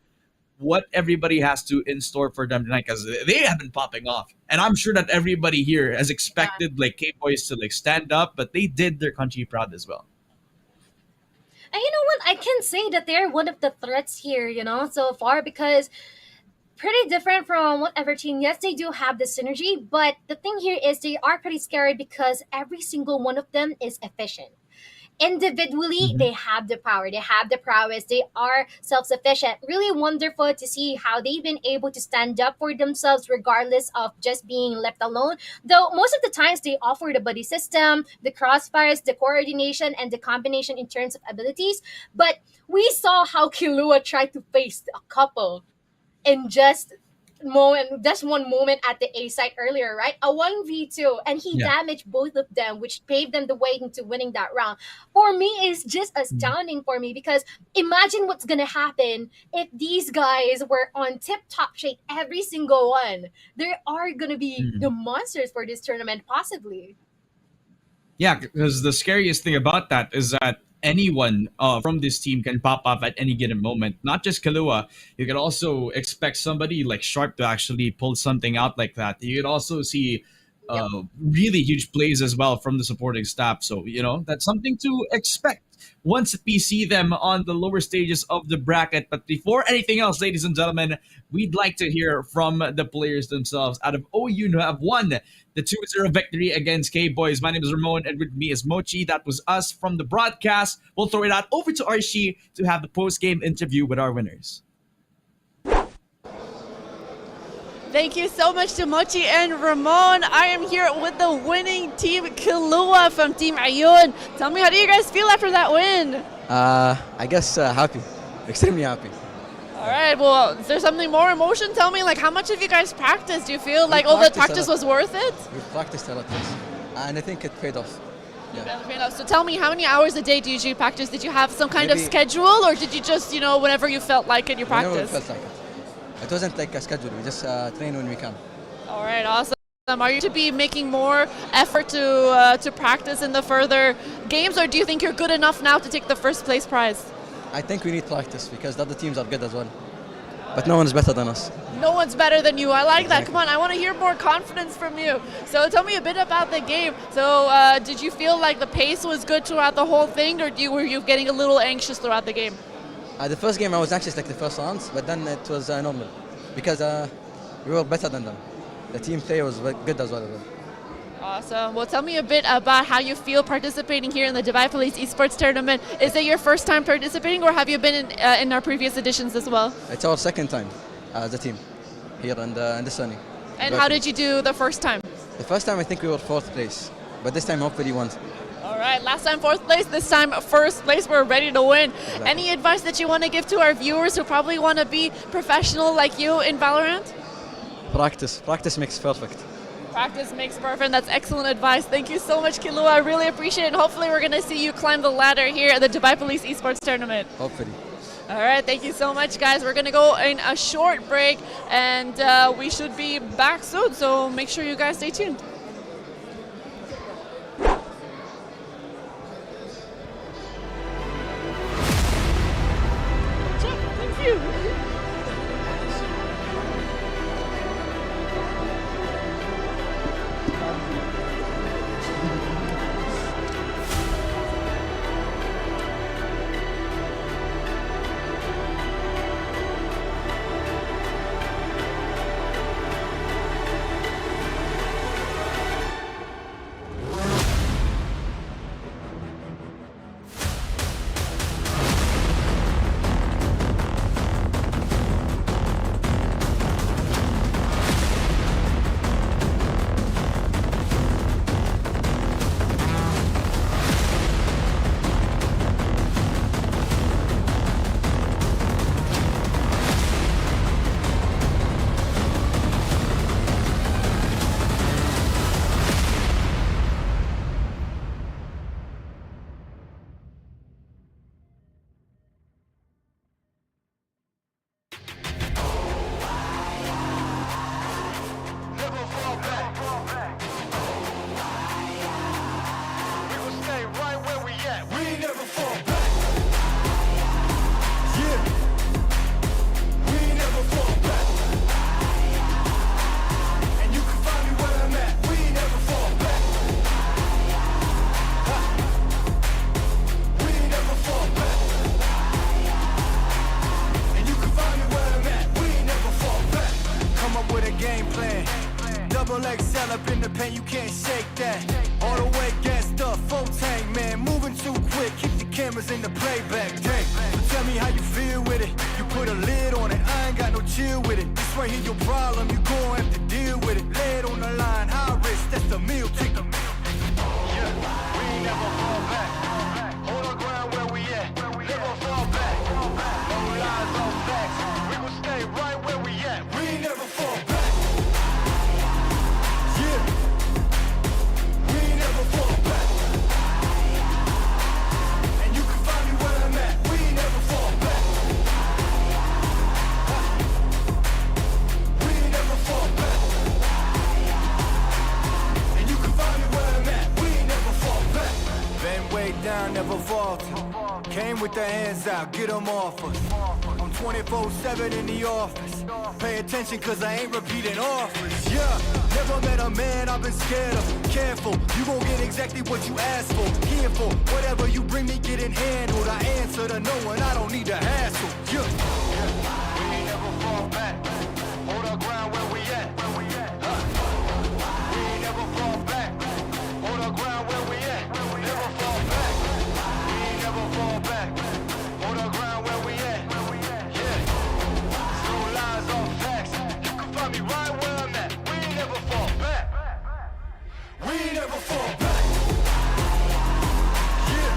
what everybody has to in store for them tonight, because they have been popping off, and I'm sure that everybody here has expected like K-Boys to like stand up, but they did their country proud as well. And you know what, I can say that they're one of the threats here, you know, so far, because pretty different from whatever team. Yes, they do have the synergy, but the thing here is they are pretty scary because every single one of them is efficient. individually, they have the power, they have the prowess, they are self-sufficient. Really wonderful to see how they've been able to stand up for themselves regardless of just being left alone. Though most of the times they offer the buddy system, the crossfires, the coordination, and the combination in terms of abilities. But we saw how Killua tried to face a couple in just one moment at the A site earlier, right? A 1v2, and he damaged both of them, which paved them the way into winning that round. For me, it's just astounding for me, because imagine what's gonna happen if these guys were on tip-top shape, every single one. There are gonna be the monsters for this tournament, possibly. Yeah, because the scariest thing about that is that anyone from this team can pop up at any given moment. Not just Killua. You can also expect somebody like Sharp to actually pull something out like that. You could also see really huge plays as well from the supporting staff. So, that's something to expect once we see them on the lower stages of the bracket. But before anything else, ladies and gentlemen, we'd like to hear from the players themselves out of OU who have won the 2-0 victory against K-Boys. My name is Ramon, and with me is Mochi. That was us from the broadcast. We'll throw it out over to Archie to have the post-game interview with our winners. Thank you so much to Mochi and Ramon. I am here with the winning team, Killua from Team Ayun. Tell me, how do you guys feel after that win? I guess happy. Extremely happy. All right, well, is there something more emotion? Tell me, how much have you guys practiced? Do you feel like all the practice was worth it? We've practiced a lot, yes. And I think it paid off. Yeah. So tell me, how many hours a day do you usually practice? Did you have some kind of schedule, or did you just, whenever you felt like it, you practice? Whenever we felt like it. It wasn't like a schedule. We just train when we can. All right, awesome. Are you to be making more effort to practice in the further games, or do you think you're good enough now to take the first place prize? I think we need practice because the other teams are good as well. But no one's better than us. No one's better than you. I like that. Come on, I want to hear more confidence from you. So tell me a bit about the game. So did you feel like the pace was good throughout the whole thing, or were you getting a little anxious throughout the game? The first game I was anxious like the first rounds, but then it was normal because we were better than them. The team play was good as well. Awesome. Well, tell me a bit about how you feel participating here in the Dubai Police Esports Tournament. Is it your first time participating, or have you been in our previous editions as well? It's our second time as a team here in the Sunny. And how did you do the first time? The first time I think we were 4th place, but this time hopefully won. All right, last time 4th place, this time 1st place. We're ready to win. Exactly. Any advice that you want to give to our viewers who probably want to be professional like you in Valorant? Practice. Practice makes perfect. Practice makes perfect. That's excellent advice. Thank you so much, Killua. I really appreciate it. And hopefully we're going to see you climb the ladder here at the Dubai Police Esports Tournament. Hopefully. All right, thank you so much, guys. We're going to go in a short break, and we should be back soon. So make sure you guys stay tuned. Thank you. XL up in the pen, you can't shake that. All the way gassed up, full tank, man, moving too quick. cameras in the playback. Dang, so tell me how you feel with it. You put a lid on it, I ain't got no chill with it. This right here your problem, you gon' have to deal with it. Lay it on the line, high risk, that's the meal ticket. Yeah, we ain't never fall back. Hold our ground where we at, never fall back. No lies, no facts, we gon' stay right where we at. We ain't never fall back. Yeah, we ain't never fall back. And you can find me where I'm at. We ain't never fall back. We ain't never fall back. And you can find me where I'm at. We ain't never fall back. Been way down, never fall. Came with the hands out, get them off us. I'm 24/7 in the office. Pay attention cause I ain't repeating offers. Yeah, never met a man I've been scared of. Careful, you gon' get exactly what you asked for. Here for whatever you bring me, getting handled. I answer to no one, I don't need to hassle. Yeah, we ain't never fall back. Hold our ground where we at. We ain't never fall back. Hold our ground where we at. Never fall back. We ain't never fall back. Hold our ground where we at. Yeah. No lies, all facts. You can find me right where I'm at. We ain't never fall back. We ain't never fall back. Yeah.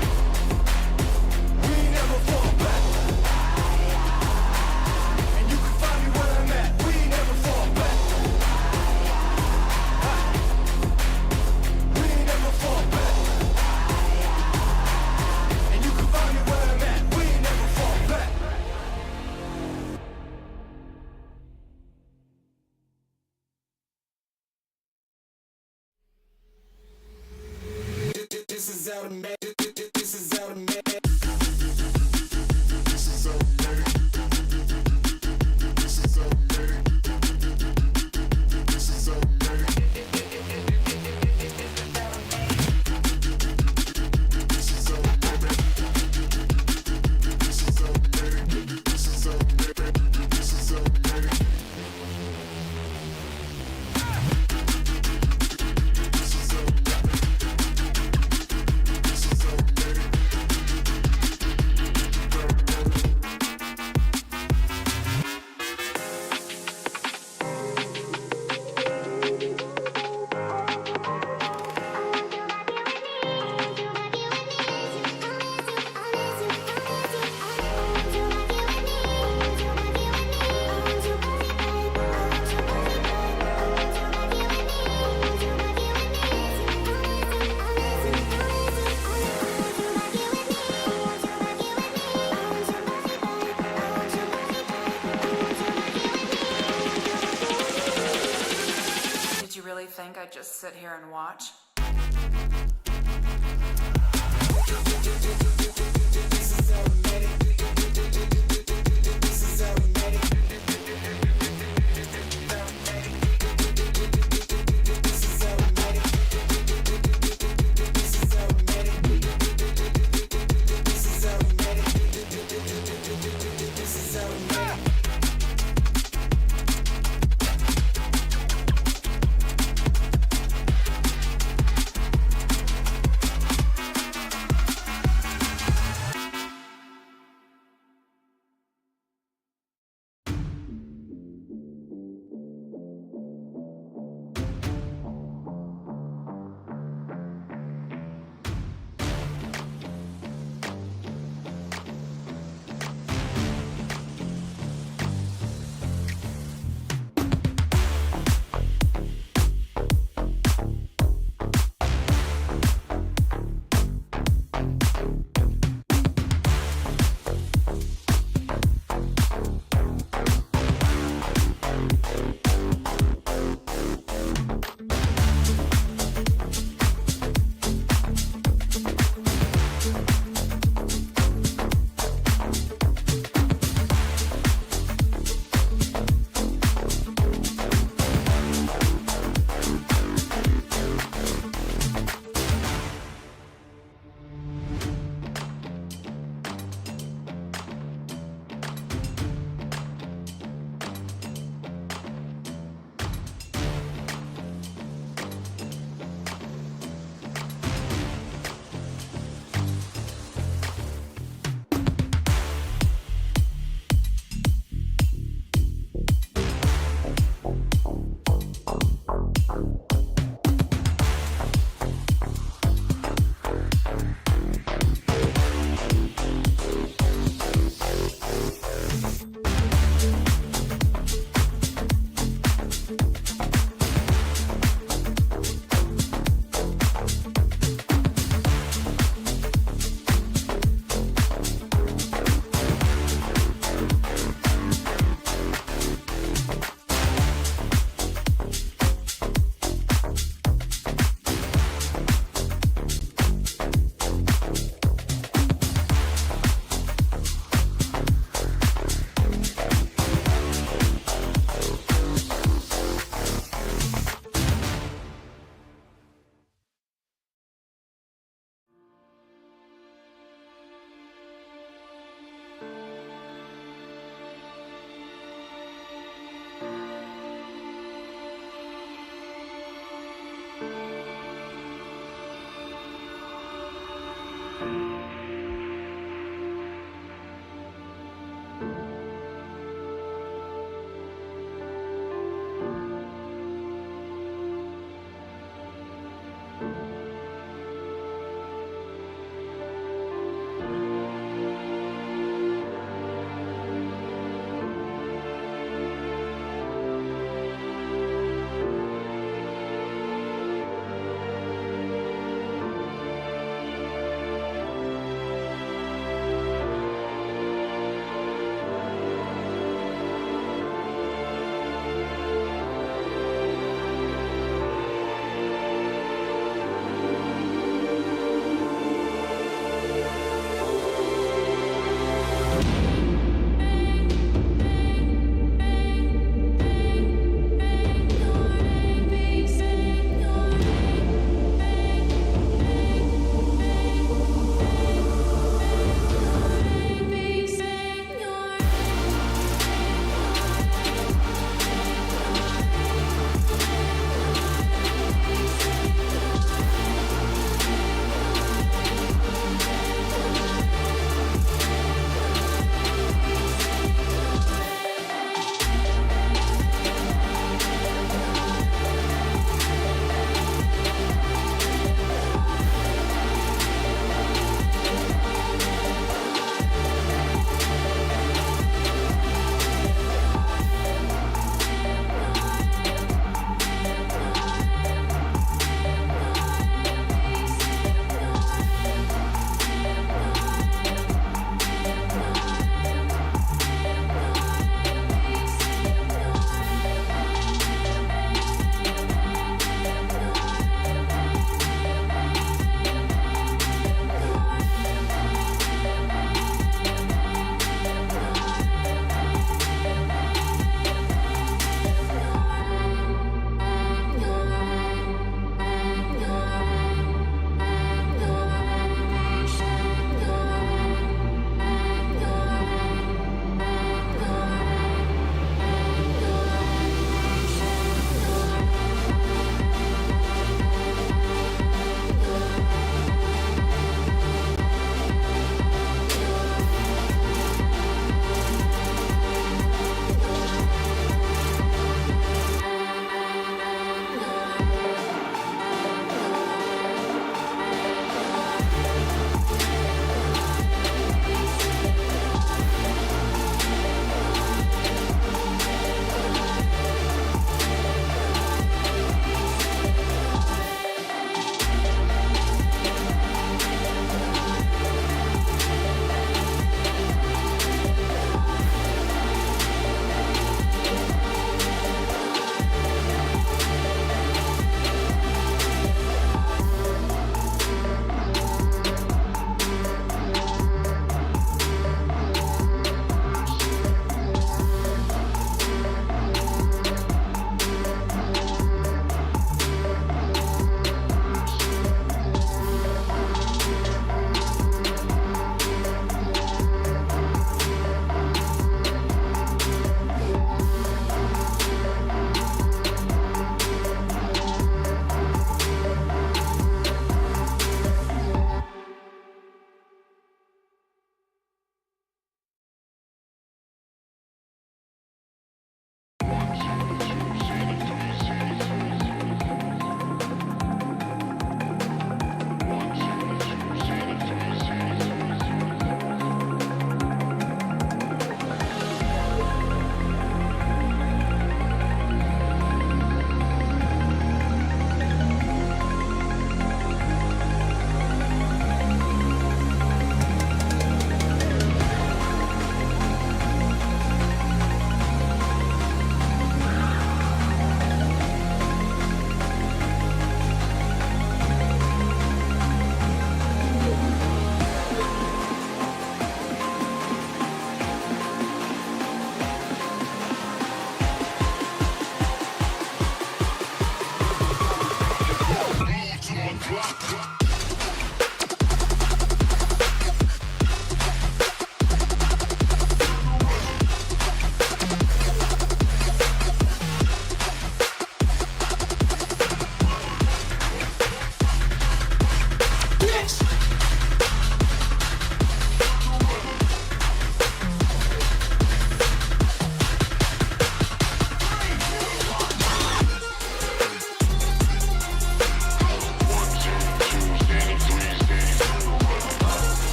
We ain't never fall back. And you can find me where I'm at. We ain't never fall back. We ain't never fall back. And you can find me where I'm at. We ain't never fall back. This is automatic. This is automatic. This is automatic. This is automatic. This is automatic. This is automatic. This is automatic. This is automatic. This is automatic. Did you really think I'd just sit here and watch?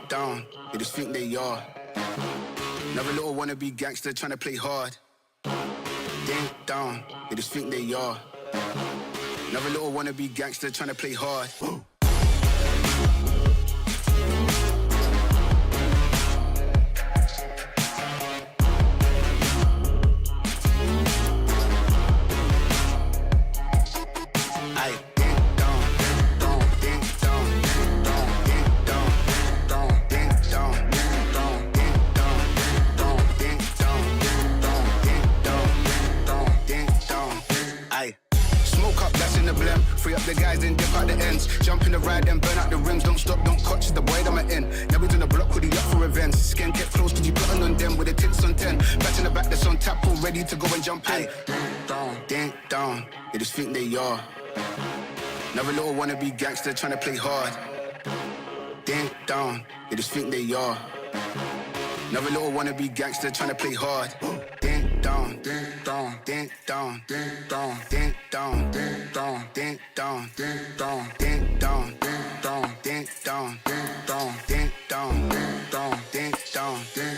down, they just think they are. Another little wannabe gangster trying to play hard. Ding down, they just think they are. Another little wannabe gangster trying to play hard. Free up the guys, then dip out the ends. Jump in the ride, then burn out the rims. Don't stop, don't coach the boy that I'm in. Now we're in the block with the up for events. Skin get close, cause you putting on them with the tits on 10. Back in the back, that's on tap, all ready to go and jump in. Ding down, they just think they are. Another little wannabe gangster trying to play hard. Ding down, they just think they are. Another little wannabe gangster trying to play hard. Ding down, ding down, ding down, ding down, ding down, ding down, ding down, ding down, ding down, ding down, ding down, ding down, ding down, ding down, ding down, ding.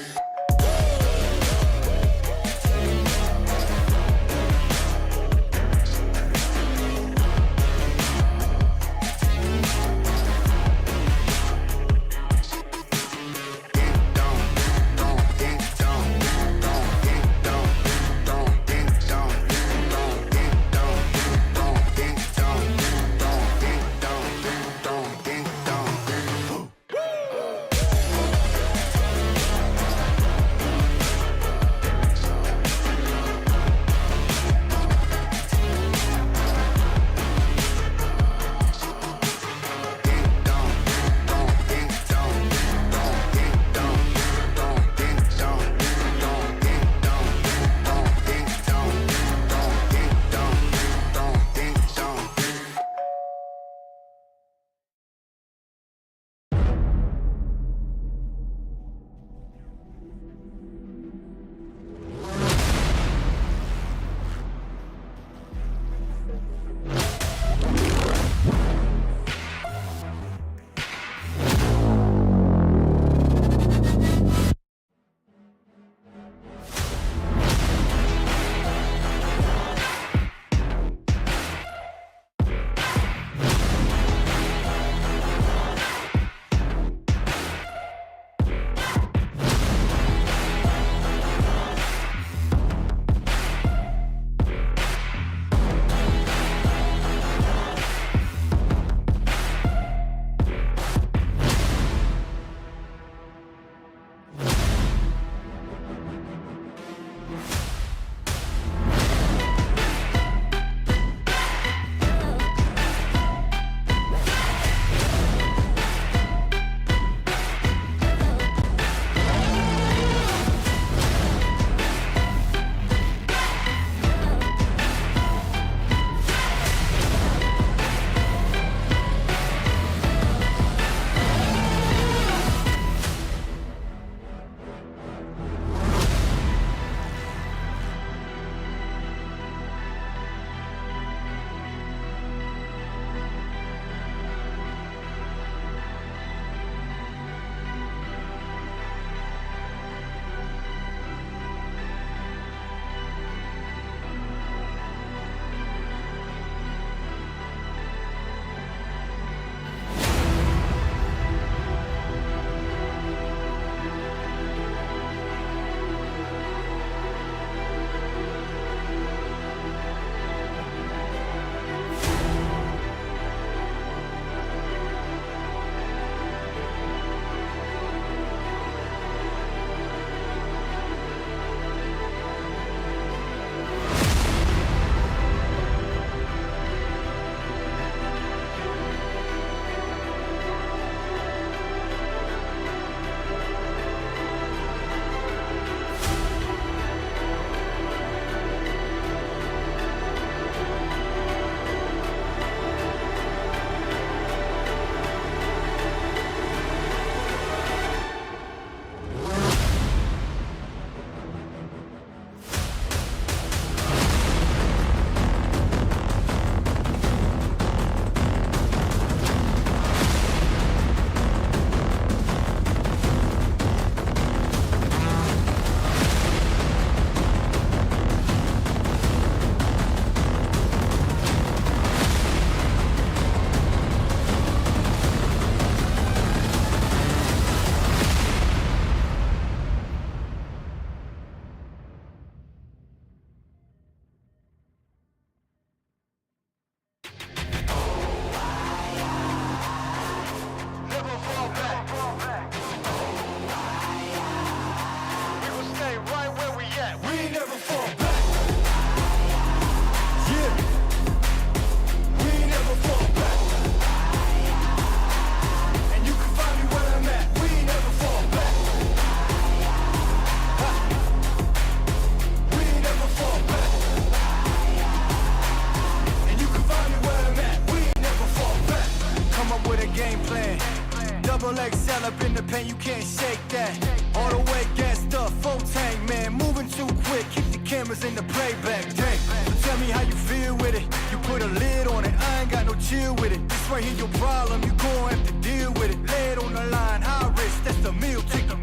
your legs sell up in the paint, you can't shake that. All the way gassed up, full tank, man, moving too quick. Keep the cameras in the playback, dang. So tell me how you feel with it. You put a lid on it, I ain't got no chill with it. This right here your problem, you gon' have to deal with it. Lay it on the line, high risk, that's the meal ticket.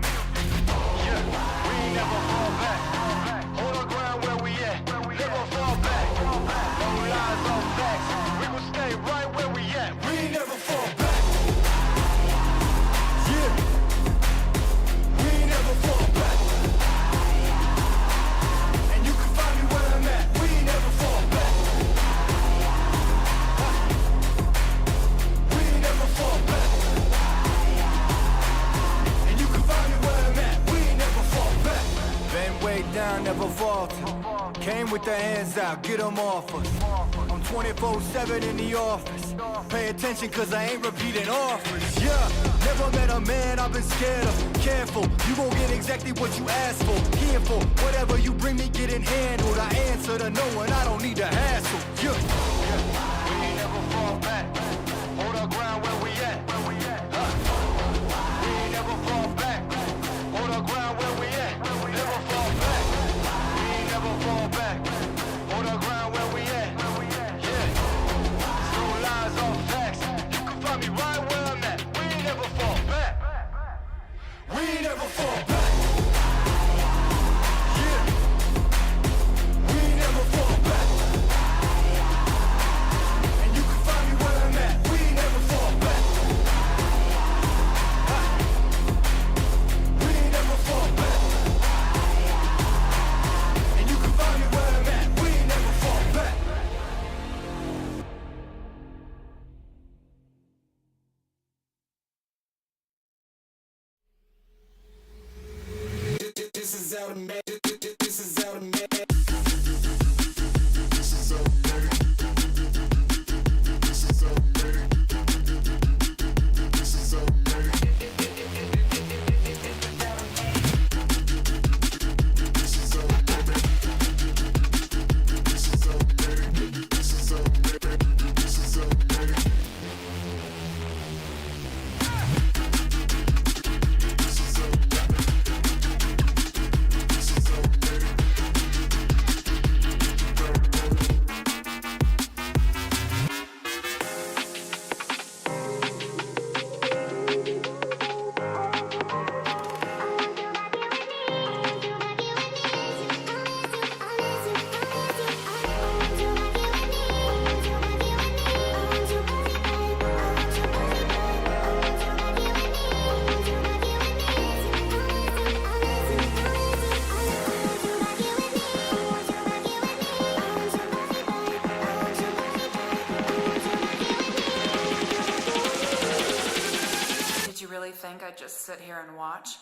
Yeah, we ain't never fall back. Hold our ground where we at, never fall back. No lies, no facts, we gon' stay right where we at. We ain't never fall back. Yeah, we ain't never fall back. And you can find me where I'm at. We ain't never fall back. We ain't never fall back. And you can find me where I'm at. We ain't never fall back. Been way down, never falter. Came with the hands out, get them off us. I'm 24/7 in the office. Pay attention cause I ain't repeating offers. Yeah, never met a man I've been scared of. Careful, you gon' get exactly what you asked for. Here for whatever you bring me, getting handled. I answer to no one, I don't need a hassle. Yeah, we ain't never fall back. Hold our ground where we at. We ain't never fall back. Hold our ground where we at. Never fall back. We ain't never fall back. Hold our ground where we at. Yeah, no lies, all facts. You can find me right where I'm at. We ain't never fall back. We ain't never fall back. Yeah, we ain't never fall back. And you can find me where I'm at. We ain't never fall back. We ain't never fall back. And you can find me where I'm at. We ain't never fall back. This is automatic. This is automatic. This is automatic. This is automatic. This is automatic. This is automatic. This is automatic. This is automatic. This is automatic. Did you really think I'd just sit here and watch?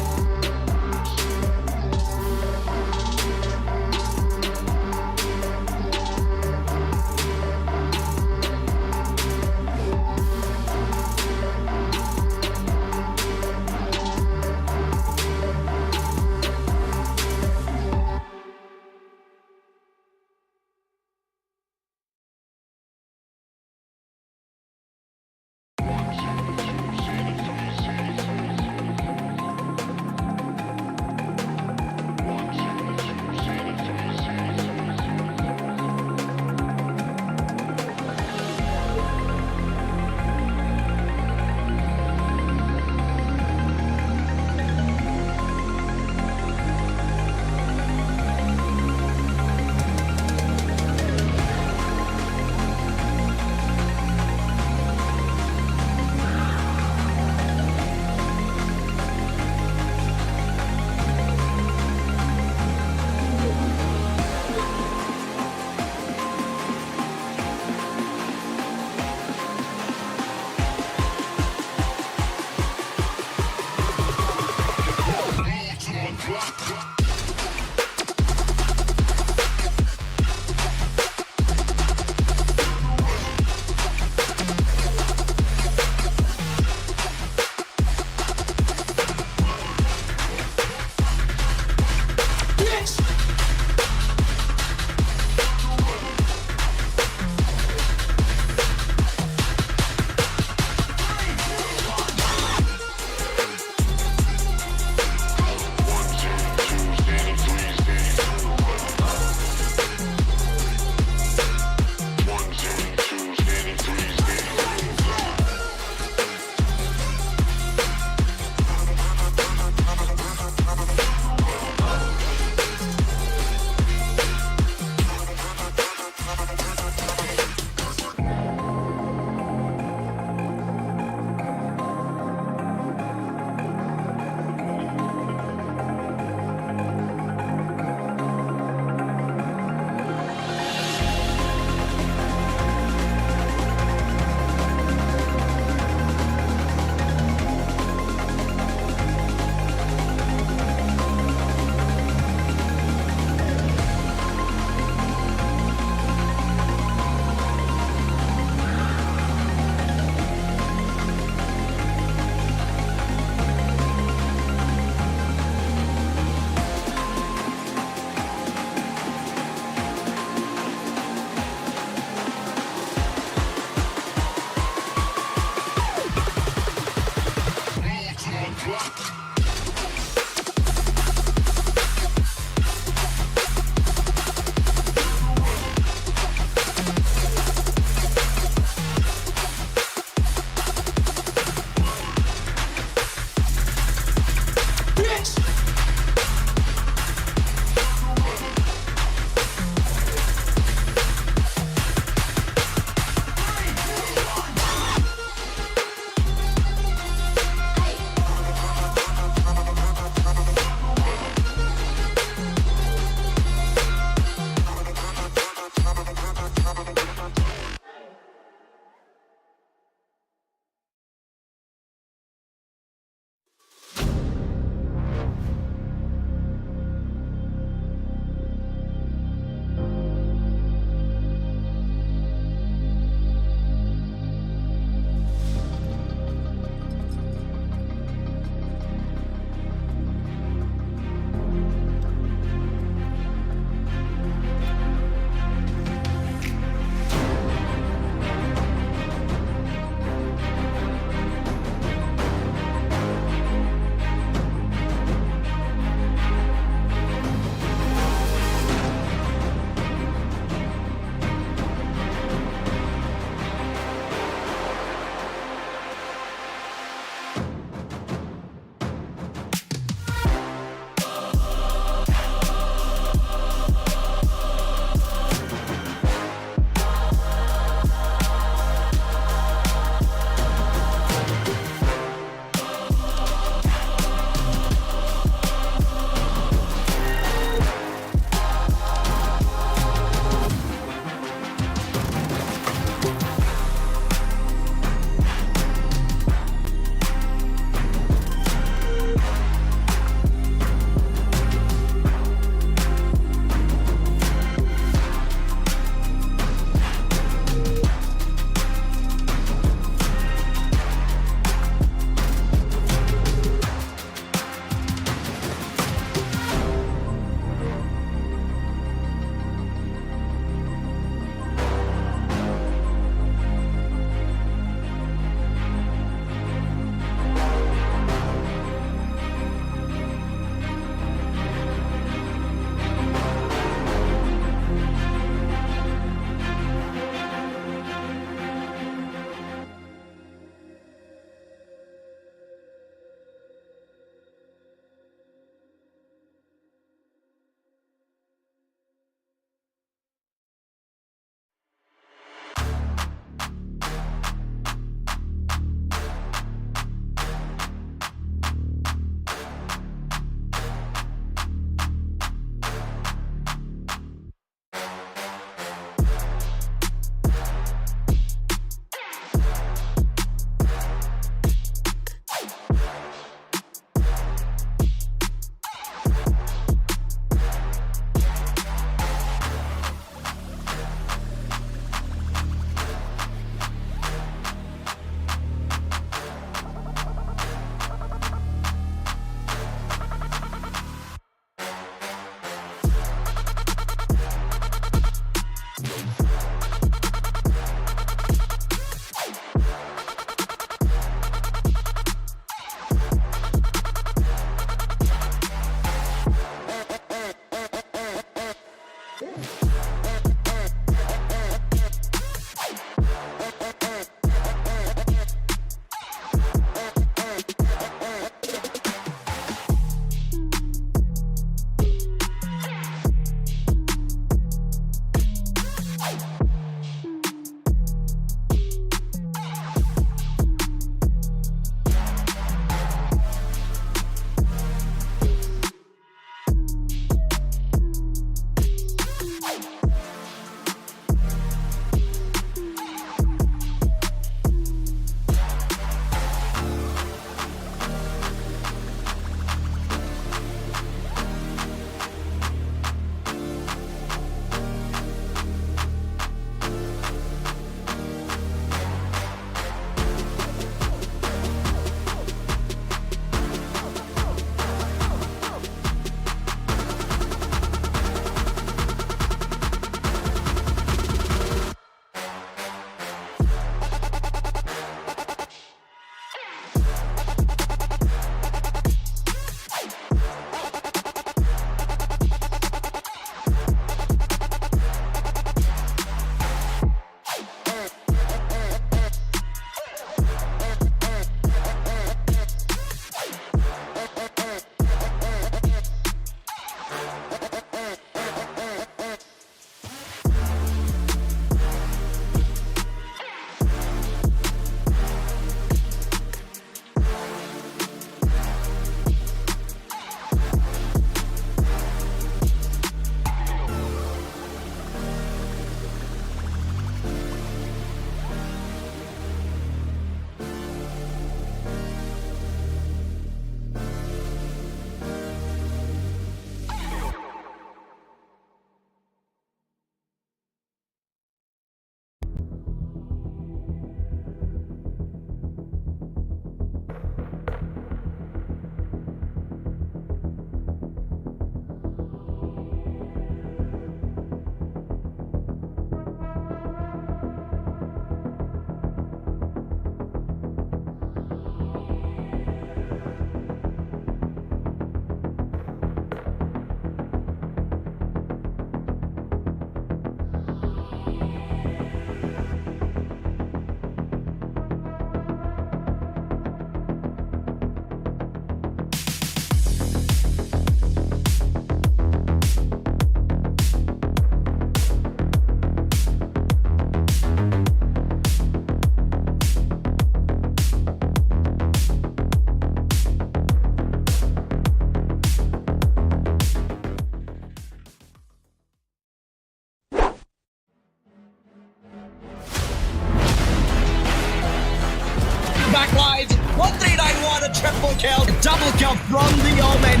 backlines. 1391, a triple kill. A double kill from the Omen.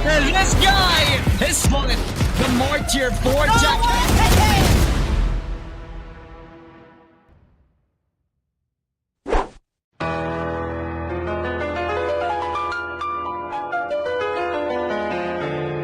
And this guy is spotted the Mortier 4 jacket.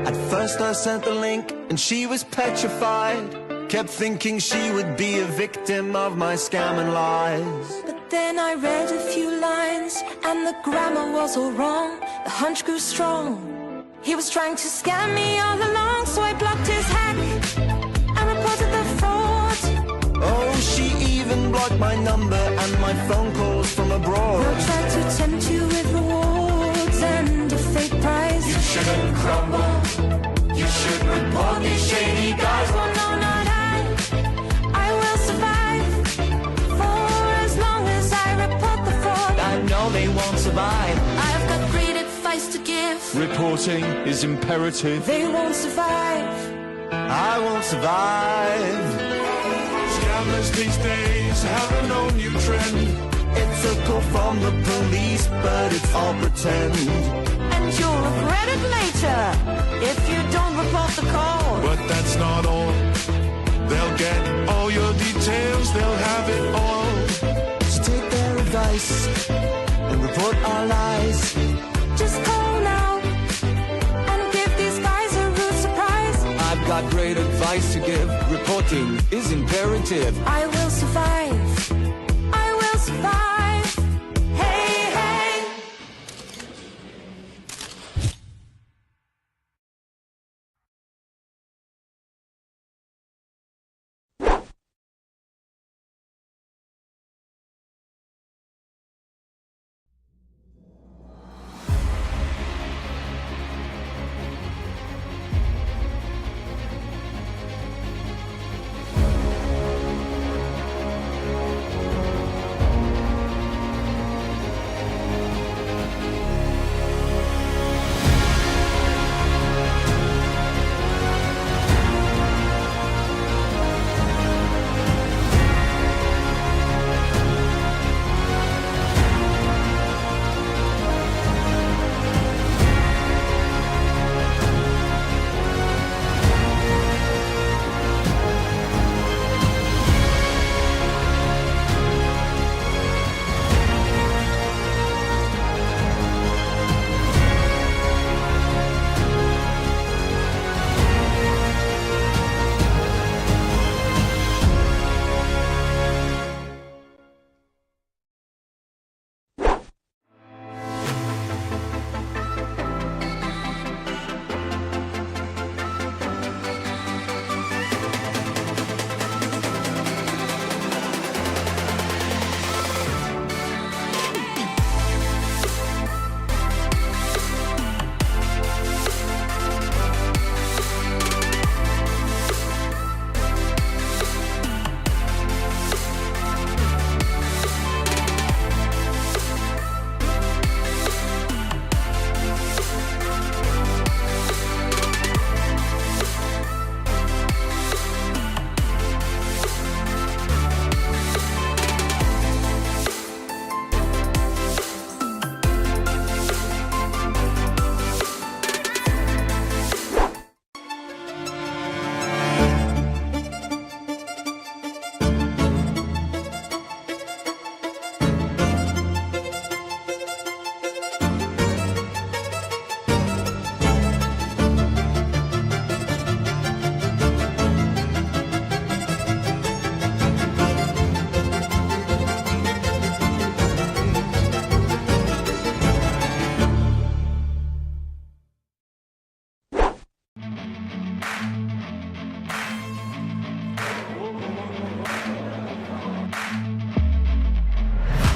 At first I sent the link and she was petrified. Kept thinking she would be a victim of my scam and lies. But then I read a few lines and the grammar was all wrong. The hunch grew strong. He was trying to scam me all along, so I blocked his hack and reported the fraud. Oh, she even blocked my number and my phone calls from abroad. They'll try to tempt you with rewards and a fake prize. You shouldn't crumble. You should report these shady guys. Well, no, not I will survive for as long as I report the fraud. I know they won't survive. I've got great advice to give. Reporting is imperative. They won't survive. I won't survive. Scammers these days have a no new trend. It's a call from the police, but it's all pretend. And you'll regret it later if you don't report the call. But that's not all. They'll get all your details, they'll have it all. So take their advice and report our lies. Just call now and give these guys a rude surprise. I've got great advice to give. Reporting is imperative. I will survive. I will survive. Hey, hey.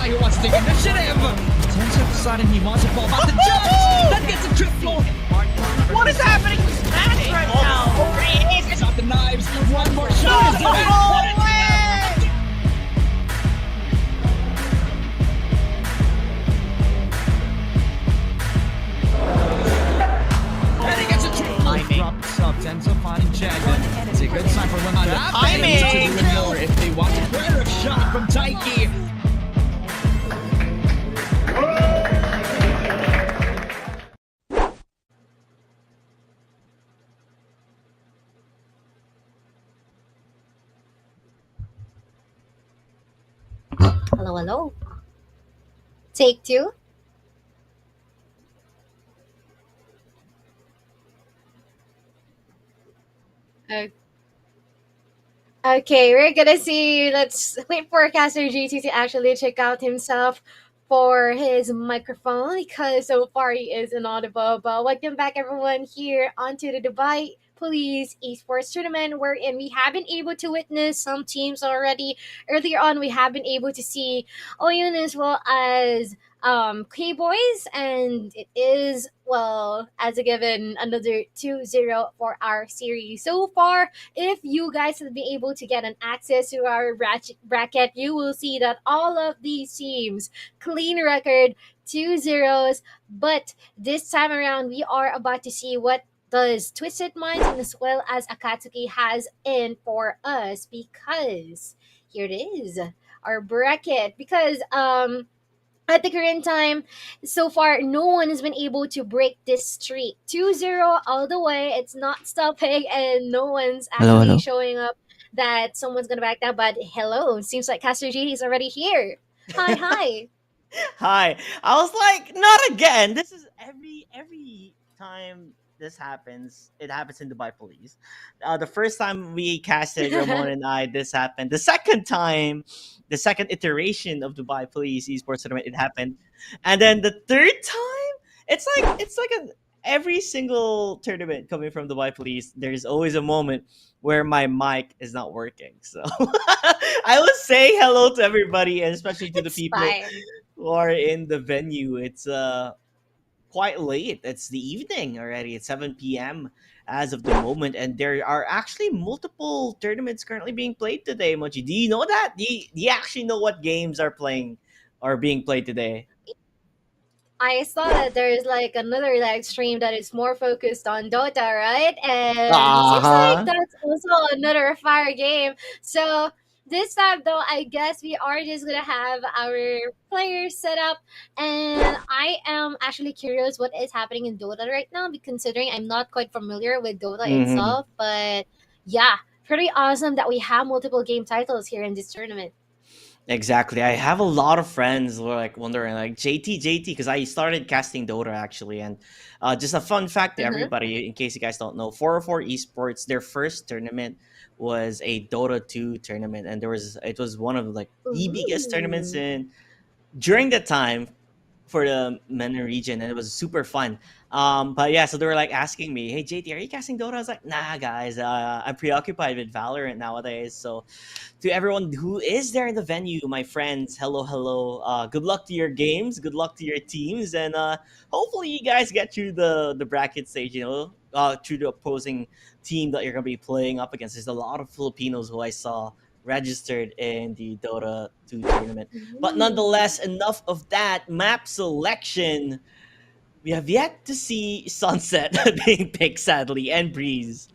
He wants to take initiative. Turns up deciding he wants to fall back to jump. That gets a triple. What is happening to Smash right now? He's got the knives. One more shot. And he gets a triple. Drop subs, ends up finding Chad. It's a good sign for them on that. Timing. If they want a better shot from Taiki. Hello, hello. Take two. Uh, Okay, we're gonna see. Let's wait for Caster GT to actually check out himself for his microphone because so far he is inaudible. But welcome back, everyone, here onto the Dubai Police Esports Tournament, wherein we have been able to witness some teams already. Earlier on, we have been able to see Oyun as well as K-Boys, and it is, well, as a given, another 2-0 for our series. So far, if you guys will be able to get an access to our bracket, you will see that all of these teams clean record 2-0s. But this time around, we are about to see what does Twisted Minds and as well as Akatsuki has in for us, because here it is, our bracket. Because at the current time, so far, no one has been able to break this streak. 2-0 all the way. It's not stopping, and no one's actually showing up that someone's going to back down. But hello, seems like Caster GT is already here. Hi, hi. Hi. I was like, not again. This is every time this happens, it happens in Dubai Police. The first time we casted Ramon and I, this happened. The second time, the second iteration of Dubai Police Esports Tournament, it happened. And then the third time, it's like every single tournament coming from Dubai Police, there's always a moment where my mic is not working. So I will say hello to everybody, and especially to the people who are in the venue. It's quite late. It's the evening already. It's 7 p.m. as of the moment, and there are actually multiple tournaments currently being played today. Mochi, do you know that? Do you actually know what games are being played today? I saw that there's like another live stream that is more focused on Dota, right? And it seems like that's also another fire game. So this time though, I guess we are just gonna have our players set up, and I am actually curious what is happening in Dota right now, considering I'm not quite familiar with Dota itself. But yeah, pretty awesome that we have multiple game titles here in this tournament. Exactly. I have a lot of friends who are like wondering, like JT, because I started casting Dota actually, and just a fun fact to everybody, in case you guys don't know, 404 Esports, their first tournament was a Dota 2 tournament, and it was one of like the biggest tournaments during that time for the MENA region, and it was super fun. But yeah, so they were like asking me, "Hey JT, are you casting Dota?" I was like, "Nah, guys, I'm preoccupied with Valorant nowadays." So, to everyone who is there in the venue, my friends, hello, hello. Good luck to your games, good luck to your teams, and hopefully you guys get through the bracket stage. Through the opposing team that you're gonna be playing up against. There's a lot of Filipinos who I saw registered in the Dota 2 tournament. But nonetheless, enough of that. Map selection. We have yet to see Sunset being picked, sadly, and Breeze.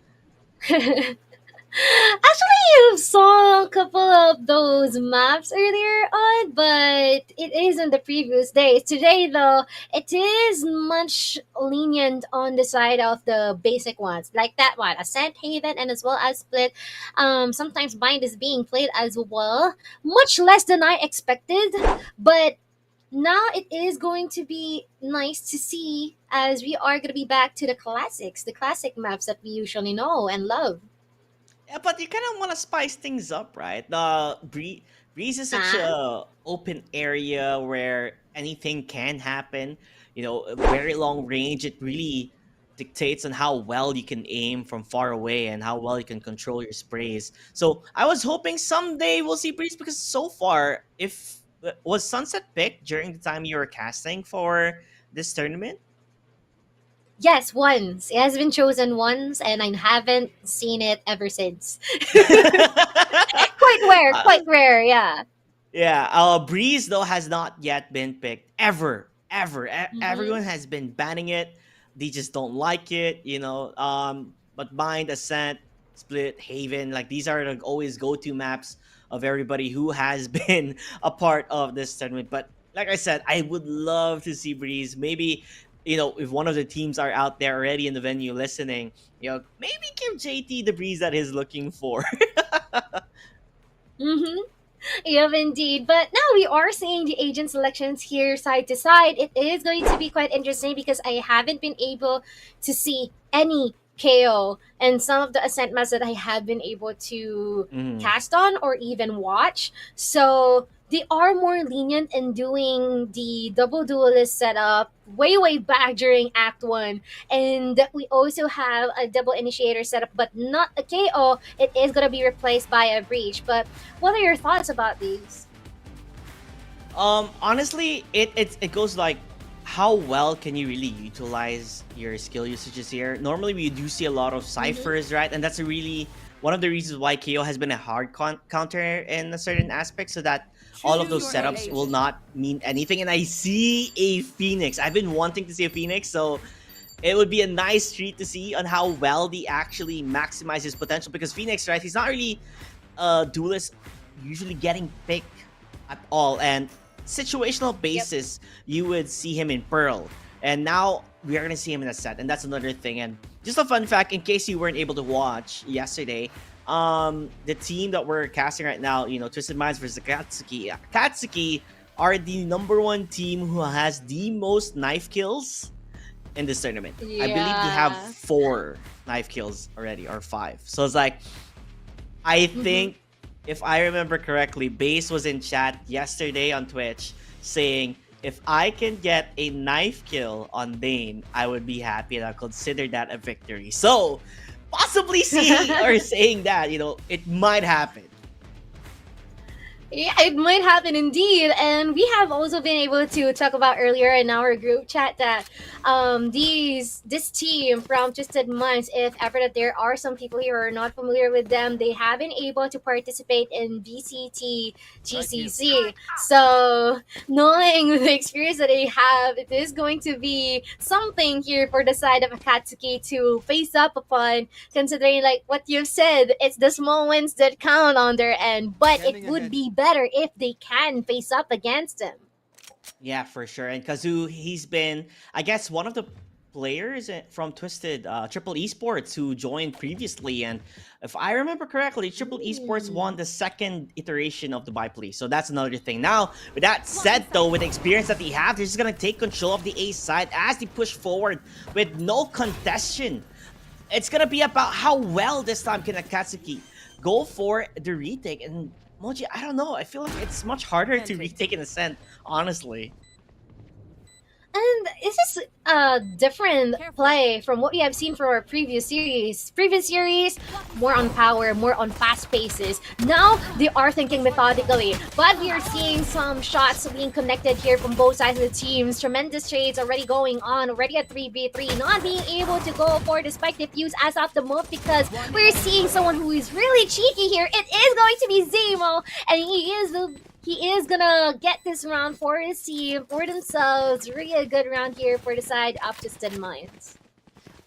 Actually, you saw a couple of those maps earlier on, but it is in the previous days. Today, though, it is much lenient on the side of the basic ones, like that one, Ascent, Haven, and as well as Split. Sometimes Bind is being played as well, much less than I expected, but now it is going to be nice to see as we are going to be back to the classics, the classic maps that we usually know and love. Yeah, but you kind of want to spice things up, right? Breeze is such a open area where anything can happen. A very long range. It really dictates on how well you can aim from far away and how well you can control your sprays. So I was hoping someday we'll see Breeze, because so far, if was Sunset picked during the time you were casting for this tournament? Yes, once. It has been chosen once, and I haven't seen it ever since. Quite rare, yeah. Yeah, Breeze, though, has not yet been picked. Ever. Everyone has been banning it. They just don't like it, But Bind, Ascent, Split, Haven, like these are like always go-to maps of everybody who has been a part of this tournament. But like I said, I would love to see Breeze. Maybe, if one of the teams are out there already in the venue listening, maybe give JT the Breeze that he's looking for. Yep, indeed. But now we are seeing the agent selections here side to side. It is going to be quite interesting because I haven't been able to see any KO and some of the ascent maps that I have been able to cast on or even watch. So they are more lenient in doing the double duelist setup way back during Act 1. And we also have a double initiator setup, but not a KO. It is going to be replaced by a breach. But what are your thoughts about these? Honestly, it goes like, how well can you really utilize your skill usages here? Normally, we do see a lot of ciphers, right? And that's a really one of the reasons why KO has been a hard counter in a certain aspect, so that all of those setups will not mean anything. And I see a Phoenix. I've been wanting to see a Phoenix, so it would be a nice treat to see on how well they actually maximize his potential. Because Phoenix, right, he's not really a duelist usually getting picked at all. And situational basis, you would see him in Pearl. And now we are going to see him in a set. And that's another thing. And just a fun fact, in case you weren't able to watch yesterday, the team that we're casting right now, you know, Twisted Minds versus Akatsuki. Akatsuki are the #1 team who has the most knife kills in this tournament. Yeah. I believe they have 4 knife kills already, or 5. So it's like, I think, if I remember correctly, Base was in chat yesterday on Twitch saying, if I can get a knife kill on Bane, I would be happy and I'll consider that a victory. So, possibly seeing or saying that, you know, it might happen. Yeah, it might happen indeed. And we have also been able to talk about earlier in our group chat that this team from Twisted Minds, if ever that there are some people here who are not familiar with them, they have been able to participate in VCT GCC. So knowing the experience that they have, it is going to be something here for the side of Akatsuki to face up upon, considering like what you've said, it's the small wins that count on their end, but it would be better if they can face up against him. Yeah, for sure. And Kazoo, he's been, I guess, one of the players from Twisted Triple Esports who joined previously. And if I remember correctly, Triple Esports won the 2nd iteration of the Dubai Police. So that's another thing. Now, with that said, though, with the experience that they have, they're just going to take control of the A side as they push forward with no contestation. It's going to be about how well this time can Akatsuki go for the retake. And Moji, I don't know. I feel like it's much harder to retake an ascent, honestly. And this is a different play from what we have seen from our previous series. Previous series, more on power, more on fast paces. Now, they are thinking methodically. But we are seeing some shots being connected here from both sides of the teams. Tremendous trades already going on, already at 3v3. Not being able to go for the spike defuse as of the move because we're seeing someone who is really cheeky here. It is going to be Zemo, and he is gonna get this round for his team, for themselves. Really a good round here for the side of Twisted Minds.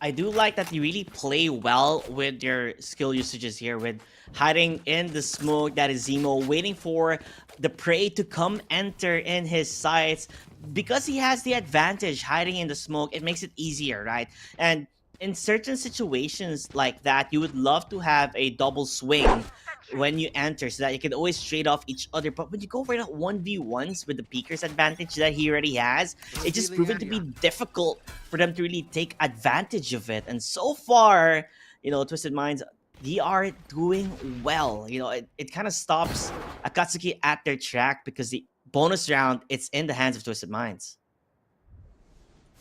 I do like that you really play well with your skill usages here, with hiding in the smoke. That is Zemo, waiting for the prey to come enter in his sights. Because he has the advantage hiding in the smoke, it makes it easier, right? And in certain situations like that, you would love to have a double swing when you enter so that you can always trade off each other. But when you go for that 1v1s with the peeker's advantage that he already has, it's just proven to be difficult for them to really take advantage of it. And so far, you know, Twisted Minds, they are doing well. You know, it kind of stops Akatsuki at their track because the bonus round, it's in the hands of Twisted Minds.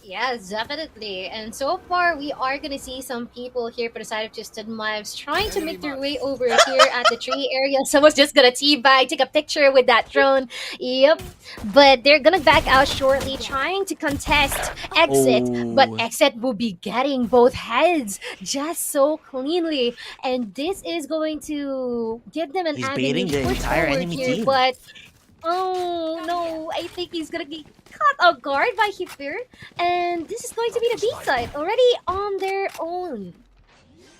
Yes, definitely. And so far, we are going to see some people here for the side of Twisted Minds trying to make their way over here at the tree area. Someone's just going to teabag, take a picture with that drone. Yep. But they're going to back out shortly, trying to contest Exit. Oh. But Exit will be getting both heads just so cleanly. And this is going to give them an He's avenue baiting to the push entire forward enemy here. team. But oh no, I think he's gonna be caught off guard by Hifir, and this is going to be the B side already on their own.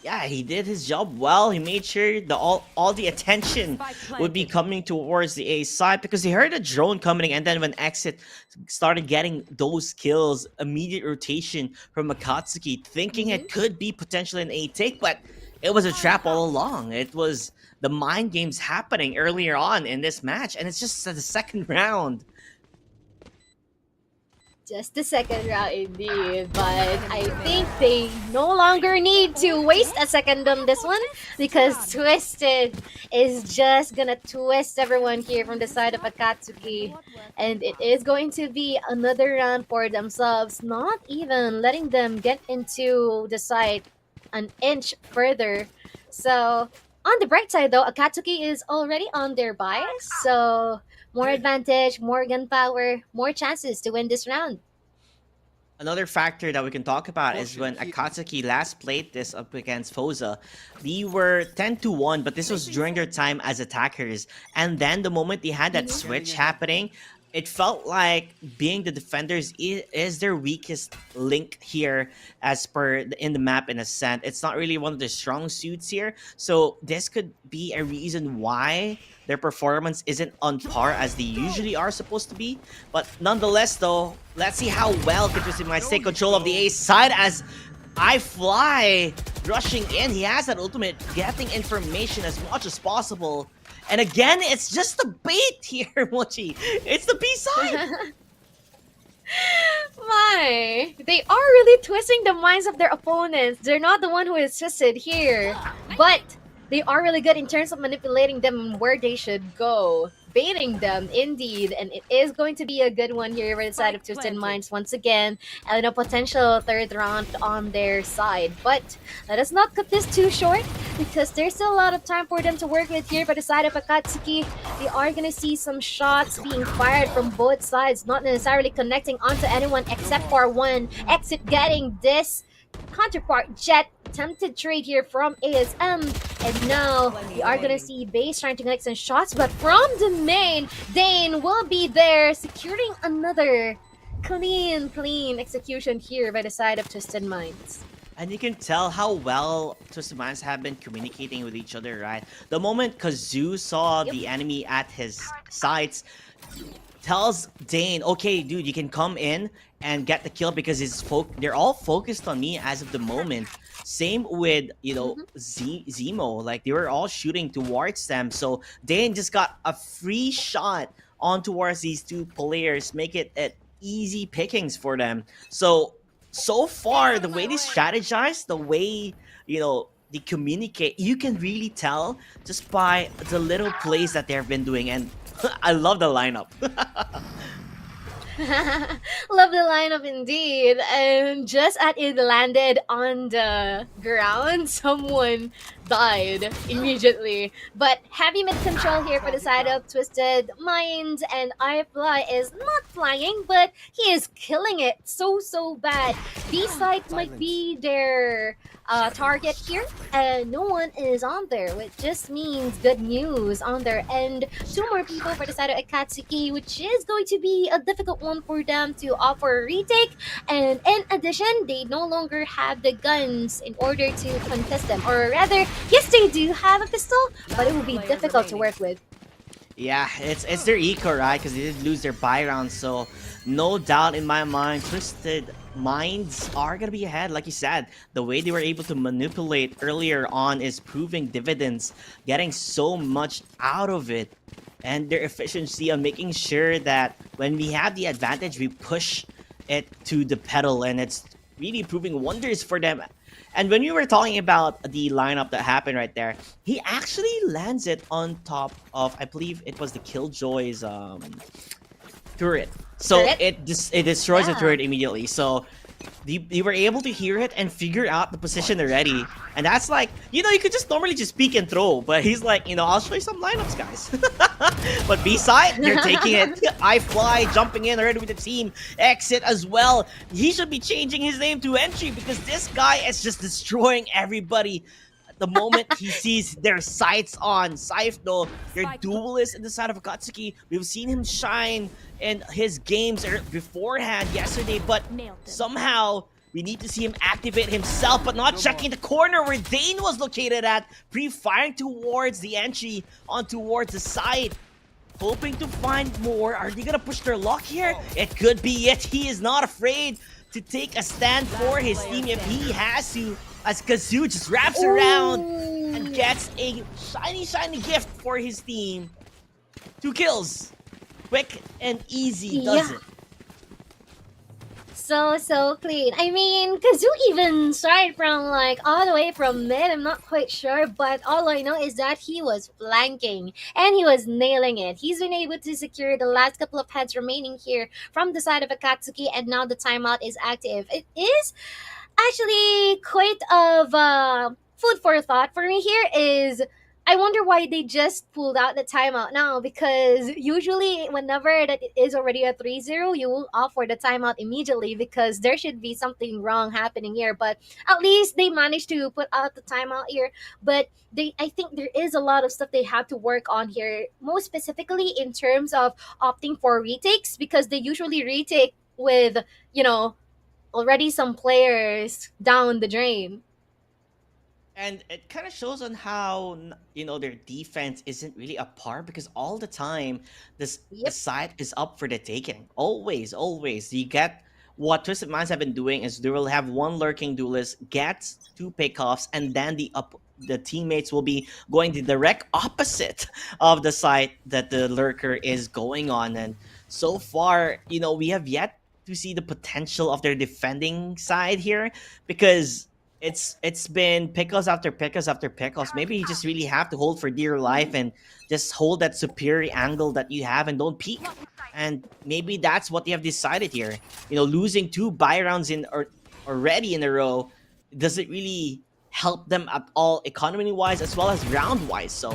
Yeah, he did his job well. He made sure all the attention would be coming towards the A side because he heard a drone coming, and then when Exit started getting those kills, immediate rotation from Akatsuki, thinking it could be potentially an A take, but it was a trap all along. It was the mind games happening earlier on in this match, and it's just the second round. Just the second round indeed, but I think they no longer need to waste a second on this one because Twisted is just gonna twist everyone here from the side of Akatsuki, and it is going to be another round for themselves, not even letting them get into the site an inch further. So on the bright side though, Akatsuki is already on their bias, so more advantage, more gunpower, more chances to win this round. Another factor that we can talk about is when Akatsuki last played this up against Foza. They were 10-1, but this was during their time as attackers. And then the moment they had that switch happening, it felt like being the defenders is their weakest link here as per in the map in a sense. It's not really one of their strong suits here. So this could be a reason why their performance isn't on par as they usually are supposed to be. But nonetheless though, let's see how well Twisted might take control of the A side as iFly rushing in. He has that ultimate, getting information as much as possible. And again, it's just the bait here, Mochi. It's the B side. My, they are really twisting the minds of their opponents. They're not the one who is twisted here, but they are really good in terms of manipulating them and where they should go. Baiting them, indeed, and it is going to be a good one here for the side of Twisted Minds once again, and a potential third round on their side. But let us not cut this too short, because there's still a lot of time for them to work with here by the side of Akatsuki. They are going to see some shots being fired from both sides, not necessarily connecting onto anyone except for one. Exit getting this counterpart Jet attempted trade here from ASM, and now we are gonna see Base trying to connect some shots, but from the main, Dane will be there securing another clean execution here by the side of Twisted Minds. And you can tell how well Twisted Minds have been communicating with each other, right? The moment Kazoo saw the enemy at his sights, tells Dane, okay, dude, you can come in and get the kill because they're all focused on me as of the moment. Same with, you know, Zemo. Like, they were all shooting towards them. So Dane just got a free shot on towards these two players, make it easy pickings for them. So far, the way they strategize, the way, you know, they communicate, you can really tell just by the little plays that they've been doing. And I love the lineup. Love the lineup indeed. And just as it landed on the ground, someone died immediately. But heavy mid control here for the side of Twisted Minds, and iFly is not flying, but he is killing it so bad. B-side might be their target here, and no one is on there, which just means good news on their end. Two more people for the side of Akatsuki, which is going to be a difficult one for them to offer a retake. And in addition, they no longer have the guns in order to contest them, or rather, yes, they do have a pistol, but it will be difficult to work with. Yeah, it's their eco, right? Because they did lose their buy round, so no doubt in my mind, Twisted Minds are gonna be ahead. Like you said, the way they were able to manipulate earlier on is proving dividends, getting so much out of it, and their efficiency on making sure that when we have the advantage, we push it to the pedal, and it's really proving wonders for them. And when we were talking about the lineup that happened right there, he actually lands it on top of, I believe it was the Killjoy's turret. So it destroys the turret immediately. So they were able to hear it and figure out the position already. And that's like, you know, you could just normally just peek and throw, but he's like, you know, I'll show you some lineups, guys. But B-side, they're taking it. iFly jumping in already with the team. Exit as well. He should be changing his name to Entry because this guy is just destroying everybody. The moment he sees their sights on Saif, though, their duelist in the side of Akatsuki, we've seen him shine in his games beforehand yesterday, but somehow we need to see him activate himself, but not checking the corner where Dane was located at, pre-firing towards the entry on towards the side. Hoping to find more. Are they gonna push their luck here? It could be it. He is not afraid to take a stand for his team if he has to. as Kazoo just wraps around and gets a shiny gift for his team. 2 kills. Quick and easy does it. So clean. I mean, Kazoo even started from like all the way from mid. I'm not quite sure, but all I know is that he was flanking and he was nailing it. He's been able to secure the last couple of heads remaining here from the side of Akatsuki, and now the timeout is active. It is actually quite of food for thought for me here. Is I wonder why they just pulled out the timeout now, because usually whenever that it is already a 3-0, you will opt for the timeout immediately because there should be something wrong happening here. But at least they managed to put out the timeout here. But I think there is a lot of stuff they have to work on here, most specifically in terms of opting for retakes, because they usually retake with, already some players down the drain. And it kind of shows on how, their defense isn't really a par, because all the time the side is up for the taking. Always. You get what Twisted Minds have been doing is they will have one lurking duelist, get 2 pickoffs, and then the teammates will be going the direct opposite of the side that the lurker is going on. And so far, we have yet to see the potential of their defending side here, because it's been pickles after pickles after pickles. Maybe you just really have to hold for dear life and just hold that superior angle that you have and don't peek. And maybe that's what they have decided here. Losing 2 buy rounds already in a row doesn't really help them at all, economy-wise as well as round-wise. So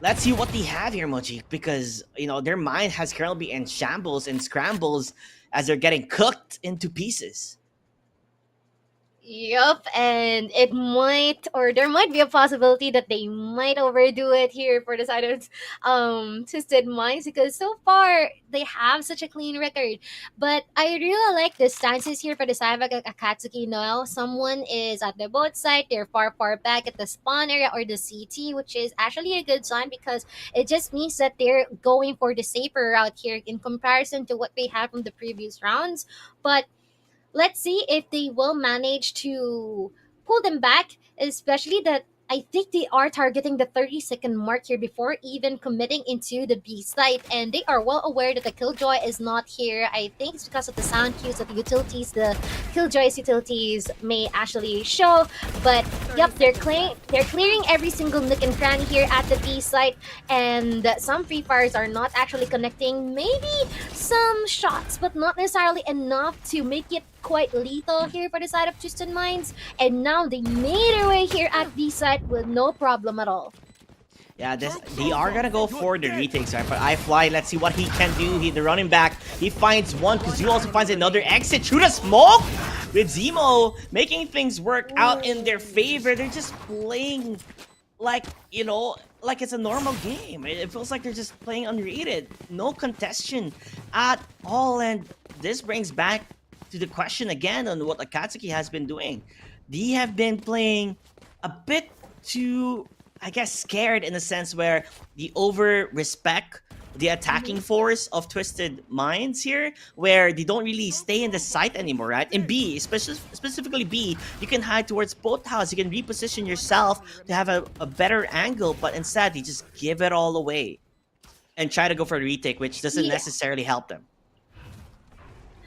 let's see what they have here, Moji, because their mind has currently been in shambles and scrambles as they're getting cooked into pieces. Yup, and there might be a possibility that they might overdo it here for the side of Twisted Minds, because so far they have such a clean record. But I really like the stances here for the side of Akatsuki now. Someone is at the boat side, they're far back at the spawn area or the CT, which is actually a good sign because it just means that they're going for the safer route here in comparison to what they had from the previous rounds. But let's see if they will manage to pull them back, especially that I think they are targeting the 30-second mark here before even committing into the B site, and they are well aware that the Killjoy is not here. I think it's because of the sound cues that the Killjoy's utilities may actually show. But yep, they're clearing every single nook and cranny here at the B site, and some free fires are not actually connecting. Maybe some shots, but not necessarily enough to make it quite lethal here for the side of Twisted Minds. And now they made their way here at B site with no problem at all. Yeah, they are gonna go for the retakes, right? But iFly, let's see what he can do. The running back, he finds one, Kazoo also finds another exit through the smoke with Zemo, making things work out in their favor. They're just playing like, like it's a normal game. It feels like they're just playing unrated. No contestation at all. And this brings back to the question again on what Akatsuki has been doing. They have been playing a bit too, I guess, scared in the sense where they over-respect the attacking force of Twisted Minds here, where they don't really stay in the site anymore, right? In B, specifically B, you can hide towards both houses, you can reposition yourself to have a better angle, but instead they just give it all away and try to go for a retake, which doesn't necessarily help them.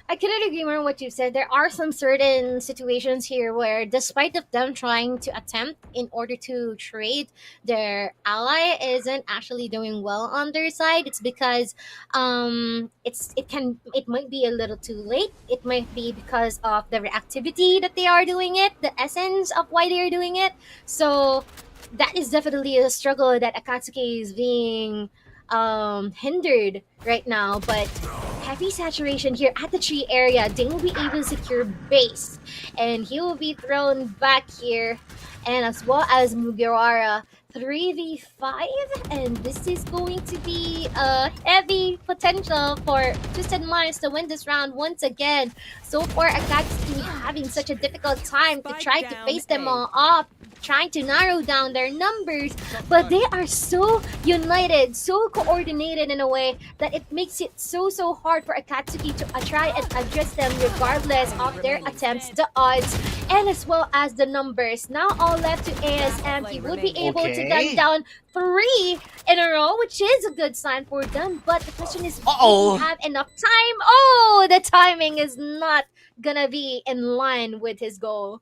I couldn't agree more on what you said. There are some certain situations here where, despite of them trying to attempt in order to trade, their ally isn't actually doing well on their side. It's because it might be a little too late. It might be because of the reactivity that they are doing it, the essence of why they are doing it. So that is definitely a struggle that Akatsuki is being hindered right now. But heavy saturation here at the tree area, they will be able to secure base, and he will be thrown back here, and as well as Mugiwara 3v5, and this is going to be a heavy potential for Twisted Minds to win this round once again. So far, Akatsuki having such a difficult time to try to face them all up, trying to narrow down their numbers, but they are so united, so coordinated in a way that it makes it so hard for Akatsuki to try and address them regardless of their attempts. The odds and as well as the numbers. Now all left to ASM. He would be able to gun down 3 in a row, which is a good sign for them. But the question is, will he have enough time? Oh, the timing is not gonna be in line with his goal.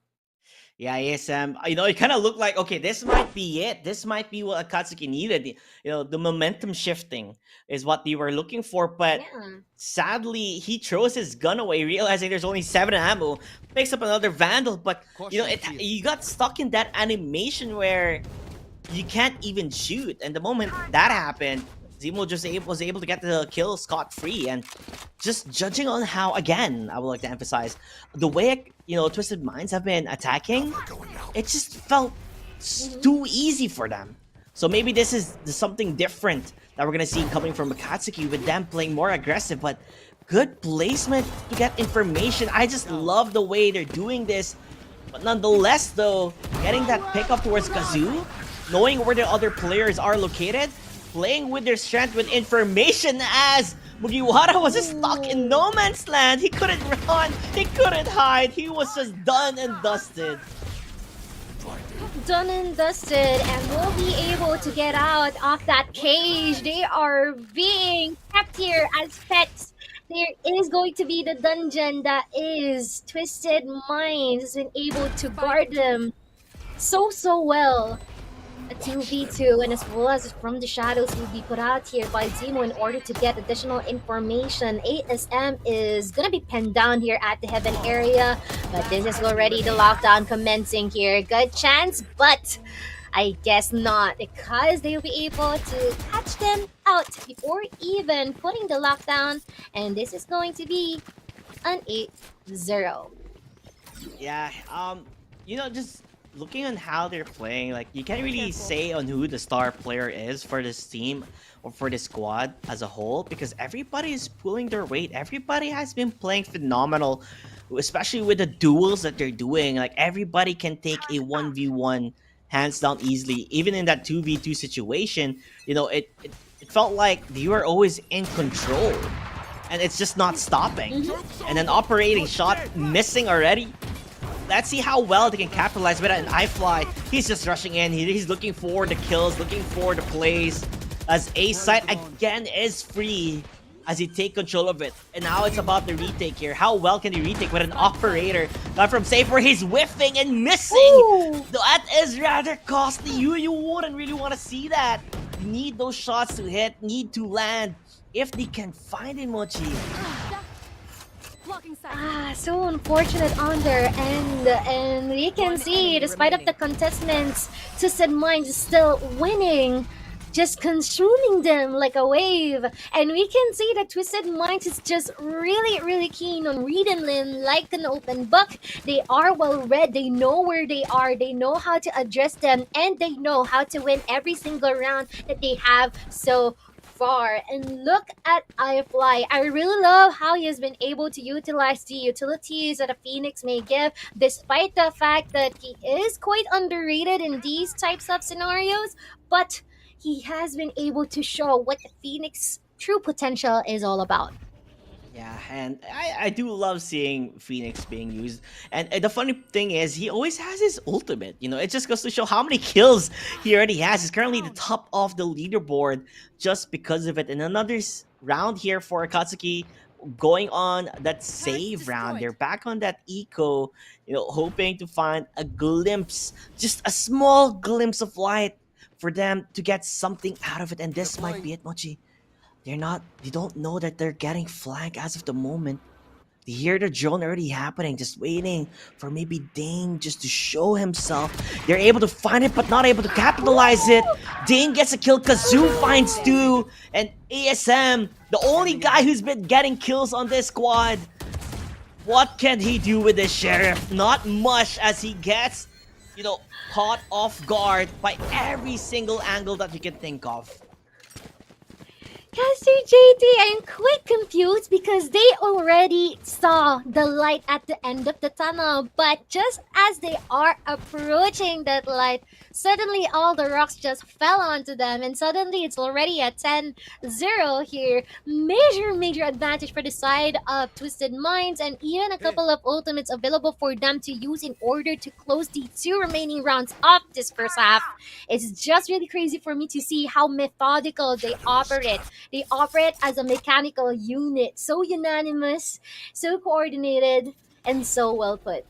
Yeah, ASM, it kind of looked like, okay, this might be it. This might be what Akatsuki needed. The momentum shifting is what they were looking for. But sadly, he throws his gun away, realizing there's only 7 ammo. Picks up another Vandal, but, you got stuck in that animation where you can't even shoot. And the moment that happened, Zemo just was able to get the kill scot-free. And just judging on how, again, I would like to emphasize, the way, Twisted Minds have been attacking, it just felt too easy for them. So maybe this is something different that we're going to see coming from Akatsuki with them playing more aggressive, but good placement to get information. I just love the way they're doing this. But nonetheless, though, getting that pickup towards Kazoo, knowing where the other players are located, playing with their strength with information as Mugiwara was just stuck in no man's land. He couldn't run, he couldn't hide, he was just done and dusted. Done and dusted, and will be able to get out of that cage. They are being kept here as pets. There is going to be the dungeon that is Twisted Minds has been able to guard them so well. A 2v2, and as well as from the shadows will be put out here by Zemo in order to get additional information. ASM is gonna be pinned down here at the heaven area, but this is already the lockdown commencing here. Good chance, but I guess not, because they will be able to catch them out before even putting the lockdown, and this is going to be an 8-0. Yeah, just looking on how they're playing, like, you can't really say on who the star player is for this team or for this squad as a whole, because everybody is pulling their weight. Everybody has been playing phenomenal, especially with the duels that they're doing. Like, everybody can take a 1v1 hands down easily. Even in that 2v2 situation, it felt like they were always in control, and it's just not stopping. And an operating shot missing already. Let's see how well they can capitalize with it. And iFly, he's just rushing in. He's looking for the kills, looking for the plays. As A site again is free as he take control of it. And now it's about the retake here. How well can he retake with an operator? Not from safe where he's whiffing and missing. Ooh. That is rather costly. You wouldn't really want to see that. You need those shots to hit, need to land. If they can find Emoji. So unfortunate on their end, and we can see, despite of the contestants, Twisted Minds is still winning, just consuming them like a wave. And we can see that Twisted Minds is just really keen on reading them like an open book. They are well read, they know where they are, they know how to address them, and they know how to win every single round that they have so far. And look at iFly. I really love how he has been able to utilize the utilities that a Phoenix may give, despite the fact that he is quite underrated in these types of scenarios, but he has been able to show what the Phoenix true potential is all about. Yeah, and I do love seeing Phoenix being used. And the funny thing is, he always has his ultimate. It just goes to show how many kills he already has. He's currently the top of the leaderboard just because of it. And another round here for Akatsuki, going on that save round. They're back on that eco, hoping to find a glimpse, just a small glimpse of light for them to get something out of it. And this might be it, Mochi. They don't know that they're getting flanked as of the moment. They hear the drone already happening, just waiting for maybe Dane just to show himself. They're able to find it, but not able to capitalize it. Dane gets a kill, Kazoo finds 2, and ASM, the only guy who's been getting kills on this squad. What can he do with this sheriff? Not much, as he gets, caught off guard by every single angle that you can think of. Caster JT, I'm quite confused because they already saw the light at the end of the tunnel, but just as they are approaching that light, suddenly all the rocks just fell onto them, and suddenly it's already at 10-0 here. Major advantage for the side of Twisted Minds, and even a couple of ultimates available for them to use in order to close the 2 remaining rounds of this first half. It's just really crazy for me to see how methodical they operate. They operate as a mechanical unit, so unanimous, so coordinated, and so well put.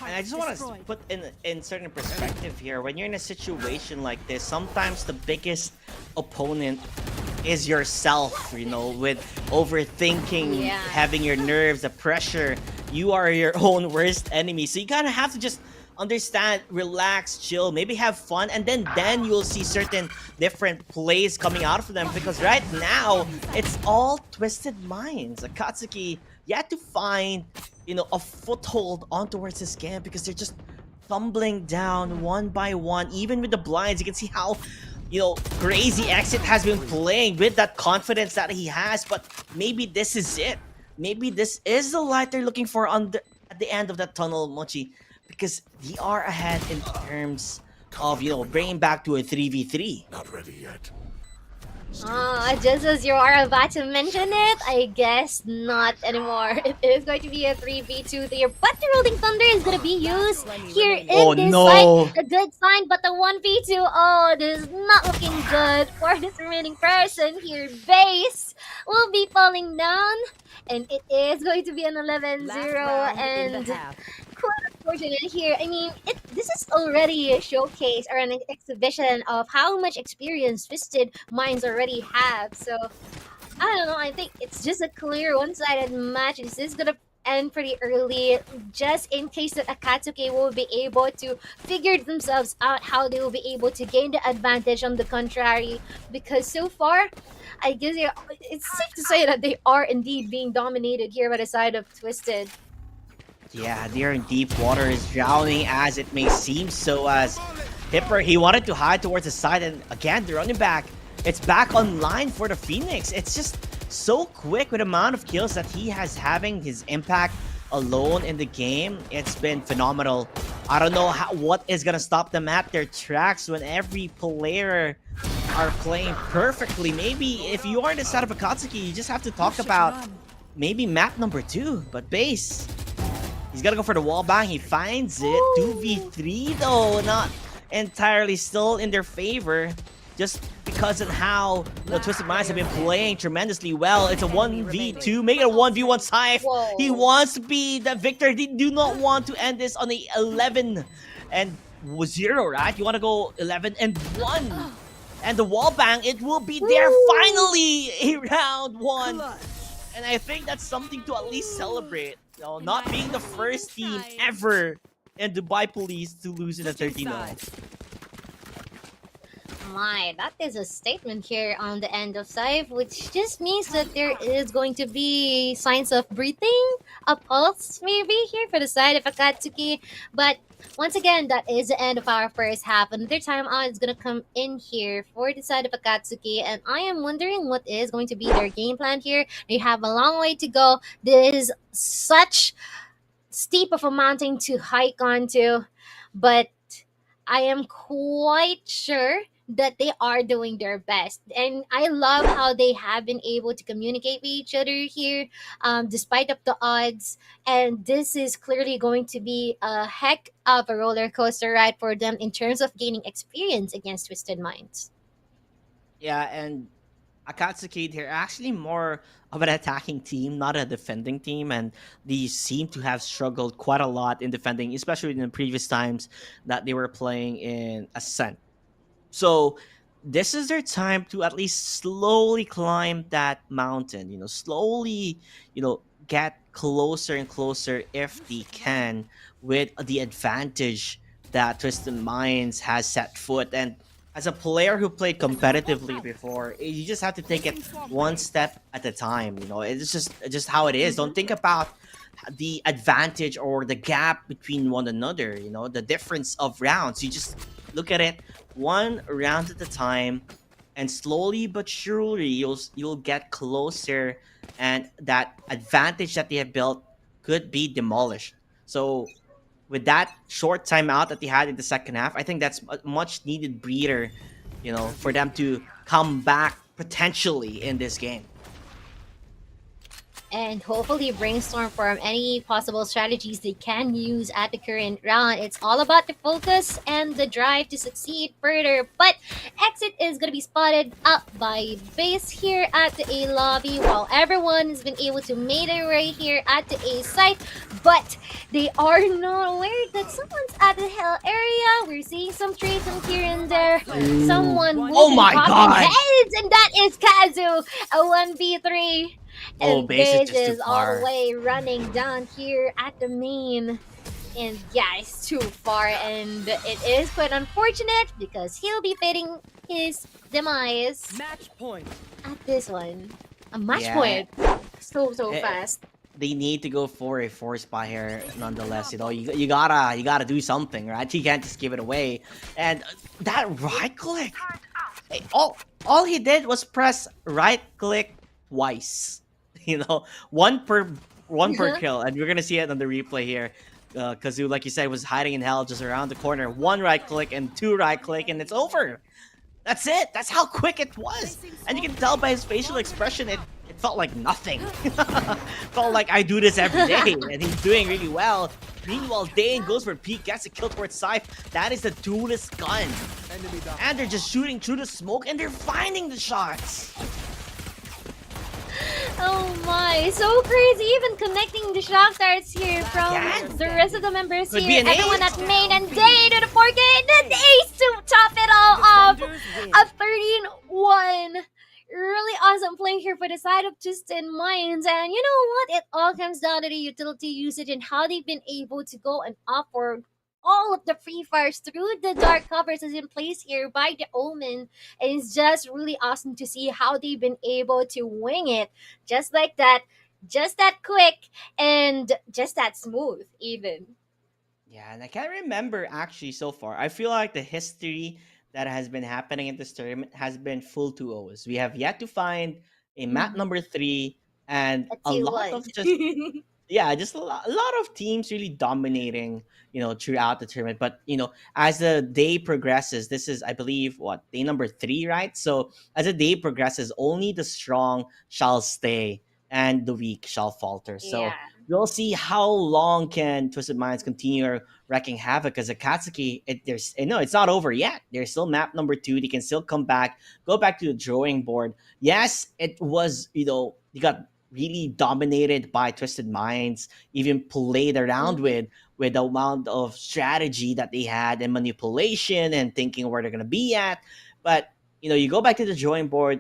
And I just want to put in certain perspective here. When you're in a situation like this, sometimes the biggest opponent is yourself, you know, with overthinking, having your nerves, the pressure. You are your own worst enemy. So you kind of have to just understand, relax, chill, maybe have fun, and then you'll see certain different plays coming out for them, because right now it's all Twisted Minds. Akatsuki yet to find, you know, a foothold on towards this game, because they're just tumbling down one by one. Even with the blinds, you can see how, you know, crazy Exit has been playing with that confidence that he has. But maybe this is it. Maybe this is the light they're looking for at the end of that tunnel, Mochi, because they are ahead in terms of, you know, bringing back to a 3v3. Not ready yet. Just as you are about to mention it, I guess not anymore. It is going to be a 3v2 there, but the Rolling Thunder is going to be used here in this fight. A good sign, but the 1v2, this is not looking good for this remaining person here. Base will be falling down, and it is going to be an 11-0, and quite unfortunate here. I mean, this is already a showcase or an exhibition of how much experience Twisted Minds already have. So, I don't know. I think it's just a clear one-sided match. This is gonna end pretty early, just in case that Akatsuki will be able to figure themselves out how they will be able to gain the advantage on the contrary. Because so far, I guess it's safe to say that they are indeed being dominated here by the side of Twisted. Yeah, they're in deep water, is drowning as it may seem. So as Hipper, he wanted to hide towards the side, and again, they're running back. It's back online for the Phoenix. It's just so quick with the amount of kills that he has, having his impact alone in the game. It's been phenomenal. I don't know what is gonna stop them at their tracks when every player are playing perfectly. Maybe if you are in the side of Akatsuki, you just have to talk about maybe map number 2, but Base, he's gonna go for the wall bang. He finds it. 2v3 though, not entirely still in their favor, just because of how the Twisted Minds have been playing tremendously well. It's a 1v2, make it a 1v1 Scythe. He wants to be the victor. They do not want to end this on a 11-0, right? You want to go 11-1. And the wall bang, it will be there finally, a round 1. And I think that's something to at least celebrate. You know, not being the first team ever in Dubai Police to lose in a 13-0. My, that is a statement here on the end of Scythe, which just means that there is going to be signs of breathing, a pulse maybe here for the side of Akatsuki. But once again, that is the end of our first half. Another timeout is going to come in here for the side of Akatsuki, and I am wondering what is going to be their game plan here. They have a long way to go. This is such steep of a mountain to hike onto, but I am quite sure that they are doing their best. And I love how they have been able to communicate with each other here, despite of the odds. And this is clearly going to be a heck of a roller coaster ride for them in terms of gaining experience against Twisted Minds. Yeah, and Akatsuki, they're actually more of an attacking team, not a defending team, and they seem to have struggled quite a lot in defending, especially in the previous times that they were playing in Ascent. So this is their time to at least slowly climb that mountain, you know, slowly, you know, get closer and closer if they can, with the advantage that Twisted Minds has set foot. And as a player who played competitively before, you just have to take it one step at a time. You know, it's just how it is. Don't think about the advantage or the gap between one another, you know, the difference of rounds. You just look at it one round at a time and slowly but surely you'll get closer, and that advantage that they have built could be demolished. So with that short timeout that they had in the second half, I think that's a much needed breather, for them to come back potentially in this game. And hopefully brainstorm from any possible strategies they can use at the current round. It's all about the focus and the drive to succeed further. But exit is going to be spotted up by base here at the A lobby, while everyone has been able to make their way here at the A site. But they are not aware that someone's at the hell area. We're seeing some trades from here and there. Someone Oh my God. heads, and that is Kazu, a 1v3. And Base is Base just too is all far. the way running down here at the main. And yeah, it's too far, and it is quite unfortunate because he'll be fitting his demise. Match point. At this one. A match Yeah. point. So Eh, fast. They need to go for a force buy here, nonetheless. You gotta do something, right? You can't just give it away. And that right click, all he did was press right click twice. One per kill, and we're gonna see it on the replay here. Kazoo, like you said, was hiding in hell just around the corner. One right click and two right click, and it's over. That's it. That's how quick it was. And you can tell by his facial expression, it felt like nothing. Felt like I do this every day, and he's doing really well. Meanwhile, Dane goes for peek, gets a kill towards Scythe. That is the duelist gun. And they're just shooting through the smoke, and they're finding the shots. Oh my, so crazy. Even connecting the shock darts here from the rest of the members Could be here. an Everyone ace. at main, and Day to the 4K, and then the ace to top it all off. A 13-1. Really awesome play here for the side of Twisted Minds. And you know what? It all comes down to the utility usage and how they've been able to go and offer all of the free fires through the dark covers is in place here by the Omen. And it's just really awesome to see how they've been able to wing it just like that, just that quick, and just that smooth even. Yeah, and I can't remember actually so far. I feel like the history that has been happening in this tournament has been full 2-0s. We have yet to find a map number 3 and a lot of just just a lot of teams really dominating, throughout the tournament. But as the day progresses, this is, I believe, day number 3, right? So as the day progresses, only the strong shall stay and the weak shall falter. So we'll see how long can Twisted Minds continue wrecking havoc, because Akatsuki, it's not over yet. There's still map number 2. They can still come back, go back to the drawing board. Yes, it was, you got really dominated by Twisted Minds, even played around with the amount of strategy that they had and manipulation and thinking where they're going to be at. But, you go back to the drawing board,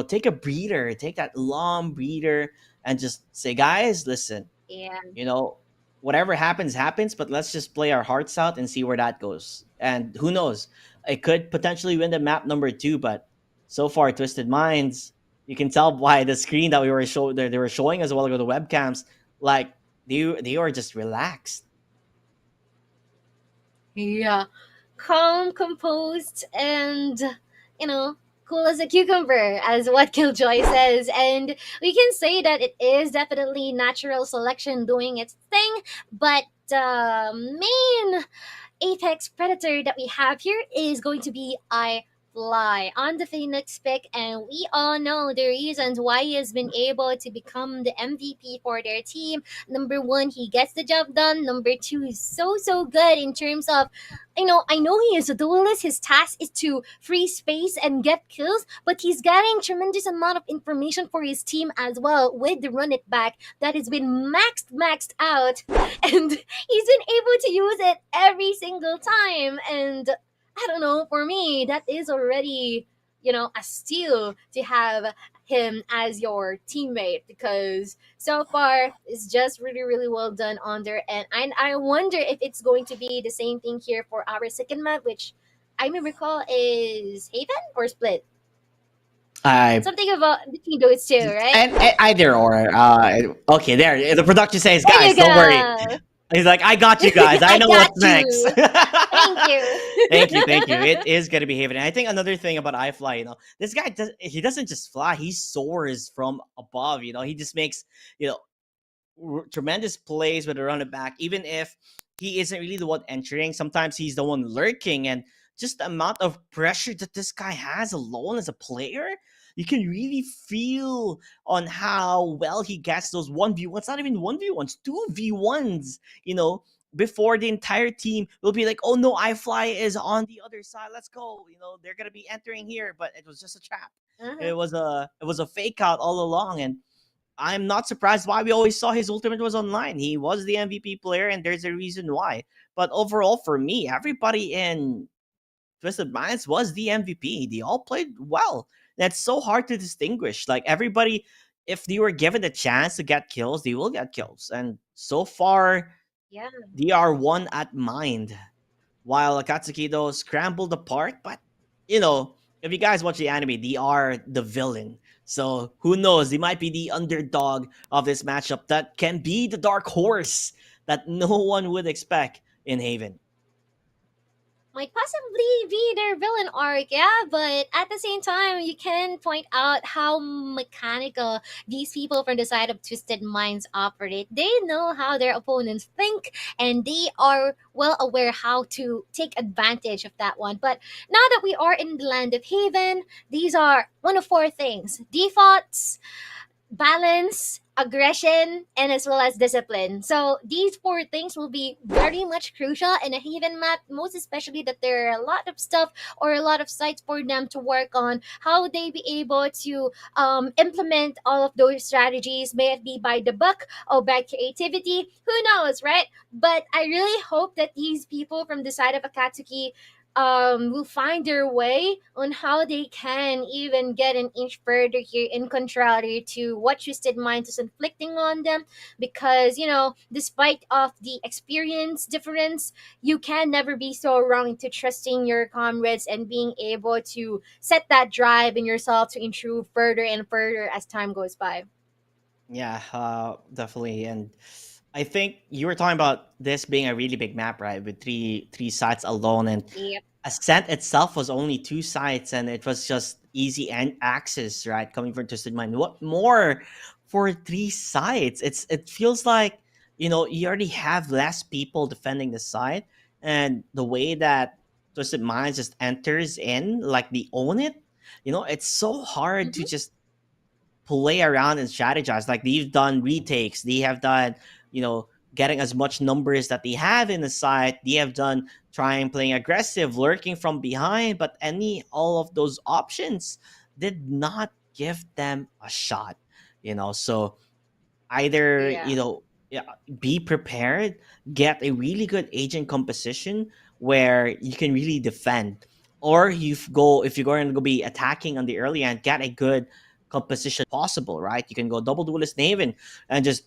take a breather, take that long breather and just say, guys, listen, whatever happens, but let's just play our hearts out and see where that goes. And who knows, it could potentially win the map number 2, but so far, Twisted Minds, you can tell by the screen that they were showing as well as the webcams, like they were just relaxed. Yeah, calm, composed, and cool as a cucumber, as what Killjoy says. And we can say that it is definitely natural selection doing its thing, but the main apex predator that we have here is going to be Fly on the Phoenix pick, and we all know the reasons why he has been able to become the MVP for their team. Number 1, he gets the job done. Number 2, he's so good in terms of, I know he is a duelist. His task is to free space and get kills, but he's getting tremendous amount of information for his team as well with the run it back that has been maxed out, and he's been able to use it every single time. And I don't know, for me, that is already, a steal to have him as your teammate, because so far it's just really well done on there. And I wonder if it's going to be the same thing here for our second map, which I may recall is Haven or Split. Something about between those two, right? And either or. Okay, there. The production says, guys, don't worry. He's like, I got you guys. I know what's next. Thank you. Thank you, thank you. It is gonna be Haven. And I think another thing about iFly, this guy he doesn't just fly, he soars from above, he just makes, you know, tremendous plays with a running back, even if he isn't really the one entering. Sometimes he's the one lurking, and just the amount of pressure that this guy has alone as a player, you can really feel on how well he gets those 1v1s, not even 1v1s, 2v1s, before the entire team will be like, oh no, iFly is on the other side. Let's go. They're gonna be entering here, but it was just a trap. It was a fake out all along, and I'm not surprised why we always saw his ultimate was online. He was the MVP player, and there's a reason why. But overall, for me, everybody in Twisted Minds was the MVP. They all played well. That's so hard to distinguish. Like, everybody, if they were given the chance to get kills, they will get kills. And so far, Yeah. they are one at mind, while Akatsuki though scrambled apart. But if you guys watch the anime, they are the villain. So who knows? They might be the underdog of this matchup that can be the dark horse that no one would expect in Haven. Might possibly be their villain arc, yeah, but at the same time, you can point out how mechanical these people from the side of Twisted Minds operate. They know how their opponents think, and they are well aware how to take advantage of that one. But now that we are in the land of Haven, these are one of four things: defaults, balance, aggression, and as well as discipline. So these four things will be very much crucial in a Haven map, most especially that there are a lot of stuff or a lot of sites for them to work on. How they be able to implement all of those strategies, may it be by the book or by creativity, who knows, right? But I really hope that these people from the side of Akatsuki will find their way on how they can even get an inch further here, in contrary to what Twisted Minds is inflicting on them. Because despite of the experience difference, you can never be so wrong into trusting your comrades and being able to set that drive in yourself to improve further and further as time goes by. Yeah, definitely. And I think you were talking about this being a really big map, right? With three sites alone, and Yep. Ascent itself was only 2 sites, and it was just easy and access, right? Coming from Twisted Mind. What more for 3 sites? It feels like you already have less people defending the site, and the way that Twisted Minds just enters in, like they own it. It's so hard to just play around and strategize. Like, they've done retakes, they have done getting as much numbers that they have in the site, they have done trying playing aggressive, lurking from behind, but all of those options did not give them a shot. So either Yeah. yeah, be prepared, get a really good agent composition where you can really defend, or if you're going to be attacking on the early end, get a good composition possible, right? You can go double duelist Naven and just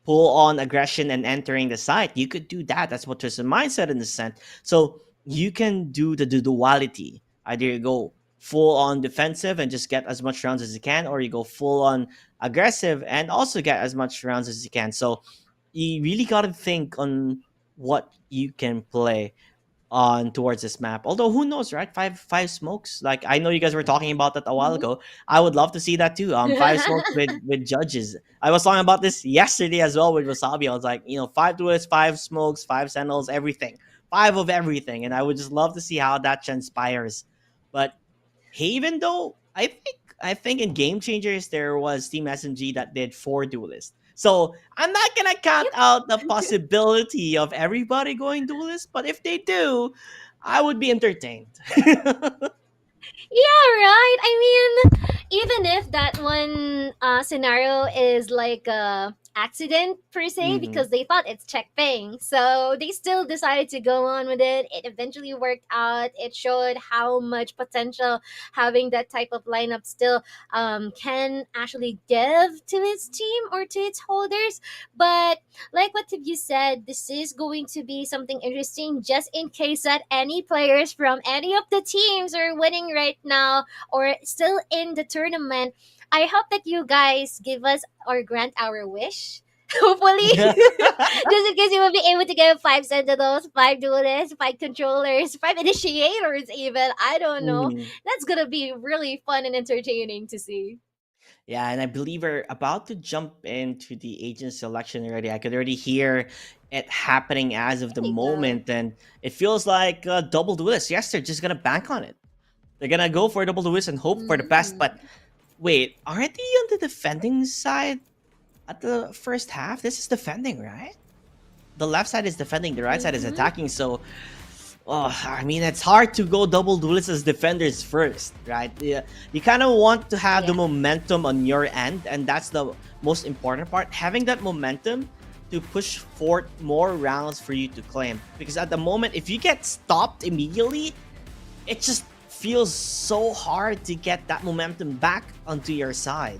pull on aggression and entering the site. You could do that. That's what Twisted Mindset in the sense. So you can do the duality. Either you go full on defensive and just get as much rounds as you can, or you go full on aggressive and also get as much rounds as you can. So you really got to think on what you can play on towards this map. Although who knows, right? Five smokes. Like, I know you guys were talking about that a while ago. I would love to see that too. 5 smokes with judges. I was talking about this yesterday as well with Wasabi. I was like, 5 duelists, 5 smokes, 5 sentinels, everything. 5 of everything. And I would just love to see how that transpires. But Haven though, I think in Game Changers there was Team SMG that did 4 duelists. So I'm not gonna count out the possibility of everybody going duelist, but if they do, I would be entertained. Yeah, right. I mean, even if that one scenario is like a accident per se, Mhm. because they thought it's check ping, so they still decided to go on with it. It eventually worked out. It showed how much potential having that type of lineup still can actually give to its team or to its holders. But like what you said, this is going to be something interesting just in case that any players from any of the teams are winning right now or still in the tournament. I hope that you guys give us or grant our wish Hopefully, just in case you will be able to get 5 sentinels, 5 duelists, 5 controllers, 5 initiators. Even I don't know. Mm. That's gonna be really fun and entertaining to see. Yeah, and I believe we're about to jump into the agent selection already. I could already hear it happening as of the moment, and it feels like double duelists. Yes, they're just gonna bank on it. They're gonna go for a double duelist and hope for the best. But wait, aren't they on the defending side at the first half? This is defending, right? The left side is defending, the right side is attacking. So, I mean, it's hard to go double duelists as defenders first, right? Yeah, you kind of want to have the momentum on your end, and that's the most important part. Having that momentum to push forth more rounds for you to claim. Because at the moment, if you get stopped immediately, it just feels so hard to get that momentum back onto your side.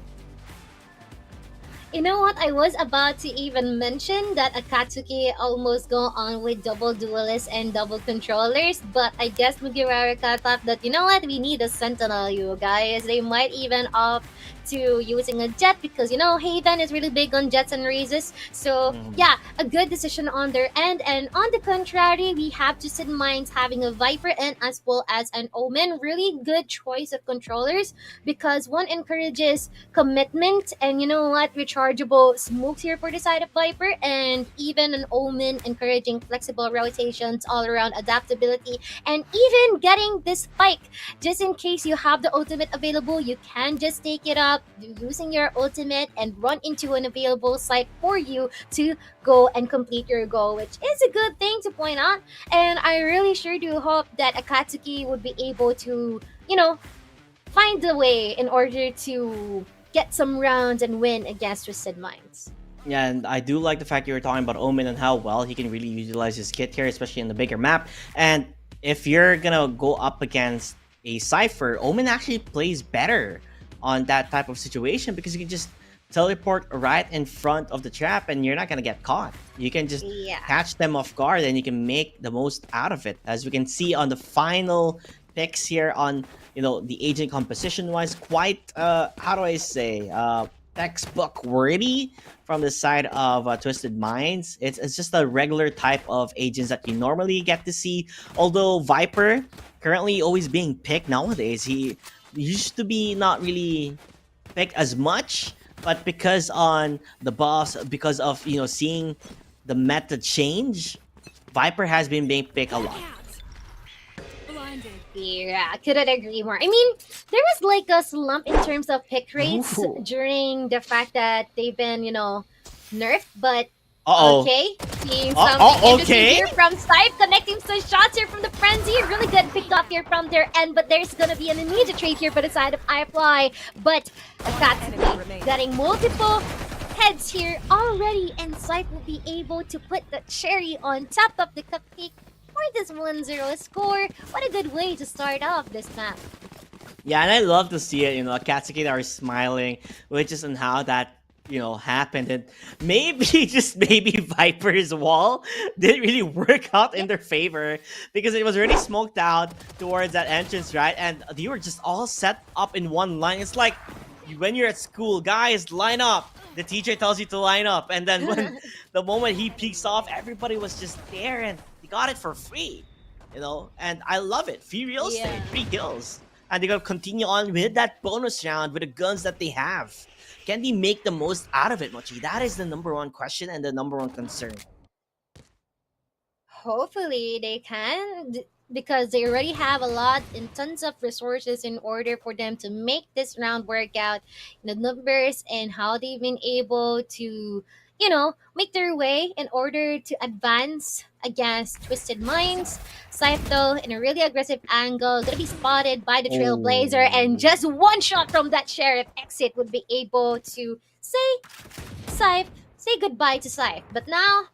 You know what? I was about to even mention that Akatsuki almost go on with double duelists and double controllers, but I guess Mugiwara thought that, you know what, we need a sentinel, you guys. They might even opt to using a jet because, you know, Haven is really big on jets and raises. So yeah, a good decision on their end. And on the contrary, we have Twisted Minds having a Viper and as well as an Omen. Really good choice of controllers because one encourages commitment and, you know what, rechargeable smokes here for the side of Viper, and even an Omen encouraging flexible rotations, all around adaptability, and even getting this spike just in case you have the ultimate available. You can just take it up using your ultimate and run into an available site for you to go and complete your goal, which is a good thing to point out. And I really sure do hope that Akatsuki would be able to, you know, find a way in order to get some rounds and win against Twisted Minds. Yeah, and I do like the fact you were talking about Omen and how well he can really utilize his kit here, especially in the bigger map. And if you're gonna go up against a Cypher, Omen actually plays better on that type of situation because you can just teleport right in front of the trap and you're not gonna get caught. You can just catch them off guard and you can make the most out of it. As we can see on the final picks here on, you know, the agent composition wise, quite how do I say, textbook worthy from the side of Twisted Minds. It's just a regular type of agents that you normally get to see, although Viper currently always being picked nowadays. He used to be not really picked as much, but because on the boss, because of, you know, seeing the meta change, Viper has been being picked a lot. Yeah, couldn't agree more. I mean, there was like a slump in terms of pick rates during the fact that they've been, you know, nerfed, but okay. Seeing something interesting here from Scythe, connecting some shots here from the Frenzy. Really good pick up here from their end, but there's gonna be an immediate trade here for the side of iFly. But Akatsuki getting multiple heads here already, and Scythe will be able to put the cherry on top of the cupcake for this 1-0 score. What a good way to start off this map. Yeah, and I love to see it, you know, Akatsuki are smiling, which is on how that, you know, happened. And maybe, just maybe, Viper's wall didn't really work out in their favor because it was already smoked out towards that entrance, right? And they were just all set up in one line. It's like when you're at school, guys, line up. The teacher tells you to line up, and then when the moment he peeks off, everybody was just there and they got it for free, you know. And I love it. Free real estate, free kills, and they're gonna continue on with that bonus round with the guns that they have. Can they make the most out of it, Mochi? That is the number one question and the number one concern. Hopefully they can, because they already have a lot and tons of resources in order for them to make this round work out. The numbers and how they've been able to, you know, make their way in order to advance against Twisted Minds. Scythe, though, in a really aggressive angle, gonna be spotted by the Trailblazer, and just one shot from that Sheriff exit would be able to say goodbye to Scythe. But now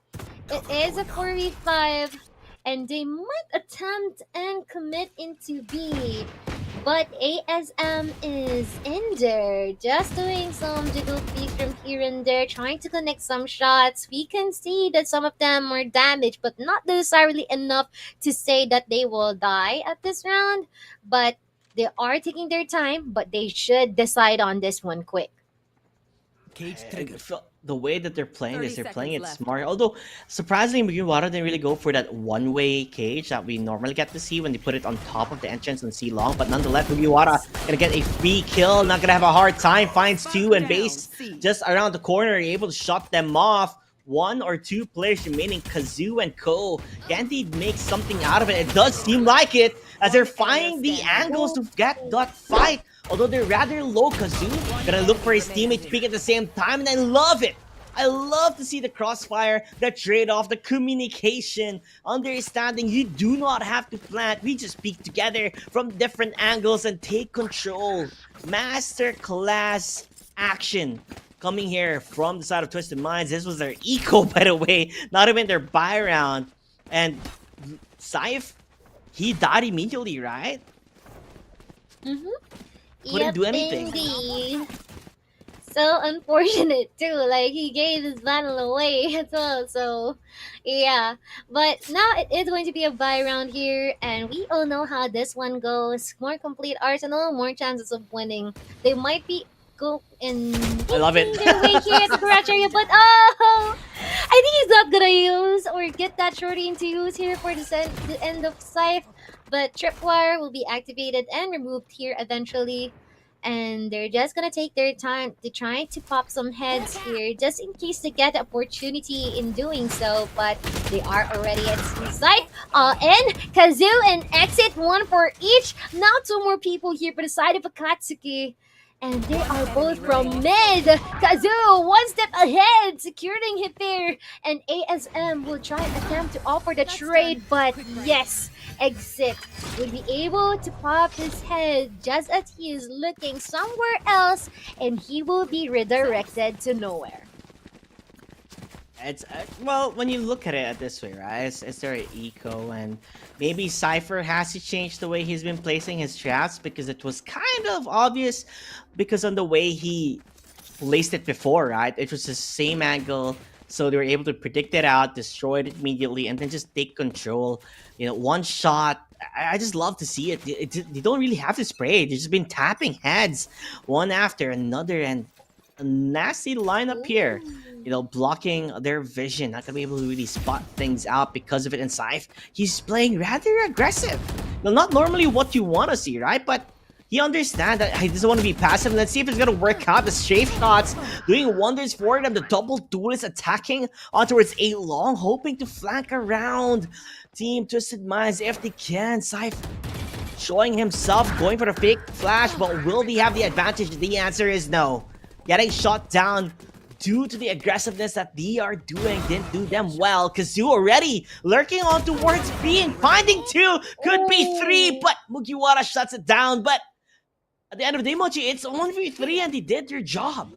it is a 4v5, and they might attempt and commit into B. But ASM is in there, just doing some jiggle feet from here and there, trying to connect some shots. We can see that some of them are damaged, but not necessarily enough to say that they will die at this round. But they are taking their time, but they should decide on this one quick. The way that they're playing 30 this, they're playing it seconds left. smart. Although, surprisingly, Mugiwara didn't really go for that one-way cage that we normally get to see when they put it on top of the entrance and see long. But nonetheless, Mugiwara gonna get a free kill. Not gonna have a hard time. Finds two and base just around the corner, able to shut them off. One or two players remaining, Kazoo and Ko. Can they make something out of it? It does seem like it, as they're finding the angles to get that fight. Although they're rather low, Kazoo gonna look for his teammate to peek at the same time, and I love it. I love to see the crossfire, the trade-off, the communication, understanding you do not have to plant. We just peek together from different angles and take control. Masterclass action coming here from the side of Twisted Minds. This was their eco, by the way, not even their buy round. And Saif, he died immediately, right? Couldn't do anything. Indeed. So unfortunate too. Like, he gave his battle away as well. So yeah, but now it is going to be a buy round here, and we all know how this one goes. More complete arsenal, more chances of winning. They might be go in I love it. their way here at the garage area, but oh, I think he's not gonna use or get that shorty into use here for the end of Scythe. But Tripwire will be activated and removed here eventually. And they're just gonna take their time to try to pop some heads here, just in case they get the opportunity in doing so. But they are already at site. All in. Kazoo and Exit, one for each. Now two more people here for the side of Akatsuki. And they are both from mid. Kazoo, one step ahead, securing hit there. And ASM will try and attempt to offer the trade, but yes, Exit will be able to pop his head just as he is looking somewhere else, and he will be redirected to nowhere. It's well, when you look at it this way, right? It's their eco, and maybe Cypher has to change the way he's been placing his traps, because it was kind of obvious because on the way he placed it before, right? It was the same angle, so they were able to predict it out, destroy it immediately, and then just take control. You know, one shot. I just love to see it. They don't really have to spray. They've just been tapping heads one after another, and a nasty lineup here. You know, blocking their vision, not gonna be able to really spot things out because of it. And Scythe, he's playing rather aggressive. Now, not normally what you want to see, right? But he understands that he doesn't want to be passive. Let's see if it's gonna work out. The strafe shots doing wonders for them. The double duelist attacking on towards A long, hoping to flank around Team Twisted Minds if they can. Scythe showing himself, going for the fake flash, but will they have the advantage? The answer is no. Getting shot down due to the aggressiveness that they are doing didn't do them well. Kazoo already lurking on towards B and finding two. Could be three, but Mugiwara shuts it down. But at the end of the day, Mochi, it's 1v3 and they did their job.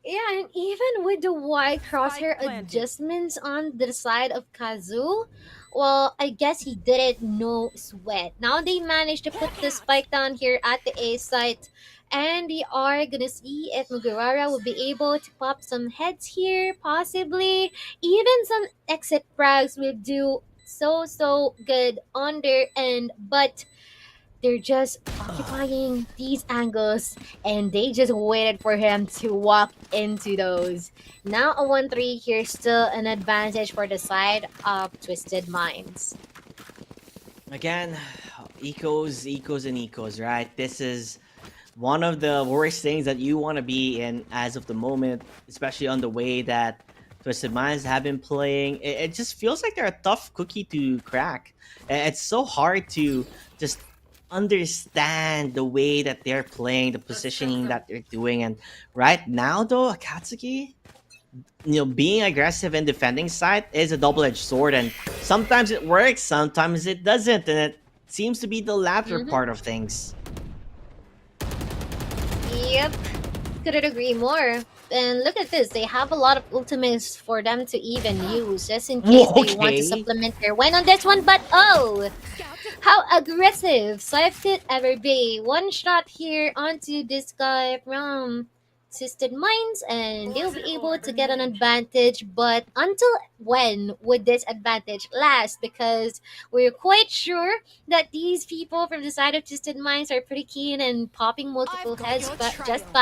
Yeah, and even with the wide crosshair adjustments on the side of Kazoo, well, I guess he did it no sweat. Now they managed to put the spike down here at the A site. And we are gonna see if Mugiwara will be able to pop some heads here, possibly. Even some exit frags will do so good on their end, but they're just occupying these angles, and they just waited for him to walk into those. Now a 1-3 here, still an advantage for the side of Twisted Minds. Again, ecos, and ecos, right? This is one of the worst things that you want to be in as of the moment, especially on the way that Twisted Minds have been playing. It just feels like they're a tough cookie to crack. It's so hard to just understand the way that they're playing, the positioning that they're doing. And right now, though, Akatsuki, you know, being aggressive and defending side is a double-edged sword, and sometimes it works, sometimes it doesn't, and it seems to be the latter part of things. Yep, couldn't agree more. And look at this, they have a lot of ultimates for them to even use, just in case they want to supplement their win on this one. But oh, how aggressive Scythe could ever be. One shot here onto this guy from Twisted Minds and they'll be able to get an advantage. But until when would this advantage last? Because we're quite sure that these people from the side of Twisted Minds are pretty keen and popping multiple heads, but just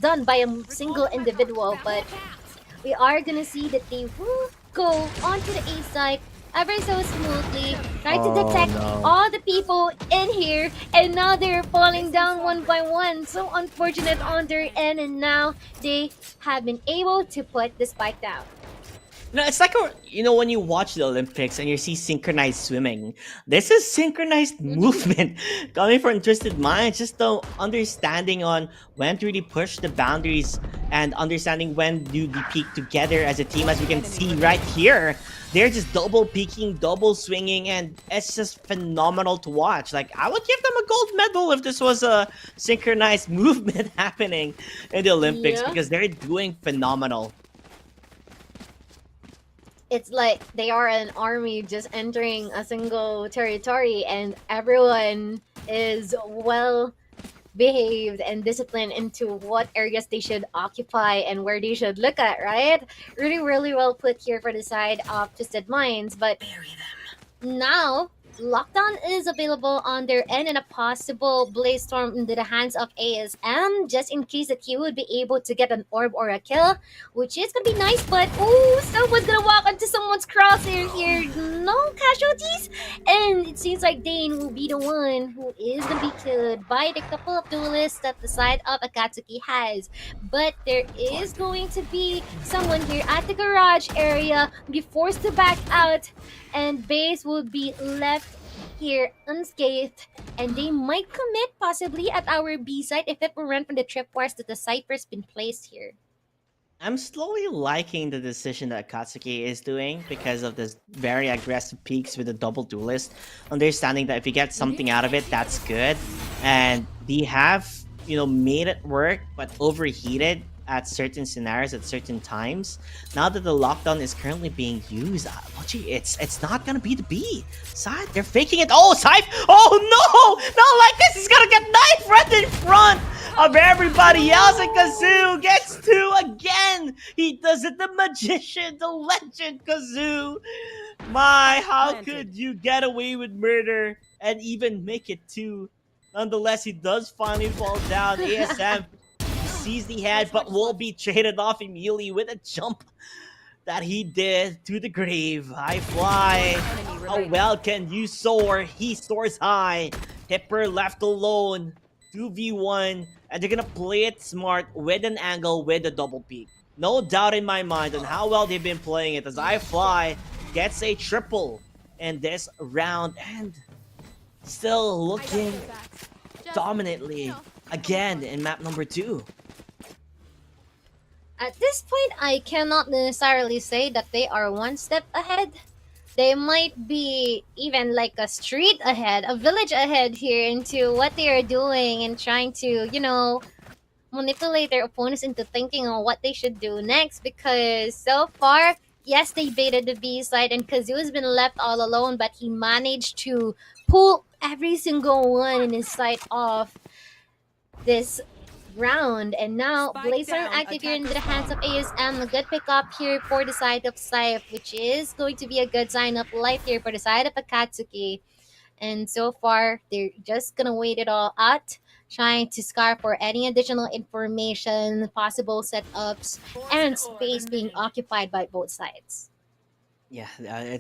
done by a single individual. But we are gonna see that they will go onto the A side ever so smoothly, try to detect all the people in here, and now they're falling down one by one. So unfortunate on their end, and now they have been able to put the spike down. No, it's like when you watch the Olympics and you see synchronized swimming. This is synchronized movement coming from Twisted Minds. Just the understanding on when to really push the boundaries and understanding when do they peak together as a team, as we can see right here. They're just double peaking, double swinging, and it's just phenomenal to watch. Like, I would give them a gold medal if this was a synchronized movement happening in the Olympics, because they're doing phenomenal. It's like they are an army just entering a single territory, and everyone is well behaved and disciplined into what areas they should occupy and where they should look at, right? Really, really well put here for the side of Twisted Minds. But now lockdown is available on their end, and a possible blaze storm into the hands of ASM, just in case that he would be able to get an orb or a kill, which is gonna be nice. But someone's gonna walk onto someone's crosshair here. No casualties, and it seems like Dane will be the one who is gonna be killed by the couple of duelists that the side of Akatsuki has. But there is going to be someone here at the garage area, be forced to back out, and base will be left here unscathed, and they might commit possibly at our B side if it were run from the tripwires that the cipher's been placed here. I'm slowly liking the decision that Akatsuki is doing because of this very aggressive peaks with the double duelist, understanding that if you get something out of it, that's good. And they have, made it work, but overheated at certain scenarios at certain times. Now that the lockdown is currently being used, it's not gonna be the B side. They're faking it. Oh, Scythe! Oh no! Not like this! He's gonna get knife right in front of everybody else, and Kazoo gets two again! He does it, the magician, the legend, Kazoo! My, how could you get away with murder and even make it two? Nonetheless, he does finally fall down. ASM sees the head, but will be traded off immediately with a jump that he did to the grave. I fly. How well can you soar? He soars high. Hipper left alone. 2v1, and they're gonna play it smart with an angle with a double peak. No doubt in my mind on how well they've been playing it, as I fly gets a triple in this round and still looking dominantly again in map number 2. At this point, I cannot necessarily say that they are one step ahead. They might be even like a street ahead, a village ahead here into what they are doing and trying to, manipulate their opponents into thinking on what they should do next. Because so far, yes, they baited the B side and Kazoo has been left all alone, but he managed to pull every single one in his side off this round. And now Blazestorm active here in the hands of ASM. A good pickup here for the side of Scythe, which is going to be a good sign of life here for the side of Akatsuki. And so far, they're just gonna wait it all out, trying to scour for any additional information, possible setups, and space being occupied by both sides. Yeah,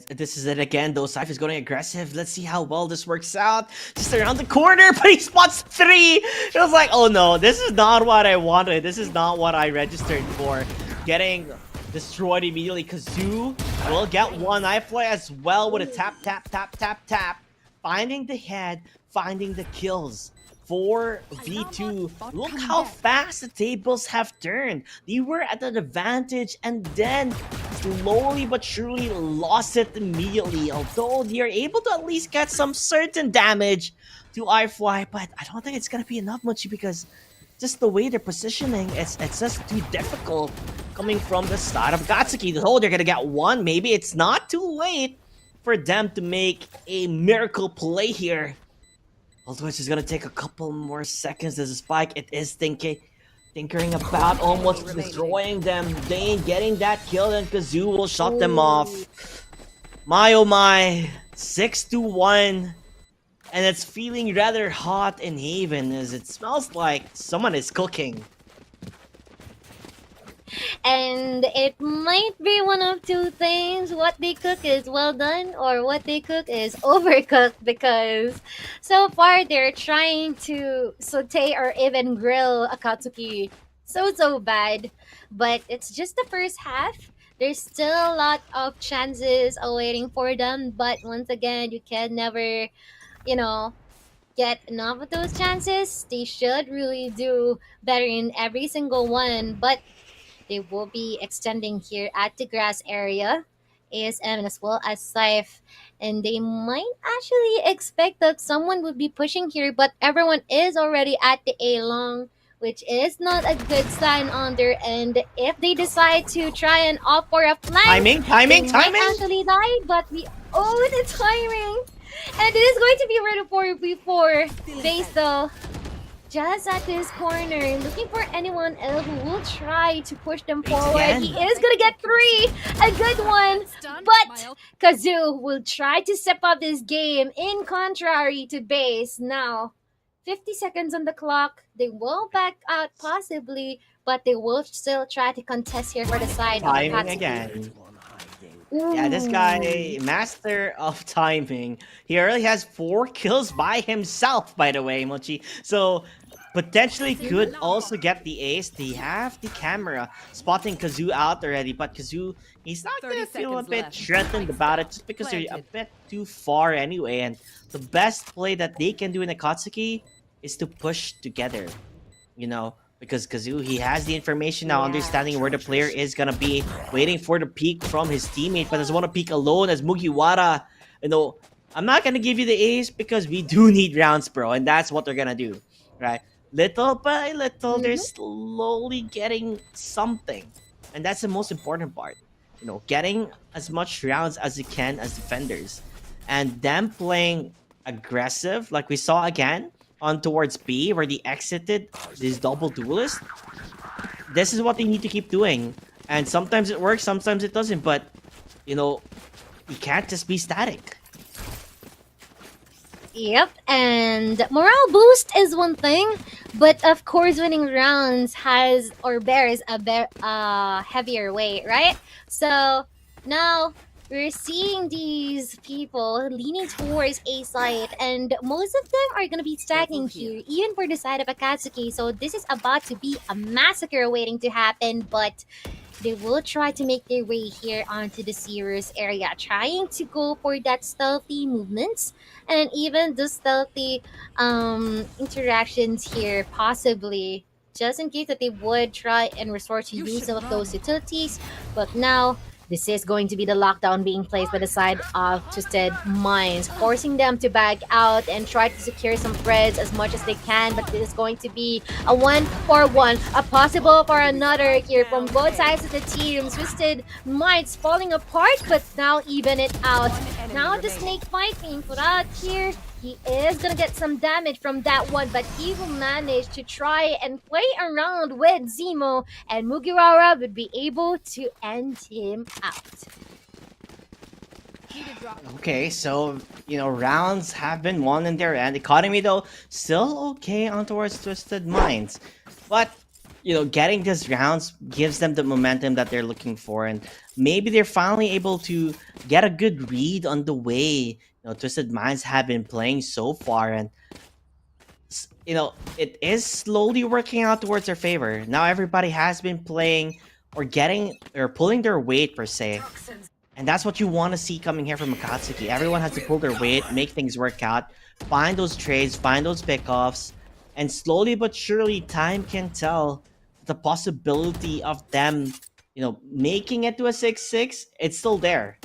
this is it again, though. Scythe is going aggressive. Let's see how well this works out. Just around the corner, but he spots 3. It was like, oh no, this is not what I wanted. This is not what I registered for. Getting destroyed immediately. Kazoo will get one. I fly as well with a tap, tap, tap, tap, tap. Finding the head, finding the kills. 4v2. Look how fast the tables have turned. They were at an advantage and then slowly but surely lost it immediately. Although they are able to at least get some certain damage to iFly, but I don't think it's gonna be enough, Muchi, because just the way they're positioning, it's just too difficult coming from the side of Akatsuki. Oh, they're gonna get one. Maybe it's not too late for them to make a miracle play here. Although it's just gonna take a couple more seconds. There's a spike. It is tinkering about almost destroying them. They ain't getting that kill, and Kazoo will shut them off. My oh my, 6-1. And it's feeling rather hot in Haven as it smells like someone is cooking. And it might be one of two things. What they cook is well done, or what they cook is overcooked, because so far they're trying to saute or even grill Akatsuki so bad. But it's just the first half. There's still a lot of chances awaiting for them, but once again, you can never, get enough of those chances. They should really do better in every single one, but they will be extending here at the grass area, ASM as well as Scythe, and they might actually expect that someone would be pushing here, but everyone is already at the A long, which is not a good sign on their end. If they decide to try and opt for a flank, they might actually die, but the timing, and it is going to be ready for before base though. Just at this corner, looking for anyone else who will try to push them forward. He is gonna get 3, a good one, but Kazoo will try to step up this game in contrary to base. Now, 50 seconds on the clock. They will back out possibly, but they will still try to contest here for the side. Timing again. Yeah, this guy, master of timing. He already has 4 kills by himself, by the way, Mochi. So, potentially could also get the ace. They have the camera spotting Kazoo out already, but Kazoo, he's not gonna feel a bit threatened about it just because they're a bit too far anyway. And the best play that they can do in Akatsuki is to push together, because Kazoo, he has the information now, understanding where the player is gonna be, waiting for the peek from his teammate, but doesn't want to peek alone as Mugiwara. I'm not gonna give you the ace because we do need rounds, bro, and that's what they're gonna do, right? Little by little, they're slowly getting something, and that's the most important part. Getting as much rounds as you can as defenders, and them playing aggressive, like we saw again on towards B, where they exited this double duelist. This is what they need to keep doing, and sometimes it works, sometimes it doesn't. But you can't just be static. Yep, and morale boost is one thing, but of course winning rounds has or bears a heavier weight, right? So now we're seeing these people leaning towards A side, and most of them are going to be stacking here, even for the side of Akatsuki. So this is about to be a massacre waiting to happen, but they will try to make their way here onto the Sears area, trying to go for that stealthy movements and even the stealthy interactions here, possibly, just in case that they would try and resort to use some of those utilities. But now, this is going to be the lockdown being placed by the side of Twisted Minds, forcing them to back out and try to secure some threads as much as they can. But this is going to be a 1-for-1, a possible for another here from both sides of the team. Twisted Minds falling apart, but now even it out. Now the snake fighting put out here. He is gonna get some damage from that one, but he will manage to try and play around with Zemo, and Mugiwara would be able to end him out. Okay, so, rounds have been won in their end. Economy, though, still okay on towards Twisted Minds. But, getting these rounds gives them the momentum that they're looking for, and maybe they're finally able to get a good read on the way Twisted Minds have been playing so far, and it is slowly working out towards their favor. Now everybody has been playing or pulling their weight per se, and that's what you want to see coming here from Akatsuki. Everyone has to pull their weight, make things work out, find those trades, find those pickoffs, and slowly but surely, time can tell the possibility of them, making it to a 6-6. It's still there.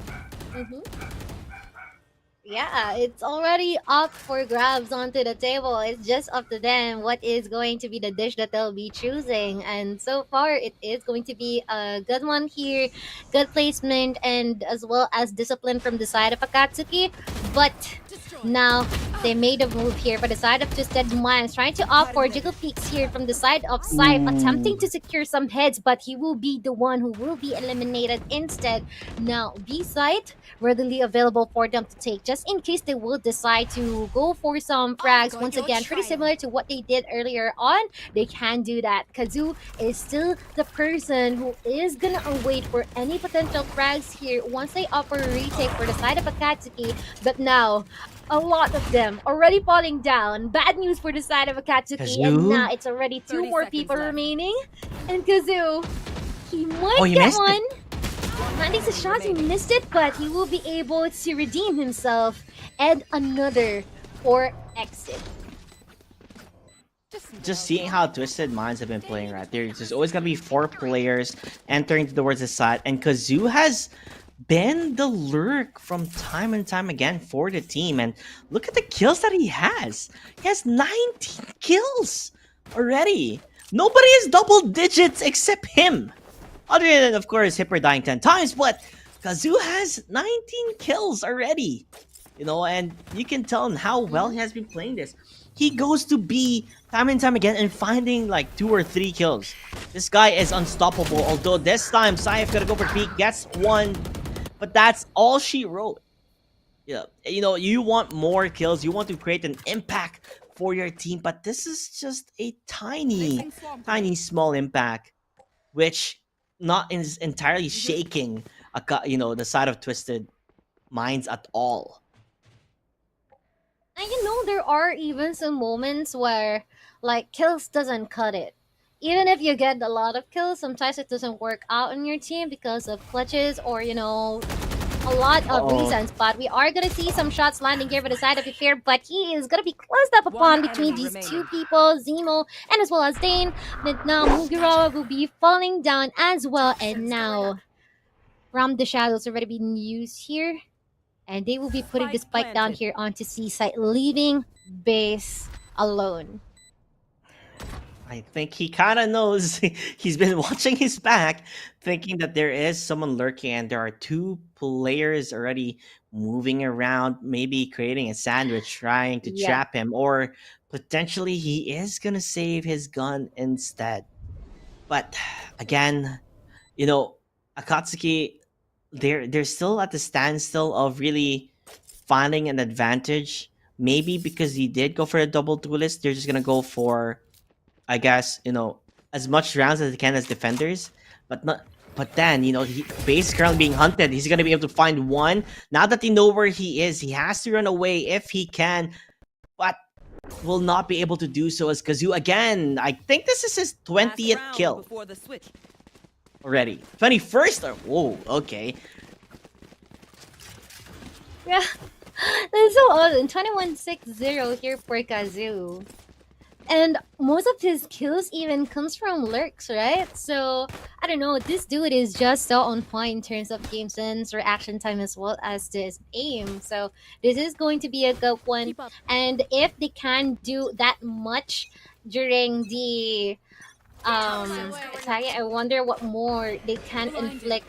Yeah, it's already up for grabs onto the table. It's just up to them what is going to be the dish that they'll be choosing. And so far, it is going to be a good one here. Good placement and as well as discipline from the side of Akatsuki. But Now, they made a move here for the side of Twisted Minds, trying to opt for jiggle peeks here from the side of Scythe, attempting to secure some heads, but he will be the one who will be eliminated instead. Now, B side readily available for them to take, just in case they will decide to go for some frags. Once again, pretty similar to what they did earlier on, they can do that. Kazoo is still the person who is gonna await for any potential frags here once they offer a retake for the side of Akatsuki. But now, a lot of them already falling down. Bad news for the side of Akatsuki, and now it's already 2 more people remaining. And Kazoo, he might get one. Landing a shot, he missed it, but he will be able to redeem himself. And another 4 exit. Just seeing how Twisted Minds have been playing right there, there's always gonna be 4 players entering towards the side, and Kazoo has been the lurk from time and time again for the team. And look at the kills that he has. He has 19 kills already. Nobody is double digits except him. Other than, of course, Hipper dying 10 times, but Kazoo has 19 kills already. You know, and you can tell how well he has been playing this. He goes to B time and time again and finding like 2 or 3 kills. This guy is unstoppable, although this time Scythe gotta go for B, gets 1. But that's all she wrote. Yeah, you know, you want more kills, you want to create an impact for your team, but this is just a tiny small impact, which not is entirely shaking the side of Twisted Minds at all. And you know, there are even some moments where like kills doesn't cut it. Even if you get a lot of kills, sometimes it doesn't work out on your team because of clutches or, you know, a lot of reasons. But we are going to see some shots landing here for the side of Fair, but he is going to be closed up upon between these 2 people, Zemo and as well as Dane. But now Mugiwara will be falling down as well. And now from the shadows already being used here. And they will be putting the spike down here onto Seaside, leaving base alone. I think he kind of knows. He's been watching his back, thinking that there is someone lurking, and there are 2 players already moving around, maybe creating a sandwich, trying to trap him, or potentially he is gonna save his gun instead. But again, you know, Akatsuki, they're still at the standstill of really finding an advantage. Maybe because he did go for a double duelist, they're just gonna go for, I guess, you know, as much rounds as they can as defenders, but not. But then, you know, base currently being hunted. He's gonna be able to find one. Now that they know where he is, he has to run away if he can, but will not be able to do so as Kazoo again. I think this is his 20th kill already. 21st. Whoa, okay. Yeah, that's so awesome. 21-6-0 here for Kazoo. And most of his kills even comes from lurks, right? So, I don't know, this dude is just so on point in terms of game sense, reaction time, as well as this aim. So, this is going to be a good one. And if they can do that much during the attack, I wonder what more they can inflict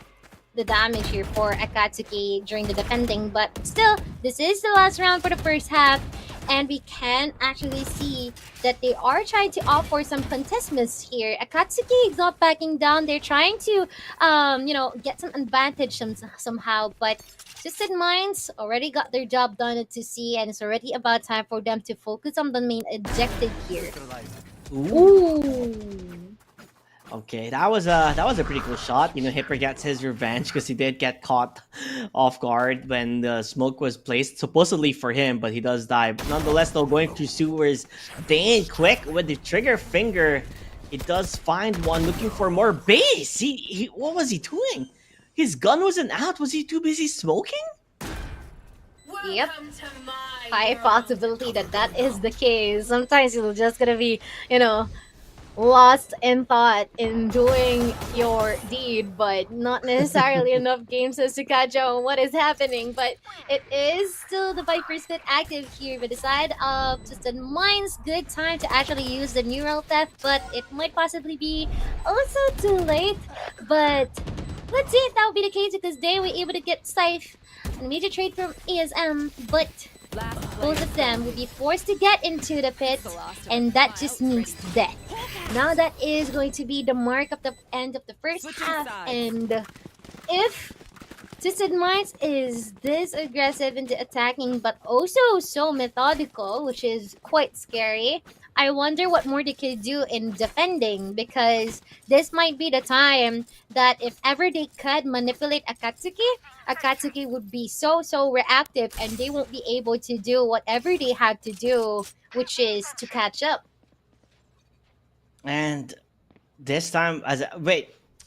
the damage here for Akatsuki during the defending. But still, this is the last round for the first half. And we can actually see that they are trying to opt for some contestments here. Akatsuki is not backing down. They're trying to, you know, get some advantage somehow. But Twisted Minds already got their job done at 2C, and it's already about time for them to focus on the main objective here. Ooh. Okay, that was a pretty cool shot. You know, Hipper gets his revenge because he did get caught off guard when the smoke was placed, supposedly for him, but he does die. But nonetheless, though, going through sewers, Dane quick with the trigger finger. He does find one, looking for more base. He what was he doing? His gun wasn't out. Was he too busy smoking? Yep. High possibility that that is the case. Sometimes you're just gonna be, you know, lost in thought in doing your deed, but not necessarily enough game sense to catch on what is happening. But it is still the Viper's bit active here, but the side of Twisted Minds, good time to actually use the neural theft, but it might possibly be also too late. But let's see if that will be the case, because they were able to get Scythe and a major trade from ASM, but Both of them will be forced to get into the pit, and that just means death. Now that is going to be the mark of the end of the first half, and if Twisted Minds is this aggressive into attacking but also so methodical, which is quite scary, I wonder what more they could do in defending, because this might be the time that if ever they could manipulate Akatsuki would be so reactive and they won't be able to do whatever they have to do, which is to catch up. And this time,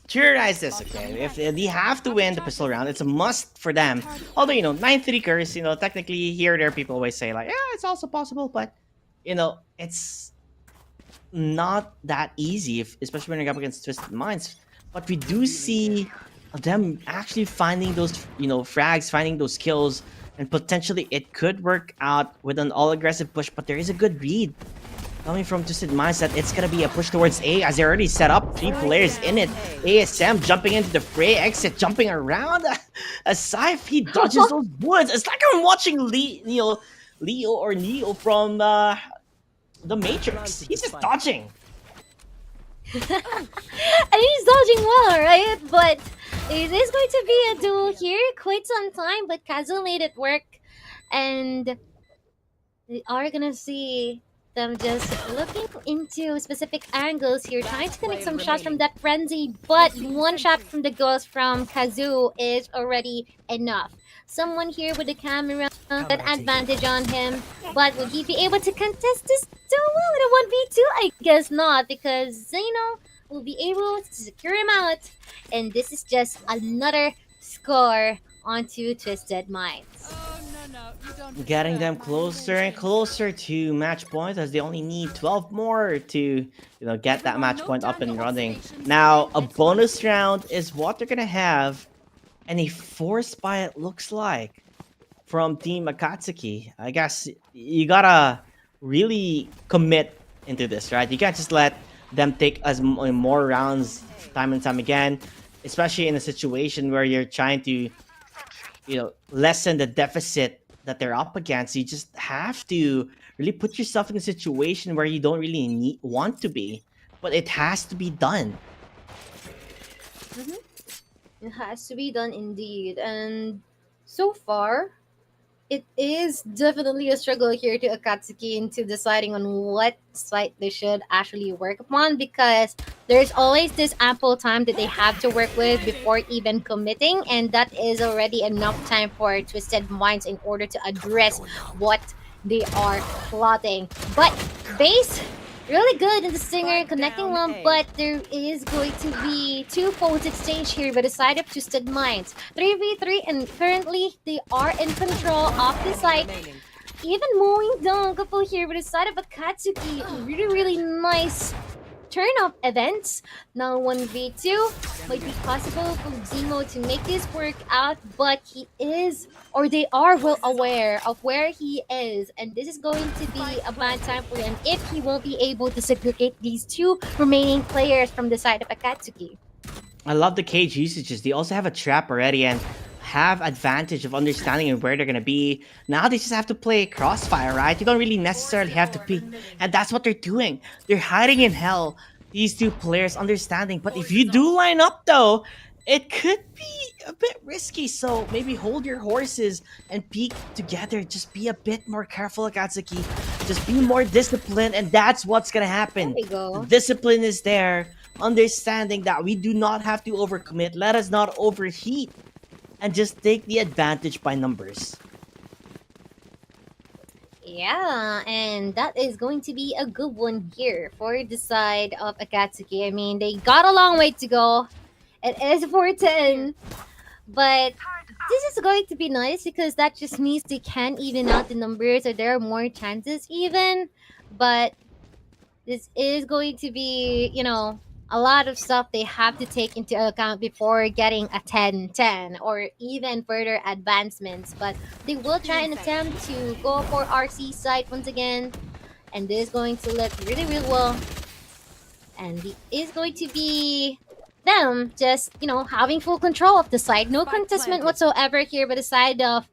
theorize this, okay? If they have to win the pistol round, it's a must for them. Although, 9-3 curse, technically here there people always say like, yeah, it's also possible, but it's not that easy, especially when you're up against Twisted Minds. But we do see them actually finding those, frags, finding those kills, and potentially it could work out with an all-aggressive push, but there is a good read coming from Twisted Minds that it's gonna be a push towards A, as they already set up 3 players in it. ASM jumping into the fray, Exit jumping around. Aside, he dodges those bullets. It's like I'm watching Leo or Neo from the Matrix. He's just dodging. And he's dodging well, right? But it is going to be a duel here, quite some time, but Kazu made it work. And we are gonna see them just looking into specific angles here, trying to connect some shots from that frenzy, but one shot from the ghost from Kazu is already enough. Someone here with the camera, an advantage on him, but will he be able to contest this duel with a 1v2? I guess not, because Zeno will be able to secure him out, and this is just another score onto Twisted Minds. Getting them closer and closer to match point, as they only need 12 more to get that match point up and running. Now a bonus round is what they're gonna have, and a force buy, it looks like, from Team Akatsuki. I guess you gotta really commit into this, right? You can't just let them take as more rounds time and time again, especially in a situation where you're trying to lessen the deficit that they're up against. You just have to really put yourself in a situation where you don't really want to be, but it has to be done. It has to be done indeed, and so far it is definitely a struggle here to Akatsuki into deciding on what site they should actually work upon, because there's always this ample time that they have to work with before even committing, and that is already enough time for Twisted Minds in order to address what they are plotting. But base really good in the Stinger, connecting one, but there is going to be 2 phones exchange here by the side of Twisted Minds. 3v3, and currently they are in control of the site. Even mowing down a couple here by the side of Akatsuki. Really nice turn-up events. Now 1v2 might be possible for Zemo to make this work out, but he is, or they are well aware of where he is, and this is going to be a bad time for him if he won't be able to segregate these 2 remaining players from the side of Akatsuki. I love the cage usages. They also have a trap already and have advantage of understanding where they're gonna be. Now they just have to play crossfire, right? You don't really necessarily have to peek, and that's what they're doing. They're hiding in hell, these 2 players, understanding. But if you do line up though, it could be a bit risky, so maybe hold your horses and peek together. Just be a bit more careful, Akatsuki. Just be more disciplined, and that's what's gonna happen. There you go. The discipline is there, understanding that we do not have to overcommit. Let us not overheat, and just take the advantage by numbers. Yeah, and that is going to be a good one here for the side of Akatsuki. I mean, they got a long way to go. It is 4-10, but this is going to be nice because that just means they can even out the numbers, or there are more chances even. But this is going to be, a lot of stuff they have to take into account before getting a 10-10 or even further advancements. But they will try and attempt to go for RC side once again, and this is going to look really well. And it is going to be them just, having full control of the side. No contestment whatsoever here by the side of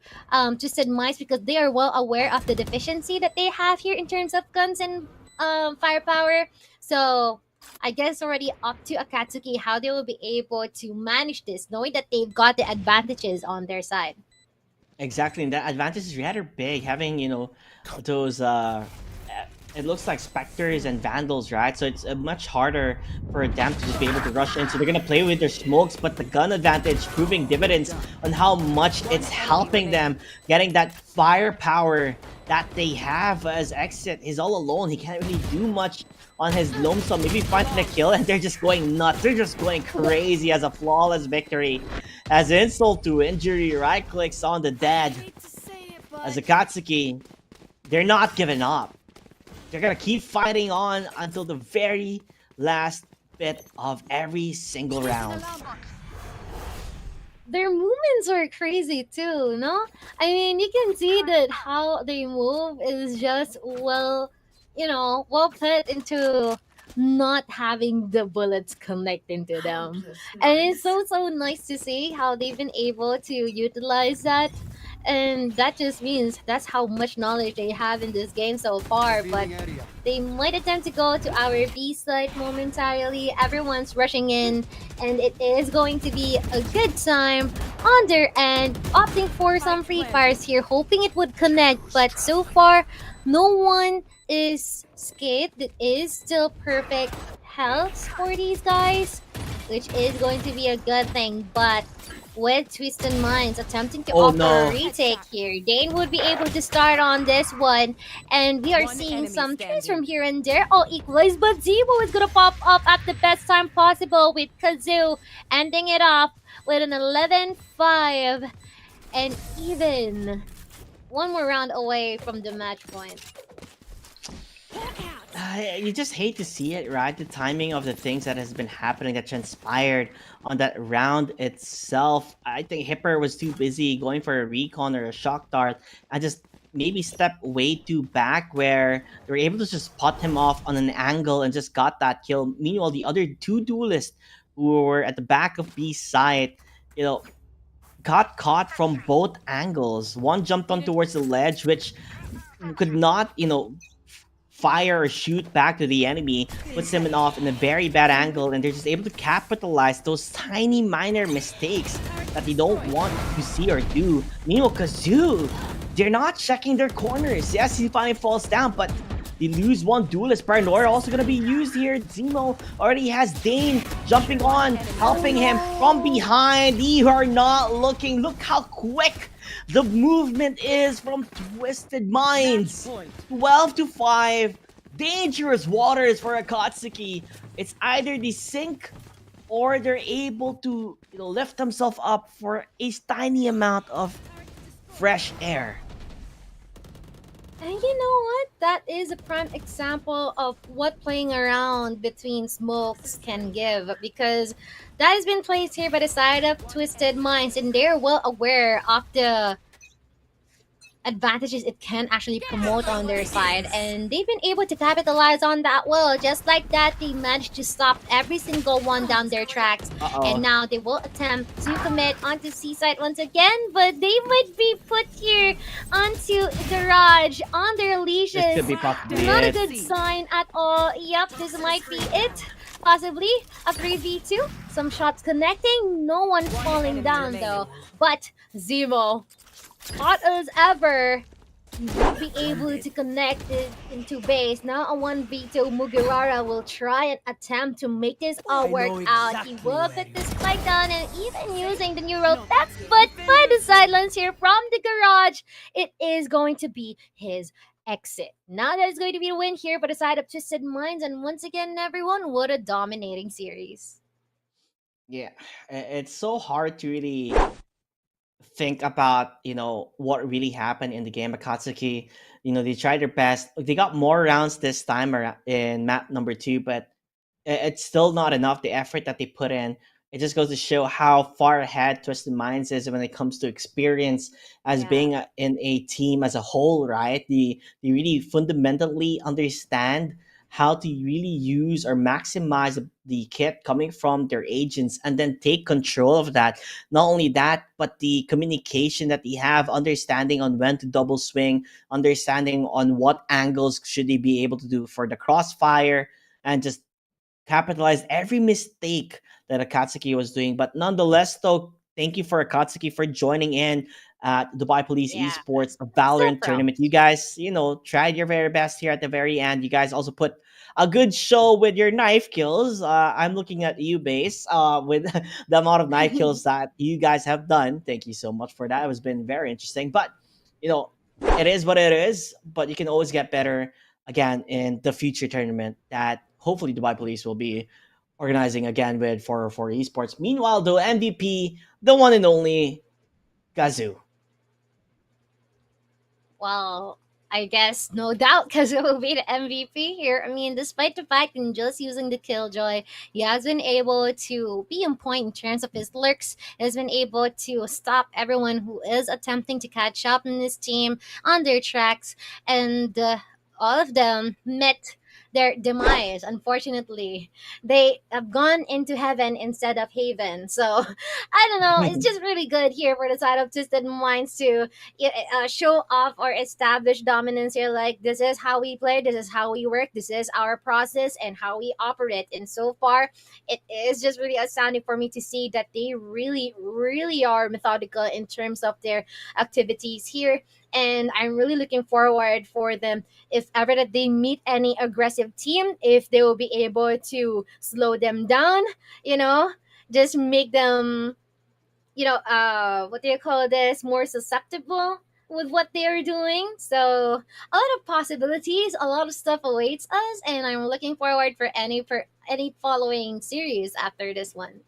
Twisted Minds, because they are well aware of the deficiency that they have here in terms of guns and firepower. So I guess already up to Akatsuki how they will be able to manage this, knowing that they've got the advantages on their side. Exactly, and that advantage is rather big, having those it looks like specters and vandals, right? So it's much harder for them to just be able to rush in. So they're gonna play with their smokes, but the gun advantage proving dividends on how much it's helping them, getting that firepower that they have as Exit. He's all alone. He can't really do much on his lonesome. Maybe finding a kill, and they're just going nuts. They're just going crazy as a flawless victory. As insult to injury, right clicks on the dead. As Akatsuki, they're not giving up. They're gonna keep fighting on until the very last bit of every single round. Their movements are crazy too, no? I mean, you can see that how they move is just well put into not having the bullets connect into them. And it's so nice to see how they've been able to utilize that. And that just means that's how much knowledge they have in this game so far. But they might attempt to go to our B side momentarily. Everyone's rushing in, and it is going to be a good time on their end, opting for some free fires here, hoping it would connect. But so far, no one is scathed. It is still perfect health for these guys, which is going to be a good thing. But with Twisted Minds attempting to offer a retake here, Dane would be able to start on this one, and we are seeing some kills from here and there, all equalized, but Zebo is gonna pop up at the best time possible with Kazoo ending it off with an 11-5, and even one more round away from the match point. You just hate to see it, right? The timing of the things that has been happening, that transpired on that round itself. I think Hipper was too busy going for a recon or a shock dart and just maybe step way too back, where they were able to just pot him off on an angle and just got that kill. Meanwhile, the other two duelists who were at the back of B's side, got caught from both angles. One jumped on towards the ledge, which could not, fire or shoot back to the enemy, puts him off in a very bad angle, and they're just able to capitalize those tiny minor mistakes that they don't want to see or do. Meanwhile, Kazoo, they're not checking their corners. Yes, he finally falls down, but they lose one duelist. Paranoia also going to be used here. Zemo already has Dane jumping on, helping him from behind. They are not looking. Look how quick the movement is from Twisted Minds. 12-5. Dangerous waters for Akatsuki. It's either they sink or they're able to lift themselves up for a tiny amount of fresh air. And you know what? That is a prime example of what playing around between smokes can give, because that has been placed here by the side of Twisted Minds, and they're well aware of the advantages it can actually promote on their side, and they've been able to capitalize on that well. Just like that, they managed to stop every single one down their tracks. And now they will attempt to commit onto Seaside once again, but they might be put here onto Garage on their leashes. This could be possibly not a good sign at all. Yep, this might be it. Possibly a 3v2. Some shots connecting. No one falling down though. But Zemo, hot as ever, won't be able to connect it into base. Now a 1v2, Mugiwara will try and attempt to make this all work out. He will put this spike down, and even using the neural tech, but by the silence here from the Garage, it is going to be his exit. Now that is going to be a win here by the side of Twisted Minds, and once again, everyone, what a dominating series. Yeah, it's so hard to really think about what really happened in the game. Akatsuki, they tried their best. They got more rounds this time in map number 2, but it's still not enough. The effort that they put in, it just goes to show how far ahead Twisted Minds is when it comes to experience as being in a team as a whole, right? They really fundamentally understand how to really use or maximize the kit coming from their agents and then take control of that. Not only that, but the communication that they have, understanding on when to double swing, understanding on what angles should they be able to do for the crossfire, and just capitalize every mistake that Akatsuki was doing. But nonetheless, though, thank you for Akatsuki for joining in at Dubai Police Esports Valorant tournament. You guys, tried your very best here at the very end. You guys also put a good show with your knife kills. I'm looking at you, Base, with the amount of knife kills that you guys have done. Thank you so much for that. It has been very interesting. But, it is what it is. But you can always get better again in the future tournament that hopefully Dubai Police will be organizing again with 404 Esports. Meanwhile, the MVP, the one and only Gazoo. Well, I guess no doubt because it will be the MVP here. I mean, despite the fact in just using the Killjoy, he has been able to be on point in terms of his lurks. He has been able to stop everyone who is attempting to catch up in his team on their tracks, and all of them met their demise. Unfortunately, they have gone into heaven instead of haven. So I don't know, it's just really good here for the side of Twisted Minds to show off or establish dominance here. Like, this is how we play, this is how we work, this is our process and how we operate. And so far it is just really astounding for me to see that they really are methodical in terms of their activities here. And I'm really looking forward for them, if ever that they meet any aggressive team, if they will be able to slow them down, just make them, what do you call this, more susceptible with what they are doing. So a lot of possibilities, a lot of stuff awaits us, and I'm looking forward for any following series after this one.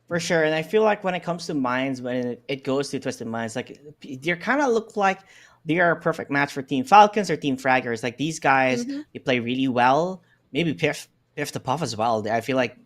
For sure. And I feel like when it comes to Minds, when it goes to Twisted Minds, like, they kind of look like they are a perfect match for Team Falcons or Team Fraggers. Like, these guys, they play really well. Maybe Piff the Puff as well. I feel like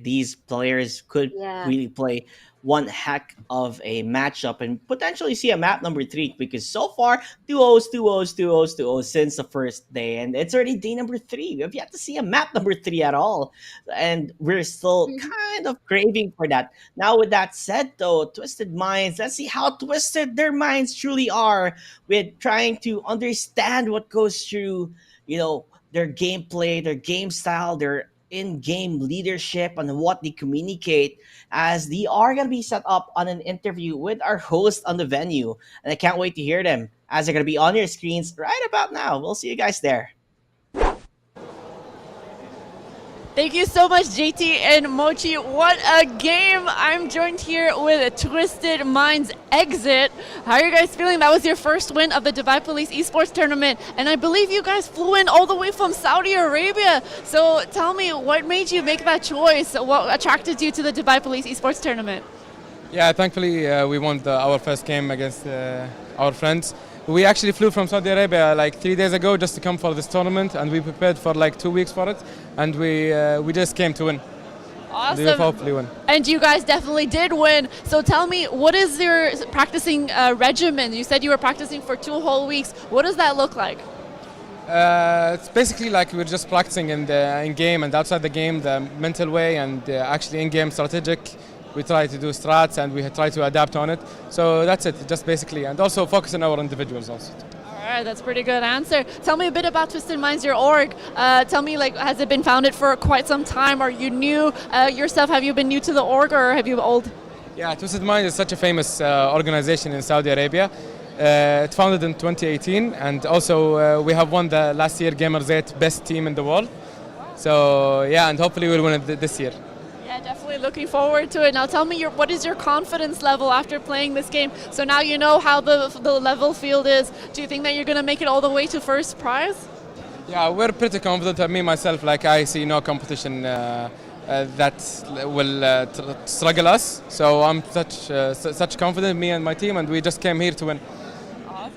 these players could really play one heck of a matchup and potentially see a map number 3, because so far 2-0 since the first day, and it's already day number 3. We have yet to see a map number 3 at all, and we're still kind of craving for that. Now, with that said, though, Twisted Minds, let's see how twisted their minds truly are with trying to understand what goes through their gameplay, their game style, their in-game leadership, and what they communicate, as they are going to be set up on an interview with our host on the venue. And I can't wait to hear them, as they're going to be on your screens right about now. We'll see you guys there. Thank you so much, JT and Mochi. What a game. I'm joined here with Twisted Minds Exit. How are you guys feeling? That was your first win of the Dubai Police Esports Tournament, and I believe you guys flew in all the way from Saudi Arabia. So tell me, what made you make that choice? What attracted you to the Dubai Police Esports Tournament? Yeah, thankfully we won our first game against our friends. We actually flew from Saudi Arabia like 3 days ago just to come for this tournament, and we prepared for like 2 weeks for it, and we just came to win. Awesome. We hopefully win. And you guys definitely did win. So tell me, what is your practicing regimen? You said you were practicing for 2 whole weeks. What does that look like? It's basically like we're just practicing in game and outside the game, the mental way, and actually in-game strategic. We try to do strats and we try to adapt on it. So that's it, just basically. And also focus on our individuals also. All right, that's a pretty good answer. Tell me a bit about Twisted Minds, your org. Tell me, has it been founded for quite some time? Are you new yourself? Have you been new to the org, or have you been old? Yeah, Twisted Minds is such a famous organization in Saudi Arabia. It founded in 2018, and also we have won the last year Gamers 8 best team in the world. So yeah, and hopefully we'll win it this year. Yeah, definitely looking forward to it. Now tell me, what is your confidence level after playing this game? So now you know how the level field is. Do you think that you're going to make it all the way to first prize? Yeah, we're pretty confident. Me, myself, I see no competition that will struggle us. So I'm such confident, me and my team, and we just came here to win.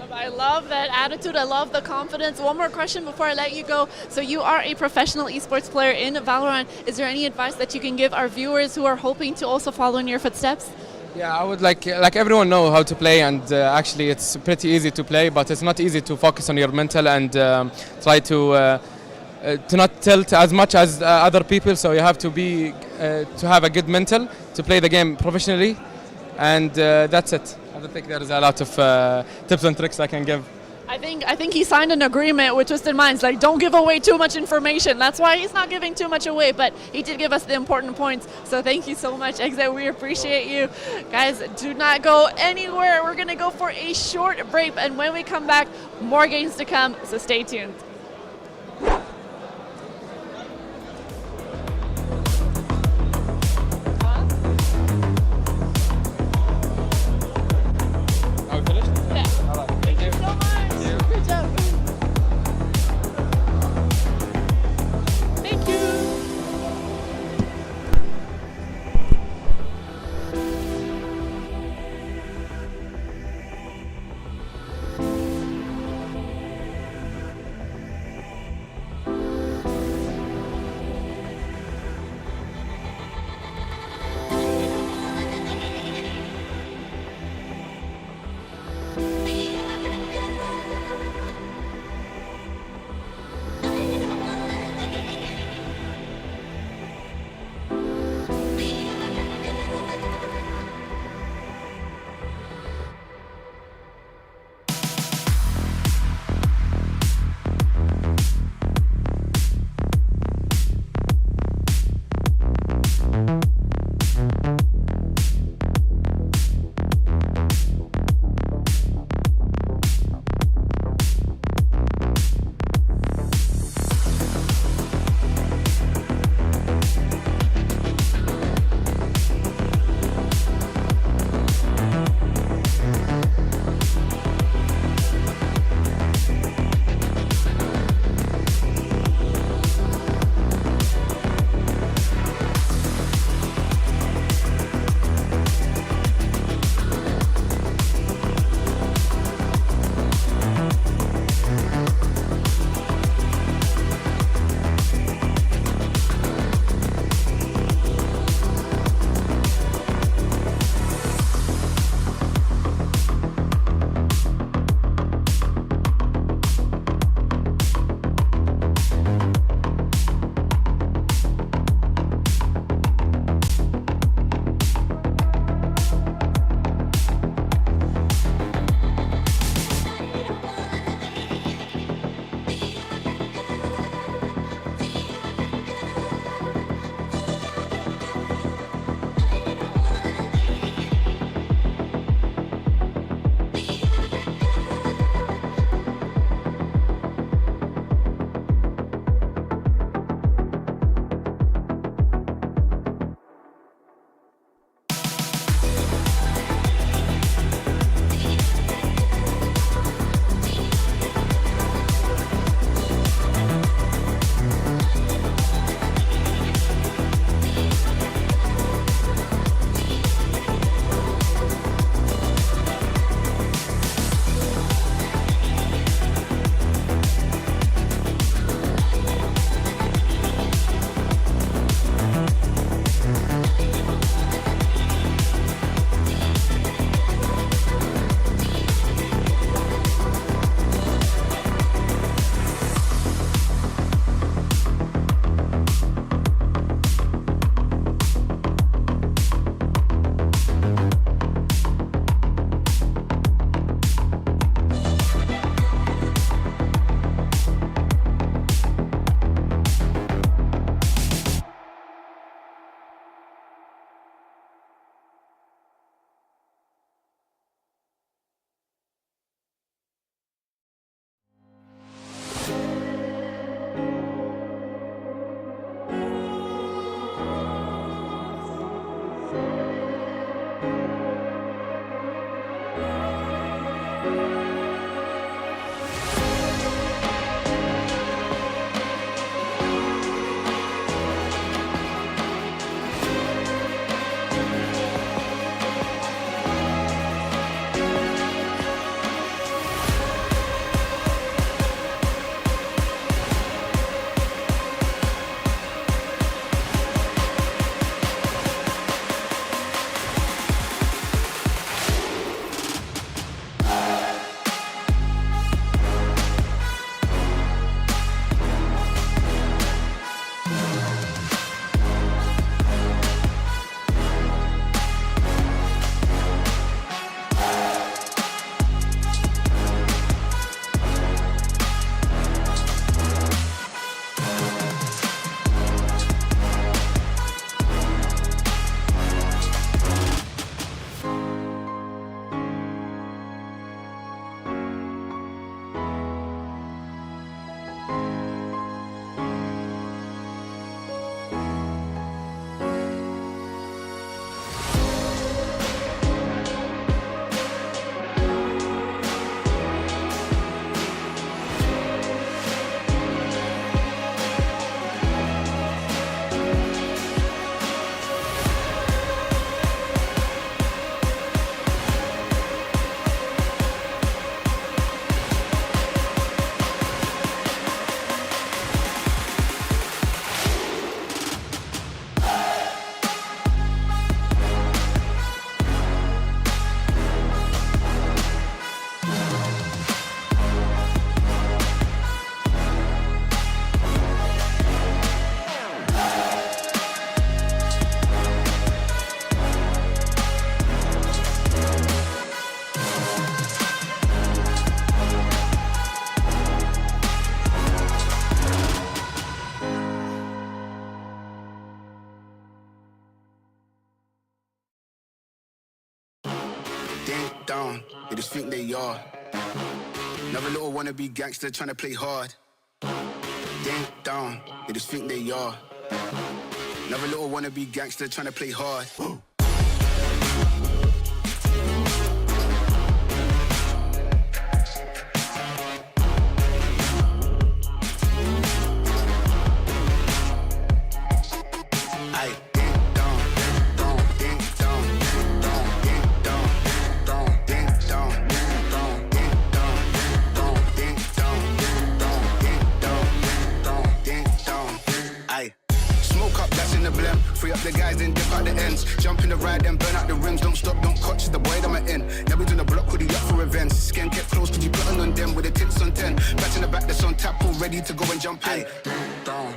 I love that attitude. I love the confidence. One more question before I let you go. So you are a professional esports player in Valorant. Is there any advice that you can give our viewers who are hoping to also follow in your footsteps? Yeah, I would like everyone know how to play, and actually it's pretty easy to play, but it's not easy to focus on your mental and try to to not tilt as much as other people. So you have to be to have a good mental to play the game professionally, and that's it. I don't think there is a lot of tips and tricks I can give. I think he signed an agreement with Twisted Minds, like don't give away too much information. That's why he's not giving too much away, but he did give us the important points. So thank you so much, Exit. We appreciate you. Guys, do not go anywhere. We're going to go for a short break, and when we come back, more games to come, so stay tuned. down, they just think they are. Another little wannabe gangster trying to play hard. Ding down, they just think they are. Another little wannabe gangster trying to play hard. Free up the guys, then dip out the ends. Jump in the ride, then burn out the rims. Don't stop, don't coach the boy that I'm in. Now we doing the block with the up for events. Skin get close, cause you plotting on them with the tips on 10. Back in the back, that's on tap, all ready to go and jump in.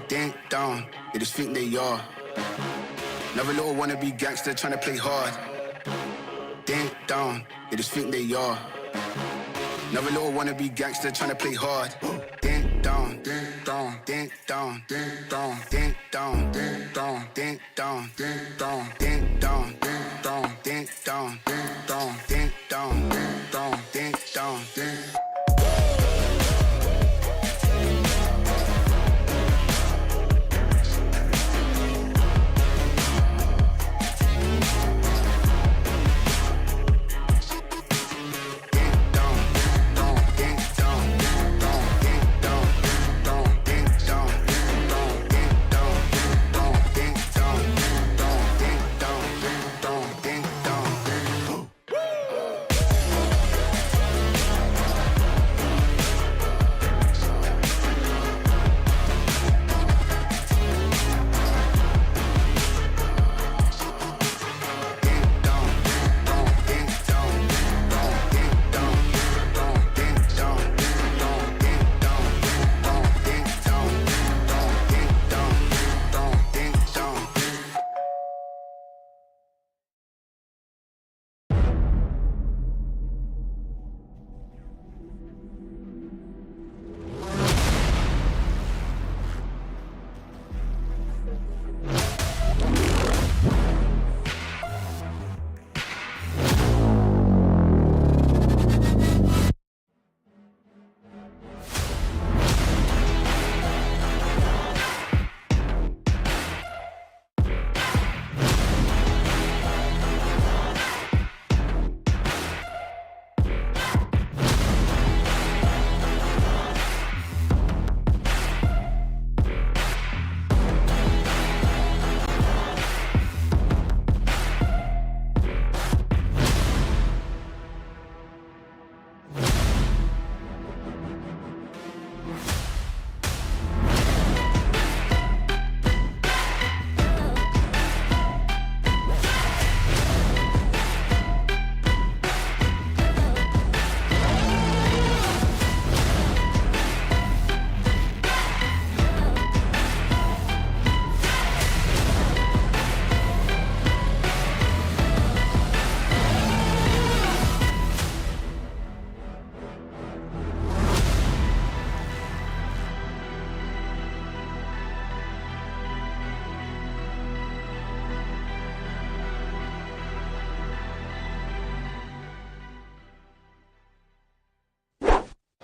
Ding down, they just think they are. Another little wannabe gangster trying to play hard. Ding down, they just think they are. Another little wannabe gangster trying to play hard. Ding down, ding down, ding down, ding down, ding down, ding down, ding down, ding down, ding down, ding down, ding down, ding down, ding down, ding down, ding down, ding.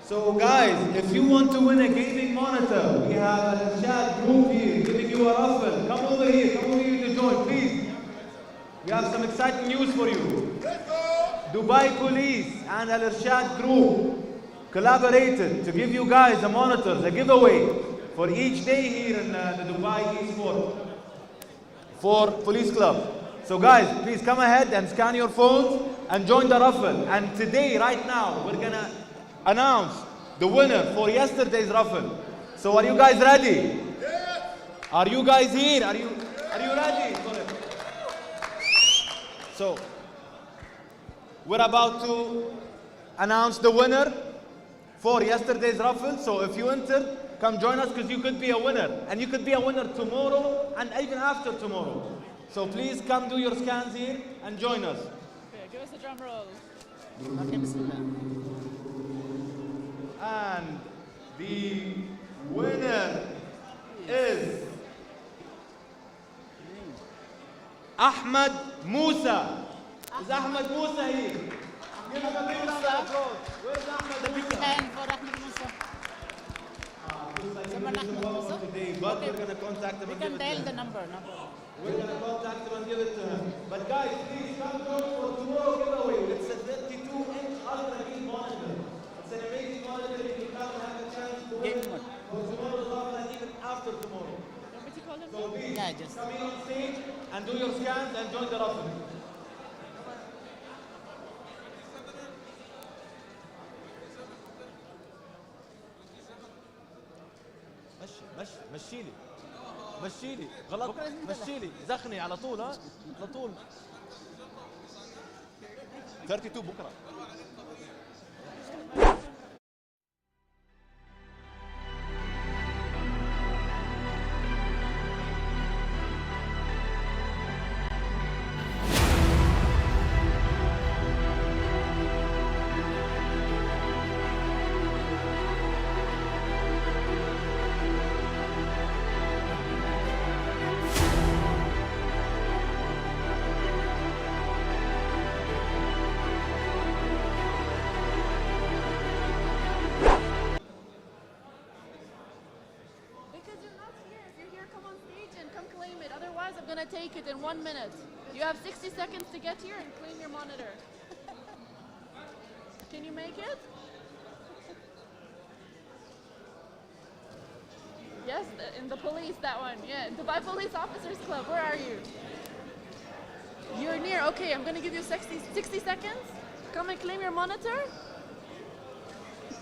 So guys, if you want to win a gaming monitor, we have a chat group here giving you a raffle. Come over here to join, please. We have some exciting news for you. Dubai Police and Al Irshad Group collaborated to give you guys a monitor, a giveaway for each day here in the Dubai Esports for Police Club. So guys, please come ahead and scan your phones and join the raffle. And today, right now, we're gonna announce the winner for yesterday's raffle. So are you guys ready? Yes. Are you guys here? Are you ready for it? So we're about to announce the winner for yesterday's raffle. So if you entered, come join us because you could be a winner. And you could be a winner tomorrow and even after tomorrow. So please come do your scans here and join us. Okay, give us a drum roll. Okay, bismillah. And the winner is Ahmed Musa. Is Ahmed Musa here? Give him a big round of applause. Where's Ahmed The big Musa? hand for Ahmed Musa. Someone Ahmed Musa. Today, but we're going to contact him We and give can it to dial him. the number. We're going to contact him and give it to him. But guys, please come join for tomorrow giveaway. It's a 32-inch Ultra Geek monitor. It's an amazing monitor. You can come and have a chance to win it for tomorrow's offer and even after tomorrow. So please, come in on stage and do your scans and join the raffle. مشيلي غلط مشيلي زخني على طول ها على طول 32 بكره Because you're not here. If you're here, come on stage and come claim it. Otherwise, I'm gonna take it in 1 minute. You have 60 seconds to get here and claim your monitor. Can you make it? Yes, in the police, that one. Yeah, Dubai Police Officers Club. Where are you? You're near. Okay, I'm gonna give you 60 seconds. Come and claim your monitor.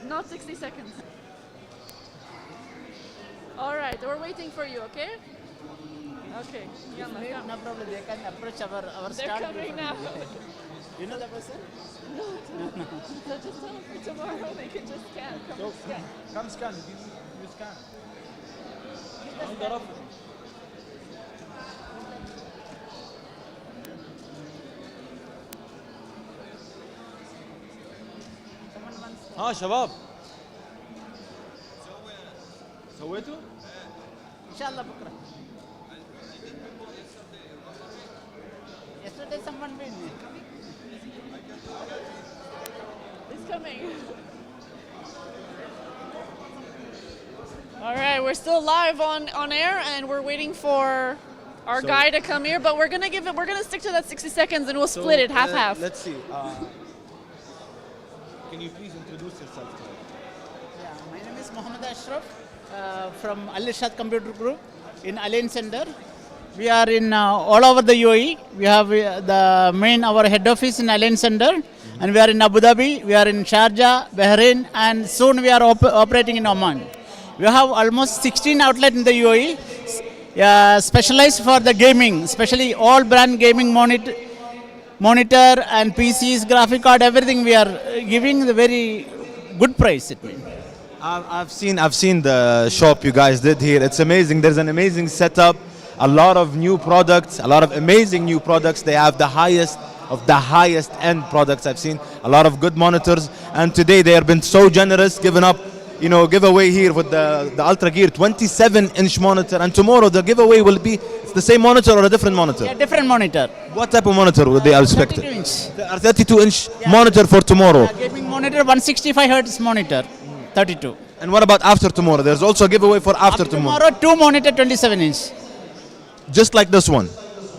Not 60 seconds. All right, we're waiting for you, okay? Okay. Yalla, No problem. They can approach our They're stand. coming now. You know the person? No. So just tell them for tomorrow they can just scan. Come and scan. Come scan. You scan. On the raffle. ها شباب سويتوا؟ إن شاء الله بكرة. Yesterday someone win. It's coming. All right, we're still live on air and we're waiting for our guy to come here, but we're gonna stick to that 60 seconds and we'll split it half. Let's see. Can you please introduce yourself to us? Yeah, my name is Mohammed Ashraf from Al Irshad Computer Group in Alain Center. We are in all over the UAE. We have our head office in Alain Center, and we are in Abu Dhabi. We are in Sharjah, Bahrain, and soon we are operating in Oman. We have almost 16 outlets in the UAE, specialized for the gaming, especially all brand gaming monitor and PCs, graphic card, everything we are giving the very good price. It means. I've seen the shop you guys did here. It's amazing. There's an amazing setup, a lot of new products, a lot of amazing new products. They have the highest of the highest end products I've seen. A lot of good monitors, and today they have been so generous, giving up, giveaway here with the Ultra Gear 27-inch monitor, and tomorrow the giveaway will be the same monitor or a different monitor? Yeah, different monitor. What type of monitor would they expect? 32-inch. A 32-inch monitor for tomorrow. Gaming monitor, 165 Hz monitor, 32. And what about after tomorrow? There's also a giveaway for after tomorrow. Tomorrow, 2 monitor, 27-inch. Just like this one?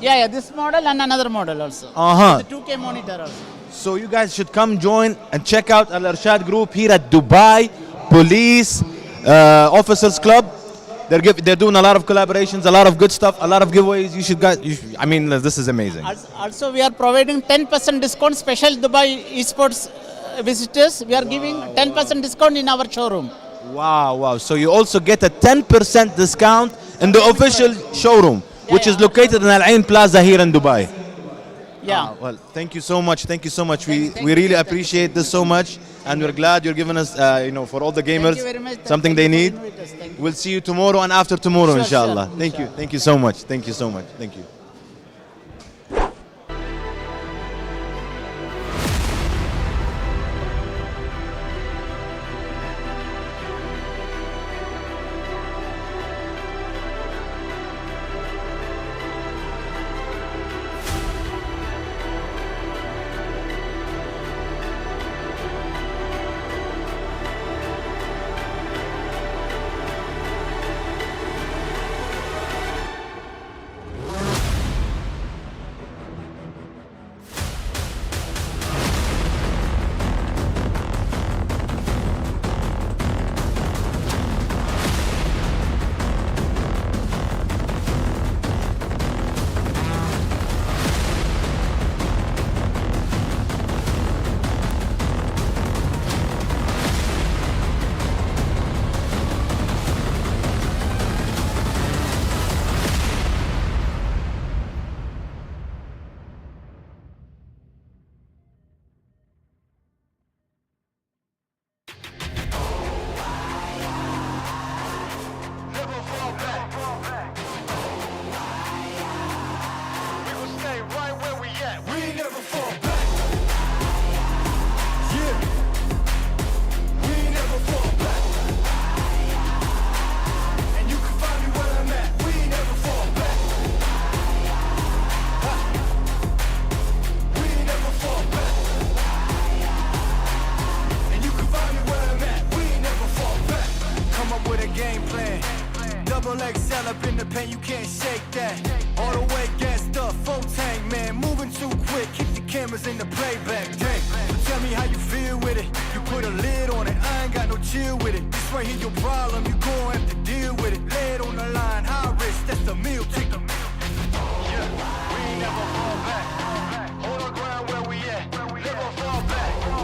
Yeah, this model and another model also. Uh-huh. The 2K monitor also. So you guys should come join and check out Al Irshad Group here at Dubai Police Officers Club. They're doing a lot of collaborations, a lot of good stuff, a lot of giveaways. This is amazing. Also, we are providing 10% discount, special Dubai Esports visitors. We are giving 10% discount in our showroom. Wow. So you also get a 10% discount in the official showroom, which is located in Al Ain Plaza here in Dubai. Yeah. Well, thank you so much. Thank you so much. We really appreciate this so much, and we're glad you're giving us, for all the gamers, something they need. We'll see you tomorrow and after tomorrow, inshallah. Thank you. Thank you so much. Thank you so much. Thank you. in the playback tape. So tell me how you feel with it. You put a lid on it, I ain't got no chill with it. This right here your problem, you gon' have to deal with it. Lay it on the line, high risk, that's the meal ticket. Yeah, we ain't never fall back. Hold our ground where we at. Never fall back. No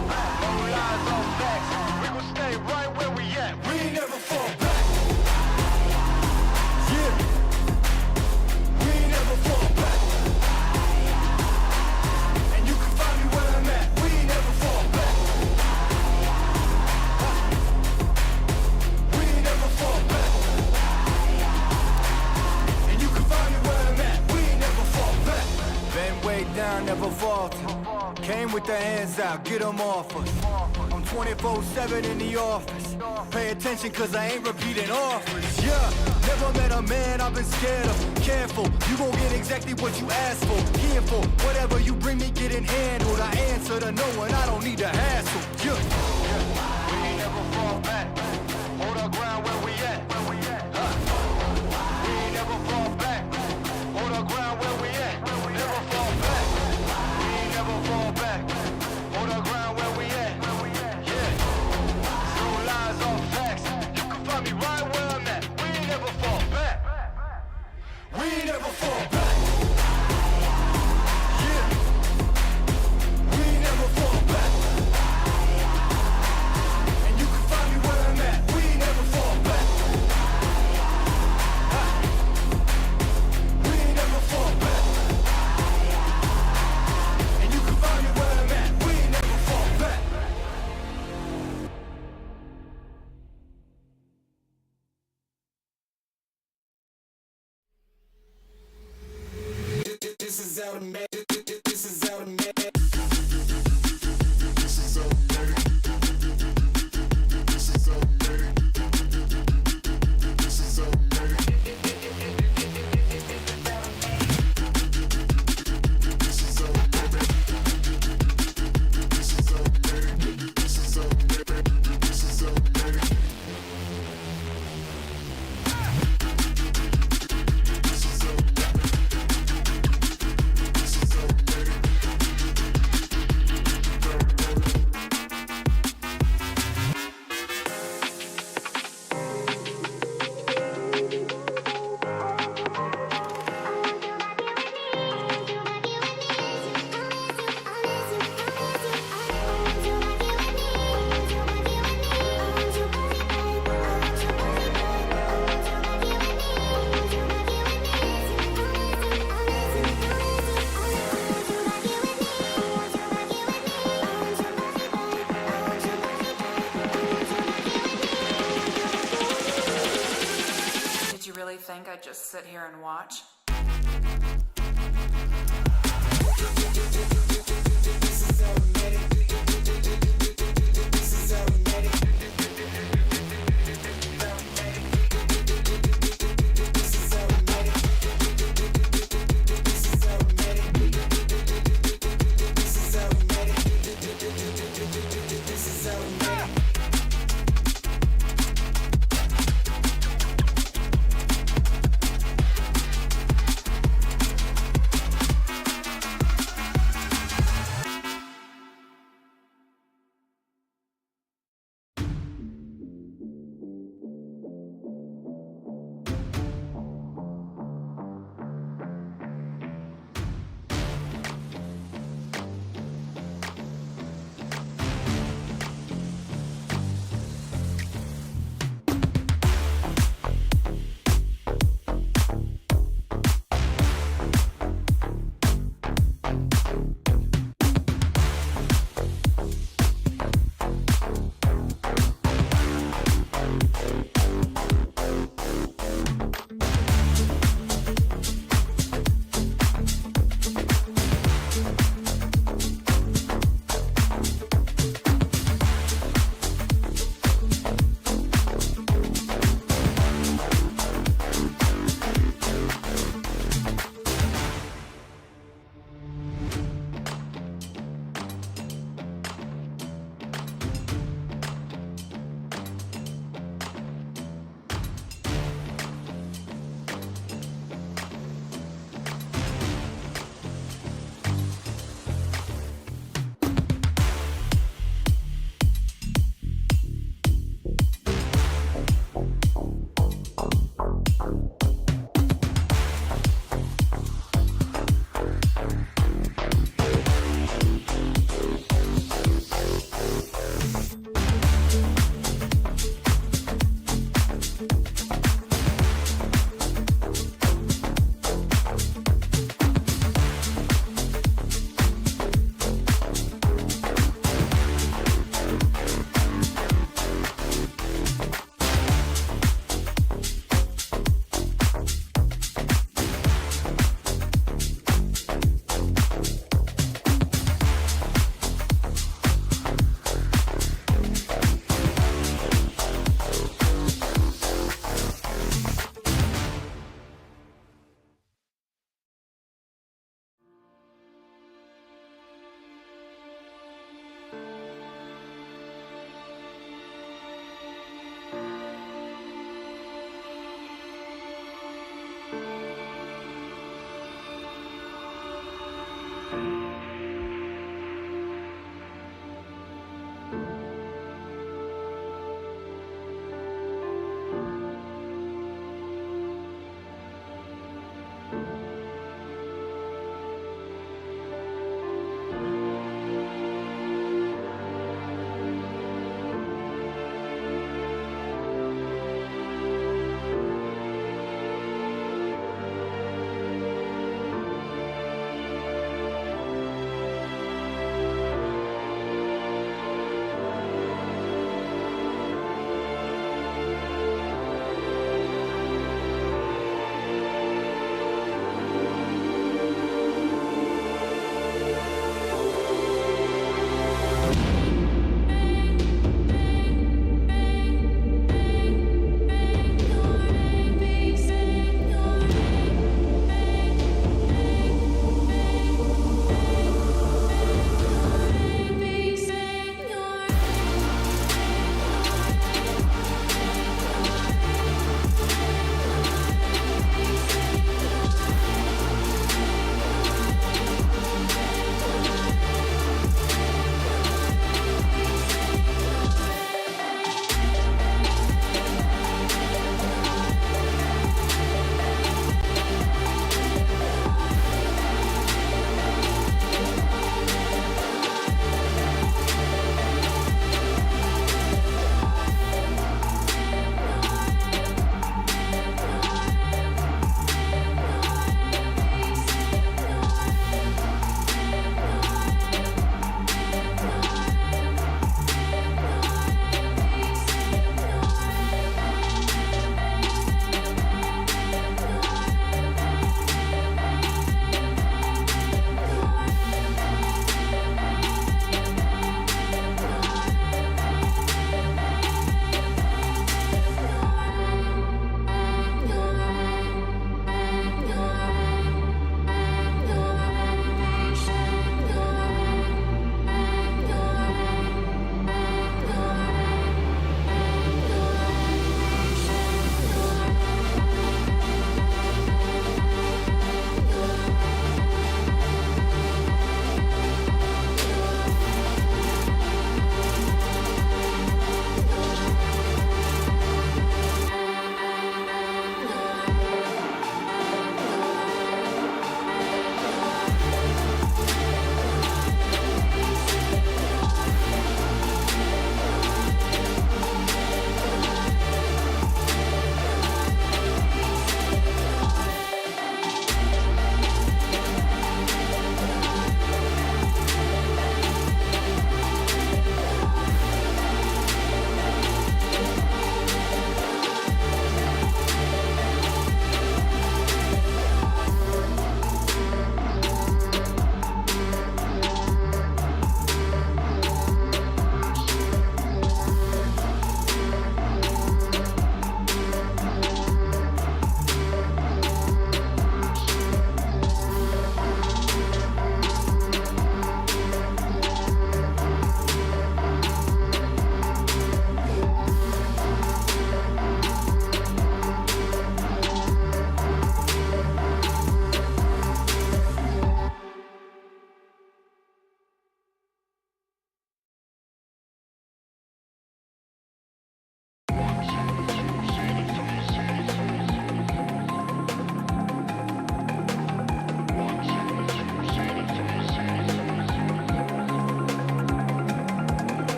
lies, no facts. We gon' stay right where we at. We ain't never fall back. Yeah, we ain't never fall back. And you can find me where I'm at. We ain't never fall back. We ain't never fall back. And you can find me where I'm at. We ain't never fall back. Been way down, never falter. Came with the hands out, get them off us. I'm 24/7 in the office. Pay attention cause I ain't repeating offers. Yeah, never met a man I've been scared of. Careful, you gon' get exactly what you asked for. Here for whatever you bring me, getting handled. I answer to no one, I don't need to hassle. Yeah, we ain't never fall back. Hold our ground where we at. We ain't never fall back. Hold our ground where we at. Never fall back. We ain't never fall back. Hold our ground where we at. Yeah. No lies, all facts. You can find me right where I'm at. We ain't never fall back. We ain't never fall back. Yeah. We ain't never fall back. And you can find me where I'm at. We ain't never fall back. We ain't never fall back. And you can find me where I'm at. We ain't never fall back. This is automatic. This is automatic. This is automatic. This is automatic. This is automatic. This is automatic. This is automatic. This is automatic. This is automatic. Did you really think I'd just sit here and watch?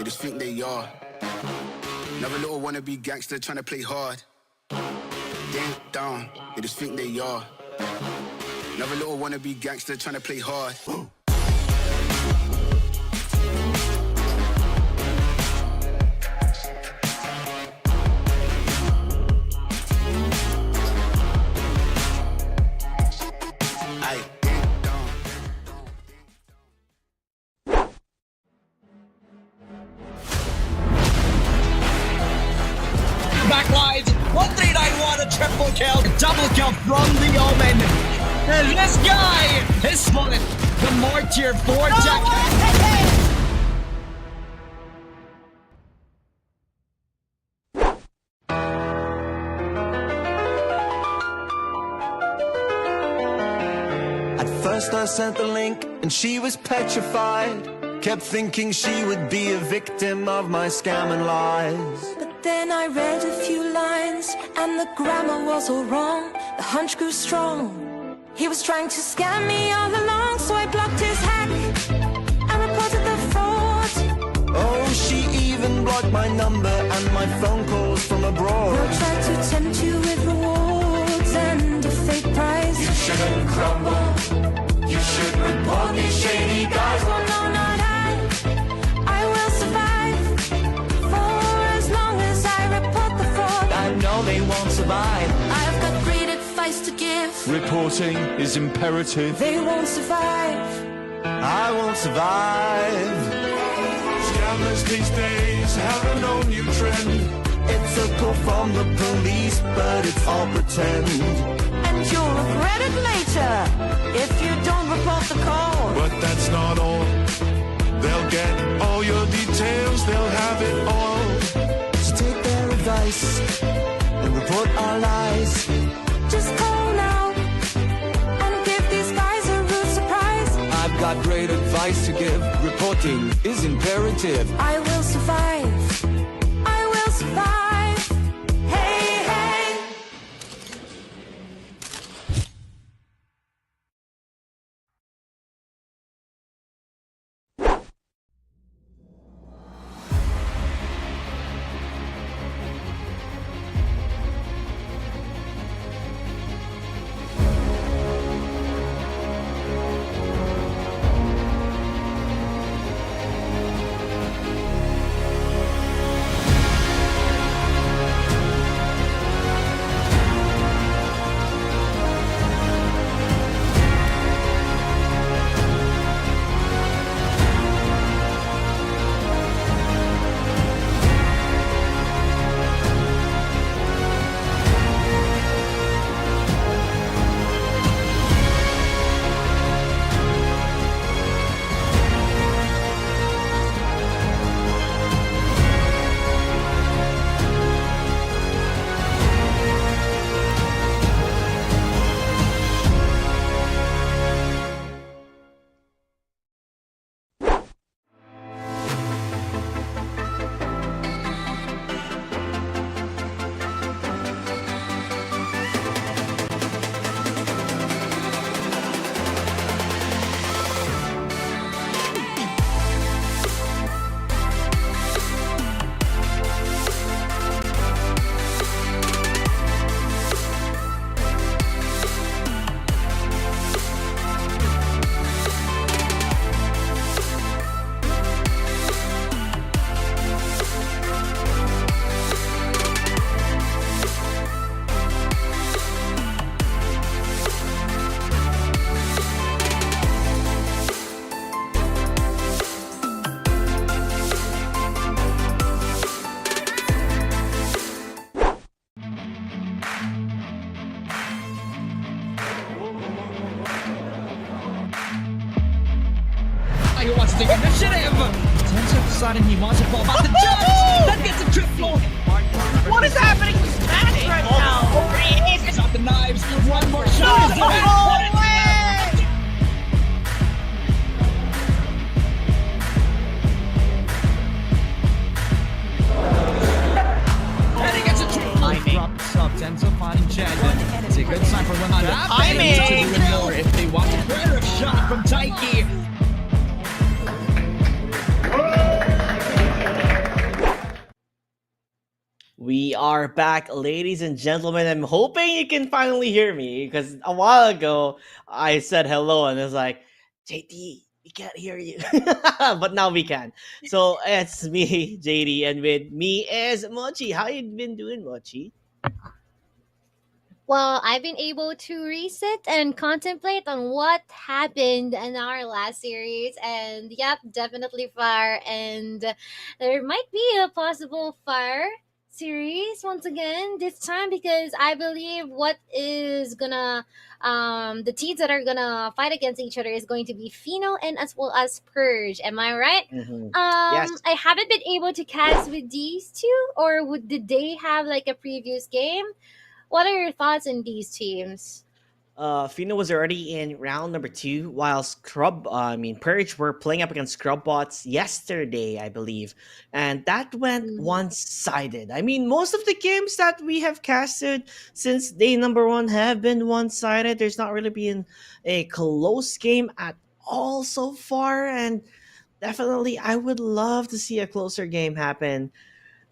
just think they are. Another little wannabe gangster trying to play hard. Ding down, they just think they are. Another little wannabe gangster trying to play hard. Backlines, 1391, a triple kill, double kill from the Omen. And this guy is spotted the Mortier 4 jacket. At first I sent the link and she was petrified. Kept thinking she would be a victim of my scam and lies. But then I read a few lines and the grammar was all wrong. The hunch grew strong. He was trying to scam me all along, so I blocked his hack and reported the fraud. Oh, she even blocked my number and my phone calls from abroad. They'll try to tempt you with rewards and a fake prize. You shouldn't crumble. You should report these shady guys. Well, no, not I will survive for as long as I report the fraud. I know they won't survive. I've got great advice to give. Reporting is imperative. They won't survive. I won't survive. Scammers these days have a no new trend. It's a call from the police, but it's all pretend. And you'll regret it later if you don't report the call. But that's not all. They'll get all your details, they'll have it all. So take their advice and report our lies. Just call now and give these guys a rude surprise. I've got great advice to give. Reporting is imperative. I will survive. I will survive. Hey, hey. He wants to take initiative. Tenso deciding he wants to fall back to judge. That gets a triple. What is happening to Smash right now? He's got the knives. One more shot. And he gets a triple. Drops up. Tenso finding Chad. It's a good sign for when on timing. If they want a better shot from Taiki. We are back, ladies and gentlemen. I'm hoping you can finally hear me because a while ago I said hello and it was like, JT, we can't hear you. But now we can. So it's me, JD, and with me is Mochi. How you been doing, Mochi? Well, I've been able to reset and contemplate on what happened in our last series, and yep, definitely fire. And there might be a possible fire series once again this time because I believe what is gonna the teams that are gonna fight against each other is going to be Fino and as well as Purge. Am I right? Yes. I haven't been able to cast with these two, or did they have like a previous game? What are your thoughts on these teams? Fino was already in round number 2, while Purge were playing up against Scrub Bots yesterday, I believe. And that went one-sided. I mean, most of the games that we have casted since day number 1 have been one-sided. There's not really been a close game at all so far. And definitely, I would love to see a closer game happen.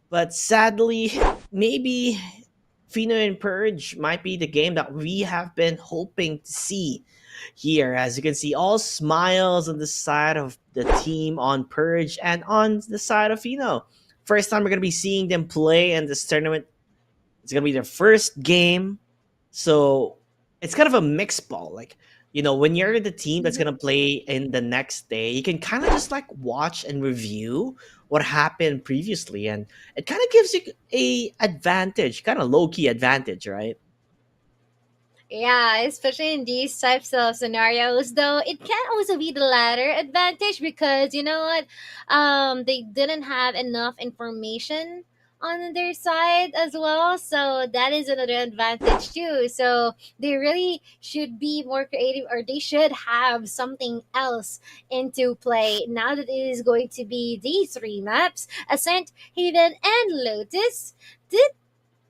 But sadly, maybe Fino and Purge might be the game that we have been hoping to see here. As you can see, all smiles on the side of the team on Purge and on the side of Fino. First time we're going to be seeing them play in this tournament. It's going to be their first game. So it's kind of a mixed ball. Like, you know, when you're the team that's going to play in the next day, you can kind of just like watch and review what happened previously, and it kind of gives you a advantage, kind of low-key advantage, right? Yeah, especially in these types of scenarios, though it can also be the latter advantage because you know what, they didn't have enough information on their side as well, so that is another advantage too. So they really should be more creative, or they should have something else into play now that it is going to be these 3 maps: Ascent, Haven, and Lotus. Did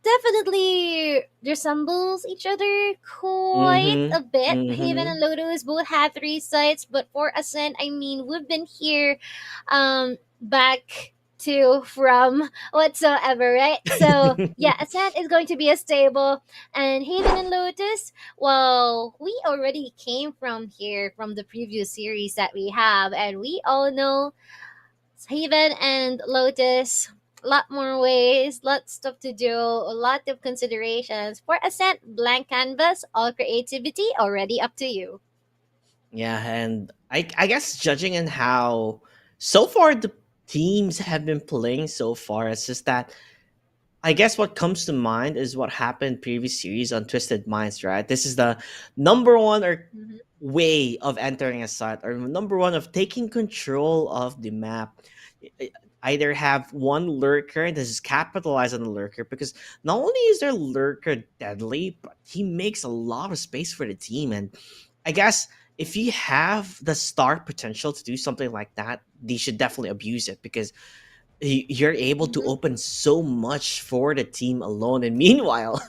definitely resembles each other quite a bit. Haven and Lotus both have 3 sites, but for Ascent, I mean, we've been here back to from whatsoever, right? So yeah, Ascent is going to be a stable, and Haven and Lotus, well, we already came from here from the previous series that we have, and we all know Haven and Lotus, a lot more ways, lots stuff to do, a lot of considerations. For Ascent, blank canvas, all creativity, already up to you. Yeah, and I guess judging on how so far the teams have been playing so far, it's just that I guess what comes to mind is what happened previous series on Twisted Minds, right? This is the number 1 or way of entering a site, or number 1 of taking control of the map. Either have one lurker and just capitalize on the lurker, because not only is their lurker deadly, but he makes a lot of space for the team. And I guess if you have the star potential to do something like that, they should definitely abuse it, because you're able to open so much for the team alone. And meanwhile,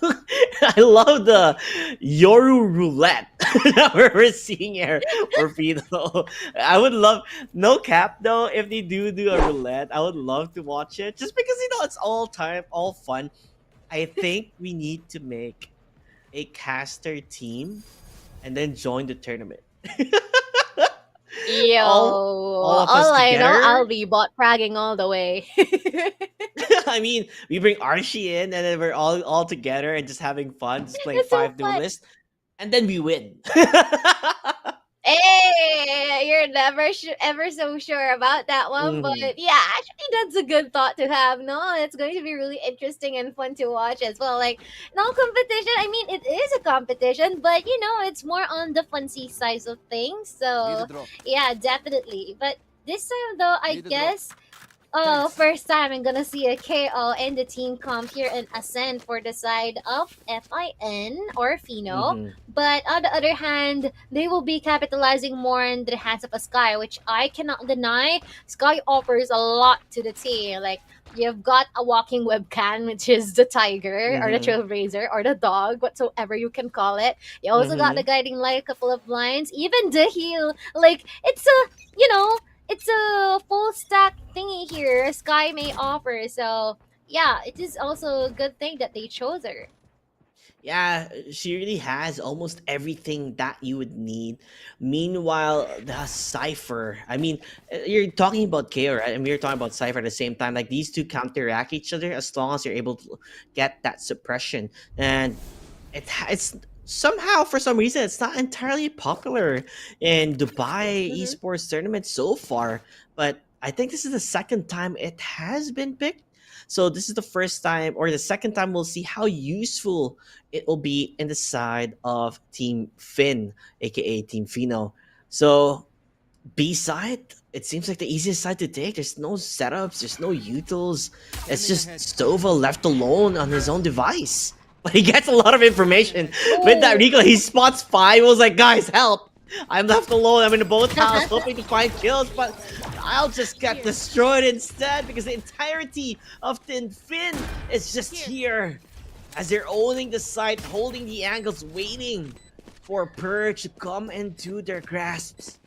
I love the Yoru roulette that we're seeing here for Fido. I would love, no cap though, if they do a roulette, I would love to watch it, just because, you know, it's all fun. I think we need to make a caster team and then join the tournament. Yo, all I know, together? I'll be bot fragging all the way. I mean, we bring Archie in, and then we're all together and just having fun, just playing It's so 5 duelists, and then we win. Hey, you're never ever so sure about that one, but yeah, actually, that's a good thought to have. No, it's going to be really interesting and fun to watch as well. Like, no competition. I mean, it is a competition, but you know, it's more on the fancy side of things. So, yeah, definitely. But this time, though, I guess. Oh, first time I'm gonna see a KO in the team comp here in Ascent for the side of FIN or Fino. But on the other hand, they will be capitalizing more in the hands of a Sky, which I cannot deny. Sky offers a lot to the team. Like, you've got a walking webcam, which is the tiger or the trailblazer or the dog, whatsoever you can call it. You also got the guiding light, a couple of lines, even the heal. Like, it's a, you know, it's a full stack thingy here Sky may offer. So yeah, it is also a good thing that they chose her. Yeah, she really has almost everything that you would need. Meanwhile, the Cypher, I mean, you're talking about KO, right? And we're talking about Cypher at the same time. Like, these two counteract each other as long as you're able to get that suppression. And it's somehow, for some reason, it's not entirely popular in Dubai esports tournament so far. But I think this is the second time it has been picked. So this is the first time, or the second time, we'll see how useful it will be in the side of Team Finn, aka Team Fino. So B side, it seems like the easiest side to take. There's no setups, there's no utils. It's just Stova left alone on his own device. But he gets a lot of information with that recall. He spots 5. Was like, guys, help! I'm left alone. I'm in the boathouse, hoping to find kills, but I'll just get destroyed instead because the entirety of Team Finn is just here as they're owning the site, holding the angles, waiting for Purge to come into their grasps.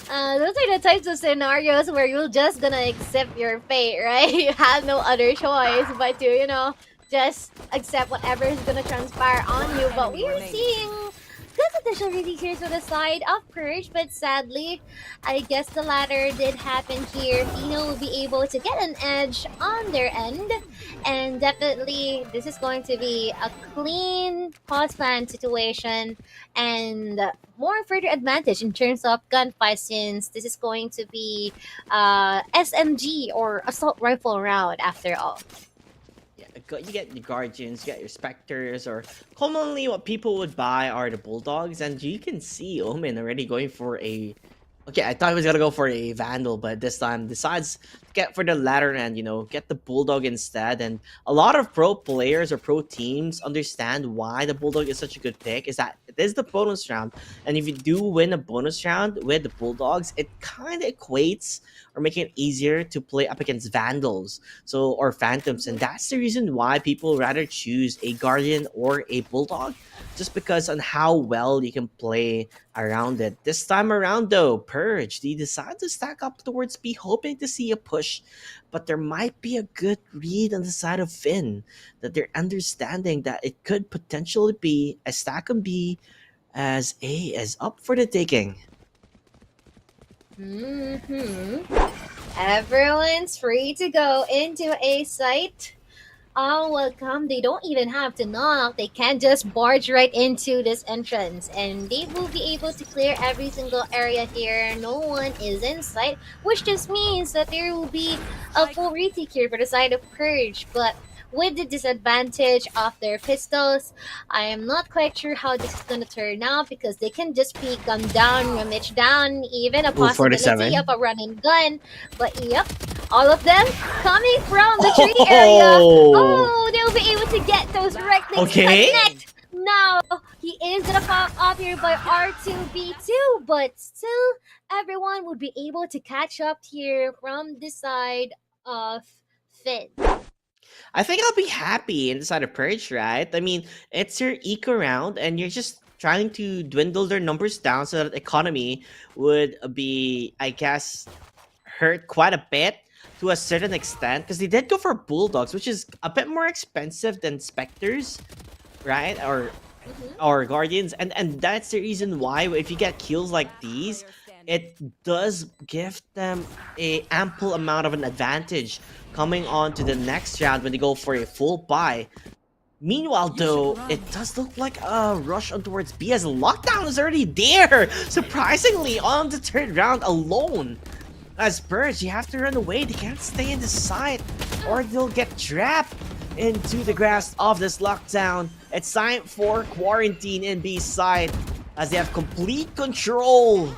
Those are the types of scenarios where you're just gonna accept your fate, right? You have no other choice but to, you know, just accept whatever is gonna transpire on you. But we are seeing good potential really here to the side of Purge, but sadly, I guess the latter did happen here. Fino will be able to get an edge on their end, and definitely this is going to be a clean pause plan situation and more further advantage in terms of gunfight, since this is going to be SMG or assault rifle round after all. You get your Guardians, you get your Spectres, or commonly what people would buy are the Bulldogs, and you can see Omen already going for a... Okay, I thought he was gonna go for a Vandal, but this time decides to get for the latter and, you know, get the Bulldog instead. And a lot of pro players or pro teams understand why the Bulldog is such a good pick, is that it is the bonus round. And if you do win a bonus round with the Bulldogs, it kind of equates or making it easier to play up against Vandals, so, or Phantoms. And that's the reason why people rather choose a Guardian or a Bulldog, just because on how well you can play around it. This time around though, Purge, they decide to stack up towards B, hoping to see a push, but there might be a good read on the side of Finn, that they're understanding that it could potentially be a stack on B as A is up for the taking. Everyone's free to go into a site. Oh, welcome. They don't even have to knock. They can just barge right into this entrance, and they will be able to clear every single area here. No one is in sight, which just means that there will be a full retake here for the side of Purge. But with the disadvantage of their pistols, I am not quite sure how this is going to turn out, because they can just peek gun down, rummage down, even a possibility of a running gun. But yep, all of them coming from the tree area. Oh, they'll be able to get those right things connect. Now, he is going to pop up here by R2B2, but still, everyone would be able to catch up here from the side of Finn. I think I'll be happy inside of Purge, right? I mean, it's your eco round, and you're just trying to dwindle their numbers down so that economy would be, I guess, hurt quite a bit to a certain extent, because they did go for Bulldogs, which is a bit more expensive than Spectres, right? Or Guardians, and that's the reason why if you get kills like these, it does give them a ample amount of an advantage coming on to the next round when they go for a full buy. Meanwhile, though, it does look like a rush on towards B, as lockdown is already there, surprisingly, on the third round alone. As Purge, you have to run away. They can't stay in the site, or they'll get trapped into the grasp of this lockdown. It's time for quarantine in B side, as they have complete control.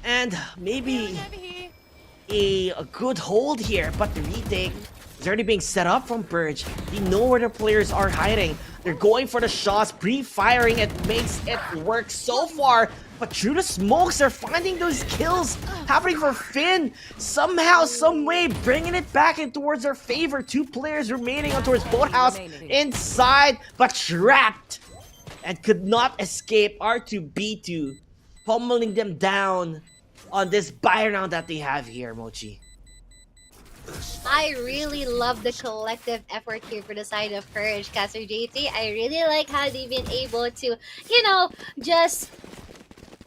And maybe a good hold here, but the retake is already being set up from Purge. They know where the players are hiding. They're going for the shots, pre-firing. It makes it work so far, but through the smokes, they're finding those kills happening for Finn. Somehow, some way, bringing it back in towards their favor. 2 players remaining on towards Boathouse inside, but trapped and could not escape. R2B2 pummeling them down on this buy round that they have here, Mochi. I really love the collective effort here for the side of Purge, Caster JT. I really like how they've been able to, just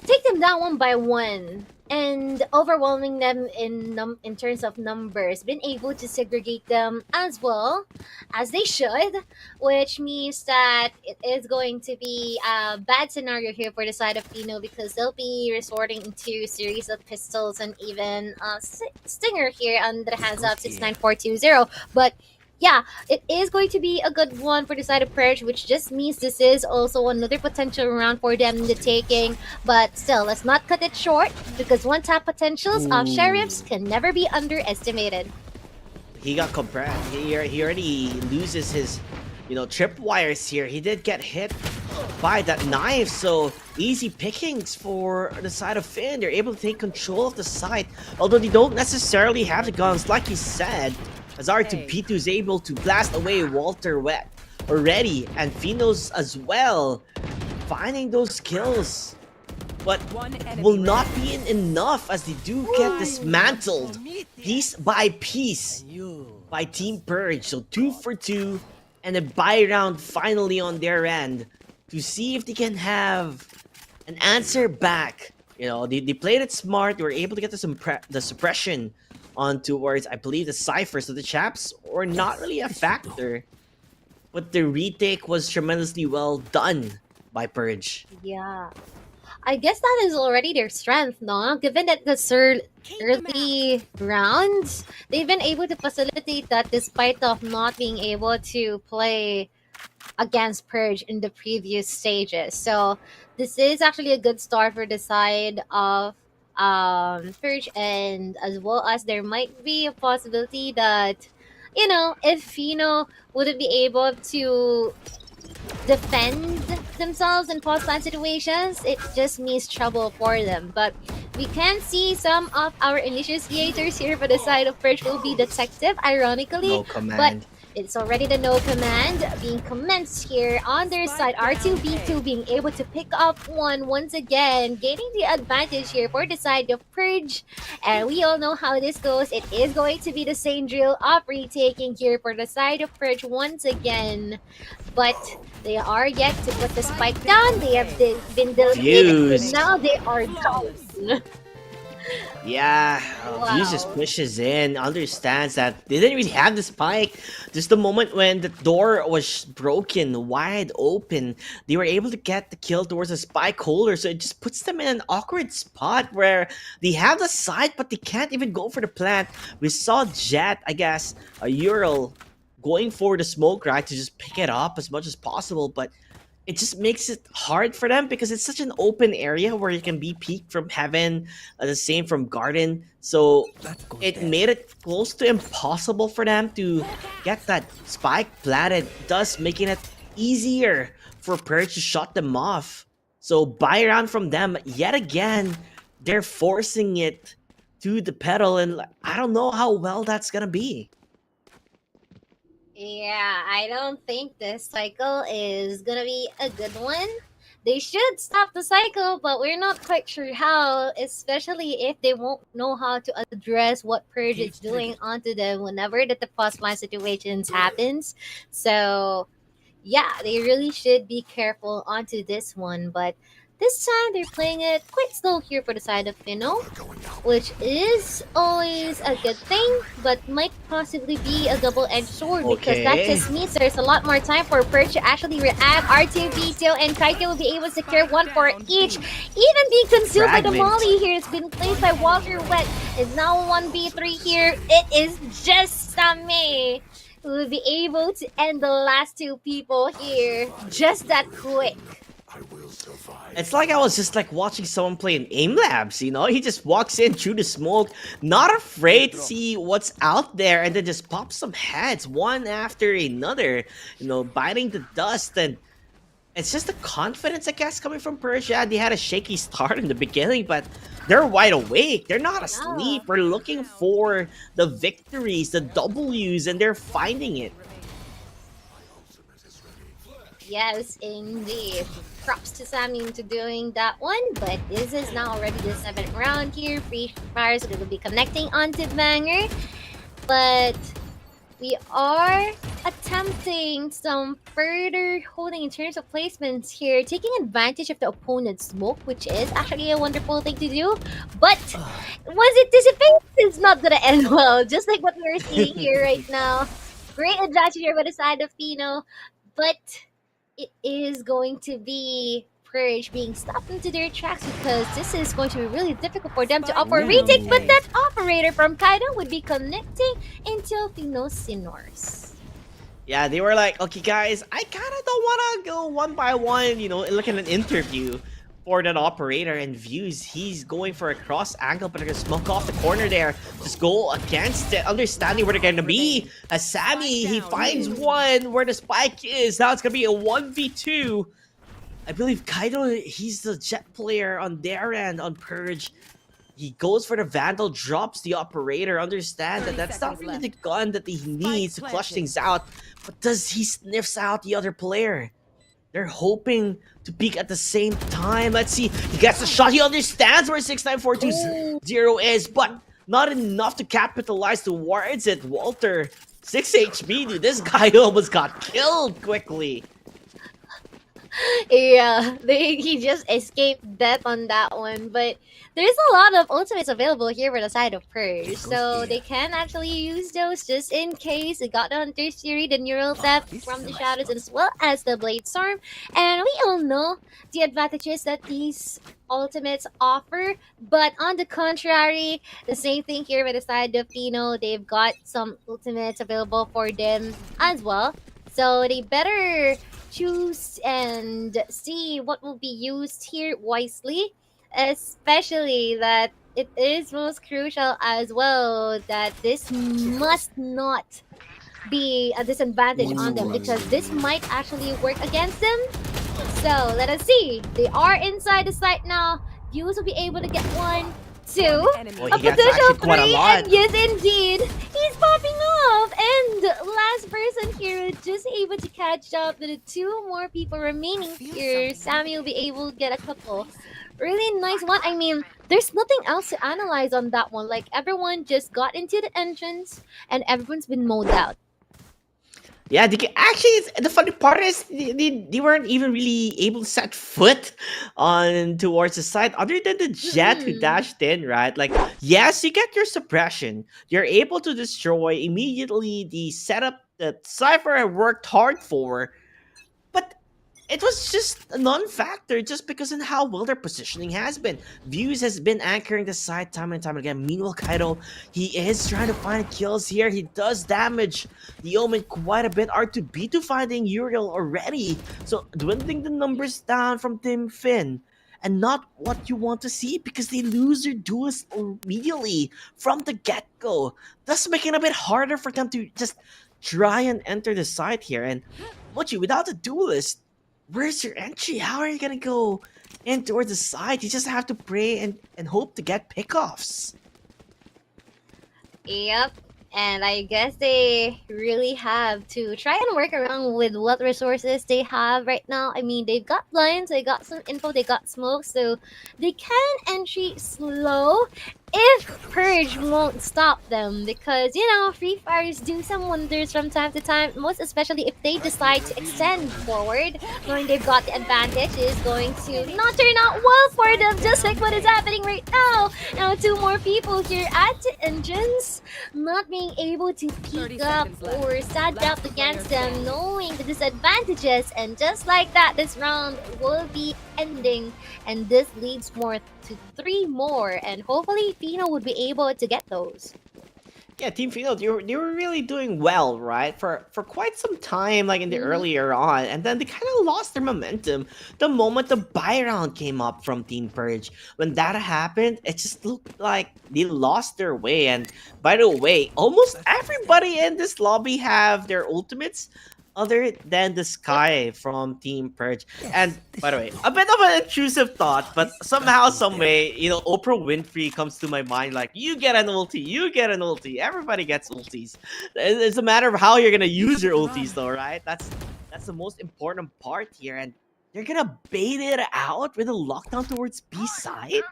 take them down one by one and overwhelming them in terms of numbers. Been able to segregate them as well as they should, which means that it is going to be a bad scenario here for the side of Pino because they'll be resorting to a series of pistols and even a stinger here under the hands of 69420. But yeah, it is going to be a good one for the side of Purge, which just means this is also another potential round for them in the taking. But still, let's not cut it short because one-tap potentials of sheriffs can never be underestimated. He got compressed. He already loses his, tripwires here. He did get hit by that knife, so easy pickings for the side of Finn. They're able to take control of the site, although they don't necessarily have the guns, like he said. As R2P2 is able to blast away Walter Wet already, and Finos as well, finding those kills, but will not be enough as they do get dismantled piece by piece by Team Purge. So 2 for 2 and a buy round finally on their end to see if they can have an answer back. They played it smart. They were able to get the suppression on towards, I believe, the ciphers. So the chaps were not really a factor, but the retake was tremendously well done by Purge. Yeah. I guess that is already their strength, no? Given that the early rounds, they've been able to facilitate that despite of not being able to play against Purge in the previous stages. So this is actually a good start for the side of Purge, and as well as there might be a possibility that, if Fino wouldn't be able to defend themselves in post-plan situations, it just means trouble for them. But we can see some of our initiators here for the side of Purge will be detective, ironically. No command. But it's already the no command being commenced here on their side. R2B2 being able to pick up one once again, gaining the advantage here for the side of Purge. And we all know how this goes. It is going to be the same drill of retaking here for the side of Purge once again. But they are yet to put the spike down. They have been deleted, and now they are down. Yeah, Fuse just pushes in, understands that they didn't really have the spike. Just the moment when the door was broken wide open, they were able to get the kill towards the spike holder. So it just puts them in an awkward spot where they have the side, but they can't even go for the plant. We saw Jet, I guess, a Ural, going for the smoke, right, to just pick it up as much as possible, but it just makes it hard for them because it's such an open area where you can be peeked from heaven, the same from garden. So it made it close to impossible for them to get that spike planted, thus making it easier for Purge to shut them off. So buy round from them yet again. They're forcing it to the pedal, and I don't know how well that's gonna be. Yeah, I don't think this cycle is gonna be a good one. They should stop the cycle, but we're not quite sure how, especially if they won't know how to address what Purge is doing onto them whenever that the post-line situations happens. So yeah, they really should be careful onto this one, but this time they're playing it quite slow here for the side of Fino, which is always a good thing, but might possibly be a double-edged sword because that just means there's a lot more time for Purge to actually react. R2B2 and Kaito will be able to secure one for each, even being consumed by the Molly here. It's been placed by Walter Wet. It's now 1v3 here. It is just Sammy who will be able to end the last two people here just that quick. It's like I was just like watching someone play in aim labs, He just walks in through the smoke, not afraid to see what's out there, and then just pops some heads one after another, biting the dust. And it's just the confidence, I guess, coming from Persia. They had a shaky start in the beginning, but they're wide awake. They're not asleep. We're looking for the victories, the W's, and they're finding it. Yes, indeed. Props to Sammy into doing that one, but this is now already the 7th round here. Free fires will be connecting onto Banger. but we are attempting some further holding in terms of placements here, taking advantage of the opponent's smoke, which is actually a wonderful thing to do. But once it dissipates, it's not gonna end well, just like what we're seeing here right now. Great advantage here by the side of Pino, but it is going to be Purge being stopped into their tracks because this is going to be really difficult for them to offer a retake, but that operator from Kaido would be connecting into Pino's Sinors. Yeah, they were like, okay, guys, I kind of don't want to go one by one, you know, like in an interview for that operator and views. He's going for a cross angle, but they're going to smoke off the corner there. Just go against it, understanding where they're going to be. As Sammy, he finds one where the spike is. Now it's going to be a 1v2. I believe Kaido, he's the jet player on their end on Purge. He goes for the Vandal, drops the operator. Understand that that's not really the gun that he needs to clutch things out. But does he sniffs out the other player? They're hoping to peek at the same time. Let's see. He gets the shot. He understands where 69420 is, but not enough to capitalize towards it. Walter, 6 HP, dude. This guy almost got killed quickly. Yeah, he just escaped death on that one, but there's a lot of ultimates available here for the side of Purge, so they can actually use those just in case. They got the Hunter's Fury, the Neural Theft from the Shadows, as well as the Blade Storm, and we all know the advantages that these ultimates offer, but on the contrary, the same thing here by the side of Pino. They've got some ultimates available for them as well, so they better choose and see what will be used here wisely, especially that it is most crucial as well that this must not be a disadvantage on them, because this might actually work against them. So let us see. They are inside the site now. Views will be able to get 1, 2, a potential 3, and yes indeed, he's popping off, and last person here just able to catch up to the 2 more people remaining here. Sammy will be able to get a couple. Really nice one. I mean, there's nothing else to analyze on that one. Like, everyone just got into the entrance and everyone's been mowed out. Yeah, actually, the funny part is they weren't even really able to set foot on towards the side, other than the jet who dashed in, right? Like, yes, you get your suppression. You're able to destroy immediately the setup that Cypher had worked hard for, but it was just a non-factor just because of how well their positioning has been. Views has been anchoring the side time and time again. Meanwhile, Kaido, he is trying to find kills here. He does damage the Omen quite a bit. R2B2 finding Uriel already. So dwindling the numbers down from Team Finn. And not what you want to see, because they lose their duelist immediately from the get-go. Thus making it a bit harder for them to just try and enter the side here. And Mochi, without a duelist, where's your entry? How are you gonna go in towards the side? You just have to pray and hope to get pickoffs. Yep, and I guess they really have to try and work around with what resources they have right now. I mean, they've got blinds, they got some info, they got smoke, so they can entry slow if Purge won't stop them, because, you know, Free Fires do some wonders from time to time, most especially if they decide to extend forward, knowing they've got the advantage is going to not turn out well for them, just like what is happening right now. Now 2 more people here at the engines, not being able to peek up or stand up against them, knowing the disadvantages, and just like that, this round will be ending, and this leads more to 3 more, and hopefully Pino would be able to get those. Yeah, Team Fino, they were really doing well, right? For quite some time, like in the earlier on, and then they kind of lost their momentum the moment the buy round came up from Team Purge. When that happened, it just looked like they lost their way. And by the way, almost everybody in this lobby have their ultimates, other than the Sky from Team Purge. And by the way, a bit of an intrusive thought, but somehow, some way, you know, Oprah Winfrey comes to my mind, like, you get an ulti, you get an ulti. Everybody gets ultis. It's a matter of how you're gonna use your ultis, though, right? That's the most important part here. And they're gonna bait it out with a lockdown towards B side.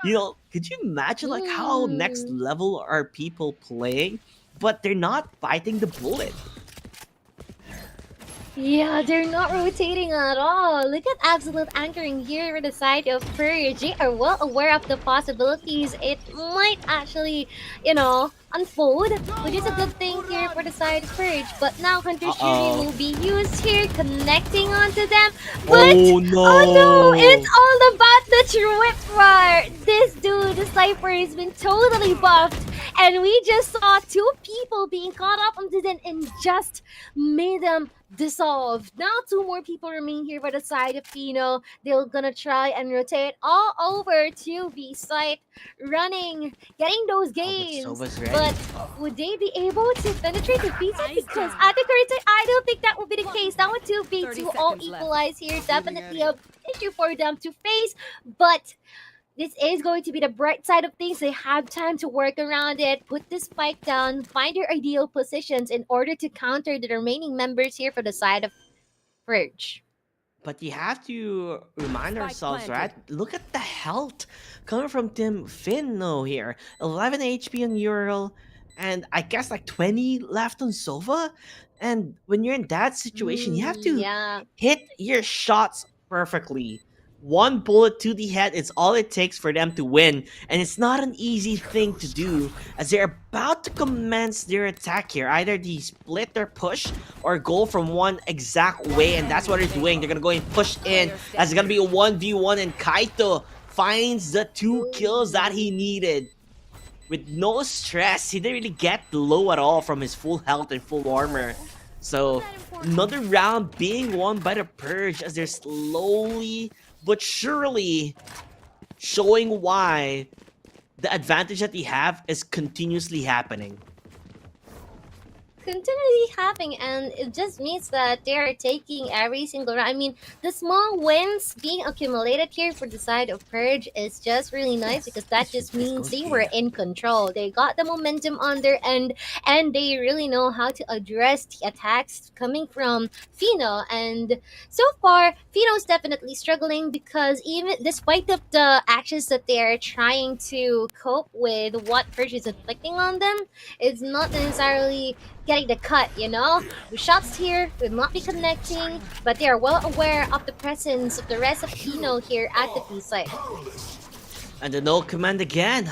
You know, could you imagine like how next level are people playing? but they're not biting the bullet. Yeah, they're not rotating at all. Look at absolute anchoring here for the side of Purge. They are well aware of the possibilities. It might actually, unfold, which is a good thing here for the side of Purge. But now Hunter's Fury will be used here, connecting onto them. But, oh no! Oh no! It's all about the tripwire! This dude, the sniper, has been totally buffed. And we just saw two people being caught up onto them and just made them dissolve. Now two more people remain here by the side of Fino. They're gonna try and rotate all over to B site, running, getting those gains. But would they be able to penetrate the B site? Because at the current time, I don't think that would be the case. That would 2v2 all equalize here. Definitely a issue for them to face. But this is going to be the bright side of things. They have time to work around it, put the spike down, find their ideal positions in order to counter the remaining members here for the side of Purge. But you have to remind ourselves, right? Look at the health coming from Tim Finno here. 11 HP on Ural, and I guess like 20 left on Sova. And when you're in that situation, you have to hit your shots perfectly. One bullet to the head is all it takes for them to win, and it's not an easy thing to do as they're about to commence their attack here. Either they split their push or go from one exact way, and that's what they're doing. They're gonna go and push in as it's gonna be a 1v1, and Kaito finds the 2 kills that he needed. With no stress, he didn't really get low at all from his full health and full armor. So another round being won by the Purge as they're slowly but surely showing why the advantage that they have is continuously happening. Continually happening, and it just means that they're taking every single round. I mean, the small wins being accumulated here for the side of Purge is just really nice because that just means they were in control. They got the momentum on their end, and they really know how to address the attacks coming from Fino. And so far, Fino's definitely struggling because even despite of the actions that they're trying to cope with what Purge is inflicting on them, it's not necessarily getting the cut, The shots here will not be connecting, but they are well aware of the presence of the rest of Fino here at the B site. And the no command again,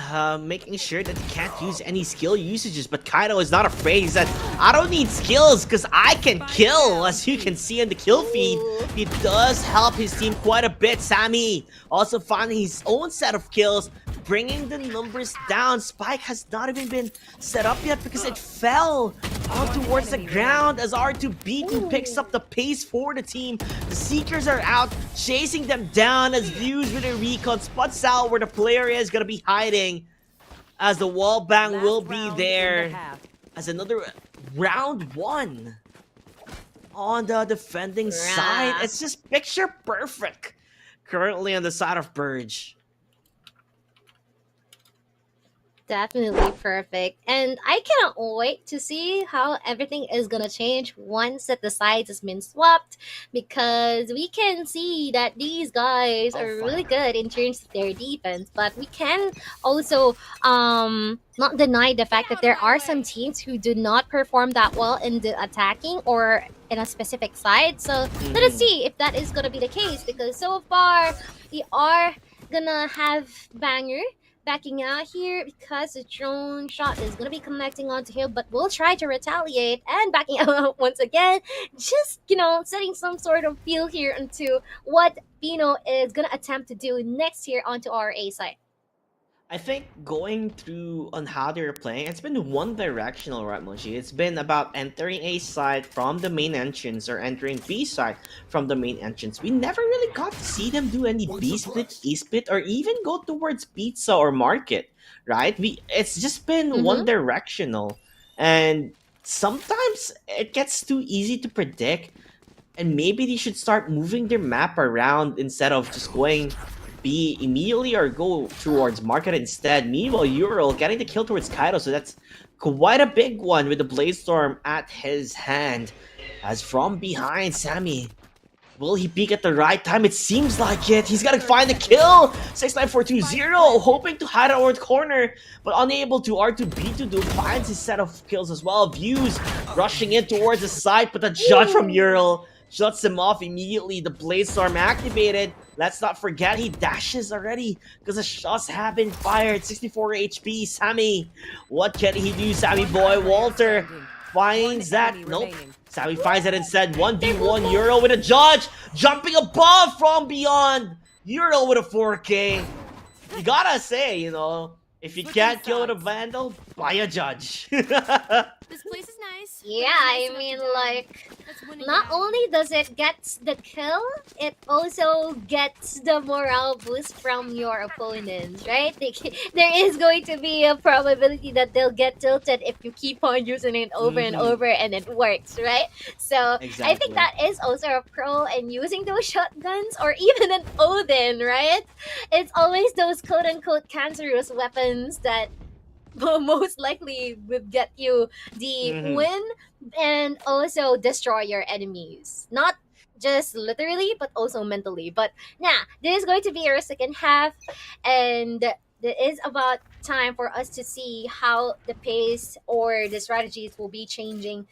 making sure that he can't use any skill usages. But Kaito is not afraid. He said, I don't need skills because I can kill. As you can see in the kill feed, he does help his team quite a bit. Sammy also finding his own set of kills, bringing the numbers down. Spike has not even been set up yet because it fell on towards the ground as R2B2 picks up the pace for the team. The Seekers are out, chasing them down as Views with a recon spots out where the player is going to be hiding, as the wall bang will be there as another round 1 on the defending side. It's just picture perfect currently on the side of Purge. Definitely perfect. And I cannot wait to see how everything is gonna change once that the sides has been swapped, because we can see that these guys are really good in terms of their defense, but we can also not deny the fact that there are some teams who do not perform that well in the attacking or in a specific side. So let us see if that is gonna be the case, because so far we are gonna have Banger backing out here because the drone shot is going to be connecting onto him, but we'll try to retaliate and backing out once again, just setting some sort of feel here into what Pino is going to attempt to do next here onto our A side. I think going through on how they're playing, it's been one directional, right, Mochi? It's been about entering A side from the main entrance or entering B side from the main entrance. We never really got to see them do any B split, E split, or even go towards pizza or market, right? It's just been one directional, and sometimes it gets too easy to predict, and maybe they should start moving their map around instead of just going B immediately or go towards market instead. Meanwhile, Ural getting the kill towards Kaito, so that's quite a big one with the Blaze Storm at his hand. As from behind, Sammy Will he peek at the right time? It seems like it. He's got to find the kill. 69420, hoping to hide out the corner, but unable to. R2B2 finds his set of kills as well. Views rushing in towards the side, but the judge from Ural shuts him off immediately. The Blade Storm activated. Let's not forget he dashes already because the shots have been fired. 64 HP. Sammy, what can he do? Sammy boy, Walter finds that. Nope. Sammy finds it instead. 1v1 Euro with a judge. Jumping above from beyond. Euro with a 4K. You gotta say, you know, if you can't kill with a Vandal, buy a judge. This place is nice. Yeah, I mean, like, not only does it get the kill, it also gets the morale boost from your opponents, right? There is going to be a probability that they'll get tilted if you keep on using it over and over and it works, right? So I think that is also a pro in using those shotguns or even an Odin, right? It's always those quote-unquote cancerous weapons that most likely would get you the win and also destroy your enemies. Not just literally, but also mentally. But yeah, this is going to be our second half, and it is about time for us to see how the pace or the strategies will be changing,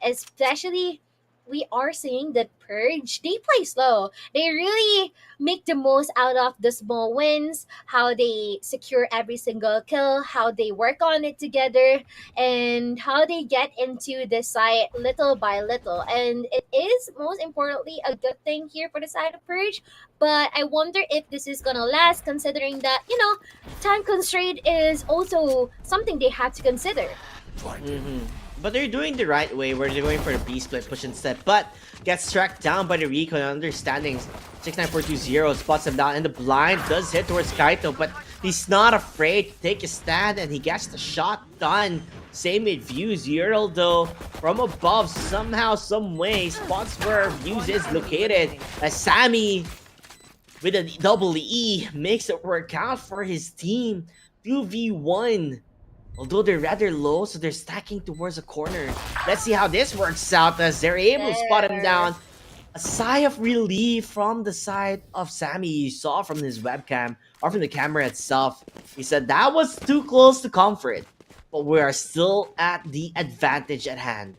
especially we are seeing that Purge, they play slow. They really make the most out of the small wins, how they secure every single kill, how they work on it together, and how they get into the site little by little. And it is most importantly a good thing here for the side of Purge, but I wonder if this is gonna last, considering that, you know, time constraint is also something they have to consider. But they're doing the right way where they're going for the B-split push instead, but gets tracked down by the recon. Understanding 69420 spots him down, and the blind does hit towards Kaito, but he's not afraid to take a stand, and he gets the shot done. Same with Views. Ural, though, from above, somehow, some way, spots where Views is located, as Sammy, with a double E, makes it work out for his team. 2v1. Although they're rather low, so they're stacking towards a corner. Let's see how this works out as they're able to spot him down. A sigh of relief from the side of Sammy. You saw from his webcam, or from the camera itself. He said that was too close to comfort, but we are still at the advantage at hand.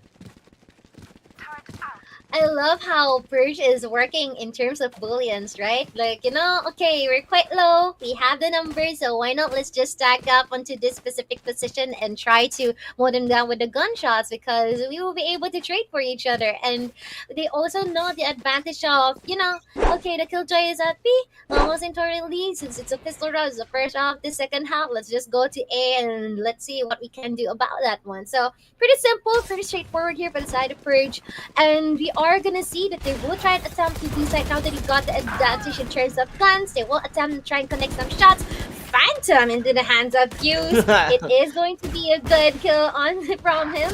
I love how Purge is working in terms of booleans, right? Like, you know, okay, we're quite low, we have the numbers, so why not let's just stack up onto this specific position and try to mow them down with the gunshots, because we will be able to trade for each other. And they also know the advantage of, you know, okay, the killjoy is at B, almost into our lead, since it's a pistol round, it's the first half, the second half, let's just go to A and let's see what we can do about that one. So pretty simple, pretty straightforward here for the side of Purge, and we are gonna see that they will try and attempt to do side now that he got the advantage in terms of guns. They will attempt to try and connect some shots. Phantom into the hands of Fuse. It is going to be a good kill from him,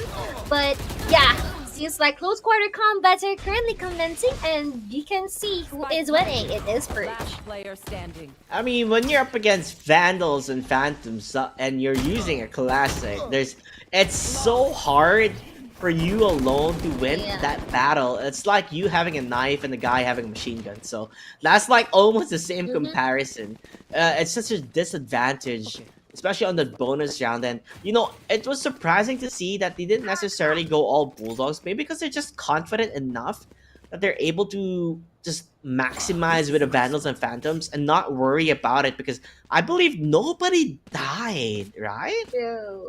but yeah, seems like close quarter combats are currently commencing, and you can see who is winning. It is Purge. I mean, when you're up against Vandals and Phantoms and you're using a classic, it's so hard for you alone to win that battle. It's like you having a knife and the guy having a machine gun. So that's like almost the same comparison. It's such a disadvantage, especially on the bonus round. And you know, it was surprising to see that they didn't necessarily go all Bulldogs, maybe because they're just confident enough that they're able to just maximize with the Vandals and Phantoms and not worry about it, because I believe nobody died, right? True.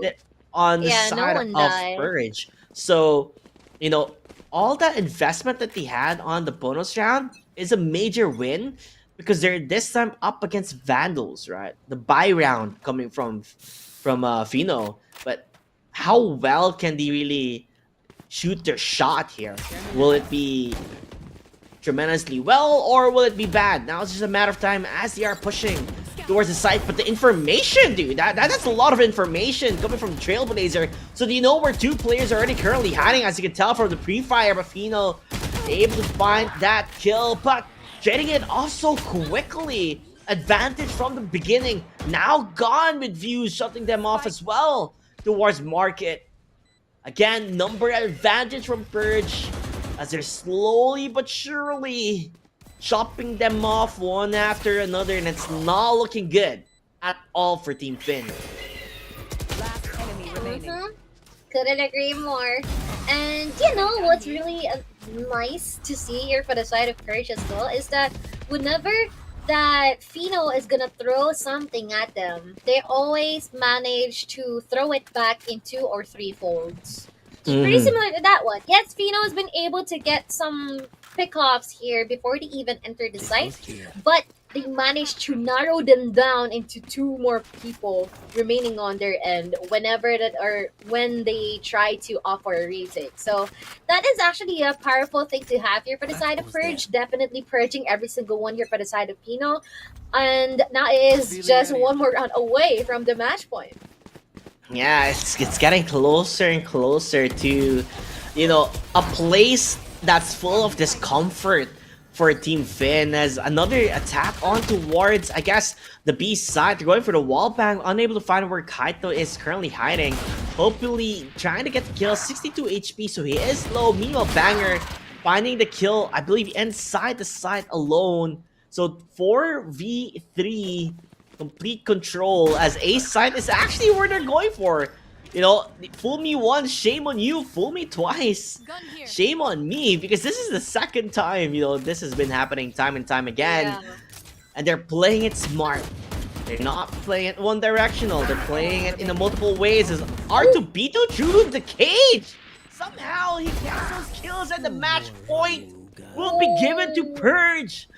On the side of Purge. So, you know, all that investment that they had on the bonus round is a major win, because they're this time up against Vandals, right? The buy round coming from Fino. But how well can they really shoot their shot here? Will it be tremendously well, or will it be bad? Now it's just a matter of time as they are pushing towards the site. But the information, dude, that's a lot of information coming from Trailblazer. So do you know where two players are already currently hiding, as you can tell from the pre-fire? But Fino able to find that kill, but getting it off so quickly. Advantage from the beginning, now gone with Views, shutting them off as well towards Market. Again, number advantage from Purge. as they're slowly but surely chopping them off one after another, and it's not looking good at all for Team Finn. Last enemy remaining. Couldn't agree more. And you know what's really nice to see here for the side of Courage as well is that whenever that Fino is gonna throw something at them, they always manage to throw it back in 2 or 3 folds. Pretty similar to that one. Yes, Fino has been able to get some pickoffs here before they even enter the site, but they managed to narrow them down into 2 more people remaining on their end whenever that or when they try to offer a retake. So that is actually a powerful thing to have here for the side of Purge. Definitely purging every single one here for the side of Pino. And now it is just one more round away from the match point. Yeah, it's getting closer and closer to, you know, a place that's full of discomfort for Team Finn, as another attack on towards, I guess, the B side. They're going for the wall bang, unable to find where Kaito is currently hiding. Hopefully trying to get the kill, 62 HP, so he is low. Meanwhile, Banger finding the kill, I believe, inside the site alone. So 4v3, complete control, as A site is actually where they're going for. You know, fool me once, shame on you. Fool me twice, shame on me. Because this is the second time, you know, this has been happening time and time again. Yeah. And they're playing it smart. They're not playing it one directional. They're playing it in a multiple ways. As R2B2 through the cage. Somehow he gets those kills, and the match point will be given to Purge,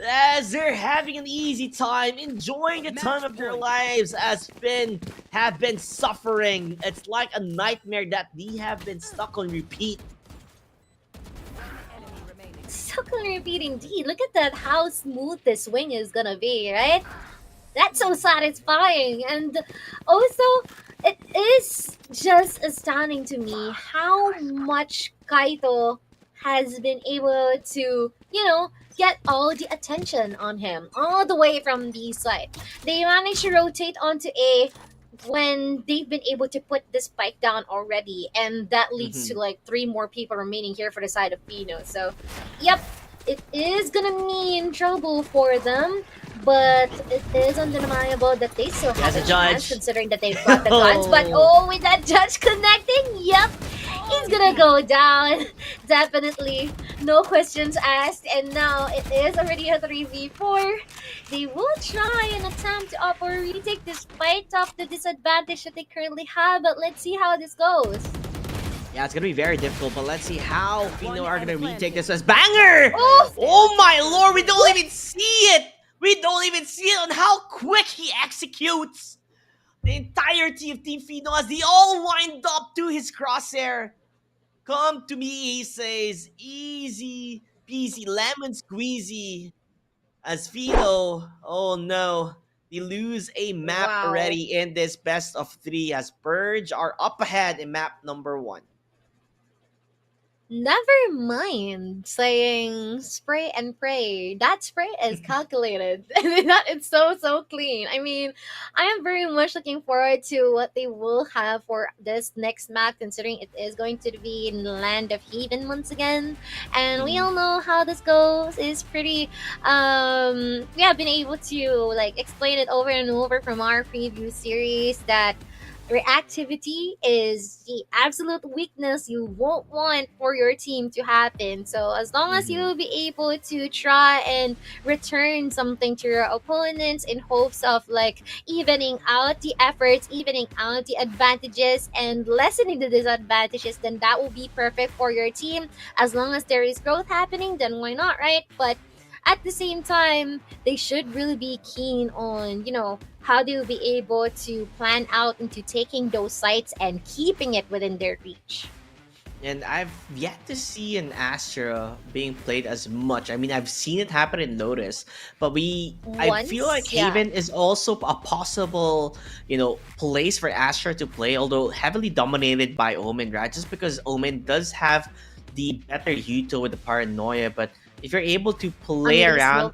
as they're having an easy time, enjoying the time of their lives, as Finn have been suffering. It's like a nightmare that they have been stuck on repeat. Stuck on repeat indeed. Look at that, how smooth this swing is gonna be, right? That's so satisfying. And also, it is just astounding to me how much Kaito has been able to, you know, get all the attention on him all the way from B side. They managed to rotate onto A when they've been able to put the spike down already, and that leads to like 3 more people remaining here for the side of Pino. So yep, it is gonna mean trouble for them, but it is undeniable that they still have a chance considering that they've got the guns. But oh, with that judge connecting, yep, he's gonna go down. Definitely, no questions asked. And now it is already a 3v4. They will try and attempt to offer a retake despite of the disadvantage that they currently have. But let's see how this goes. Yeah, it's gonna be very difficult, but let's see how Fino are gonna retake this as Banger! Oh my lord, we don't even see it! We don't even see it on how quick he executes! The entirety of Team Fino as they all wind up to his crosshair. Come to me, he says. Easy peasy, lemon squeezy. As Fino, oh no, they lose a map already in this best of 3, as Purge are up ahead in map number 1. Never mind saying spray and pray. That spray is calculated. It's so clean. I mean, I am very much looking forward to what they will have for this next map, considering it is going to be in the land of Haven once again. And we all know how this goes. Is pretty we have been able to like explain it over and over from our preview series that reactivity is the absolute weakness you won't want for your team to happen. So as long as you'll be able to try and return something to your opponents in hopes of like evening out the efforts, evening out the advantages, and lessening the disadvantages, then that will be perfect for your team. As long as there is growth happening, then why not, right? But at the same time, they should really be keen on, you know, how they'll be able to plan out into taking those sites and keeping it within their reach. And I've yet to see an Astra being played as much. I mean, I've seen it happen in Lotus, but I feel like Haven is also a possible, you know, place for Astra to play, although heavily dominated by Omen, right? Just because Omen does have the better Yuto with the Paranoia, but if you're able to play around,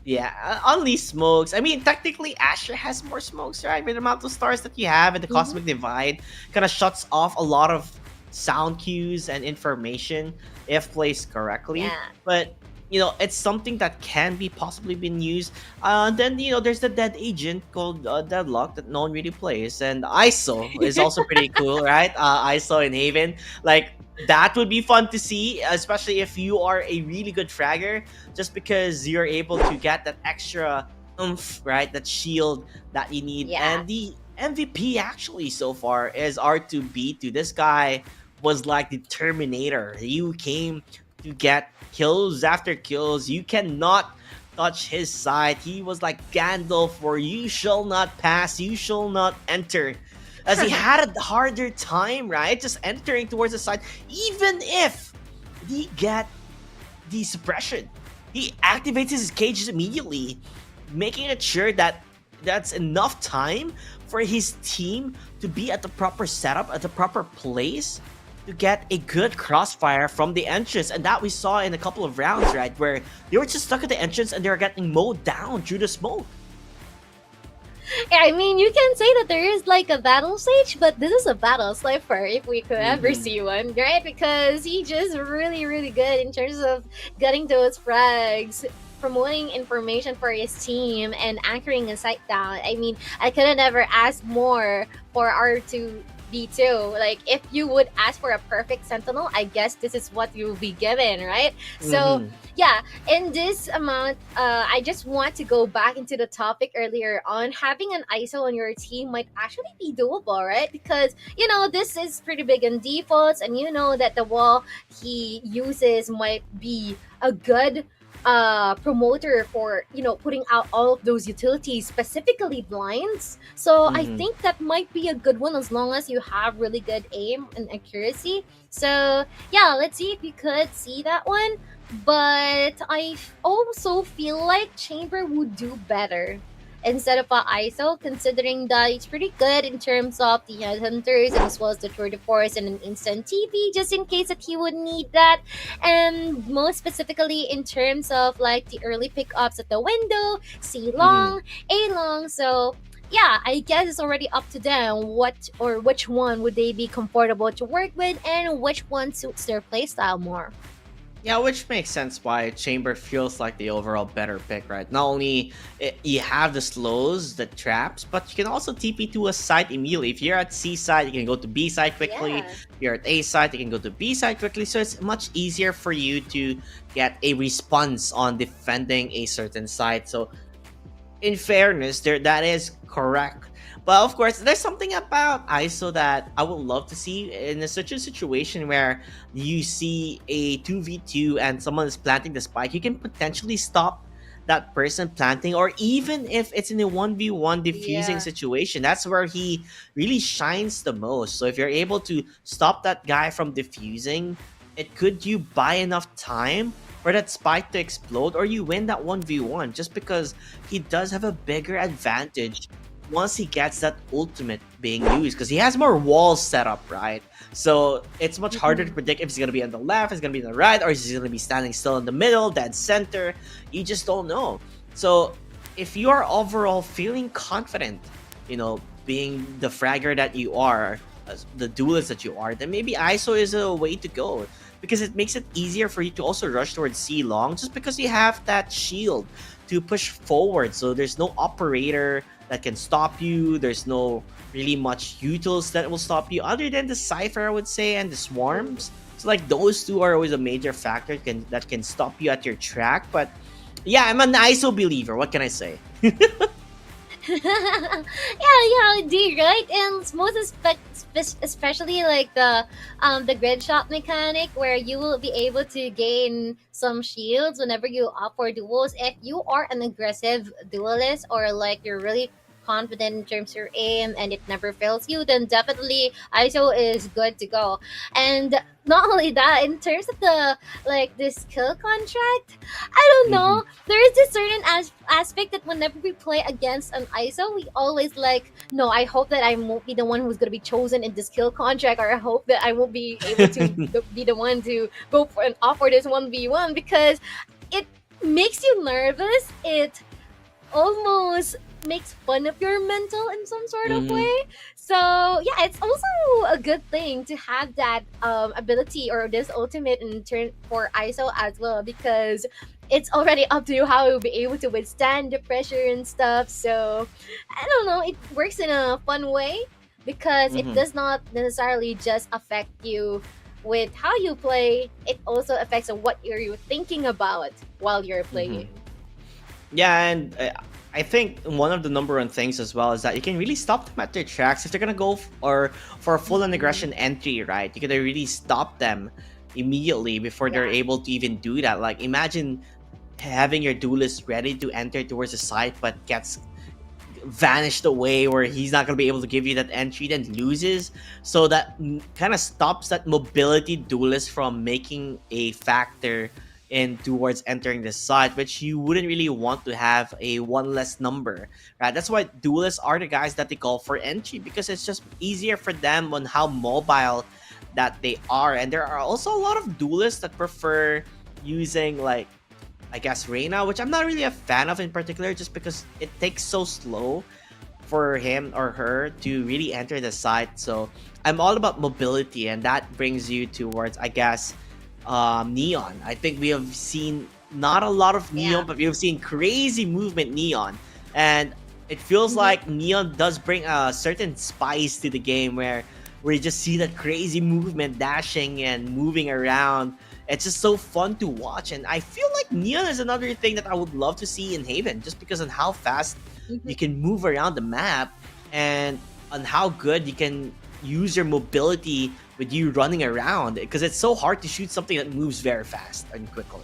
unleash smokes. I mean, technically, Asher has more smokes, right? With the amount of stars that you have and the Cosmic Divide kind of shuts off a lot of sound cues and information if placed correctly. Yeah. But it's something that can be possibly been used. Then there's the dead agent called Deadlock that no one really plays, and ISO is also pretty cool, right? ISO in Haven, like that would be fun to see, especially if you are a really good fragger, just because you're able to get that extra oomph, right? That shield that you need. Yeah. And the MVP actually so far is R2B2. This guy was like the Terminator. You came to get kills after kills. You cannot touch his side. He was like Gandalf, or you shall not pass, you shall not enter. As he had a harder time, right? Just entering towards the side. Even if he get the suppression, he activates his cages immediately, making it sure that that's enough time for his team to be at the proper setup, at the proper place, to get a good crossfire from the entrance. And that we saw in a couple of rounds, right? Where they were just stuck at the entrance and they were getting mowed down through the smoke. Yeah, I mean, you can say that there is like a battle stage, but this is a battle sniper if we could ever see one, right? Because he's just really, really good in terms of getting those frags, promoting information for his team, and anchoring a site down. I mean, I could have never asked more for R2B2. Like, if you would ask for a perfect sentinel, I guess this is what you will be given, right? So yeah, in this amount, I just want to go back into the topic earlier on. Having an ISO on your team might actually be doable, right? Because this is pretty big in defaults, and that the wall he uses might be a good promoter for putting out all of those utilities, specifically blinds. So I think that might be a good one as long as you have really good aim and accuracy. So yeah, let's see if you could see that one. But I also feel like Chamber would do better instead of ISO, considering that it's pretty good in terms of the headhunters and as well as the tour de force and an instant TP, just in case that he would need that. And most specifically in terms of like the early pickups at the window, C long, A long. So yeah, I guess it's already up to them which one would they be comfortable to work with and which one suits their playstyle more. Yeah, which makes sense why Chamber feels like the overall better pick, right? Not only you have the slows, the traps, but you can also TP to a side immediately. If you're at C side, you can go to B side quickly. Yeah. If you're at A side, you can go to B side quickly. So it's much easier for you to get a response on defending a certain side. So in fairness, that is correct. But of course, there's something about ISO that I would love to see in such a situation where you see a 2v2 and someone is planting the spike. You can potentially stop that person planting, or even if it's in a 1v1 diffusing situation, that's where he really shines the most. So if you're able to stop that guy from diffusing, it could you buy enough time for that spike to explode, or you win that 1v1 just because he does have a bigger advantage once he gets that ultimate being used, because he has more walls set up, right? So it's much harder to predict if he's going to be on the left, if he's going to be on the right, or is he going to be standing still in the middle, dead center. You just don't know. So if you are overall feeling confident, being the fragger that you are, the duelist that you are, then maybe ISO is a way to go, because it makes it easier for you to also rush towards C long, just because you have that shield to push forward. So there's no operator that can stop you. There's no really much utils that will stop you, other than the Cypher, I would say, and the Swarms. So like those two are always a major factor that can stop you at your track. But yeah, I'm an ISO believer. What can I say? yeah, indeed, right? And most especially like the grid shot mechanic, where you will be able to gain some shields whenever you opt for duels. If you are an aggressive duelist, or like you're really confident in terms of your aim and it never fails you, then definitely ISO is good to go. And not only that, in terms of the skill contract, I don't know, there is this certain aspect that whenever we play against an ISO, we always like, no, I hope that I won't be the one who's going to be chosen in the skill contract, or I hope that I won't be able to be the one to go for and offer this 1v1, because it makes you nervous. It almost makes fun of your mental in some sort of way. So yeah, it's also a good thing to have that ability or this ultimate in turn for ISO as well, because it's already up to you how you'll be able to withstand the pressure and stuff. So I don't know, it works in a fun way because it does not necessarily just affect you with how you play. It also affects what you're thinking about while you're playing. Yeah, and I think one of the number one things as well is that you can really stop them at their tracks if they're gonna go for a full on aggression entry, right? You can really stop them immediately before they're able to even do that. Like, imagine having your duelist ready to enter towards the site but gets vanished away, where he's not going to be able to give you that entry, then loses. So that kind of stops that mobility duelist from making a factor in towards entering the site, which you wouldn't really want to have a one less number, right? That's why duelists are the guys that they call for entry, because it's just easier for them on how mobile that they are. And there are also a lot of duelists that prefer using, like, I guess Reina, which I'm not really a fan of in particular, just because it takes so slow for him or her to really enter the site. So I'm all about mobility, and that brings you towards, I guess, Neon. I think we have seen not a lot of Neon, but we have seen crazy movement Neon, and it feels like Neon does bring a certain spice to the game where you just see that crazy movement, dashing and moving around. It's just so fun to watch, and I feel like Neon is another thing that I would love to see in Haven, just because of how fast you can move around the map and on how good you can use your mobility with you running around, because it's so hard to shoot something that moves very fast and quickly.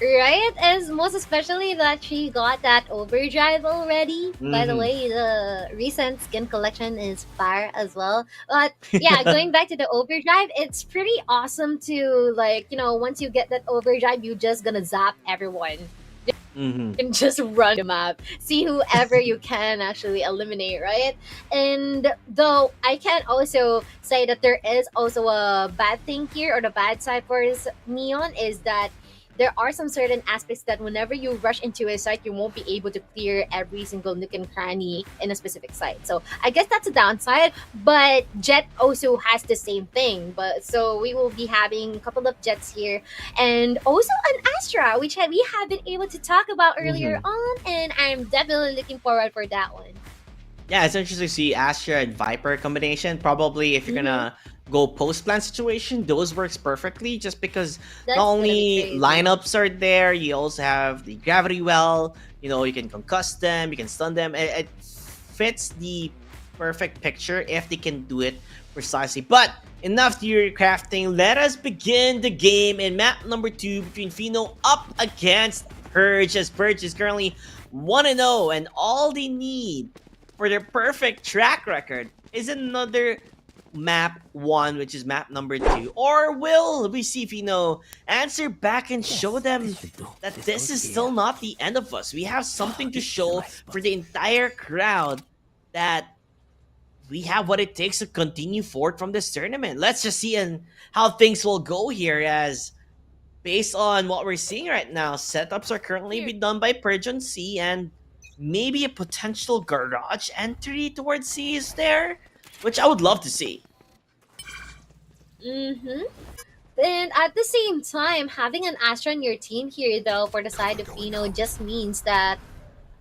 Right? As most especially that she got that overdrive already. By the way, the recent skin collection is fire as well. But yeah, going back to the overdrive, it's pretty awesome to, like, you know, once you get that overdrive, you just gonna zap everyone. And just run the map, see whoever you can actually eliminate, right? And though I can also say that there is also a bad thing here, or the bad side for this Neon, is that there are some certain aspects that whenever you rush into a site, you won't be able to clear every single nook and cranny in a specific site. So I guess that's a downside, but Jet also has the same thing. But so we will be having a couple of Jets here, and also an Astra, which we have been able to talk about earlier on, and I'm definitely looking forward for that one. Yeah, it's interesting to see Astra and Viper combination. Probably if you're gonna go post-plan situation, those works perfectly, just because not only lineups are there, you also have the gravity well, you know, you can concuss them, you can stun them. It fits the perfect picture if they can do it precisely. But enough theory crafting, let us begin the game in map number 2 between Fino up against Purge, as Purge is currently 1-0, and all they need for their perfect track record is another map 1, which is map number 2. Or will we see Fino answer back and show them that this is still not the end of us? We have something to show for the entire crowd, that we have what it takes to continue forward from this tournament. Let's just see how things will go here, as based on what we're seeing right now, setups are currently being done by Purge on C, and maybe a potential garage entry towards C is there, which I would love to see. And at the same time, having an Astra on your team here, though, for the side of Fino, just means that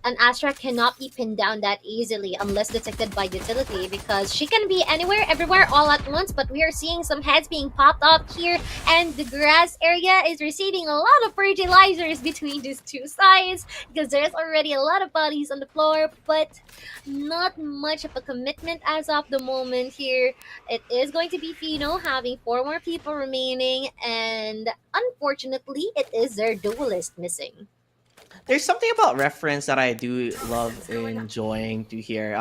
an Astra cannot be pinned down that easily unless detected by utility, because she can be anywhere, everywhere, all at once. But we are seeing some heads being popped up here, and the grass area is receiving a lot of fertilizers between these two sides, because there's already a lot of bodies on the floor, but not much of a commitment as of the moment here. It is going to be Fino having 4 more people remaining, and unfortunately, it is their duelist missing. There's something about reference that I do love enjoying to hear.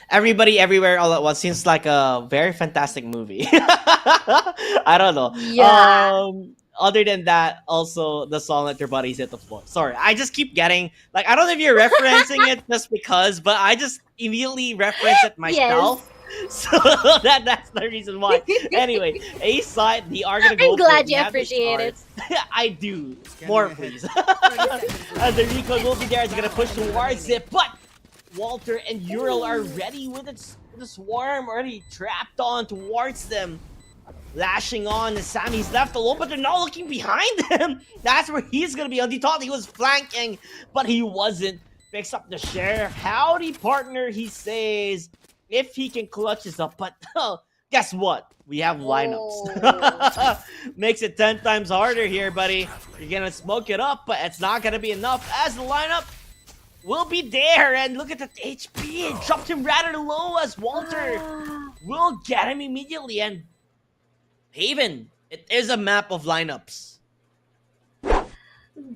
Everybody, everywhere, all at once seems like a very fantastic movie. I don't know. Yeah. Other than that, also the song that your bodies hit the floor. Sorry, I just keep getting, like, I don't know if you're referencing it just because, but I just immediately reference it myself. So that's the reason why. Anyway, A side, they are gonna go. I'm glad for it. you We have the appreciate it. stars. I do. More, please. As the recoil will be there, it's gonna push towards it, but Walter and Ural are ready with the swarm already trapped on towards them. Lashing on, and Sammy's left alone, but they're not looking behind him. That's where he's gonna be. He thought he was flanking, but he wasn't. Picks up the share. Howdy, partner, he says, if he can clutch this up. But guess what? We have lineups. Makes it 10 times harder here, buddy. You're gonna smoke it up, but it's not gonna be enough as the lineup will be there. And look at the HP. It dropped him rather low as Walter will get him immediately. And Haven, it is a map of lineups.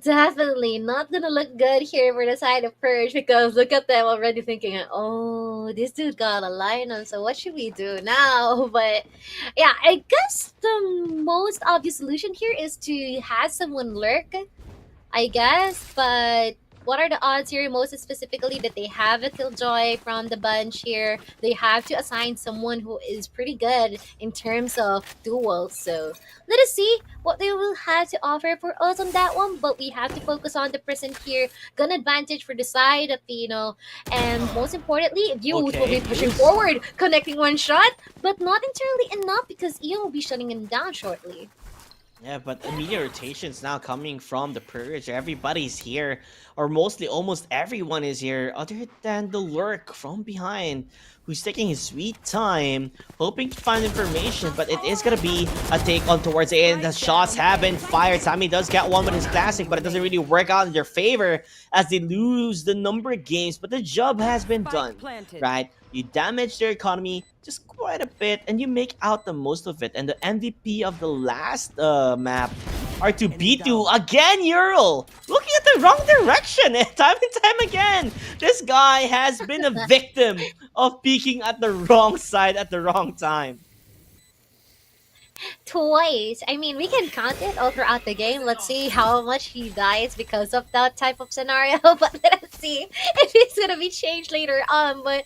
Definitely not gonna look good here for the side of Purge, because look at them already thinking, oh, this dude got a lineup, so what should we do now? But yeah, I guess the most obvious solution here is to have someone lurk, I guess, but what are the odds here, most specifically, that they have a killjoy from the bunch here? They have to assign someone who is pretty good in terms of duels. So let us see what they will have to offer for us on that one. But we have to focus on the present here. Gun advantage for the side of Pino. And most importantly, Views will be pushing forward, connecting one shot, but not entirely enough because Ian will be shutting him down shortly. Yeah, but immediate rotations now coming from the Purge. Everybody's here, or mostly almost everyone is here, other than the Lurk from behind, who's taking his sweet time, hoping to find information, but it is going to be a take on towards A, and the shots have been fired. Sammy does get one with his classic, but it doesn't really work out in their favor as they lose the number of games, but the job has been done, right? You damage their economy just quite a bit, and you make out the most of it. And the MVP of the last map are to beat you again, Ural. Looking at the wrong direction, time and time again. This guy has been a victim of peeking at the wrong side at the wrong time. Twice. I mean, we can count it all throughout the game. Let's see how much he dies because of that type of scenario. But let's see if it's gonna be changed later on. But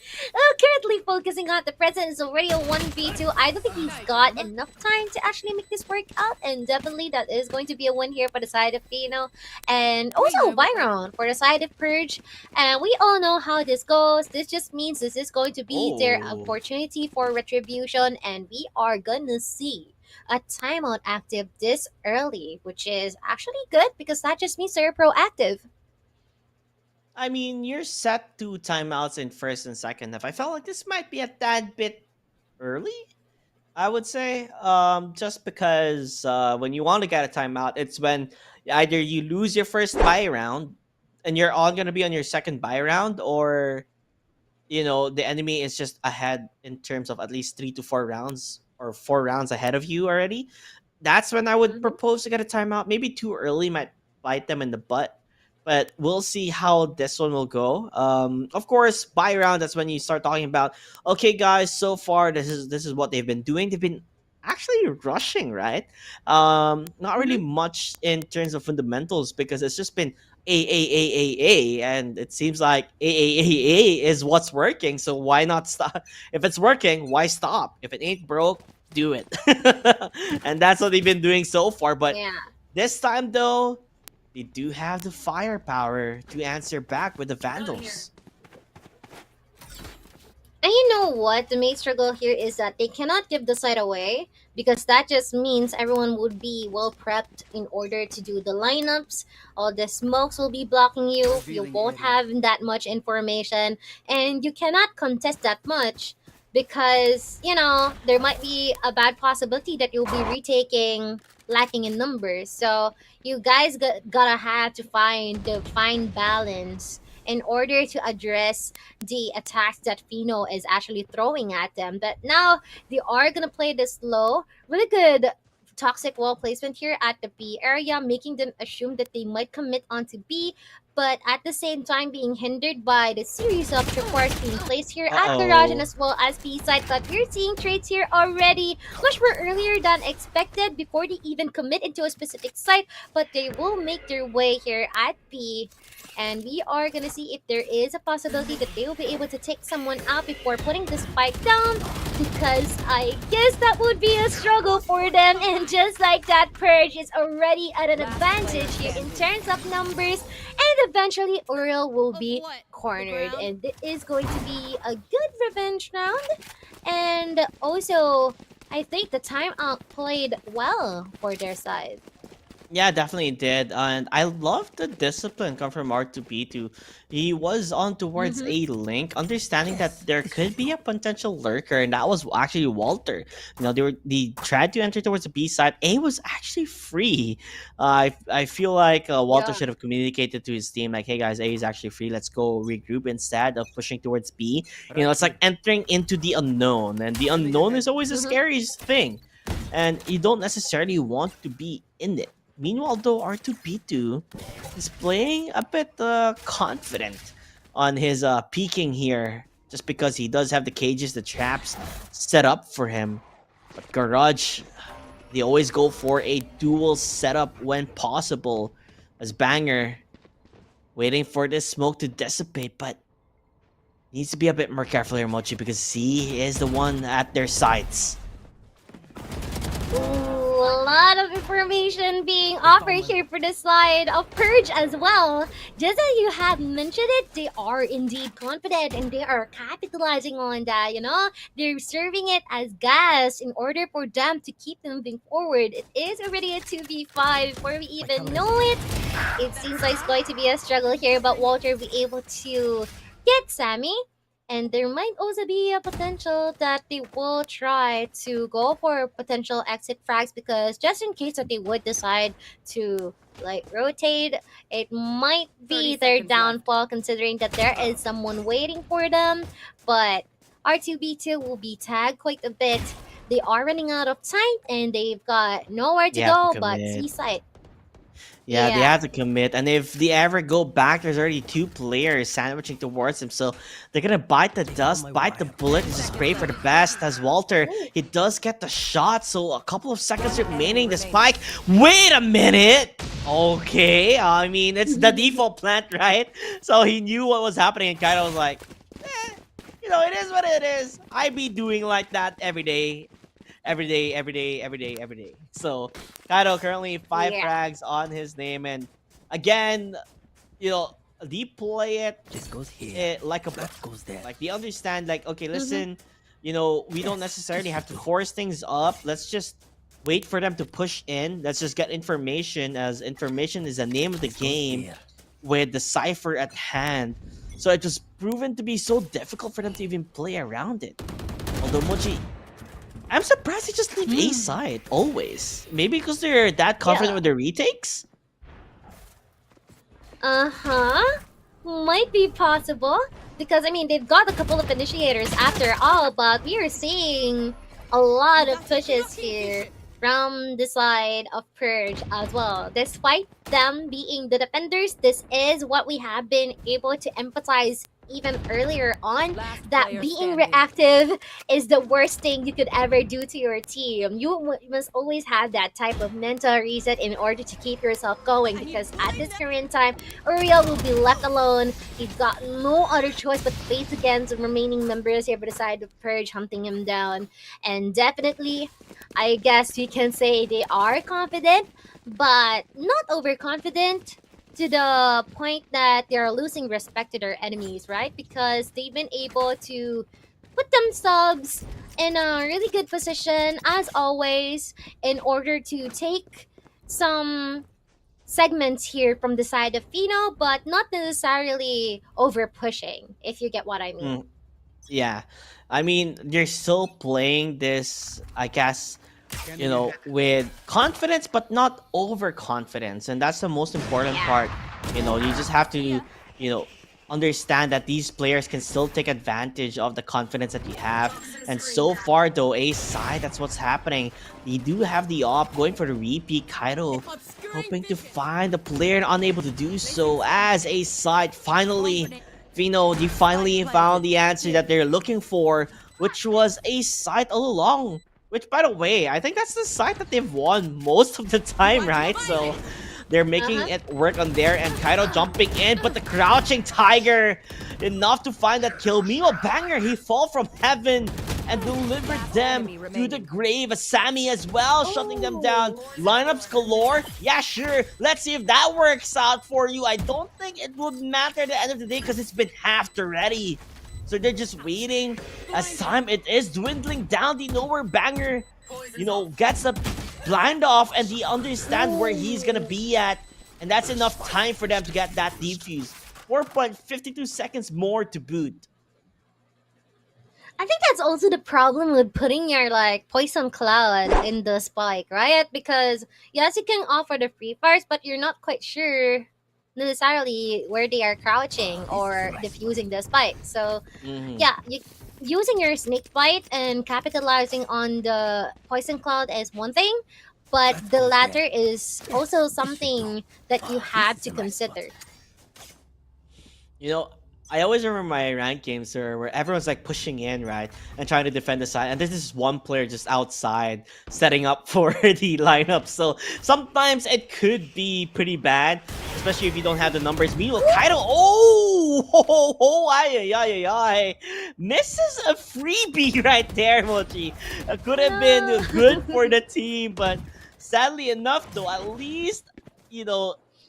currently focusing on the present is already a 1v2. I don't think he's got enough time to actually make this work out. And definitely that is going to be a win here for the side of Pino. And also Byron for the side of Purge. And we all know how this goes. This just means this is going to be their opportunity for retribution. And we are gonna see a timeout active this early, which is actually good because that just means they're proactive. I mean, you're set to timeouts in first and second half. I felt like this might be a tad bit early, I would say. Just because when you want to get a timeout, it's when either you lose your first buy round and you're all going to be on your second buy round, or, you know, the enemy is just ahead in terms of at least 3 to 4 rounds or 4 rounds ahead of you already. That's when I would propose to get a timeout. Maybe too early might bite them in the butt, but we'll see how this one will go. Of course, buy round, that's when you start talking about, okay, guys, so far this is what they've been doing. They've been actually rushing, right? Not really much in terms of fundamentals because it's just been A, and it seems like A is what's working, so why not stop? If it's working, why stop? If it ain't broke, do it. And that's what they've been doing so far, but this time though, they do have the firepower to answer back with the Vandals. And you know what? The main struggle here is that they cannot give the site away because that just means everyone would be well prepped in order to do the lineups. All the smokes will be blocking you. You won't have that much information. And you cannot contest that much because, you know, there might be a bad possibility that you'll be retaking lacking in numbers. So you guys gotta have to find the fine balance in order to address the attacks that Fino is actually throwing at them. But now they are going to play this low. Really good toxic wall placement here at the B area, making them assume that they might commit onto B, but at the same time being hindered by the series of reports being placed here at Garage and as well as B side. But we're seeing trades here already much more earlier than expected before they even commit into a specific site, but they will make their way here at B. and we are gonna see if there is a possibility that they will be able to take someone out before putting the spike down, because I guess that would be a struggle for them. And just like that, Purge is already at an advantage here in terms of numbers, and eventually Uriel will be cornered, and it is going to be a good revenge round. And also, I think the timeout played well for their side. Yeah, definitely did. And I love the discipline come from R2B2. He was on towards a link, understanding that there could be a potential lurker, and that was actually Walter. You know, they tried to enter towards the B side. A was actually free. I feel like Walter should have communicated to his team, like, hey guys, A is actually free. Let's go regroup instead of pushing towards B. You know, it's like entering into the unknown, and the unknown is always the scariest thing. And you don't necessarily want to be in it. Meanwhile, though, R2B2 is playing a bit confident on his peeking here, just because he does have the cages, the traps set up for him. But Garage, they always go for a dual setup when possible, as Banger waiting for this smoke to dissipate, but needs to be a bit more careful here, Mochi, because C is the one at their sides. A lot of information being offered here for the side of Purge as well. Just as you have mentioned it, they are indeed confident and they are capitalizing on that, you know? They're serving it as gas in order for them to keep moving forward. It is already a 2v5 before we even know it. It seems like it's going to be a struggle here, but Walter will be able to get Sammy. And there might also be a potential that they will try to go for potential exit frags, because just in case that they would decide to like rotate, it might be their downfall, considering that there is someone waiting for them. But R2B2 will be tagged quite a bit. They are running out of time and they've got nowhere to go but C-side. Yeah, they have to commit, and if they ever go back, there's already two players sandwiching towards him, so they're gonna bite the dust, bite the bullet, and just pray for the best. As Walter, he does get the shot, so a couple of seconds remaining. The spike. Wait a minute. Okay, I mean it's the default plant, right? So he knew what was happening, and kind of was like, you know, it is what it is. I be doing like that every day. Every day. So, Kaido currently 5 frags on his name, and again, you know, they play it. This goes here. Like a goes there. Like they understand, like, okay, listen, you know, we don't necessarily have to force things up. Let's just wait for them to push in. Let's just get information, as information is the name of the game, with the cipher at hand. So it was proven to be so difficult for them to even play around it. Although Mochi, I'm surprised they just leave A side always. Maybe because they're that confident with their retakes? Might be possible. Because, I mean, they've got a couple of initiators after all, but we are seeing a lot of pushes here from the side of Purge as well. Despite them being the defenders, this is what we have been able to emphasize even earlier on, that being reactive is the worst thing you could ever do to your team. You must always have that type of mental reset in order to keep yourself going, because at this current time, Uriel will be left alone. He's got no other choice but to face against the remaining members here by the side of Purge, hunting him down. And definitely, I guess we can say they are confident, but not overconfident, to the point that they're losing respect to their enemies, right? Because they've been able to put themselves in a really good position, as always, in order to take some segments here from the side of Fino, but not necessarily over pushing, if you get what I mean. Yeah. I mean, they're still playing this, I guess, you know, with confidence, but not overconfidence. And that's the most important part. You know, you just have to, you know, understand that these players can still take advantage of the confidence that you have. And so far, though, A side, that's what's happening. They do have the op going for the repeat. Kaido hoping to find the player, unable to do so, as A side finally, Fino, they finally found the answer that they're looking for, which was A side all along. Which, by the way, I think that's the side that they've won most of the time, right? So They're making it work on there, and Kaido jumping in, but the crouching tiger enough to find that kill. Meanwhile, Banger, he fall from heaven and delivered them to the grave. Sammy as well, shutting them down. Lineups galore. Yeah, sure. Let's see if that works out for you. I don't think it would matter at the end of the day because it's been halved already. So they're just waiting as time it is dwindling down. They know where Banger, gets the blind off, and they understand where he's gonna be at. And that's enough time for them to get that defuse. 4.52 seconds more to boot. I think that's also the problem with putting your poison cloud in the spike, right? Because yes, you can offer the free fires, but you're not quite sure necessarily where they are crouching or diffusing the spike. So yeah, using your snake bite and capitalizing on the poison cloud is one thing, but the latter is also something that you have to consider. I always remember my ranked games where everyone's pushing in, right, and trying to defend the side, and there's this one player just outside setting up for the lineup. So sometimes it could be pretty bad, especially if you don't have the numbers. Meanwhile, Kaido, misses a freebie right there, Mochi. It could have been good for the team, but sadly enough, though, at least,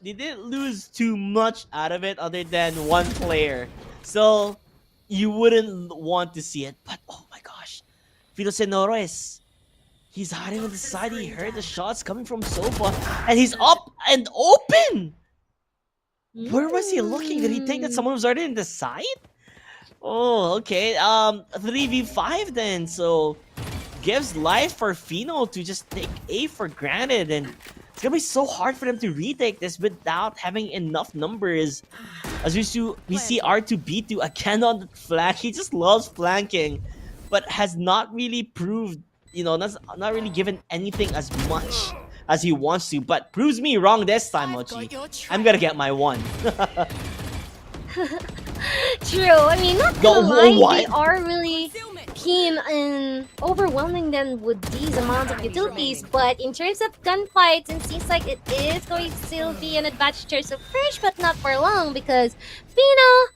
they didn't lose too much out of it other than one player. So you wouldn't want to see it. But oh my gosh, Senores, he's hiding on the side. He heard the shots coming from Sofa, and he's up and open. Where was he looking? Did he think that someone was already in the side? Oh, okay. 3v5 then. So gives life for Fino to just take A for granted, and it's gonna be so hard for them to retake this without having enough numbers. As we see R2B2 again on the flank. He just loves flanking, but has not really proved, not really given anything as much as he wants to. But proves me wrong this time, Mochi. I'm gonna get my one. True. I mean, not gonna lie, they are really keen in overwhelming them with these amounts of utilities, but in terms of gunfights, it seems like it is going to still be an advantage in terms of Fresh, but not for long, because Fino,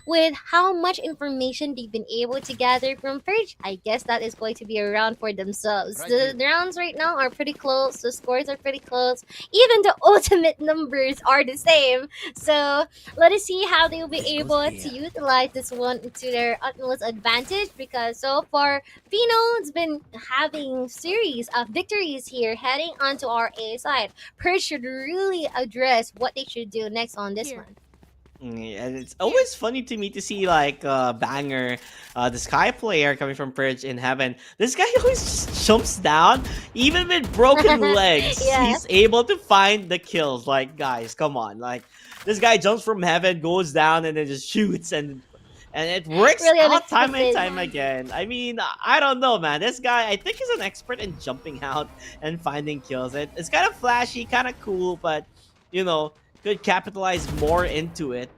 with how much information they've been able to gather from Purge, I guess that is going to be a round for themselves. The rounds right now are pretty close, the scores are pretty close, even the ultimate numbers are the same. So let us see how they'll be able to utilize this one to their utmost advantage, because so far Fino's been having series of victories here heading onto our A side. Purge should really address what they should do next on this one. And it's always funny to me to see Banger, the Sky player coming from Purge in Heaven. This guy always just jumps down, even with broken legs. He's able to find the kills. Guys, come on! This guy jumps from Heaven, goes down, and then just shoots, and it works really out time and time again. I mean, I don't know, man. This guy, I think he's an expert in jumping out and finding kills. It's kind of flashy, kind of cool, but could capitalize more into it.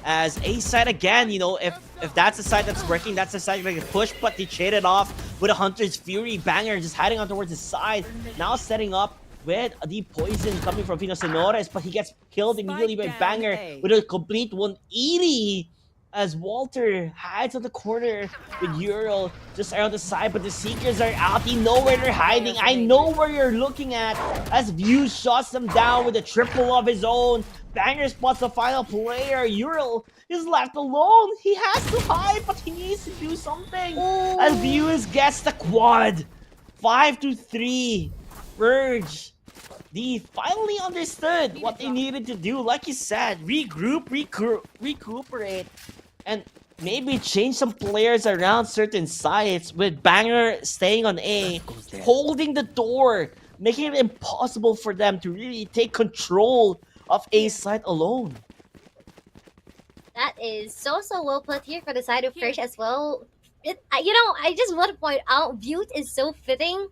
As A side again, if that's the side that's working, that's the side they can push, but they traded off with a Hunter's Fury. Banger just heading on towards the side, now setting up with the poison coming from Fino Senores, but he gets killed immediately by Banger with a complete 180 as Walter hides on the corner with Ural just around the side, but the Seekers are out. You know where they're hiding. I know where you're looking at, as View shots them down with a triple of his own. Banger spots the final player. Ural is left alone. He has to hide, but he needs to do something. As View gets the quad. 5-3. Verge. They finally understood what they needed to do. Like you said, regroup, recuperate, and maybe change some players around certain sites, with Banger staying on A, holding the door, making it impossible for them to really take control of A side alone. That is so well put here for the side of Fresh as well. I just want to point out, Butte is so fitting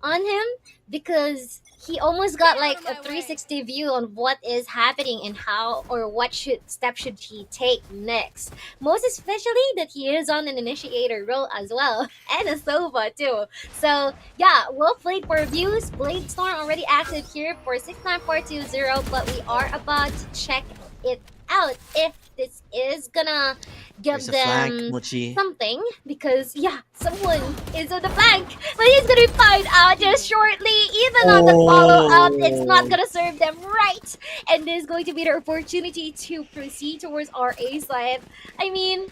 on him because he almost got like a 360 view on what is happening and how or what step should he take next. Most especially that he is on an initiator role as well and a Sova too. So yeah, well played for views. Blade Storm already active here for 69420, but we are about to check it out if this is gonna give them something, because yeah, someone is on the flank, but he's gonna find out just shortly. Even on the follow-up, it's not gonna serve them right, and this is going to be their opportunity to proceed towards our A side. I mean,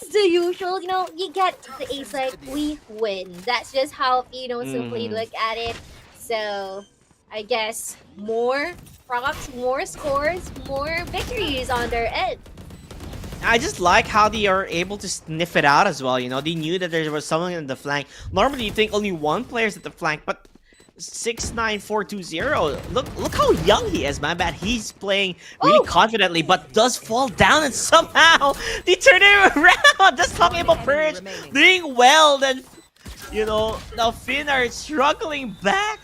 it's the usual, you know, you get the A side, we win. That's just how, you know, simply look at it. So I guess more props, more scores, more victories on their end. I just like how they are able to sniff it out as well. You know, they knew that there was someone in the flank. Normally, you think only one player's at the flank, but 69420. Look how young he is, man. But he's playing really confidently, but does fall down, and somehow they turn it around. Just talking about Purge doing well, then you know now Finn are struggling back.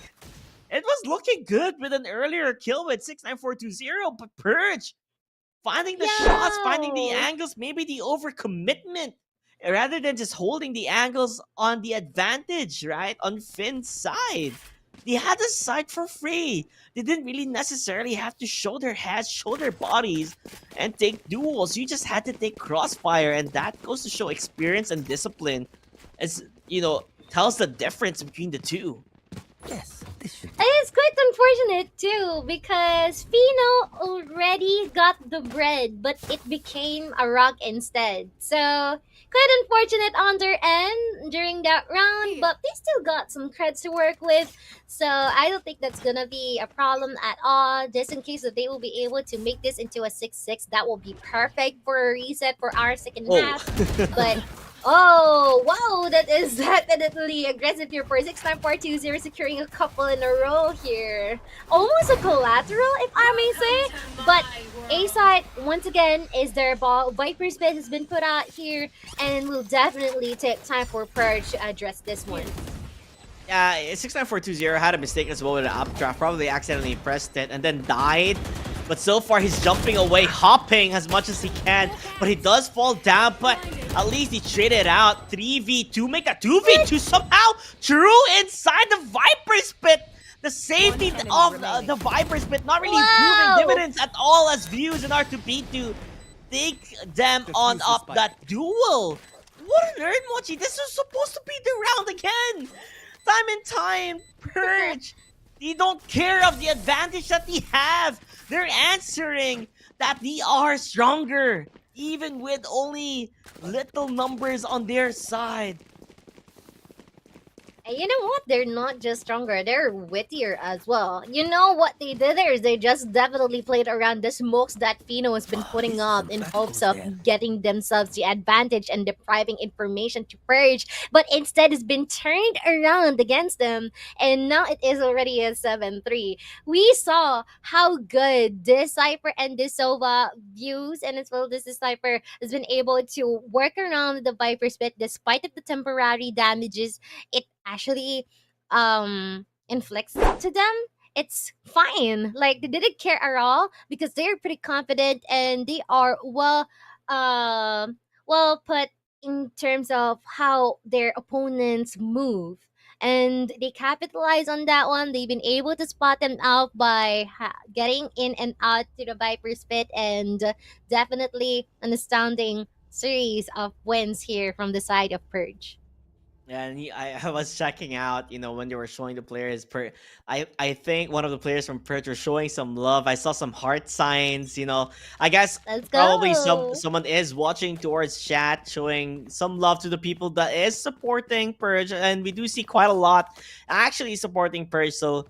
It was looking good with an earlier kill with 69420, but Purge finding the shots, finding the angles, maybe the overcommitment, rather than just holding the angles on the advantage, right? On Finn's side. They had the side for free. They didn't really necessarily have to show their heads, show their bodies, and take duels. You just had to take crossfire, and that goes to show experience and discipline. As you know, tells the difference between the two. Yes, it's quite unfortunate too, because Fino already got the bread, but it became a rock instead. So quite unfortunate on their end during that round, but they still got some creds to work with. So I don't think that's gonna be a problem at all. Just in case that they will be able to make this into a 6-6, that will be perfect for a reset for our second half. But oh, wow, that is definitely aggressive here for 69420, securing a couple in a row here. Almost a collateral, if I may say. But A-side, once again, is their ball. Viper's bid has been put out here, and will definitely take time for Purge to address this one. Yeah, 69420 had a mistake as well with an updraft. Probably accidentally pressed it and then died. But so far, he's jumping away, hopping as much as he can. But he does fall down, but at least he traded out 3v2, make a 2v2 somehow. True inside the Viper's Pit. The safety of the Viper's Pit not really proving dividends at all, as views in R2B2 take them on up that duel. What an earn, Mochi. This was supposed to be the round again. Time and time, Purge. They don't care of the advantage that they have. They're answering that they are stronger, even with only little numbers on their side. And you know what? They're not just stronger, they're wittier as well. You know what they did there is they just definitely played around the smokes that Fino has been putting up in hopes of getting themselves the advantage and depriving information to Purge. But instead, it's been turned around against them. And now it is already a 7-3. We saw how good this Cypher and this Sova views, and as well this Cypher has been able to work around the Viper's Pit despite of the temporary damages it actually inflicts to them. It's fine. Like, they didn't care at all because they're pretty confident and they are well put in terms of how their opponents move. And they capitalize on that one. They've been able to spot them out by getting in and out to the Viper's Pit, and definitely an astounding series of wins here from the side of Purge. Yeah, and I was checking out, you know, when they were showing the players. I think one of the players from Purge were showing some love. I saw some heart signs, you know. I guess probably someone is watching towards chat, showing some love to the people that is supporting Purge. And we do see quite a lot actually supporting Purge. So,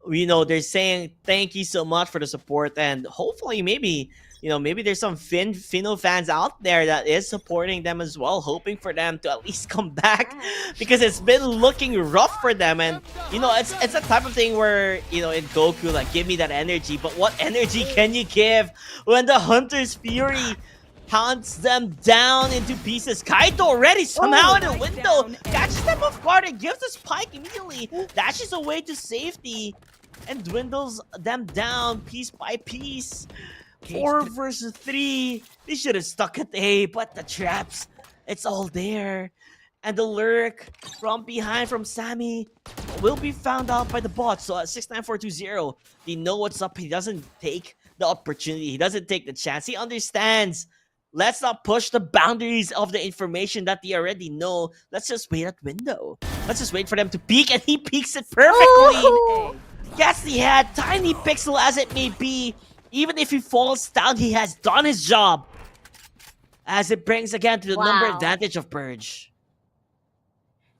you know, they're saying thank you so much for the support. And hopefully maybe, you know, maybe there's some Fino fans out there that is supporting them as well, hoping for them to at least come back, because it's been looking rough for them. And, you know, it's a type of thing where, you know, in Goku, like, give me that energy. But what energy can you give when the Hunter's Fury hunts them down into pieces. Kaito already somehow in the window catches them off guard and gives the spike immediately. Dashes away to safety and dwindles them down piece by piece. 4 versus 3. They should have stuck at A, but the traps, it's all there. And the lurk from behind from Sammy will be found out by the bot. So at 69420, they know what's up. He doesn't take the opportunity. He doesn't take the chance. He understands. Let's not push the boundaries of the information that they already know. Let's just wait at window. Let's just wait for them to peek, and he peeks it perfectly. Gets the head, tiny pixel as it may be. Even if he falls down, he has done his job. As it brings again to the number advantage of Purge.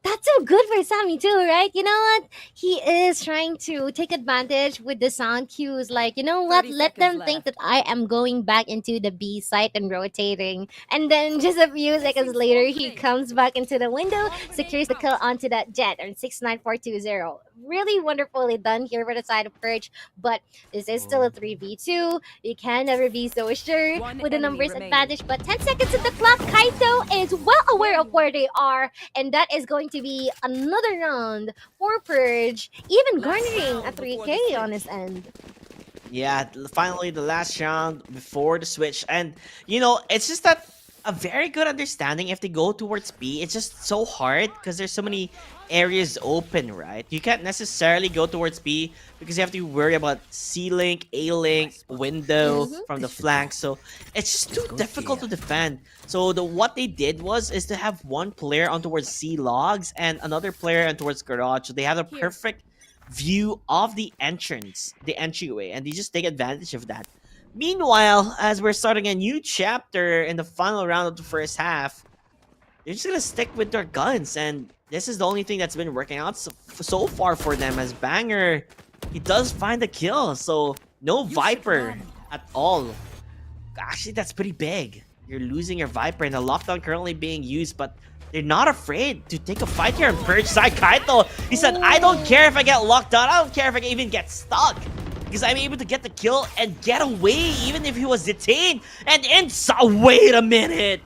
That's so good for Sammy too, right? You know what? He is trying to take advantage with the sound cues. Like, you know what? Let them think that I am going back into the B site and rotating. And then just a few seconds later, he comes back into the window, secures the kill onto that jet on 69420. Really wonderfully done here for the side of Purge, but this is still a 3v2. You can never be so sure with the numbers advantage, but 10 seconds at the clock. Kaito is well aware of where they are, and that is going to be another round for Purge, even garnering a 3K on his end. Yeah, finally the last round before the switch. And, you know, it's just that a very good understanding if they go towards B. It's just so hard because there's so many areas open, right? You can't necessarily go towards B because you have to worry about C-Link, A-Link, window from the flank. So it's just too difficult to defend. So what they did is to have one player on towards C logs and another player on towards garage. So they have a perfect view of the entrance, the entryway, and they just take advantage of that. Meanwhile, as we're starting a new chapter in the final round of the first half, they're just gonna stick with their guns, and this is the only thing that's been working out so far for them. As Banger, he does find the kill, so no Viper at all. Actually, that's pretty big. You're losing your Viper, and the lockdown currently being used, but they're not afraid to take a fight here on Purge side. Kaito, he said, I don't care if I get locked down. I don't care if I even get stuck, because I'm able to get the kill and get away even if he was detained. And wait a minute.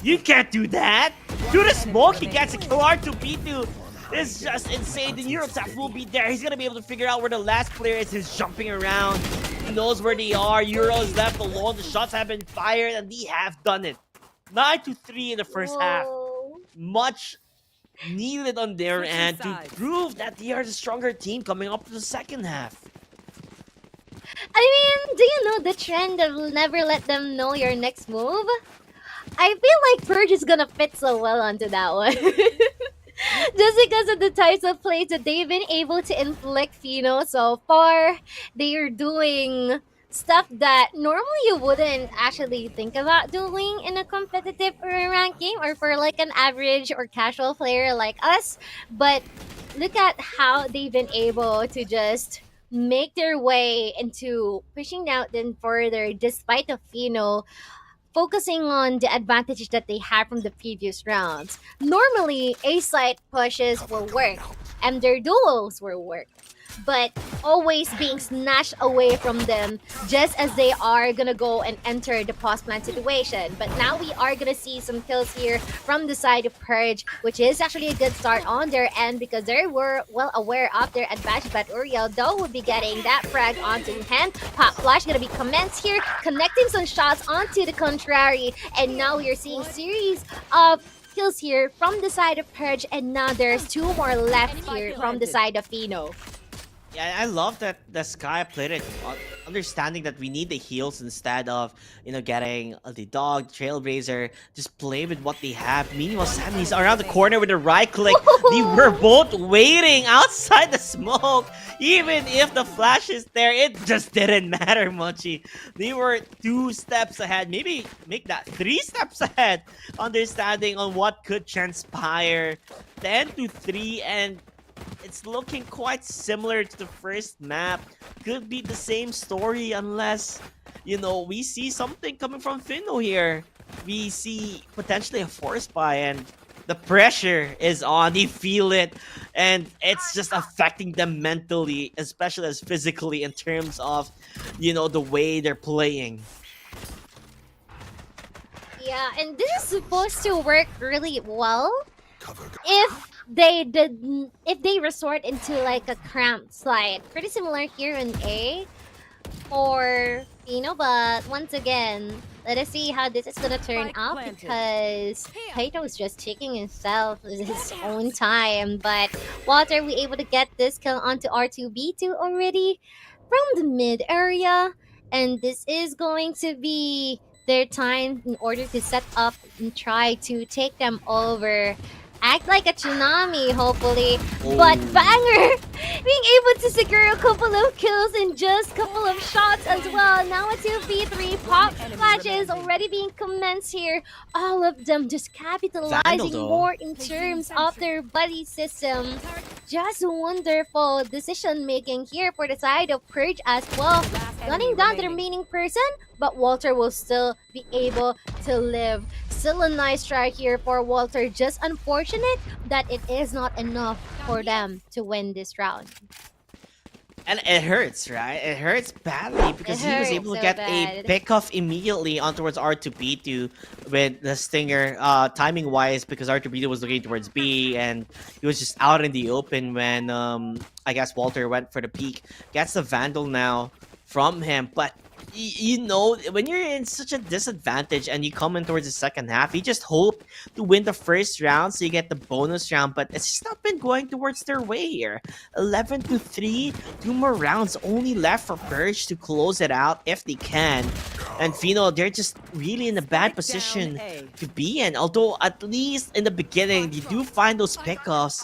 You can't do that. Through the smoke, he gets a kill. R2P2 is just insane. The Eurotap will be there. He's going to be able to figure out where the last player is. He's jumping around. He knows where they are. Euro's left alone. The shots have been fired, and they have done it. 9-3 in the first half. Much needed on their end to prove that they are the stronger team coming up to the second half. I mean, do you know the trend of never let them know your next move? I feel like Purge is gonna fit so well onto that one. Just because of the types of plays that they've been able to inflict, so far. They are doing stuff that normally you wouldn't actually think about doing in a competitive or a ranked game, or for like an average or casual player like us. But look at how they've been able to just make their way into pushing out them further, despite of focusing on the advantages that they had from the previous rounds. Normally, A-site pushes will work, and their duos will work, but always being snatched away from them just as they are gonna go and enter the post-plant situation. But now we are gonna see some kills here from the side of Purge, which is actually a good start on their end because they were well aware of their advantage. But Uriel, though, will be getting that frag onto hand. Pop flash gonna be commenced here, connecting some shots onto the contrary, and now we are seeing series of kills here from the side of Purge, and now there's 2 more left here from the side of Fino. Yeah, I love that the Sky played it, understanding that we need the heals instead of, getting the dog, the Trailblazer. Just play with what they have. Meanwhile, Sammy's around the corner with a right click. They were both waiting outside the smoke. Even if the flash is there, it just didn't matter much. They were 2 steps ahead, maybe make that 3 steps ahead, understanding on what could transpire. 10-3, and it's looking quite similar to the first map. Could be the same story unless, we see something coming from Fino here. We see potentially a force buy, and the pressure is on. They feel it, and it's just affecting them mentally, especially as physically in terms of, the way they're playing. Yeah, and this is supposed to work really well if they resort into like a cramped slide. Pretty similar here in A for but once again, let us see how this is gonna turn out because Kaito is just taking himself his own time. But Walter, we able to get this kill onto R2B2 already from the mid area, and this is going to be their time in order to set up and try to take them over. Act like a tsunami, hopefully. But Banger being able to secure a couple of kills in just a couple of shots as well. Now a 2v3 pop flashes already being commenced here. All of them just capitalizing more in terms of their buddy system. Just wonderful decision making here for the side of Purge as well. Gunning down the remaining person, but Walter will still be able to live. Still a nice try here for Walter. Just unfortunate that it is not enough for them to win this round. And it hurts, right? It hurts badly because he was able to get a pick-off immediately on towards R2B2 with the Stinger, timing-wise, because R2B2 was looking towards B, and he was just out in the open when, I guess, Walter went for the peek. Gets the Vandal now from him, but you know, when you're in such a disadvantage and you come in towards the second half, you just hope to win the first round so you get the bonus round, but it's just not been going towards their way here. 11-3, 2 more rounds only left for Purge to close it out if they can. And Fino, they're just really in a bad position to be in, although at least in the beginning, you do find those pickoffs,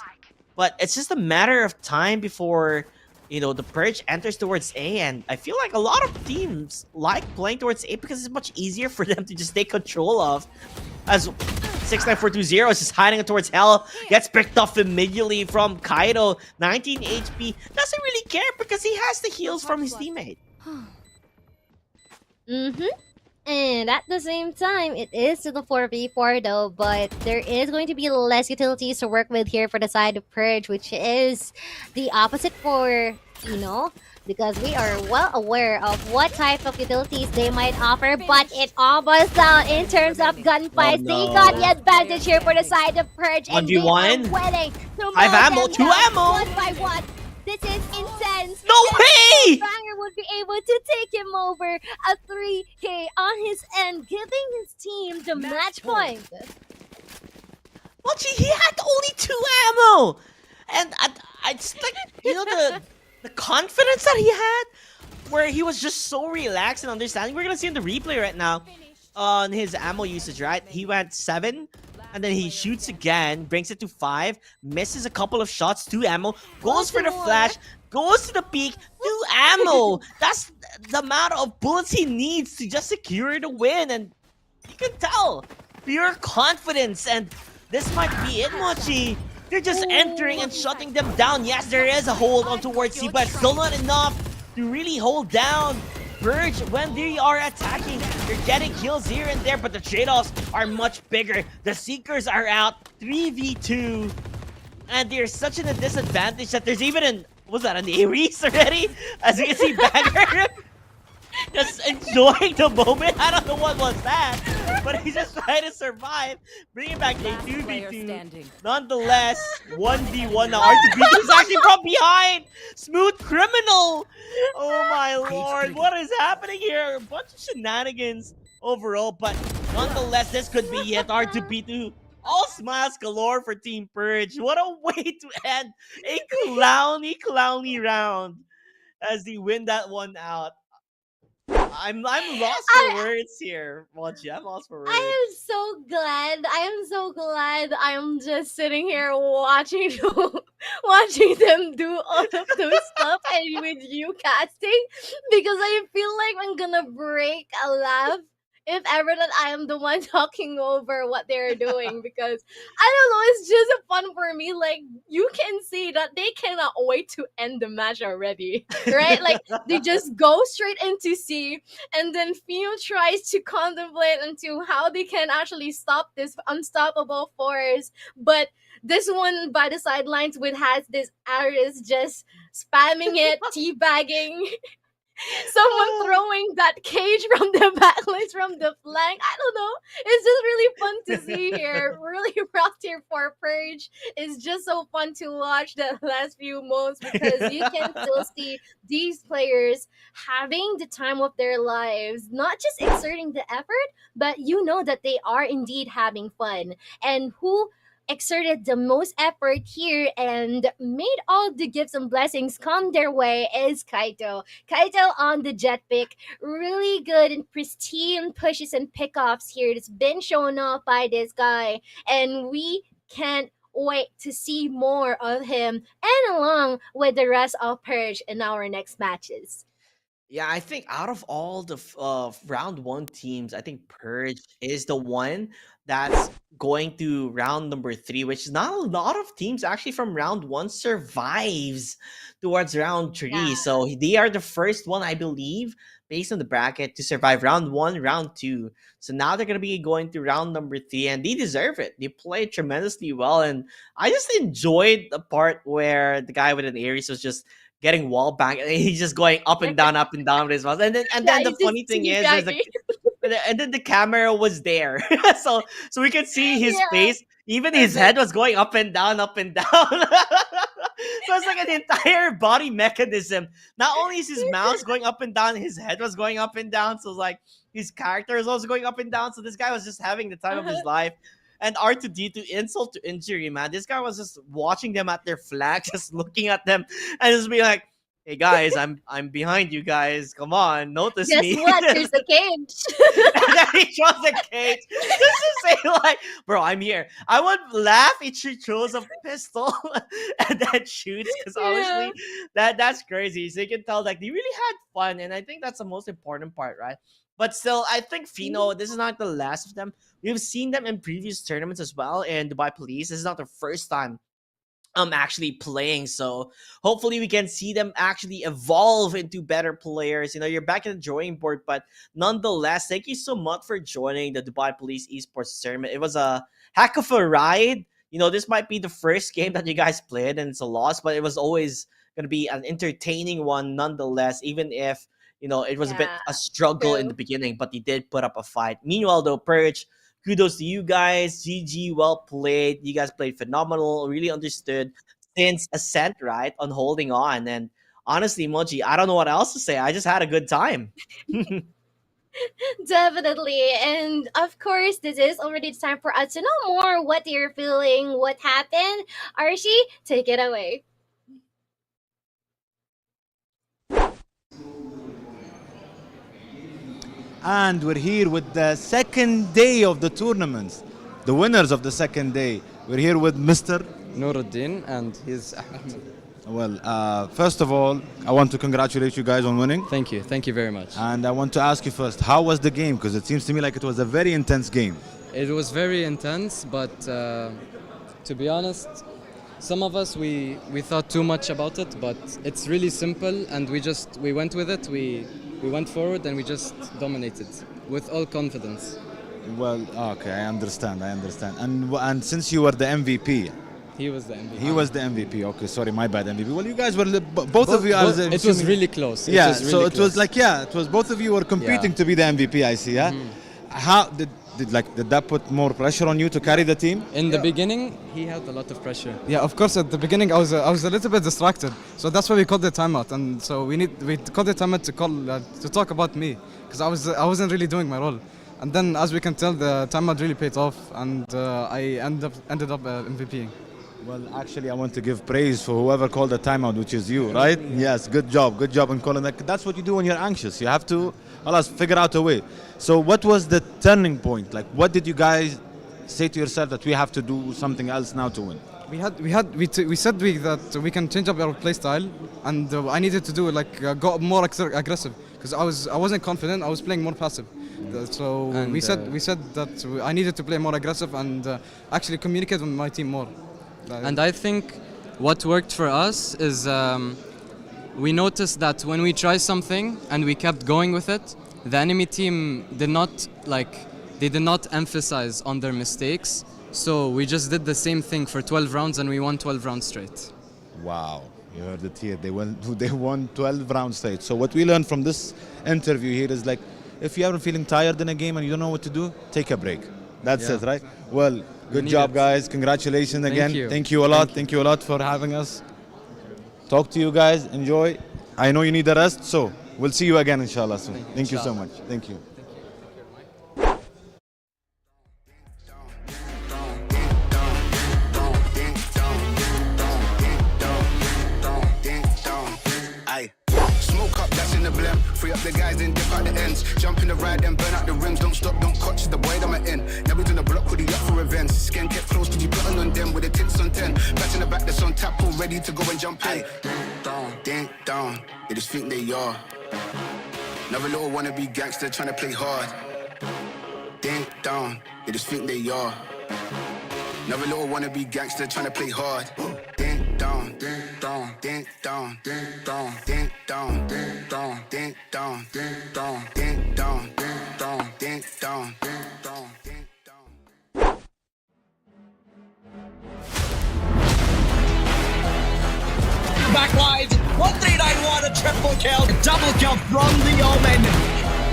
but it's just a matter of time before the Purge enters towards A, and I feel like a lot of teams like playing towards A because it's much easier for them to just take control of. As 69420 is just hiding towards Hell, gets picked off immediately from Kaido. 19 HP, doesn't really care because he has the heals from his teammate. And at the same time, it is to the 4v4 though, but there is going to be less utilities to work with here for the side of Purge, which is the opposite for, because we are well aware of what type of utilities they might offer, but it all boils down in terms of gunfights. They got the advantage here for the side of Purge, and they are winning. 5 ammo, 2 ammo! One by one. This is intense. No way! Banger would be able to take him over a 3K on his end, giving his team the match point. Well, he had only 2 ammo! And I just like, the confidence that he had, where he was just so relaxed and understanding. We're gonna see in the replay right now on his ammo usage, right? He went 7. And then he shoots again, brings it to 5, misses a couple of shots, 2 ammo, goes for the flash, goes to the peak, 2 ammo. That's the amount of bullets he needs to just secure the win. And you can tell, pure confidence. And this might be it, Mochi. They're just entering and shutting them down. Yes, there is a hold on towards C, but still not enough to really hold down Purge when they are attacking. They're getting kills here and there, but the trade-offs are much bigger. The Seekers are out 3v2, and they're such in a disadvantage that there's even an Ares already? As you can see, Banger just enjoying the moment. I don't know what was that, but he's just trying to survive. Bring it back to 2v2. Nonetheless, 1v1 now. R2B2 is actually from behind. Smooth criminal. Oh my lord, what is happening here? A bunch of shenanigans overall, but nonetheless, this could be it. R2B2. All smiles galore for Team Purge. What a way to end a clowny round as they win that one out. I'm lost for words here, Mochi. I'm lost for words. I am so glad. I am just sitting here watching them do all of those stuff and with you casting, because I feel like I'm gonna break a laugh if ever that I am the one talking over what they're doing, because I don't know, it's just fun for me. Like, you can see that they cannot wait to end the match already, right? Like, they just go straight into C, and then Fino tries to contemplate into how they can actually stop this unstoppable force, but this one by the sidelines has this Aris just spamming it, teabagging. Someone throwing that cage from the backlines, from the flank. I don't know. It's just really fun to see here. Really proud here for Purge. It's just so fun to watch the last few months because you can still see these players having the time of their lives, not just exerting the effort, but you know that they are indeed having fun. And who exerted the most effort here and made all the gifts and blessings come their way is Kaito. Kaito on the jet pick, really good and pristine pushes and pickoffs here. It's been shown off by this guy, and we can't wait to see more of him and along with the rest of Purge in our next matches. Yeah, I think out of all the round one teams, I think Purge is the one that's going to round number three, which is not a lot of teams actually from round one survives towards round three. So they are the first one, I believe, based on the bracket, to survive round one, round two. So now they're going to be going to round number three, and they deserve it. They played tremendously well, and I just enjoyed the part where the guy with an Aries was just getting wall banged, and he's just going up and down with his mouse. And then the funny thing is, and then the camera was there, so we could see his face. Even his head was going up and down, up and down. So it's like an entire body mechanism. Not only is his mouse going up and down, his head was going up and down. So it's like his character is also going up and down. So this guy was just having the time of his life. And R2D2, insult to injury, man. This guy was just watching them at their flag, just looking at them, and just being like, "Hey guys, I'm behind you guys. Come on, notice me." Guess what? There's a cage. And then he throws a cage just to say, like, "Bro, I'm here." I would laugh if she throws a pistol and then shoots, because honestly, that's crazy. So you can tell, like, they really had fun, and I think that's the most important part, right? But still, I think Fino, this is not the last of them. We've seen them in previous tournaments as well in Dubai Police. This is not the first time I'm actually playing. So hopefully we can see them actually evolve into better players. You know, you're back in the drawing board, but nonetheless, thank you so much for joining the Dubai Police Esports Tournament. It was a heck of a ride. You know, this might be the first game that you guys played, and it's a loss, but it was always going to be an entertaining one nonetheless, even if, you know, it was a bit a struggle in the beginning, but they did put up a fight. Meanwhile, though, Purge, kudos to you guys. GG, well played. You guys played phenomenal. Really understood since Ascent, right, on holding on. And honestly, Moji, I don't know what else to say. I just had a good time. Definitely. And of course, this is already time for us to know more what you're feeling, what happened. Archie, take it away. And we're here with the second day of the tournaments, the winners of the second day. We're here with Mr. Nuruddin, and he's Ahmed. Well, first of all, I want to congratulate you guys on winning. Thank you very much. And I want to ask you first, how was the game? Because it seems to me like it was a very intense game. It was very intense, but to be honest, some of us, we thought too much about it, but it's really simple, and we went with it. We went forward and we just dominated with all confidence. Well, okay, I understand. And since you were the MVP, he was the MVP. He was the MVP. Okay, sorry, my bad, MVP. Well, you guys were both of you. It was really close. Yeah, it was like it was both of you were competing to be the MVP. I see. Yeah. How did that put more pressure on you to carry the team? In the beginning, he had a lot of pressure. Yeah, of course. At the beginning, I was a little bit distracted, so that's why we called the timeout. And so we called the timeout to talk about me, because I wasn't really doing my role. And then, as we can tell, the timeout really paid off, and I ended up MVPing. Well, actually, I want to give praise for whoever called the timeout, which is you, right? Yes, good job in calling that. That's what you do when you're anxious. You have to, figure out a way. So, what was the turning point? Like, what did you guys say to yourself that we have to do something else now to win? We said that we can change up our play style, and I needed to do go more aggressive, because I wasn't confident. I was playing more passive. So we said that I needed to play more aggressive and actually communicate with my team more. And I think what worked for us is we noticed that when we tried something and we kept going with it, the enemy team did not emphasize on their mistakes. So we just did the same thing for 12 rounds and we won 12 rounds straight. Wow. You heard it here. They won 12 rounds straight. So what we learned from this interview here is like, if you are feeling tired in a game and you don't know what to do, take a break. That's it, right? Well, good job, guys. Congratulations again. Thank you a lot. Thank you a lot for having us. Talk to you guys. Enjoy. I know you need a rest, so we'll see you again, inshallah, soon. Thank you so much. Thank you. Free up the guys, then dip out the ends. Jump in the ride, then burn out the rims. Don't stop, don't catch the way that I'm in. Never done a block hoodie up for events. Skin kept close, did you button on them with the tits on 10? Back in the back, that's on tap, all ready to go and jump in. Ding down, they just think they are. Never little wannabe gangster trying to play hard. Ding down, they just think they are. Never little wannabe gangster trying to play hard. Ding down, ding down, ding down, ding down, ding down, ding down, ding down, ding down, ding down, ding down, ding down, ding down, ding down. Backlines, 1391, a triple kill, a double kill from the Omen.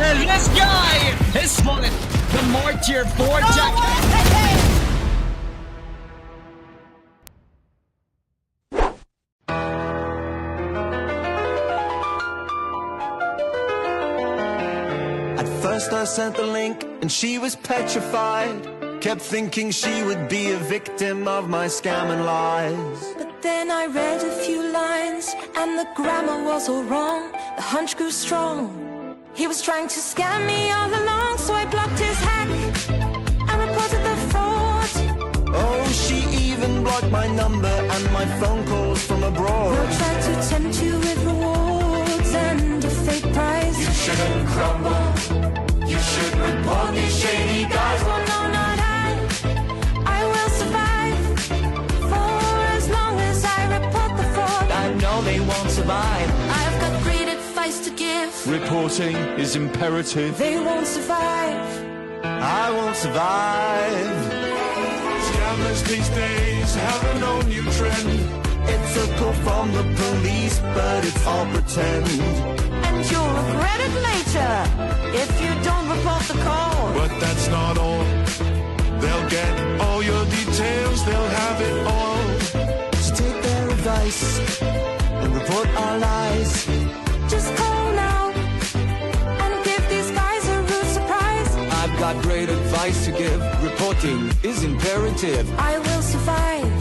And this guy is spotted the Mortier 4 jacket. First I sent the link and she was petrified. Kept thinking she would be a victim of my scam and lies. But then I read a few lines and the grammar was all wrong. The hunch grew strong. He was trying to scam me all along, so I blocked his hack and reported the fraud. Oh, she even blocked my number and my phone calls from abroad. We'll try to tempt you with rewards and a fake prize. You shouldn't crumble. You should report these shady guys. Well, no, not I will survive for as long as I report the fraud. I know they won't survive. I've got great advice to give. Reporting is imperative. They won't survive. I won't survive. Scammers these days have a no new trend. It's a call from the police, but it's all pretend. And you'll regret it later if you don't report the call. But that's not all. They'll get all your details, they'll have it all. So take their advice and report our lies. Just call now and give these guys a rude surprise. I've got great advice to give. Reporting is imperative. I will survive.